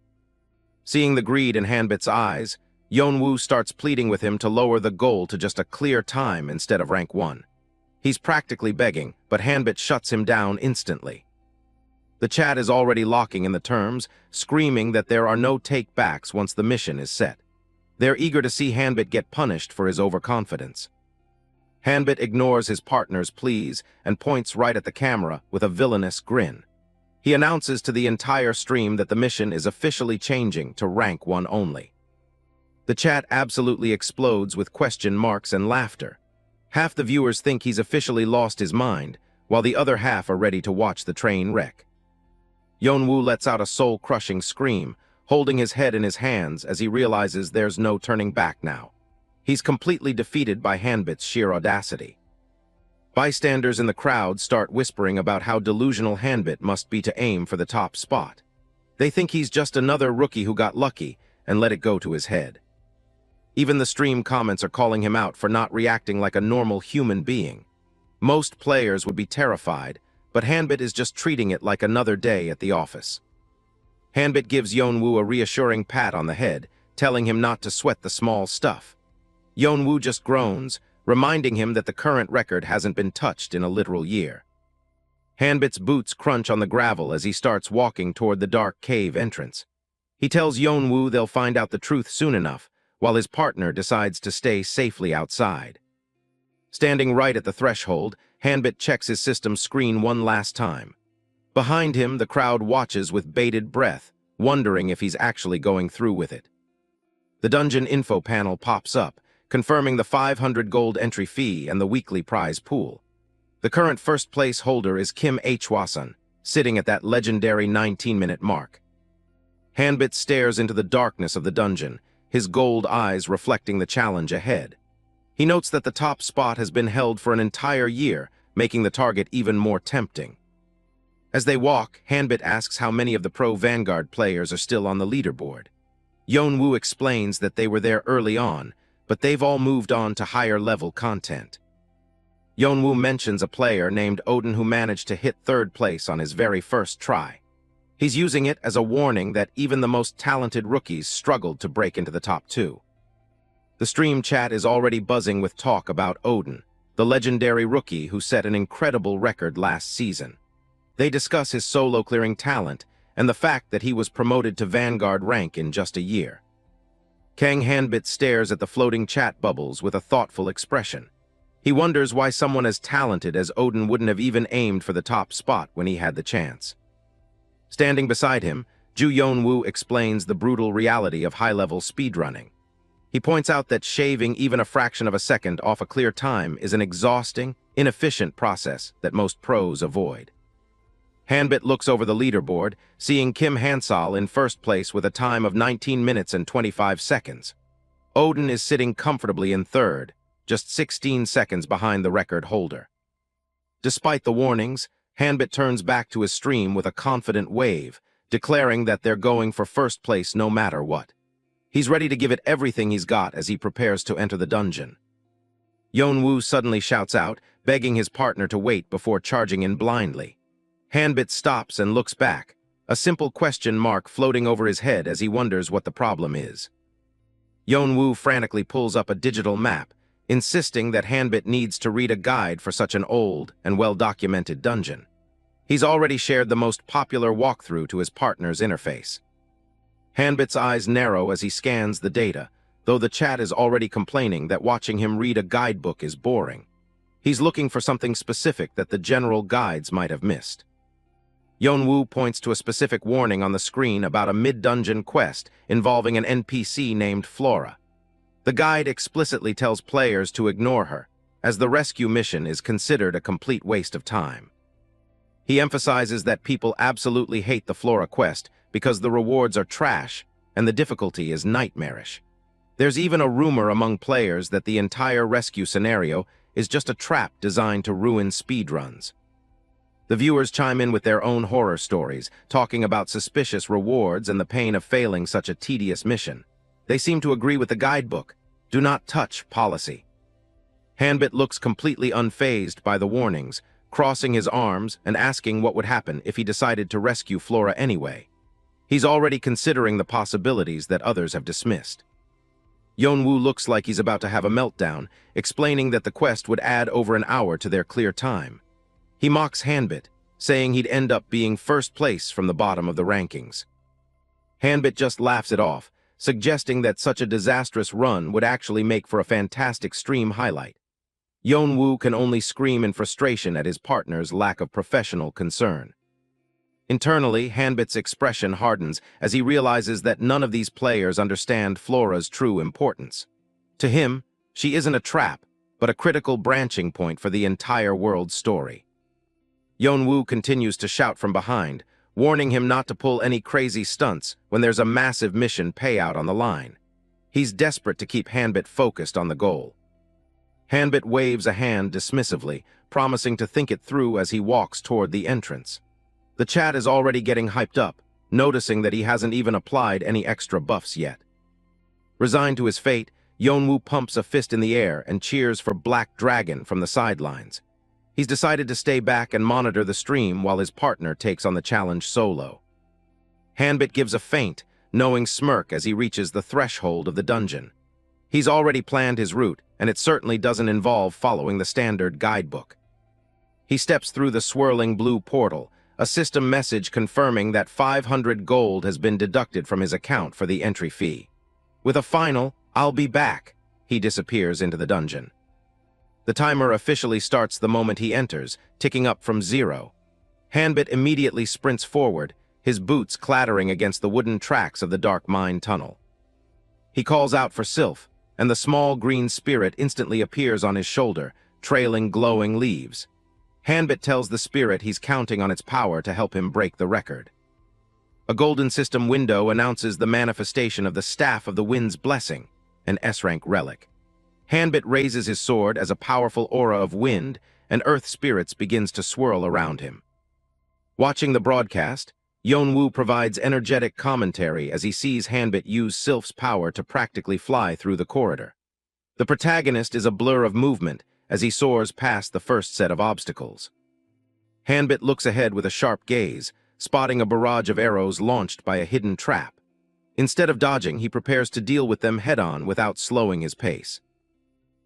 Seeing the greed in Hanbit's eyes, Yeonwoo starts pleading with him to lower the goal to just a clear time instead of rank 1. He's practically begging, but Hanbit shuts him down instantly. The chat is already locking in the terms, screaming that there are no take-backs once the mission is set. They're eager to see Hanbit get punished for his overconfidence. Hanbit ignores his partner's pleas and points right at the camera with a villainous grin. He announces to the entire stream that the mission is officially changing to rank 1 only. The chat absolutely explodes with question marks and laughter. Half the viewers think he's officially lost his mind, while the other half are ready to watch the train wreck. Yeonwoo lets out a soul-crushing scream, holding his head in his hands as he realizes there's no turning back now. He's completely defeated by Hanbit's sheer audacity. Bystanders in the crowd start whispering about how delusional Hanbit must be to aim for the top spot. They think he's just another rookie who got lucky and let it go to his head. Even the stream comments are calling him out for not reacting like a normal human being. Most players would be terrified, but Hanbit is just treating it like another day at the office. Hanbit gives Yeonwoo a reassuring pat on the head, telling him not to sweat the small stuff. Yeonwoo just groans, reminding him that the current record hasn't been touched in a literal year. Hanbit's boots crunch on the gravel as he starts walking toward the dark cave entrance. He tells Yeonwoo they'll find out the truth soon enough, while his partner decides to stay safely outside. Standing right at the threshold, Hanbit checks his system's screen one last time. Behind him, the crowd watches with bated breath, wondering if he's actually going through with it. The dungeon info panel pops up, confirming the 500 gold entry fee and the weekly prize pool. The current first-place holder is Kim Hwasun, sitting at that legendary 19-minute mark. Hanbit stares into the darkness of the dungeon, his gold eyes reflecting the challenge ahead. He notes that the top spot has been held for an entire year, making the target even more tempting. As they walk, Hanbit asks how many of the pro Vanguard players are still on the leaderboard. Yeonwoo explains that they were there early on, but they've all moved on to higher-level content. Yeonwoo mentions a player named Odin who managed to hit 3rd place on his very first try. He's using it as a warning that even the most talented rookies struggled to break into the top 2. The stream chat is already buzzing with talk about Odin, the legendary rookie who set an incredible record last season. They discuss his solo-clearing talent and the fact that he was promoted to Vanguard rank in just a year. Kang Hanbit stares at the floating chat bubbles with a thoughtful expression. He wonders why someone as talented as Odin wouldn't have even aimed for the top spot when he had the chance. Standing beside him, Ju Yeonwoo explains the brutal reality of high-level speedrunning. He points out that shaving even a fraction of a second off a clear time is an exhausting, inefficient process that most pros avoid. Hanbit looks over the leaderboard, seeing Kim Hansol in first place with a time of 19 minutes and 25 seconds. Odin is sitting comfortably in 3rd, just 16 seconds behind the record holder. Despite the warnings, Hanbit turns back to his stream with a confident wave, declaring that they're going for first place no matter what. He's ready to give it everything he's got as he prepares to enter the dungeon. Yeonwoo suddenly shouts out, begging his partner to wait before charging in blindly. Hanbit stops and looks back, a simple question mark floating over his head as he wonders what the problem is. Yeonwoo frantically pulls up a digital map, insisting that Hanbit needs to read a guide for such an old and well-documented dungeon. He's already shared the most popular walkthrough to his partner's interface. Hanbit's eyes narrow as he scans the data, though the chat is already complaining that watching him read a guidebook is boring. He's looking for something specific that the general guides might have missed. Yeonwoo points to a specific warning on the screen about a mid-dungeon quest involving an NPC named Flora. The guide explicitly tells players to ignore her, as the rescue mission is considered a complete waste of time. He emphasizes that people absolutely hate the Flora quest because the rewards are trash and the difficulty is nightmarish. There's even a rumor among players that the entire rescue scenario is just a trap designed to ruin speedruns. The viewers chime in with their own horror stories, talking about suspicious rewards and the pain of failing such a tedious mission. They seem to agree with the guidebook, "Do not touch" policy. Hanbit looks completely unfazed by the warnings, crossing his arms and asking what would happen if he decided to rescue Flora anyway. He's already considering the possibilities that others have dismissed. Yeonwoo looks like he's about to have a meltdown, explaining that the quest would add over an hour to their clear time. He mocks Hanbit, saying he'd end up being first place from the bottom of the rankings. Hanbit just laughs it off, suggesting that such a disastrous run would actually make for a fantastic stream highlight. Yeonwoo can only scream in frustration at his partner's lack of professional concern. Internally, Hanbit's expression hardens as he realizes that none of these players understand Flora's true importance. To him, she isn't a trap, but a critical branching point for the entire world's story. Yeonwoo continues to shout from behind, warning him not to pull any crazy stunts when there's a massive mission payout on the line. He's desperate to keep Hanbit focused on the goal. Hanbit waves a hand dismissively, promising to think it through as he walks toward the entrance. The chat is already getting hyped up, noticing that he hasn't even applied any extra buffs yet. Resigned to his fate, Yeonwoo pumps a fist in the air and cheers for Black Dragon from the sidelines. He's decided to stay back and monitor the stream while his partner takes on the challenge solo. Hanbit gives a faint, knowing smirk as he reaches the threshold of the dungeon. He's already planned his route, and it certainly doesn't involve following the standard guidebook. He steps through the swirling blue portal, a system message confirming that 500 gold has been deducted from his account for the entry fee. With a final, "I'll be back," he disappears into the dungeon. The timer officially starts the moment he enters, ticking up from 0. Hanbit immediately sprints forward, his boots clattering against the wooden tracks of the dark mine tunnel. He calls out for Sylph, and the small green spirit instantly appears on his shoulder, trailing glowing leaves. Hanbit tells the spirit he's counting on its power to help him break the record. A golden system window announces the manifestation of the Staff of the Wind's Blessing, an S-rank relic. Hanbit raises his sword as a powerful aura of wind and earth spirits begins to swirl around him. Watching the broadcast, Yeonwoo provides energetic commentary as he sees Hanbit use Sylph's power to practically fly through the corridor. The protagonist is a blur of movement as he soars past the first set of obstacles. Hanbit looks ahead with a sharp gaze, spotting a barrage of arrows launched by a hidden trap. Instead of dodging, he prepares to deal with them head-on without slowing his pace.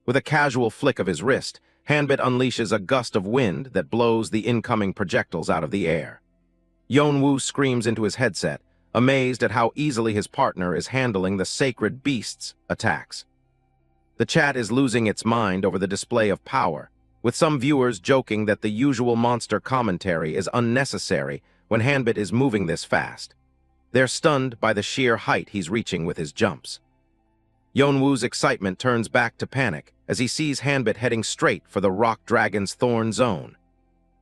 With a casual flick of his wrist, Hanbit unleashes a gust of wind that blows the incoming projectiles out of the air. Yeonwoo screams into his headset, amazed at how easily his partner is handling the sacred beast's attacks. The chat is losing its mind over the display of power, with some viewers joking that the usual monster commentary is unnecessary when Hanbit is moving this fast. They're stunned by the sheer height he's reaching with his jumps. Yeonwoo's excitement turns back to panic as he sees Hanbit heading straight for the Rock Dragon's Thorn Zone.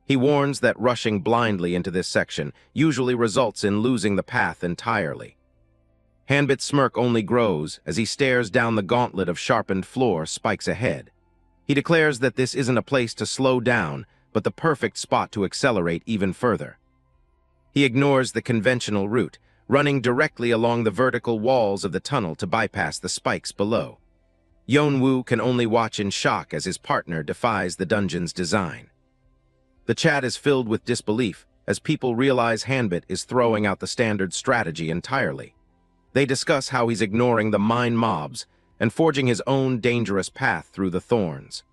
He warns that rushing blindly into this section usually results in losing the path entirely. Hanbit's smirk only grows as he stares down the gauntlet of sharpened floor spikes ahead. He declares that this isn't a place to slow down, but the perfect spot to accelerate even further. He ignores the conventional route, running directly along the vertical walls of the tunnel to bypass the spikes below. Yeonwoo can only watch in shock as his partner defies the dungeon's design. The chat is filled with disbelief as people realize Hanbit is throwing out the standard strategy entirely. They discuss how he's ignoring the mine mobs and forging his own dangerous path through the thorns.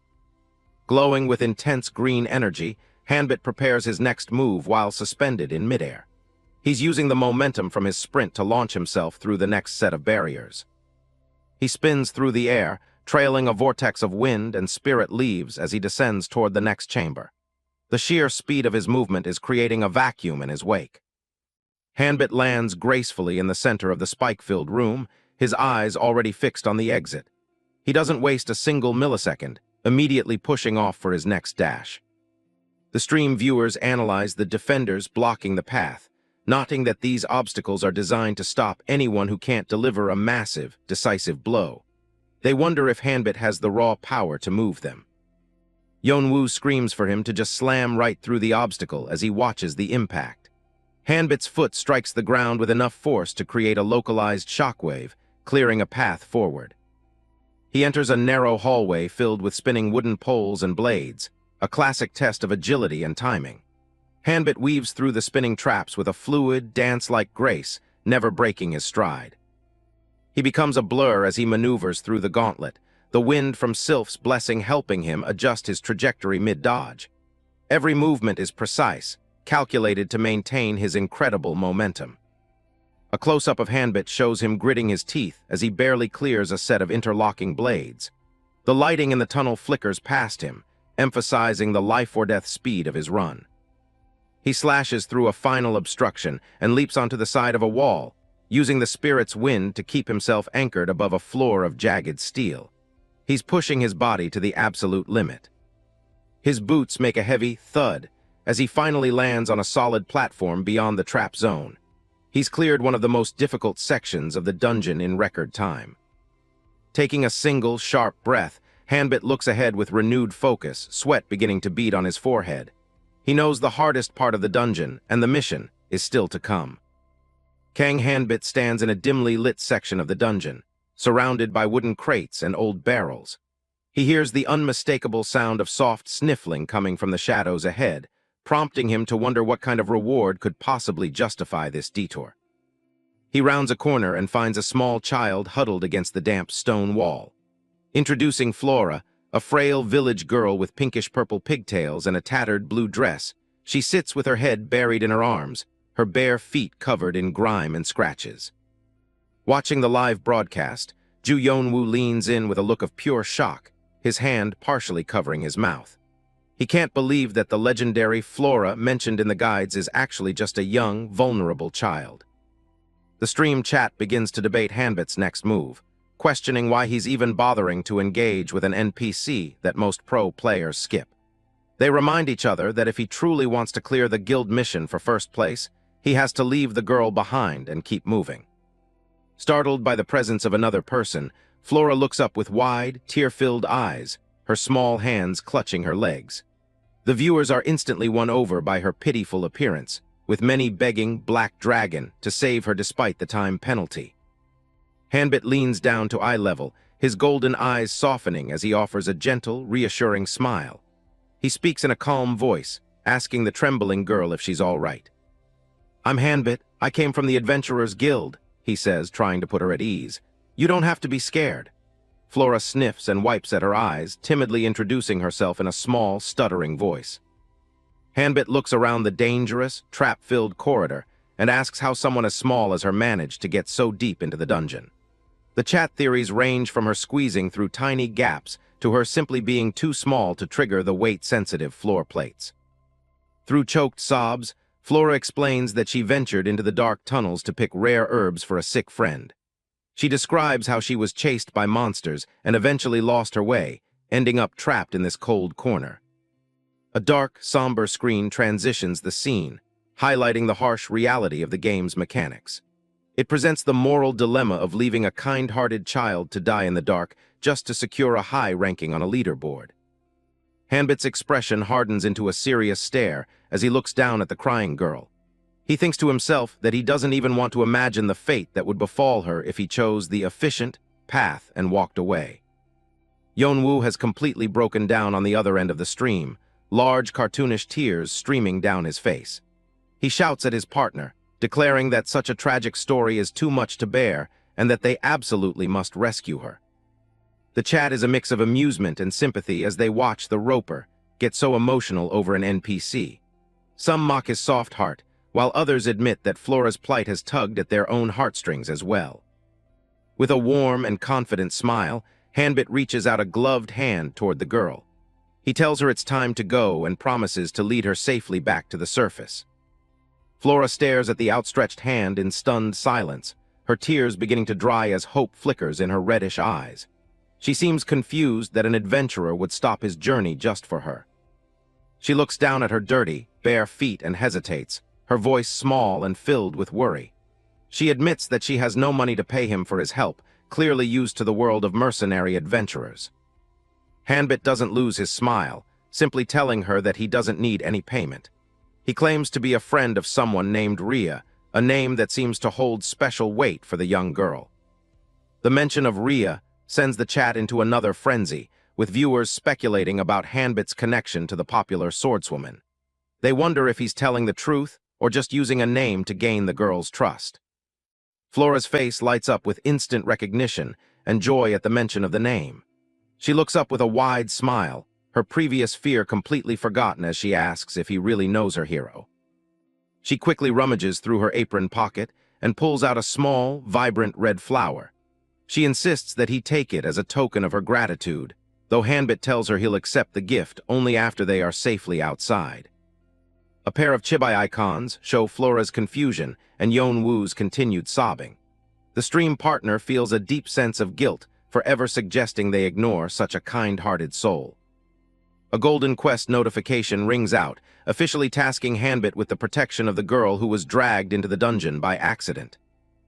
Glowing with intense green energy, Hanbit prepares his next move while suspended in midair. He's using the momentum from his sprint to launch himself through the next set of barriers. He spins through the air, trailing a vortex of wind and spirit leaves as he descends toward the next chamber. The sheer speed of his movement is creating a vacuum in his wake. Hanbit lands gracefully in the center of the spike-filled room, his eyes already fixed on the exit. He doesn't waste a single millisecond, immediately pushing off for his next dash. The stream viewers analyze the defenders blocking the path, noting that these obstacles are designed to stop anyone who can't deliver a massive, decisive blow. They wonder if Hanbit has the raw power to move them. Yeonwoo screams for him to just slam right through the obstacle as he watches the impact. Hanbit's foot strikes the ground with enough force to create a localized shockwave, clearing a path forward. He enters a narrow hallway filled with spinning wooden poles and blades, a classic test of agility and timing. Hanbit weaves through the spinning traps with a fluid, dance-like grace, never breaking his stride. He becomes a blur as he maneuvers through the gauntlet, the wind from Sylph's blessing helping him adjust his trajectory mid-dodge. Every movement is precise, calculated to maintain his incredible momentum. A close-up of Hanbit shows him gritting his teeth as he barely clears a set of interlocking blades. The lighting in the tunnel flickers past him, emphasizing the life-or-death speed of his run. He slashes through a final obstruction and leaps onto the side of a wall, using the spirit's wind to keep himself anchored above a floor of jagged steel. He's pushing his body to the absolute limit. His boots make a heavy thud as he finally lands on a solid platform beyond the trap zone. He's cleared one of the most difficult sections of the dungeon in record time. Taking a single, sharp breath, Hanbit looks ahead with renewed focus, sweat beginning to bead on his forehead. He knows the hardest part of the dungeon, and the mission is still to come. Kang Hanbit stands in a dimly lit section of the dungeon, surrounded by wooden crates and old barrels. He hears the unmistakable sound of soft sniffling coming from the shadows ahead, prompting him to wonder what kind of reward could possibly justify this detour. He rounds a corner and finds a small child huddled against the damp stone wall. Introducing Flora, a frail village girl with pinkish-purple pigtails and a tattered blue dress, she sits with her head buried in her arms, her bare feet covered in grime and scratches. Watching the live broadcast, Ju Yeonwoo leans in with a look of pure shock, his hand partially covering his mouth. He can't believe that the legendary Flora mentioned in the guides is actually just a young, vulnerable child. The stream chat begins to debate Hanbit's next move, questioning why he's even bothering to engage with an NPC that most pro players skip. They remind each other that if he truly wants to clear the guild mission for first place, he has to leave the girl behind and keep moving. Startled by the presence of another person, Flora looks up with wide, tear-filled eyes, her small hands clutching her legs. The viewers are instantly won over by her pitiful appearance, with many begging Black Dragon to save her despite the time penalty. Hanbit leans down to eye level, his golden eyes softening as he offers a gentle, reassuring smile. He speaks in a calm voice, asking the trembling girl if she's all right. "I'm Hanbit. I came from the Adventurers Guild," he says, trying to put her at ease. "You don't have to be scared." Flora sniffs and wipes at her eyes, timidly introducing herself in a small, stuttering voice. Hanbit looks around the dangerous, trap-filled corridor and asks how someone as small as her managed to get so deep into the dungeon. The chat theories range from her squeezing through tiny gaps to her simply being too small to trigger the weight-sensitive floor plates. Through choked sobs, Flora explains that she ventured into the dark tunnels to pick rare herbs for a sick friend. She describes how she was chased by monsters and eventually lost her way, ending up trapped in this cold corner. A dark, somber screen transitions the scene, highlighting the harsh reality of the game's mechanics. It presents the moral dilemma of leaving a kind-hearted child to die in the dark just to secure a high ranking on a leaderboard. Hanbit's expression hardens into a serious stare as he looks down at the crying girl. He thinks to himself that he doesn't even want to imagine the fate that would befall her if he chose the efficient path and walked away. Yeonwoo has completely broken down on the other end of the stream, large cartoonish tears streaming down his face. He shouts at his partner, declaring that such a tragic story is too much to bear and that they absolutely must rescue her. The chat is a mix of amusement and sympathy as they watch the roper, get so emotional over an NPC. Some mock his soft heart, while others admit that Flora's plight has tugged at their own heartstrings as well. With a warm and confident smile, Hanbit reaches out a gloved hand toward the girl. He tells her it's time to go and promises to lead her safely back to the surface. Flora stares at the outstretched hand in stunned silence, her tears beginning to dry as hope flickers in her reddish eyes. She seems confused that an adventurer would stop his journey just for her. She looks down at her dirty, bare feet and hesitates, her voice small and filled with worry. She admits that she has no money to pay him for his help, clearly used to the world of mercenary adventurers. Hanbit doesn't lose his smile, simply telling her that he doesn't need any payment. He claims to be a friend of someone named Rhea, a name that seems to hold special weight for the young girl. The mention of Rhea sends the chat into another frenzy, with viewers speculating about Hanbit's connection to the popular swordswoman. They wonder if he's telling the truth or just using a name to gain the girl's trust. Flora's face lights up with instant recognition and joy at the mention of the name. She looks up with a wide smile, her previous fear completely forgotten as she asks if he really knows her hero. She quickly rummages through her apron pocket and pulls out a small, vibrant red flower. She insists that he take it as a token of her gratitude, though Hanbit tells her he'll accept the gift only after they are safely outside. A pair of chibi icons show Flora's confusion and Yeonwoo's continued sobbing. The stream partner feels a deep sense of guilt for ever suggesting they ignore such a kind-hearted soul. A Golden Quest notification rings out, officially tasking Hanbit with the protection of the girl who was dragged into the dungeon by accident.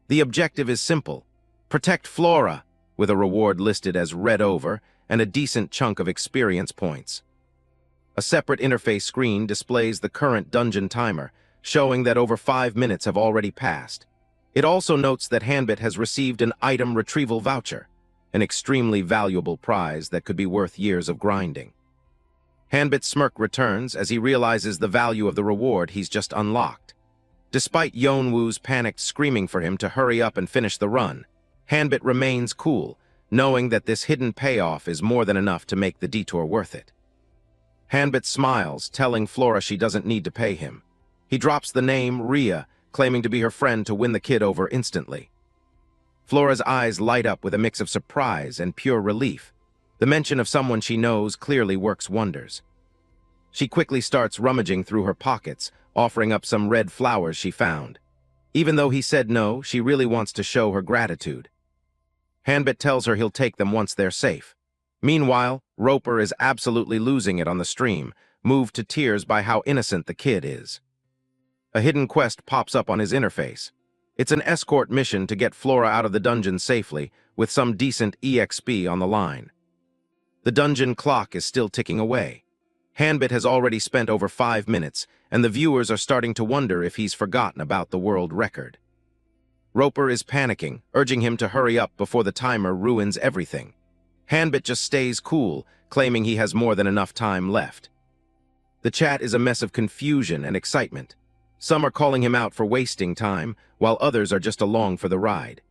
The objective is simple: protect Flora, with a reward listed as read over and a decent chunk of experience points. A separate interface screen displays the current dungeon timer, showing that over 5 minutes have already passed. It also notes that Hanbit has received an item retrieval voucher, an extremely valuable prize that could be worth years of grinding. Hanbit's smirk returns as he realizes the value of the reward he's just unlocked. Despite Yeonwoo's panicked screaming for him to hurry up and finish the run, Hanbit remains cool, knowing that this hidden payoff is more than enough to make the detour worth it. Hanbit smiles, telling Flora she doesn't need to pay him. He drops the name Rhea, claiming to be her friend to win the kid over instantly. Flora's eyes light up with a mix of surprise and pure relief. The mention of someone she knows clearly works wonders. She quickly starts rummaging through her pockets, offering up some red flowers she found. Even though he said no, she really wants to show her gratitude. Hanbit tells her he'll take them once they're safe. Meanwhile, Roper is absolutely losing it on the stream, moved to tears by how innocent the kid is. A hidden quest pops up on his interface. It's an escort mission to get Flora out of the dungeon safely, with some decent EXP on the line. The dungeon clock is still ticking away. Hanbit has already spent over 5 minutes, and the viewers are starting to wonder if he's forgotten about the world record. Roper is panicking, urging him to hurry up before the timer ruins everything. Hanbit just stays cool, claiming he has more than enough time left. The chat is a mess of confusion and excitement. Some are calling him out for wasting time, while others are just along for the ride.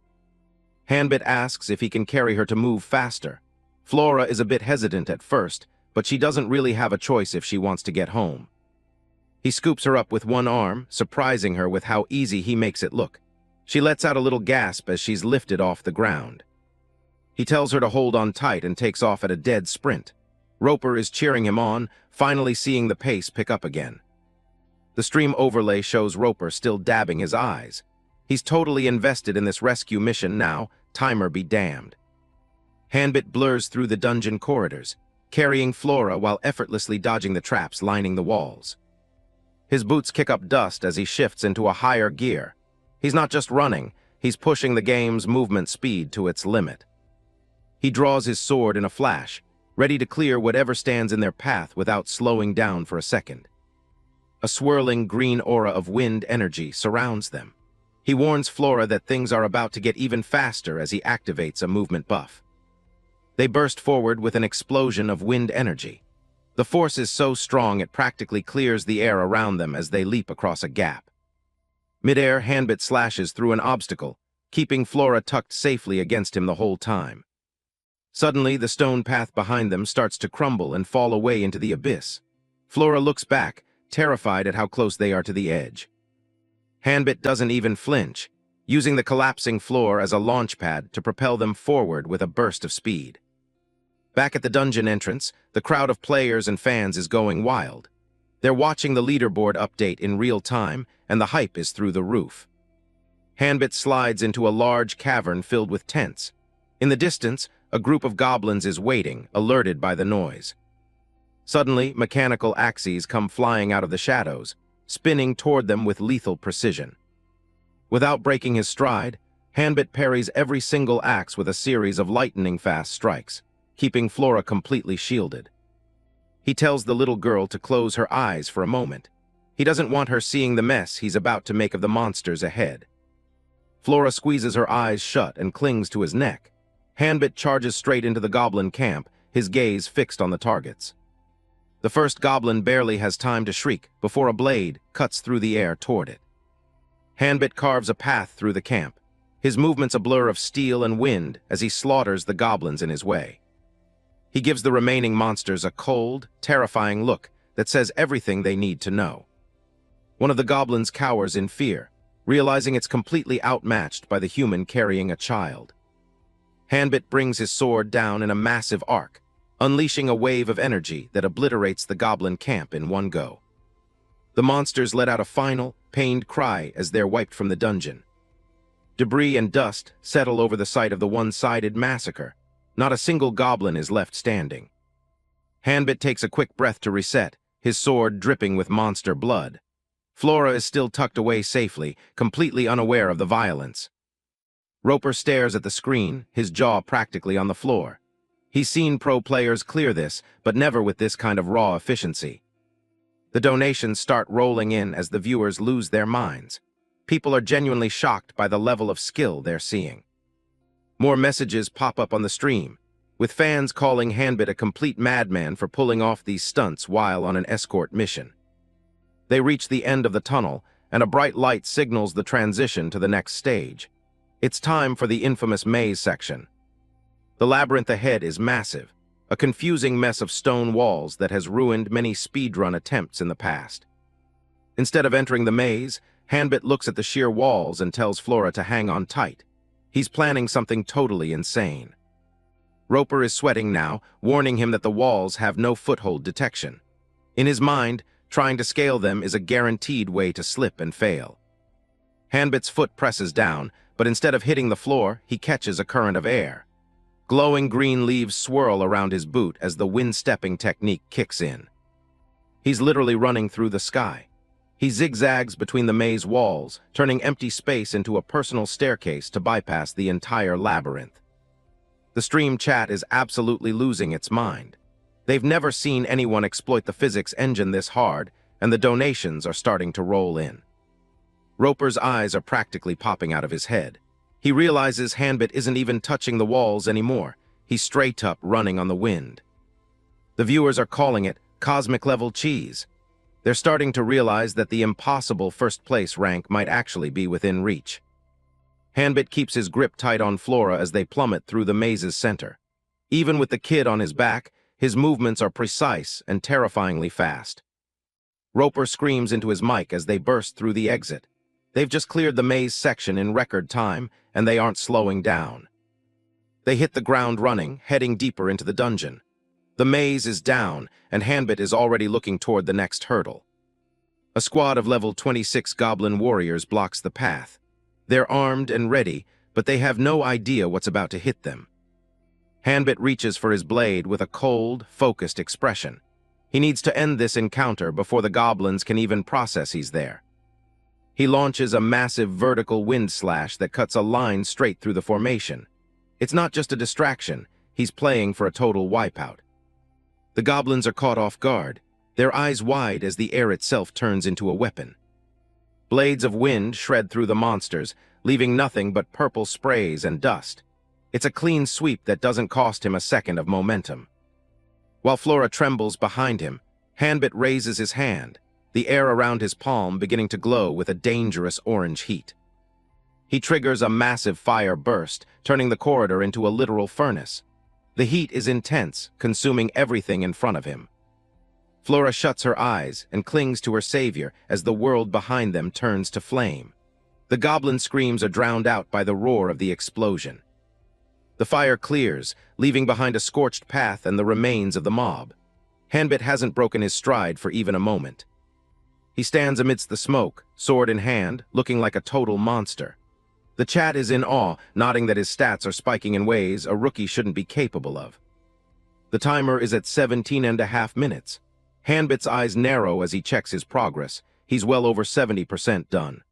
Hanbit asks if he can carry her to move faster. Flora is a bit hesitant at first, but she doesn't really have a choice if she wants to get home. He scoops her up with one arm, surprising her with how easy he makes it look. She lets out a little gasp as she's lifted off the ground. He tells her to hold on tight and takes off at a dead sprint. Roper is cheering him on, finally seeing the pace pick up again. The stream overlay shows Roper still dabbing his eyes. He's totally invested in this rescue mission now, timer be damned. Hanbit blurs through the dungeon corridors, carrying Flora while effortlessly dodging the traps lining the walls. His boots kick up dust as he shifts into a higher gear. He's not just running, he's pushing the game's movement speed to its limit. He draws his sword in a flash, ready to clear whatever stands in their path without slowing down for a second. A swirling green aura of wind energy surrounds them. He warns Flora that things are about to get even faster as he activates a movement buff. They burst forward with an explosion of wind energy. The force is so strong it practically clears the air around them as they leap across a gap. Mid-air, Hanbit slashes through an obstacle, keeping Flora tucked safely against him the whole time. Suddenly, the stone path behind them starts to crumble and fall away into the abyss. Flora looks back, terrified at how close they are to the edge. Hanbit doesn't even flinch, using the collapsing floor as a launch pad to propel them forward with a burst of speed. Back at the dungeon entrance, the crowd of players and fans is going wild. They're watching the leaderboard update in real time, and the hype is through the roof. Hanbit slides into a large cavern filled with tents. In the distance, a group of goblins is waiting, alerted by the noise. Suddenly, mechanical axes come flying out of the shadows, spinning toward them with lethal precision. Without breaking his stride, Hanbit parries every single axe with a series of lightning-fast strikes, keeping Flora completely shielded. He tells the little girl to close her eyes for a moment. He doesn't want her seeing the mess he's about to make of the monsters ahead. Flora squeezes her eyes shut and clings to his neck. Hanbit charges straight into the goblin camp, his gaze fixed on the targets. The first goblin barely has time to shriek before a blade cuts through the air toward it. Hanbit carves a path through the camp, his movements a blur of steel and wind as he slaughters the goblins in his way. He gives the remaining monsters a cold, terrifying look that says everything they need to know. One of the goblins cowers in fear, realizing it's completely outmatched by the human carrying a child. Hanbit brings his sword down in a massive arc, unleashing a wave of energy that obliterates the goblin camp in one go. The monsters let out a final, pained cry as they're wiped from the dungeon. Debris and dust settle over the site of the one-sided massacre. Not a single goblin is left standing. Hanbit takes a quick breath to reset, his sword dripping with monster blood. Flora is still tucked away safely, completely unaware of the violence. Roper stares at the screen, his jaw practically on the floor. He's seen pro players clear this, but never with this kind of raw efficiency. The donations start rolling in as the viewers lose their minds. People are genuinely shocked by the level of skill they're seeing. More messages pop up on the stream, with fans calling Hanbit a complete madman for pulling off these stunts while on an escort mission. They reach the end of the tunnel, and a bright light signals the transition to the next stage. It's time for the infamous maze section. The labyrinth ahead is massive, a confusing mess of stone walls that has ruined many speedrun attempts in the past. Instead of entering the maze, Hanbit looks at the sheer walls and tells Flora to hang on tight. He's planning something totally insane. Roper is sweating now, warning him that the walls have no foothold detection. In his mind, trying to scale them is a guaranteed way to slip and fail. Hanbit's foot presses down, but instead of hitting the floor, he catches a current of air. Glowing green leaves swirl around his boot as the wind-stepping technique kicks in. He's literally running through the sky. He zigzags between the maze walls, turning empty space into a personal staircase to bypass the entire labyrinth. The stream chat is absolutely losing its mind. They've never seen anyone exploit the physics engine this hard, and the donations are starting to roll in. Roper's eyes are practically popping out of his head. He realizes Hanbit isn't even touching the walls anymore. He's straight up running on the wind. The viewers are calling it cosmic-level cheese. They're starting to realize that the impossible first-place rank might actually be within reach. Hanbit keeps his grip tight on Flora as they plummet through the maze's center. Even with the kid on his back, his movements are precise and terrifyingly fast. Roper screams into his mic as they burst through the exit. They've just cleared the maze section in record time, and they aren't slowing down. They hit the ground running, heading deeper into the dungeon. The maze is down, and Hanbit is already looking toward the next hurdle. A squad of level 26 goblin warriors blocks the path. They're armed and ready, but they have no idea what's about to hit them. Hanbit reaches for his blade with a cold, focused expression. He needs to end this encounter before the goblins can even process he's there. He launches a massive vertical wind slash that cuts a line straight through the formation. It's not just a distraction, he's playing for a total wipeout. The goblins are caught off guard, their eyes wide as the air itself turns into a weapon. Blades of wind shred through the monsters, leaving nothing but purple sprays and dust. It's a clean sweep that doesn't cost him a second of momentum. While Flora trembles behind him, Hanbit raises his hand, the air around his palm beginning to glow with a dangerous orange heat. He triggers a massive fire burst, turning the corridor into a literal furnace. The heat is intense, consuming everything in front of him. Flora shuts her eyes and clings to her savior as the world behind them turns to flame. The goblin screams are drowned out by the roar of the explosion. The fire clears, leaving behind a scorched path and the remains of the mob. Hanbit hasn't broken his stride for even a moment. He stands amidst the smoke, sword in hand, looking like a total monster. The chat is in awe, nodding that his stats are spiking in ways a rookie shouldn't be capable of. The timer is at 17.5 minutes. Hanbit's eyes narrow as he checks his progress. He's well over 70% done.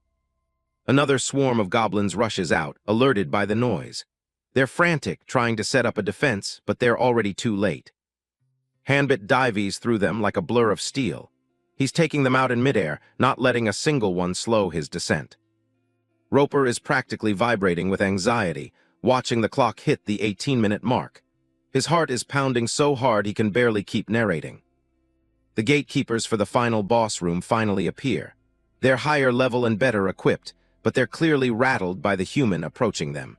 Another swarm of goblins rushes out, alerted by the noise. They're frantic, trying to set up a defense, but they're already too late. Hanbit dives through them like a blur of steel. He's taking them out in midair, not letting a single one slow his descent. Roper is practically vibrating with anxiety, watching the clock hit the 18-minute mark. His heart is pounding so hard he can barely keep narrating. The gatekeepers for the final boss room finally appear. They're higher level and better equipped, but they're clearly rattled by the human approaching them.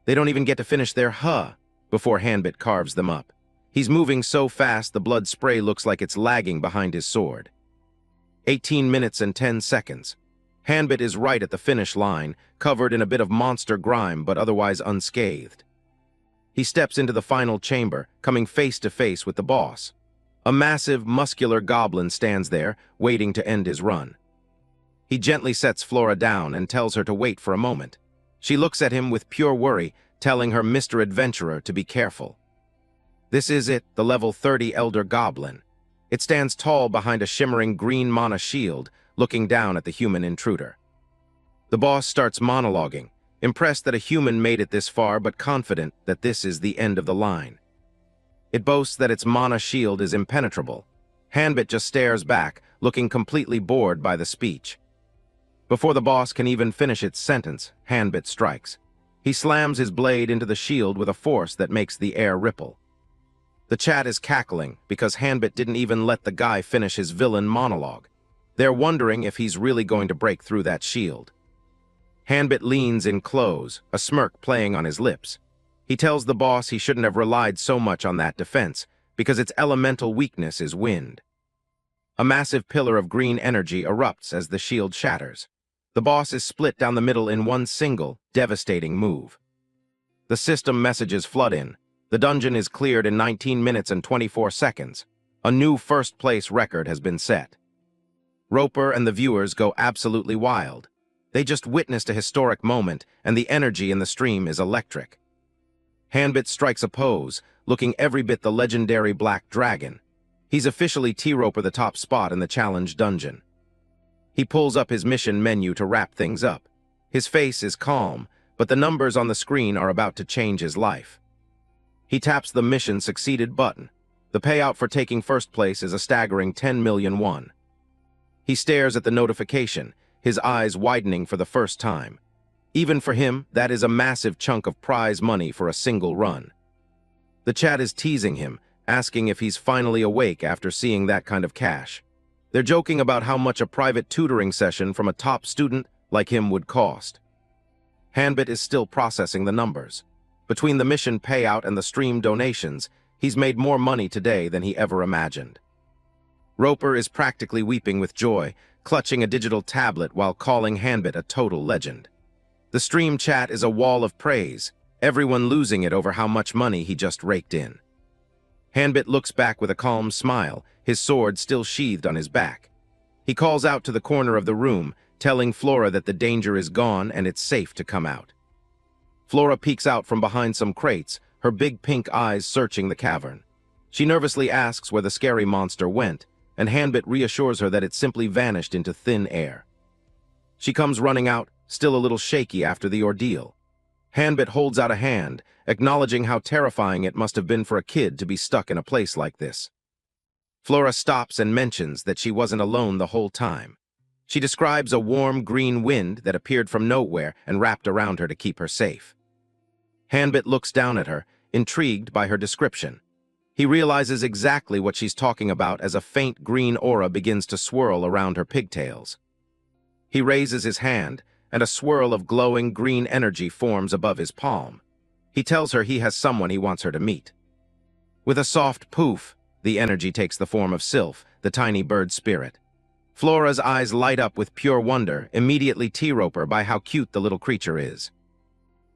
They don't even get to finish their "huh" before Hanbit carves them up. He's moving so fast the blood spray looks like it's lagging behind his sword. 18 minutes and 10 seconds. Hanbit is right at the finish line, covered in a bit of monster grime but otherwise unscathed. He steps into the final chamber, coming face to face with the boss. A massive, muscular goblin stands there, waiting to end his run. He gently sets Flora down and tells her to wait for a moment. She looks at him with pure worry, telling her Mr. Adventurer to be careful. This is it, the level 30 Elder Goblin. It stands tall behind a shimmering green mana shield, looking down at the human intruder. The boss starts monologuing, impressed that a human made it this far but confident that this is the end of the line. It boasts that its mana shield is impenetrable. Hanbit just stares back, looking completely bored by the speech. Before the boss can even finish its sentence, Hanbit strikes. He slams his blade into the shield with a force that makes the air ripple. The chat is cackling because Hanbit didn't even let the guy finish his villain monologue. They're wondering if he's really going to break through that shield. Hanbit leans in close, a smirk playing on his lips. He tells the boss he shouldn't have relied so much on that defense, because its elemental weakness is wind. A massive pillar of green energy erupts as the shield shatters. The boss is split down the middle in one single, devastating move. The system messages flood in. The dungeon is cleared in 19 minutes and 24 seconds. A new first-place record has been set. Roper and the viewers go absolutely wild. They just witnessed a historic moment, and the energy in the stream is electric. Hanbit strikes a pose, looking every bit the legendary Black Dragon. He's officially T-Roper the top spot in the challenge dungeon. He pulls up his mission menu to wrap things up. His face is calm, but the numbers on the screen are about to change his life. He taps the Mission Succeeded button. The payout for taking first place is a staggering 10 million won. He stares at the notification, his eyes widening for the first time. Even for him, that is a massive chunk of prize money for a single run. The chat is teasing him, asking if he's finally awake after seeing that kind of cash. They're joking about how much a private tutoring session from a top student like him would cost. Hanbit is still processing the numbers. Between the mission payout and the stream donations, he's made more money today than he ever imagined. Roper is practically weeping with joy, clutching a digital tablet while calling Hanbit a total legend. The stream chat is a wall of praise, everyone losing it over how much money he just raked in. Hanbit looks back with a calm smile, his sword still sheathed on his back. He calls out to the corner of the room, telling Flora that the danger is gone and it's safe to come out. Flora peeks out from behind some crates, her big pink eyes searching the cavern. She nervously asks where the scary monster went, and Hanbit reassures her that it simply vanished into thin air. She comes running out, still a little shaky after the ordeal. Hanbit holds out a hand, acknowledging how terrifying it must have been for a kid to be stuck in a place like this. Flora stops and mentions that she wasn't alone the whole time. She describes a warm green wind that appeared from nowhere and wrapped around her to keep her safe. Hanbit looks down at her, intrigued by her description. He realizes exactly what she's talking about as a faint green aura begins to swirl around her pigtails. He raises his hand, and a swirl of glowing green energy forms above his palm. He tells her he has someone he wants her to meet. With a soft poof, The energy takes the form of Sylph, the tiny bird spirit. Flora's eyes light up with pure wonder, immediately tear-rope her by how cute the little creature is.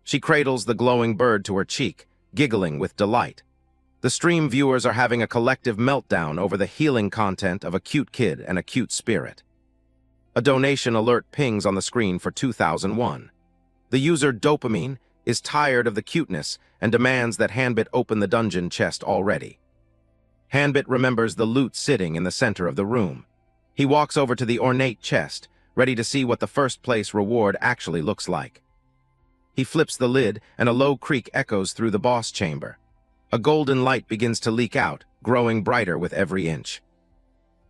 She cradles the glowing bird to her cheek, giggling with delight. The stream viewers are having a collective meltdown over the healing content of a cute kid and a cute spirit. A donation alert pings on the screen for 2001. The user Dopamine is tired of the cuteness and demands that Hanbit open the dungeon chest already. Hanbit remembers the loot sitting in the center of the room. He walks over to the ornate chest, ready to see what the first place reward actually looks like. He flips the lid and a low creak echoes through the boss chamber. A golden light begins to leak out, growing brighter with every inch.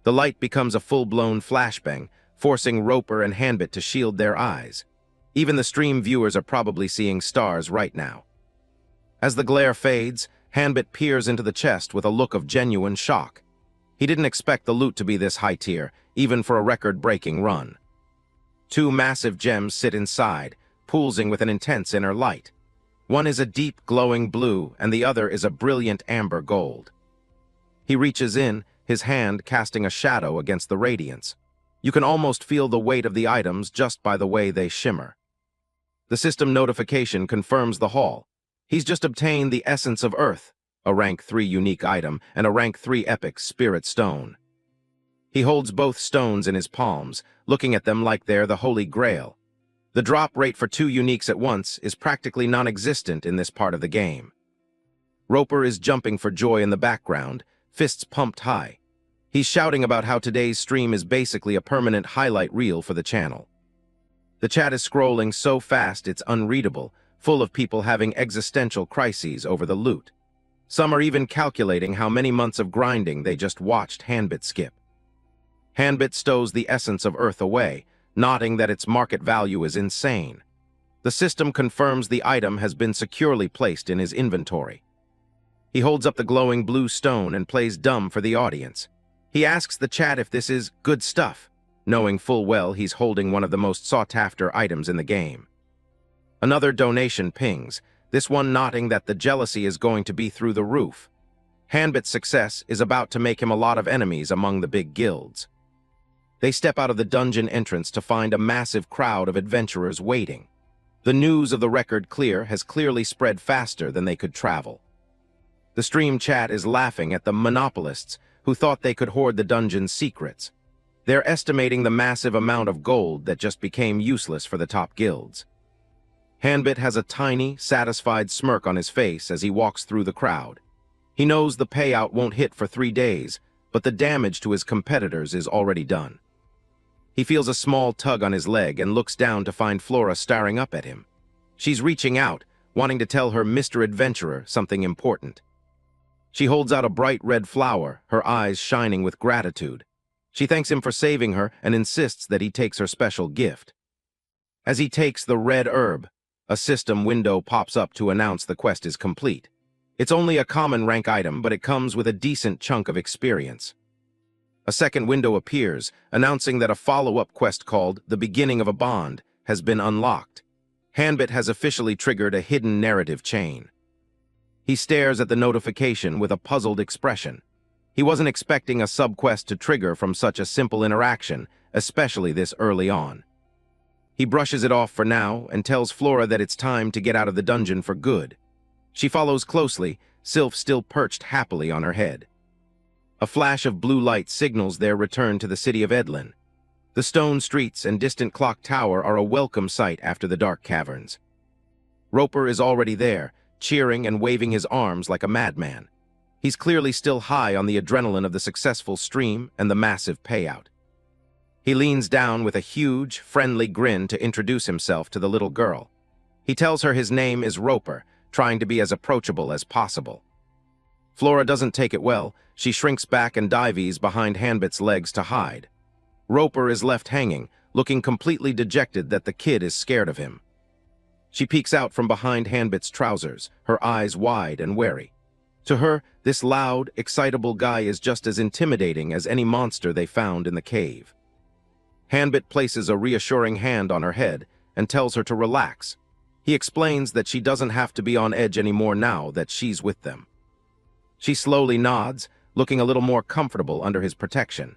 The light becomes a full-blown flashbang, forcing Roper and Hanbit to shield their eyes. Even the stream viewers are probably seeing stars right now. As the glare fades, Hanbit peers into the chest with a look of genuine shock. He didn't expect the loot to be this high tier, even for a record-breaking run. 2 massive gems sit inside, pulsing with an intense inner light. One is a deep, glowing blue, and the other is a brilliant amber gold. He reaches in, his hand casting a shadow against the radiance. You can almost feel the weight of the items just by the way they shimmer. The system notification confirms the haul. He's just obtained the Essence of Earth, a rank 3 unique item, and a rank 3 epic spirit stone. He holds both stones in his palms, looking at them like they're the Holy Grail. The drop rate for 2 uniques at once is practically non-existent in this part of the game. Roper is jumping for joy in the background, fists pumped high. He's shouting about how today's stream is basically a permanent highlight reel for the channel. The chat is scrolling so fast it's unreadable, full of people having existential crises over the loot. Some are even calculating how many months of grinding they just watched Hanbit skip. Hanbit stows the Essence of Earth away, noting that its market value is insane. The system confirms the item has been securely placed in his inventory. He holds up the glowing blue stone and plays dumb for the audience. He asks the chat if this is good stuff, knowing full well he's holding one of the most sought-after items in the game. Another donation pings, this one noting that the jealousy is going to be through the roof. Hanbit's success is about to make him a lot of enemies among the big guilds. They step out of the dungeon entrance to find a massive crowd of adventurers waiting. The news of the record clear has clearly spread faster than they could travel. The stream chat is laughing at the monopolists who thought they could hoard the dungeon's secrets. They're estimating the massive amount of gold that just became useless for the top guilds. Hanbit has a tiny, satisfied smirk on his face as he walks through the crowd. He knows the payout won't hit for 3 days, but the damage to his competitors is already done. He feels a small tug on his leg and looks down to find Flora staring up at him. She's reaching out, wanting to tell her Mr. Adventurer something important. She holds out a bright red flower, her eyes shining with gratitude. She thanks him for saving her and insists that he takes her special gift. As he takes the red herb, a system window pops up to announce the quest is complete. It's only a common rank item, but it comes with a decent chunk of experience. A second window appears, announcing that a follow-up quest called The Beginning of a Bond has been unlocked. Hanbit has officially triggered a hidden narrative chain. He stares at the notification with a puzzled expression. He wasn't expecting a sub-quest to trigger from such a simple interaction, especially this early on. He brushes it off for now and tells Flora that it's time to get out of the dungeon for good. She follows closely, Sylph still perched happily on her head. A flash of blue light signals their return to the city of Edlin. The stone streets and distant clock tower are a welcome sight after the dark caverns. Roper is already there, cheering and waving his arms like a madman. He's clearly still high on the adrenaline of the successful stream and the massive payout. He leans down with a huge, friendly grin to introduce himself to the little girl. He tells her his name is Roper, trying to be as approachable as possible. Flora doesn't take it well. She shrinks back and dives behind Hanbit's legs to hide. Roper is left hanging, looking completely dejected that the kid is scared of him. She peeks out from behind Hanbit's trousers, her eyes wide and wary. To her, this loud, excitable guy is just as intimidating as any monster they found in the cave. Hanbit places a reassuring hand on her head and tells her to relax. He explains that she doesn't have to be on edge anymore now that she's with them. She slowly nods, looking a little more comfortable under his protection.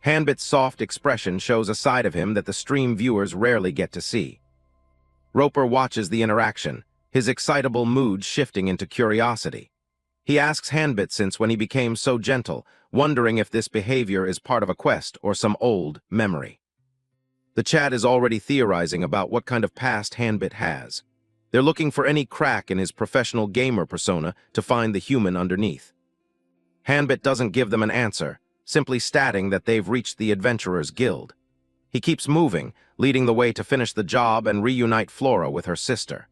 Hanbit's soft expression shows a side of him that the stream viewers rarely get to see. Roper watches the interaction, his excitable mood shifting into curiosity. He asks Hanbit since when he became so gentle, wondering if this behavior is part of a quest or some old memory. The chat is already theorizing about what kind of past Hanbit has. They're looking for any crack in his professional gamer persona to find the human underneath. Hanbit doesn't give them an answer, simply stating that they've reached the Adventurers Guild. He keeps moving, leading the way to finish the job and reunite Flora with her sister.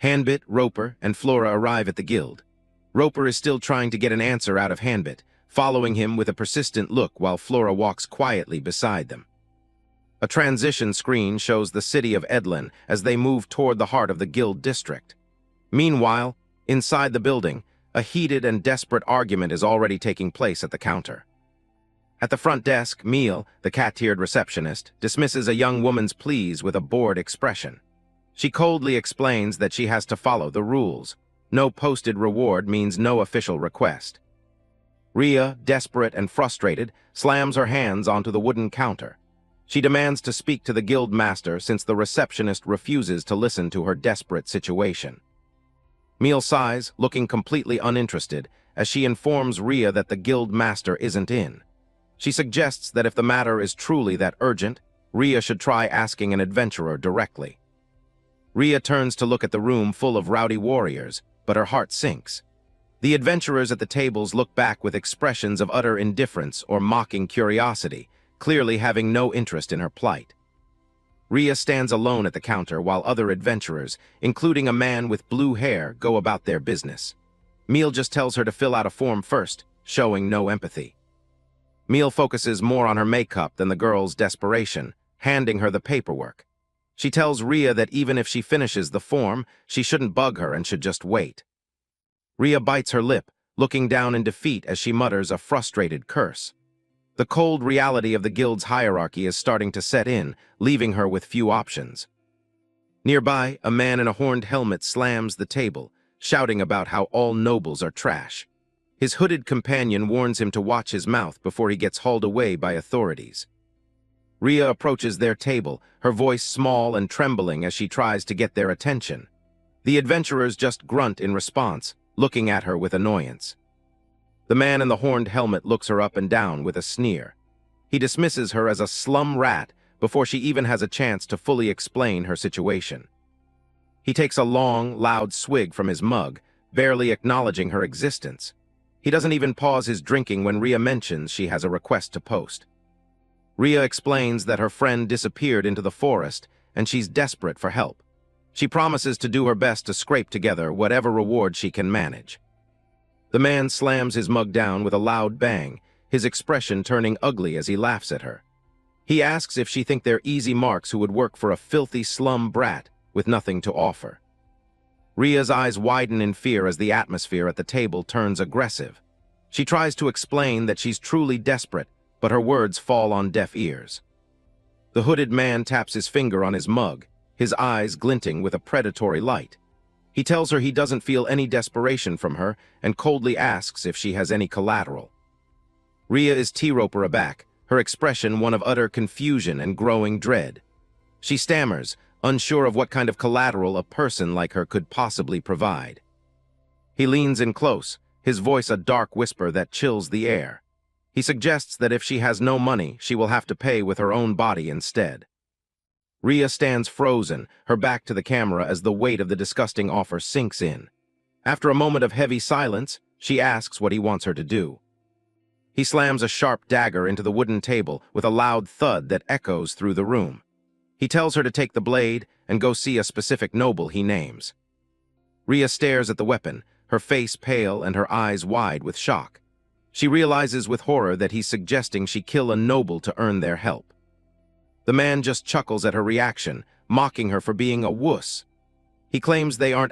Hanbit, Roper, and Flora arrive at the guild. Roper is still trying to get an answer out of Hanbit, following him with a persistent look while Flora walks quietly beside them. A transition screen shows the city of Edlin as they move toward the heart of the guild district. Meanwhile, inside the building, a heated and desperate argument is already taking place at the counter. At the front desk, Meal, the cat-tiered receptionist, dismisses a young woman's pleas with a bored expression. She coldly explains that she has to follow the rules. No posted reward means no official request. Rhea, desperate and frustrated, slams her hands onto the wooden counter. She demands to speak to the guild master since the receptionist refuses to listen to her desperate situation. Meal sighs, looking completely uninterested, as she informs Rhea that the guild master isn't in. She suggests that if the matter is truly that urgent, Rhea should try asking an adventurer directly. Rhea turns to look at the room full of rowdy warriors, but her heart sinks. The adventurers at the tables look back with expressions of utter indifference or mocking curiosity, clearly having no interest in her plight. Rhea stands alone at the counter while other adventurers, including a man with blue hair, go about their business. Meal just tells her to fill out a form first, showing no empathy. Meal focuses more on her makeup than the girl's desperation, handing her the paperwork. She tells Rhea that even if she finishes the form, she shouldn't bug her and should just wait. Rhea bites her lip, looking down in defeat as she mutters a frustrated curse. The cold reality of the guild's hierarchy is starting to set in, leaving her with few options. Nearby, a man in a horned helmet slams the table, shouting about how all nobles are trash. His hooded companion warns him to watch his mouth before he gets hauled away by authorities. Rhea approaches their table, her voice small and trembling as she tries to get their attention. The adventurers just grunt in response, looking at her with annoyance. The man in the horned helmet looks her up and down with a sneer. He dismisses her as a slum rat before she even has a chance to fully explain her situation. He takes a long, loud swig from his mug, barely acknowledging her existence. He doesn't even pause his drinking when Rhea mentions she has a request to post. Rhea explains that her friend disappeared into the forest and she's desperate for help. She promises to do her best to scrape together whatever reward she can manage. The man slams his mug down with a loud bang, his expression turning ugly as he laughs at her. He asks if she thinks they're easy marks who would work for a filthy slum brat with nothing to offer. Rhea's eyes widen in fear as the atmosphere at the table turns aggressive. She tries to explain that she's truly desperate, but her words fall on deaf ears. The hooded man taps his finger on his mug, his eyes glinting with a predatory light. He tells her he doesn't feel any desperation from her and coldly asks if she has any collateral. Rhea is T-Roper aback, her expression one of utter confusion and growing dread. She stammers, unsure of what kind of collateral a person like her could possibly provide. He leans in close, his voice a dark whisper that chills the air. He suggests that if she has no money, she will have to pay with her own body instead. Rhea stands frozen, her back to the camera as the weight of the disgusting offer sinks in. After a moment of heavy silence, she asks what he wants her to do. He slams a sharp dagger into the wooden table with a loud thud that echoes through the room. He tells her to take the blade and go see a specific noble he names. Rhea stares at the weapon, her face pale and her eyes wide with shock. She realizes with horror that he's suggesting she kill a noble to earn their help. The man just chuckles at her reaction, mocking her for being a wuss. He claims they aren't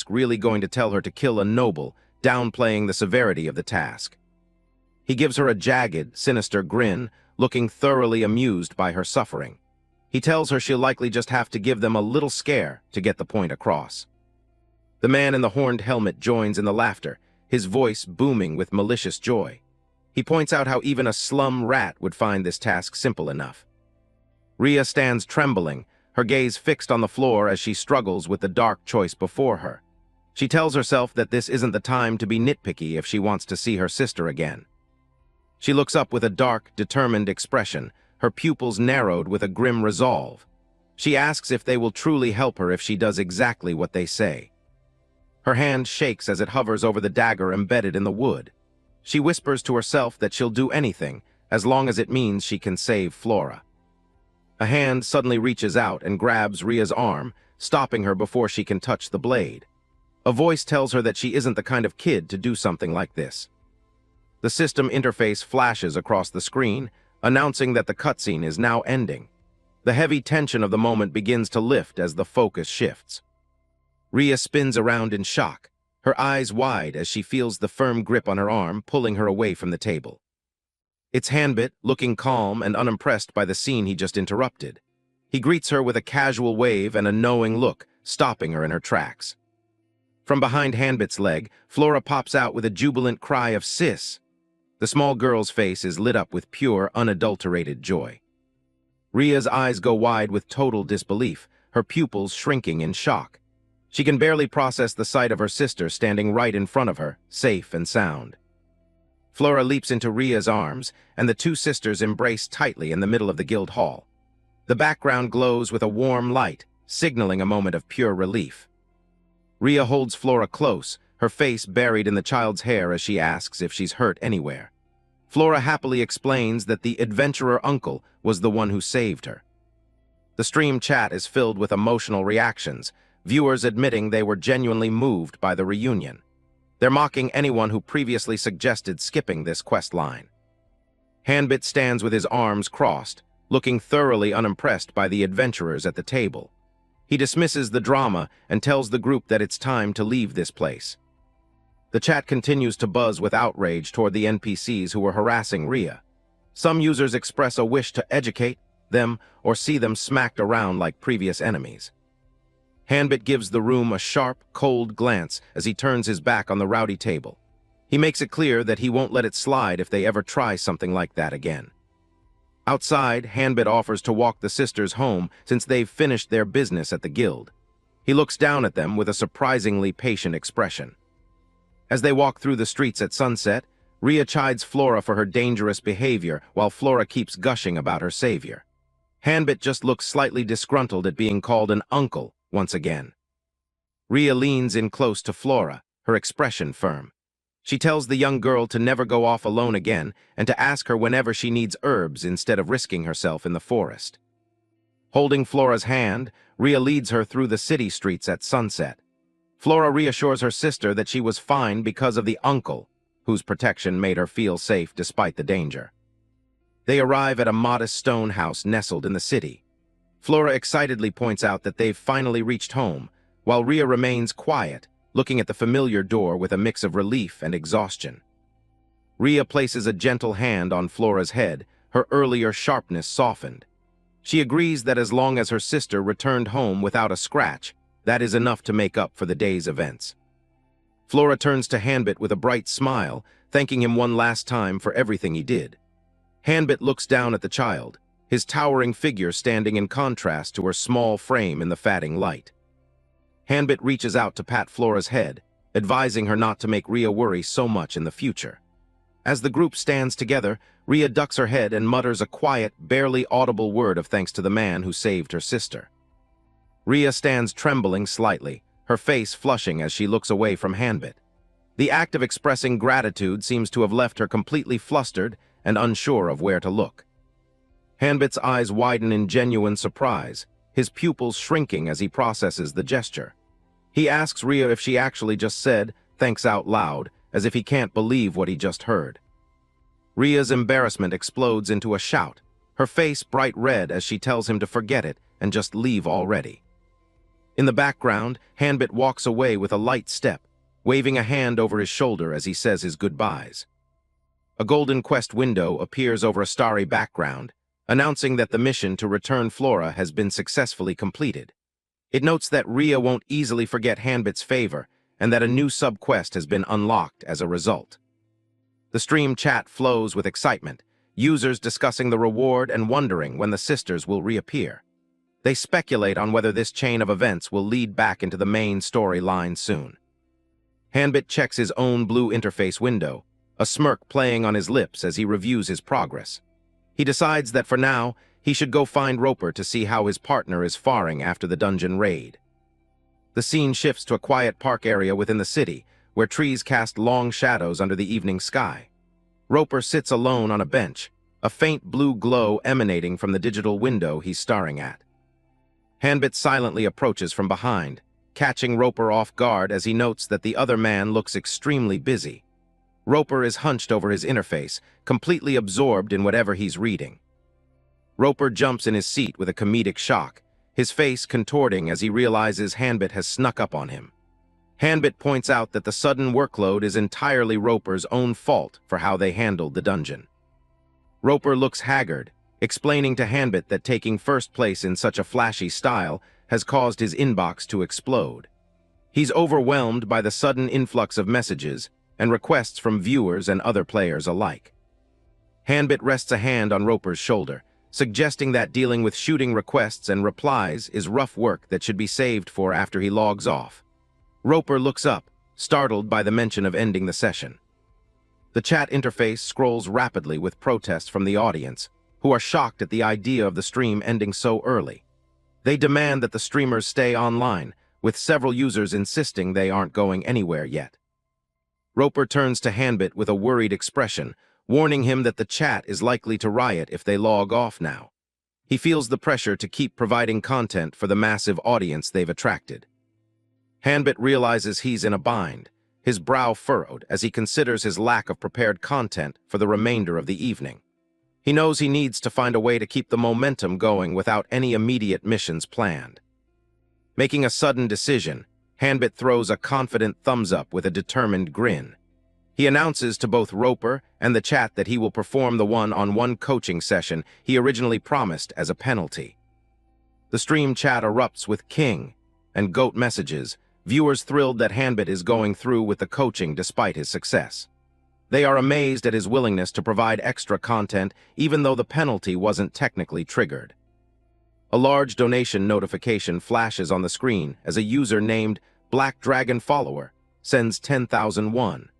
really going to tell her to kill a noble, downplaying the severity of the task. He gives her a jagged, sinister grin, looking thoroughly amused by her suffering. He tells her she'll likely just have to give them a little scare to get the point across. The man in the horned helmet joins in the laughter, his voice booming with malicious joy. He points out how even a slum rat would find this task simple enough. Rhea stands trembling, her gaze fixed on the floor as she struggles with the dark choice before her. She tells herself that this isn't the time to be nitpicky if she wants to see her sister again. She looks up with a dark, determined expression, her pupils narrowed with a grim resolve. She asks if they will truly help her if she does exactly what they say. Her hand shakes as it hovers over the dagger embedded in the wood. She whispers to herself that she'll do anything, as long as it means she can save Flora. A hand suddenly reaches out and grabs Rhea's arm, stopping her before she can touch the blade. A voice tells her that she isn't the kind of kid to do something like this. The system interface flashes across the screen, announcing that the cutscene is now ending. The heavy tension of the moment begins to lift as the focus shifts. Rhea spins around in shock, her eyes wide as she feels the firm grip on her arm pulling her away from the table. It's Hanbit, looking calm and unimpressed by the scene he just interrupted. He greets her with a casual wave and a knowing look, stopping her in her tracks. From behind Hanbit's leg, Flora pops out with a jubilant cry of "Sis!" The small girl's face is lit up with pure, unadulterated joy. Rhea's eyes go wide with total disbelief, her pupils shrinking in shock. She can barely process the sight of her sister standing right in front of her, safe and sound. Flora leaps into Rhea's arms, and the two sisters embrace tightly in the middle of the guild hall. The background glows with a warm light, signaling a moment of pure relief. Rhea holds Flora close, her face buried in the child's hair as she asks if she's hurt anywhere. Flora happily explains that the adventurer uncle was the one who saved her. The stream chat is filled with emotional reactions, viewers admitting they were genuinely moved by the reunion. They're mocking anyone who previously suggested skipping this quest line. Hanbit stands with his arms crossed, looking thoroughly unimpressed by the adventurers at the table. He dismisses the drama and tells the group that it's time to leave this place. The chat continues to buzz with outrage toward the NPCs who were harassing Rhea. Some users express a wish to educate them or see them smacked around like previous enemies. Hanbit gives the room a sharp, cold glance as he turns his back on the rowdy table. He makes it clear that he won't let it slide if they ever try something like that again. Outside, Hanbit offers to walk the sisters home since they've finished their business at the guild. He looks down at them with a surprisingly patient expression. As they walk through the streets at sunset, Rhea chides Flora for her dangerous behavior while Flora keeps gushing about her savior. Hanbit just looks slightly disgruntled at being called an uncle once again. Rhea leans in close to Flora, her expression firm. She tells the young girl to never go off alone again and to ask her whenever she needs herbs instead of risking herself in the forest. Holding Flora's hand, Rhea leads her through the city streets at sunset. Flora reassures her sister that she was fine because of the uncle, whose protection made her feel safe despite the danger. They arrive at a modest stone house nestled in the city. Flora excitedly points out that they've finally reached home, while Rhea remains quiet, looking at the familiar door with a mix of relief and exhaustion. Rhea places a gentle hand on Flora's head, her earlier sharpness softened. She agrees that as long as her sister returned home without a scratch, that is enough to make up for the day's events. Flora turns to Hanbit with a bright smile, thanking him one last time for everything he did. Hanbit looks down at the child, his towering figure standing in contrast to her small frame in the fading light. Hanbit reaches out to pat Flora's head, advising her not to make Rhea worry so much in the future. As the group stands together, Rhea ducks her head and mutters a quiet, barely audible word of thanks to the man who saved her sister. Rhea stands trembling slightly, her face flushing as she looks away from Hanbit. The act of expressing gratitude seems to have left her completely flustered and unsure of where to look. Hanbit's eyes widen in genuine surprise, his pupils shrinking as he processes the gesture. He asks Rhea if she actually just said thanks out loud, as if he can't believe what he just heard. Rhea's embarrassment explodes into a shout, her face bright red as she tells him to forget it and just leave already. In the background, Hanbit walks away with a light step, waving a hand over his shoulder as he says his goodbyes. A golden quest window appears over a starry background, announcing that the mission to return Flora has been successfully completed. It notes that Rhea won't easily forget Hanbit's favor, and that a new sub-quest has been unlocked as a result. The stream chat flows with excitement, users discussing the reward and wondering when the sisters will reappear. They speculate on whether this chain of events will lead back into the main storyline soon. Hanbit checks his own blue interface window, a smirk playing on his lips as he reviews his progress. He decides that for now, he should go find Roper to see how his partner is faring after the dungeon raid. The scene shifts to a quiet park area within the city, where trees cast long shadows under the evening sky. Roper sits alone on a bench, a faint blue glow emanating from the digital window he's staring at. Hanbit silently approaches from behind, catching Roper off guard as he notes that the other man looks extremely busy. Roper is hunched over his interface, completely absorbed in whatever he's reading. Roper jumps in his seat with a comedic shock, his face contorting as he realizes Hanbit has snuck up on him. Hanbit points out that the sudden workload is entirely Roper's own fault for how they handled the dungeon. Roper looks haggard, explaining to Hanbit that taking first place in such a flashy style has caused his inbox to explode. He's overwhelmed by the sudden influx of messages and requests from viewers and other players alike. Hanbit rests a hand on Roper's shoulder, suggesting that dealing with shooting requests and replies is rough work that should be saved for after he logs off. Roper looks up, startled by the mention of ending the session. The chat interface scrolls rapidly with protests from the audience, who are shocked at the idea of the stream ending so early. They demand that the streamers stay online, with several users insisting they aren't going anywhere yet. Roper turns to Hanbit with a worried expression, warning him that the chat is likely to riot if they log off now. He feels the pressure to keep providing content for the massive audience they've attracted. Hanbit realizes he's in a bind, his brow furrowed as he considers his lack of prepared content for the remainder of the evening. He knows he needs to find a way to keep the momentum going without any immediate missions planned. Making a sudden decision, Hanbit throws a confident thumbs up with a determined grin. He announces to both Roper and the chat that he will perform the one-on-one coaching session he originally promised as a penalty. The stream chat erupts with King and Goat messages, viewers thrilled that Hanbit is going through with the coaching despite his success. They are amazed at his willingness to provide extra content even though the penalty wasn't technically triggered. A large donation notification flashes on the screen as a user named Black Dragon Follower sends 10,000 won.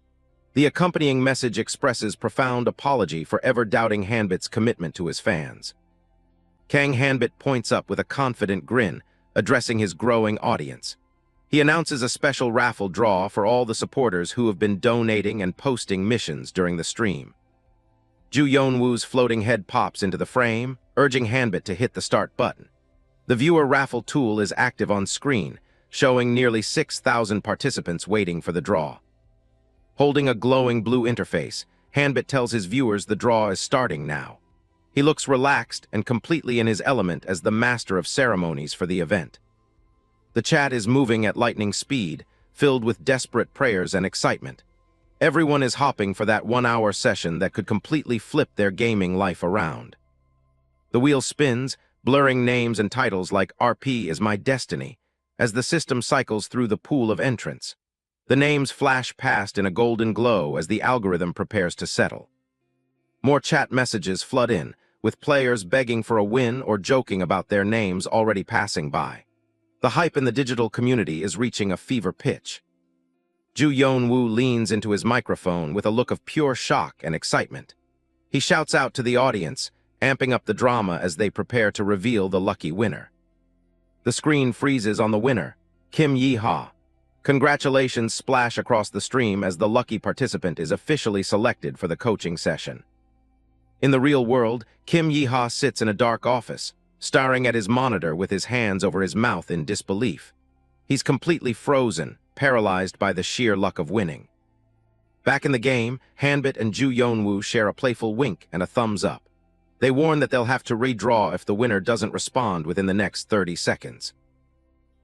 The accompanying message expresses profound apology for ever doubting Hanbit's commitment to his fans. Kang Hanbit points up with a confident grin, addressing his growing audience. He announces a special raffle draw for all the supporters who have been donating and posting missions during the stream. Ju Yonwoo's floating head pops into the frame, urging Hanbit to hit the start button. The viewer raffle tool is active on screen, showing nearly 6,000 participants waiting for the draw. Holding a glowing blue interface, Hanbit tells his viewers the draw is starting now. He looks relaxed and completely in his element as the master of ceremonies for the event. The chat is moving at lightning speed, filled with desperate prayers and excitement. Everyone is hopping for that 1-hour session that could completely flip their gaming life around. The wheel spins, blurring names and titles like RP is my destiny, as the system cycles through the pool of entrants. The names flash past in a golden glow as the algorithm prepares to settle. More chat messages flood in, with players begging for a win or joking about their names already passing by. The hype in the digital community is reaching a fever pitch. Ju Yonwoo leans into his microphone with a look of pure shock and excitement. He shouts out to the audience, amping up the drama as they prepare to reveal the lucky winner. The screen freezes on the winner, Kim Yi-ha. Congratulations splash across the stream as the lucky participant is officially selected for the coaching session. In the real world, Kim Yi-ha sits in a dark office, staring at his monitor with his hands over his mouth in disbelief. He's completely frozen, paralyzed by the sheer luck of winning. Back in the game, Hanbit and Ju Yonwoo share a playful wink and a thumbs up. They warn that they'll have to redraw if the winner doesn't respond within the next 30 seconds.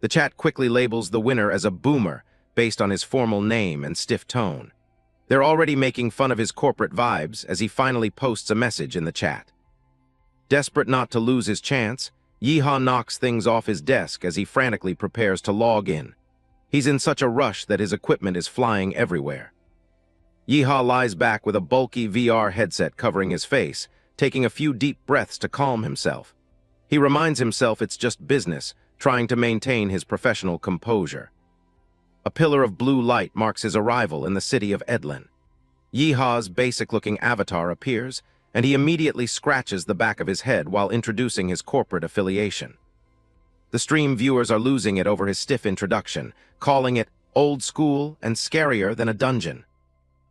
The chat quickly labels the winner as a boomer based on his formal name and stiff tone. They're already making fun of his corporate vibes as he finally posts a message in the chat. Desperate not to lose his chance, Yi-ha knocks things off his desk as he frantically prepares to log in. He's in such a rush that his equipment is flying everywhere. Yeehaw lies back with a bulky VR headset covering his face, taking a few deep breaths to calm himself. He reminds himself it's just business, trying to maintain his professional composure. A pillar of blue light marks his arrival in the city of Edlin. Yeehaw's basic-looking avatar appears, and he immediately scratches the back of his head while introducing his corporate affiliation. The stream viewers are losing it over his stiff introduction, calling it old school and scarier than a dungeon.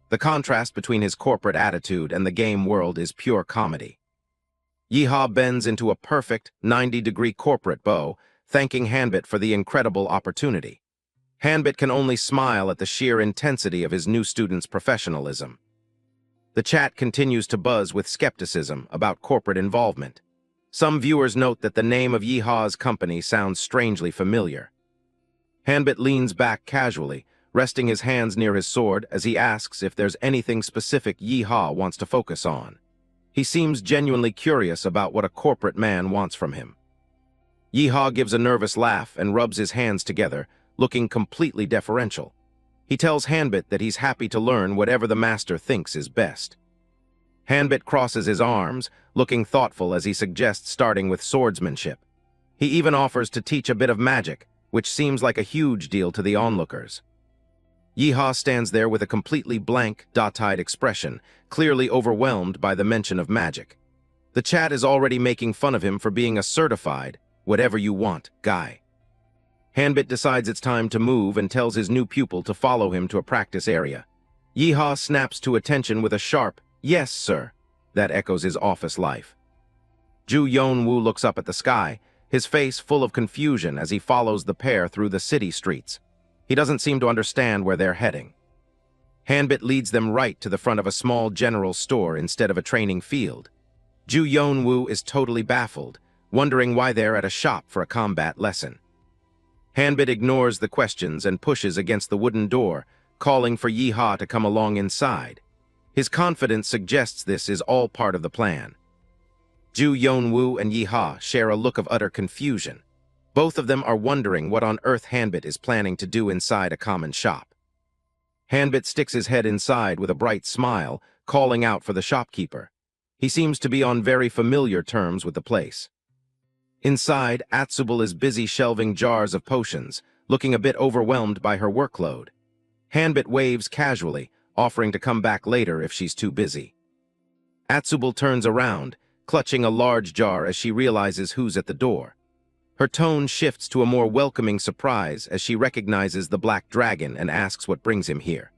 The contrast between his corporate attitude and the game world is pure comedy. Yeehaw bends into a perfect 90-degree corporate bow, thanking Hanbit for the incredible opportunity. Hanbit can only smile at the sheer intensity of his new student's professionalism. The chat continues to buzz with skepticism about corporate involvement. Some viewers note that the name of Yeehaw's company sounds strangely familiar. Hanbit leans back casually, resting his hands near his sword as he asks if there's anything specific Yeehaw wants to focus on. He seems genuinely curious about what a corporate man wants from him. Yeehaw gives a nervous laugh and rubs his hands together, looking completely deferential. He tells Hanbit that he's happy to learn whatever the master thinks is best. Hanbit crosses his arms, looking thoughtful as he suggests starting with swordsmanship. He even offers to teach a bit of magic, which seems like a huge deal to the onlookers. Yeehaw stands there with a completely blank, dot-eyed expression, clearly overwhelmed by the mention of magic. The chat is already making fun of him for being a certified, whatever-you-want guy. Hanbit decides it's time to move and tells his new pupil to follow him to a practice area. Yeehaw snaps to attention with a sharp, "Yes, sir," that echoes his office life. Ju Yeon-woo looks up at the sky, his face full of confusion as he follows the pair through the city streets. He doesn't seem to understand where they're heading. Hanbit leads them right to the front of a small general store instead of a training field. Ju Yeon-woo is totally baffled, wondering why they're at a shop for a combat lesson. Hanbit ignores the questions and pushes against the wooden door, calling for Yeehaw to come along inside. His confidence suggests this is all part of the plan. Ju Yeon-woo and Yeehaw share a look of utter confusion. Both of them are wondering what on earth Hanbit is planning to do inside a common shop. Hanbit sticks his head inside with a bright smile, calling out for the shopkeeper. He seems to be on very familiar terms with the place. Inside, Atsubal is busy shelving jars of potions, looking a bit overwhelmed by her workload. Hanbit waves casually, offering to come back later if she's too busy. Atsubal turns around, clutching a large jar as she realizes who's at the door. Her tone shifts to a more welcoming surprise as she recognizes the Black Dragon and asks what brings him here.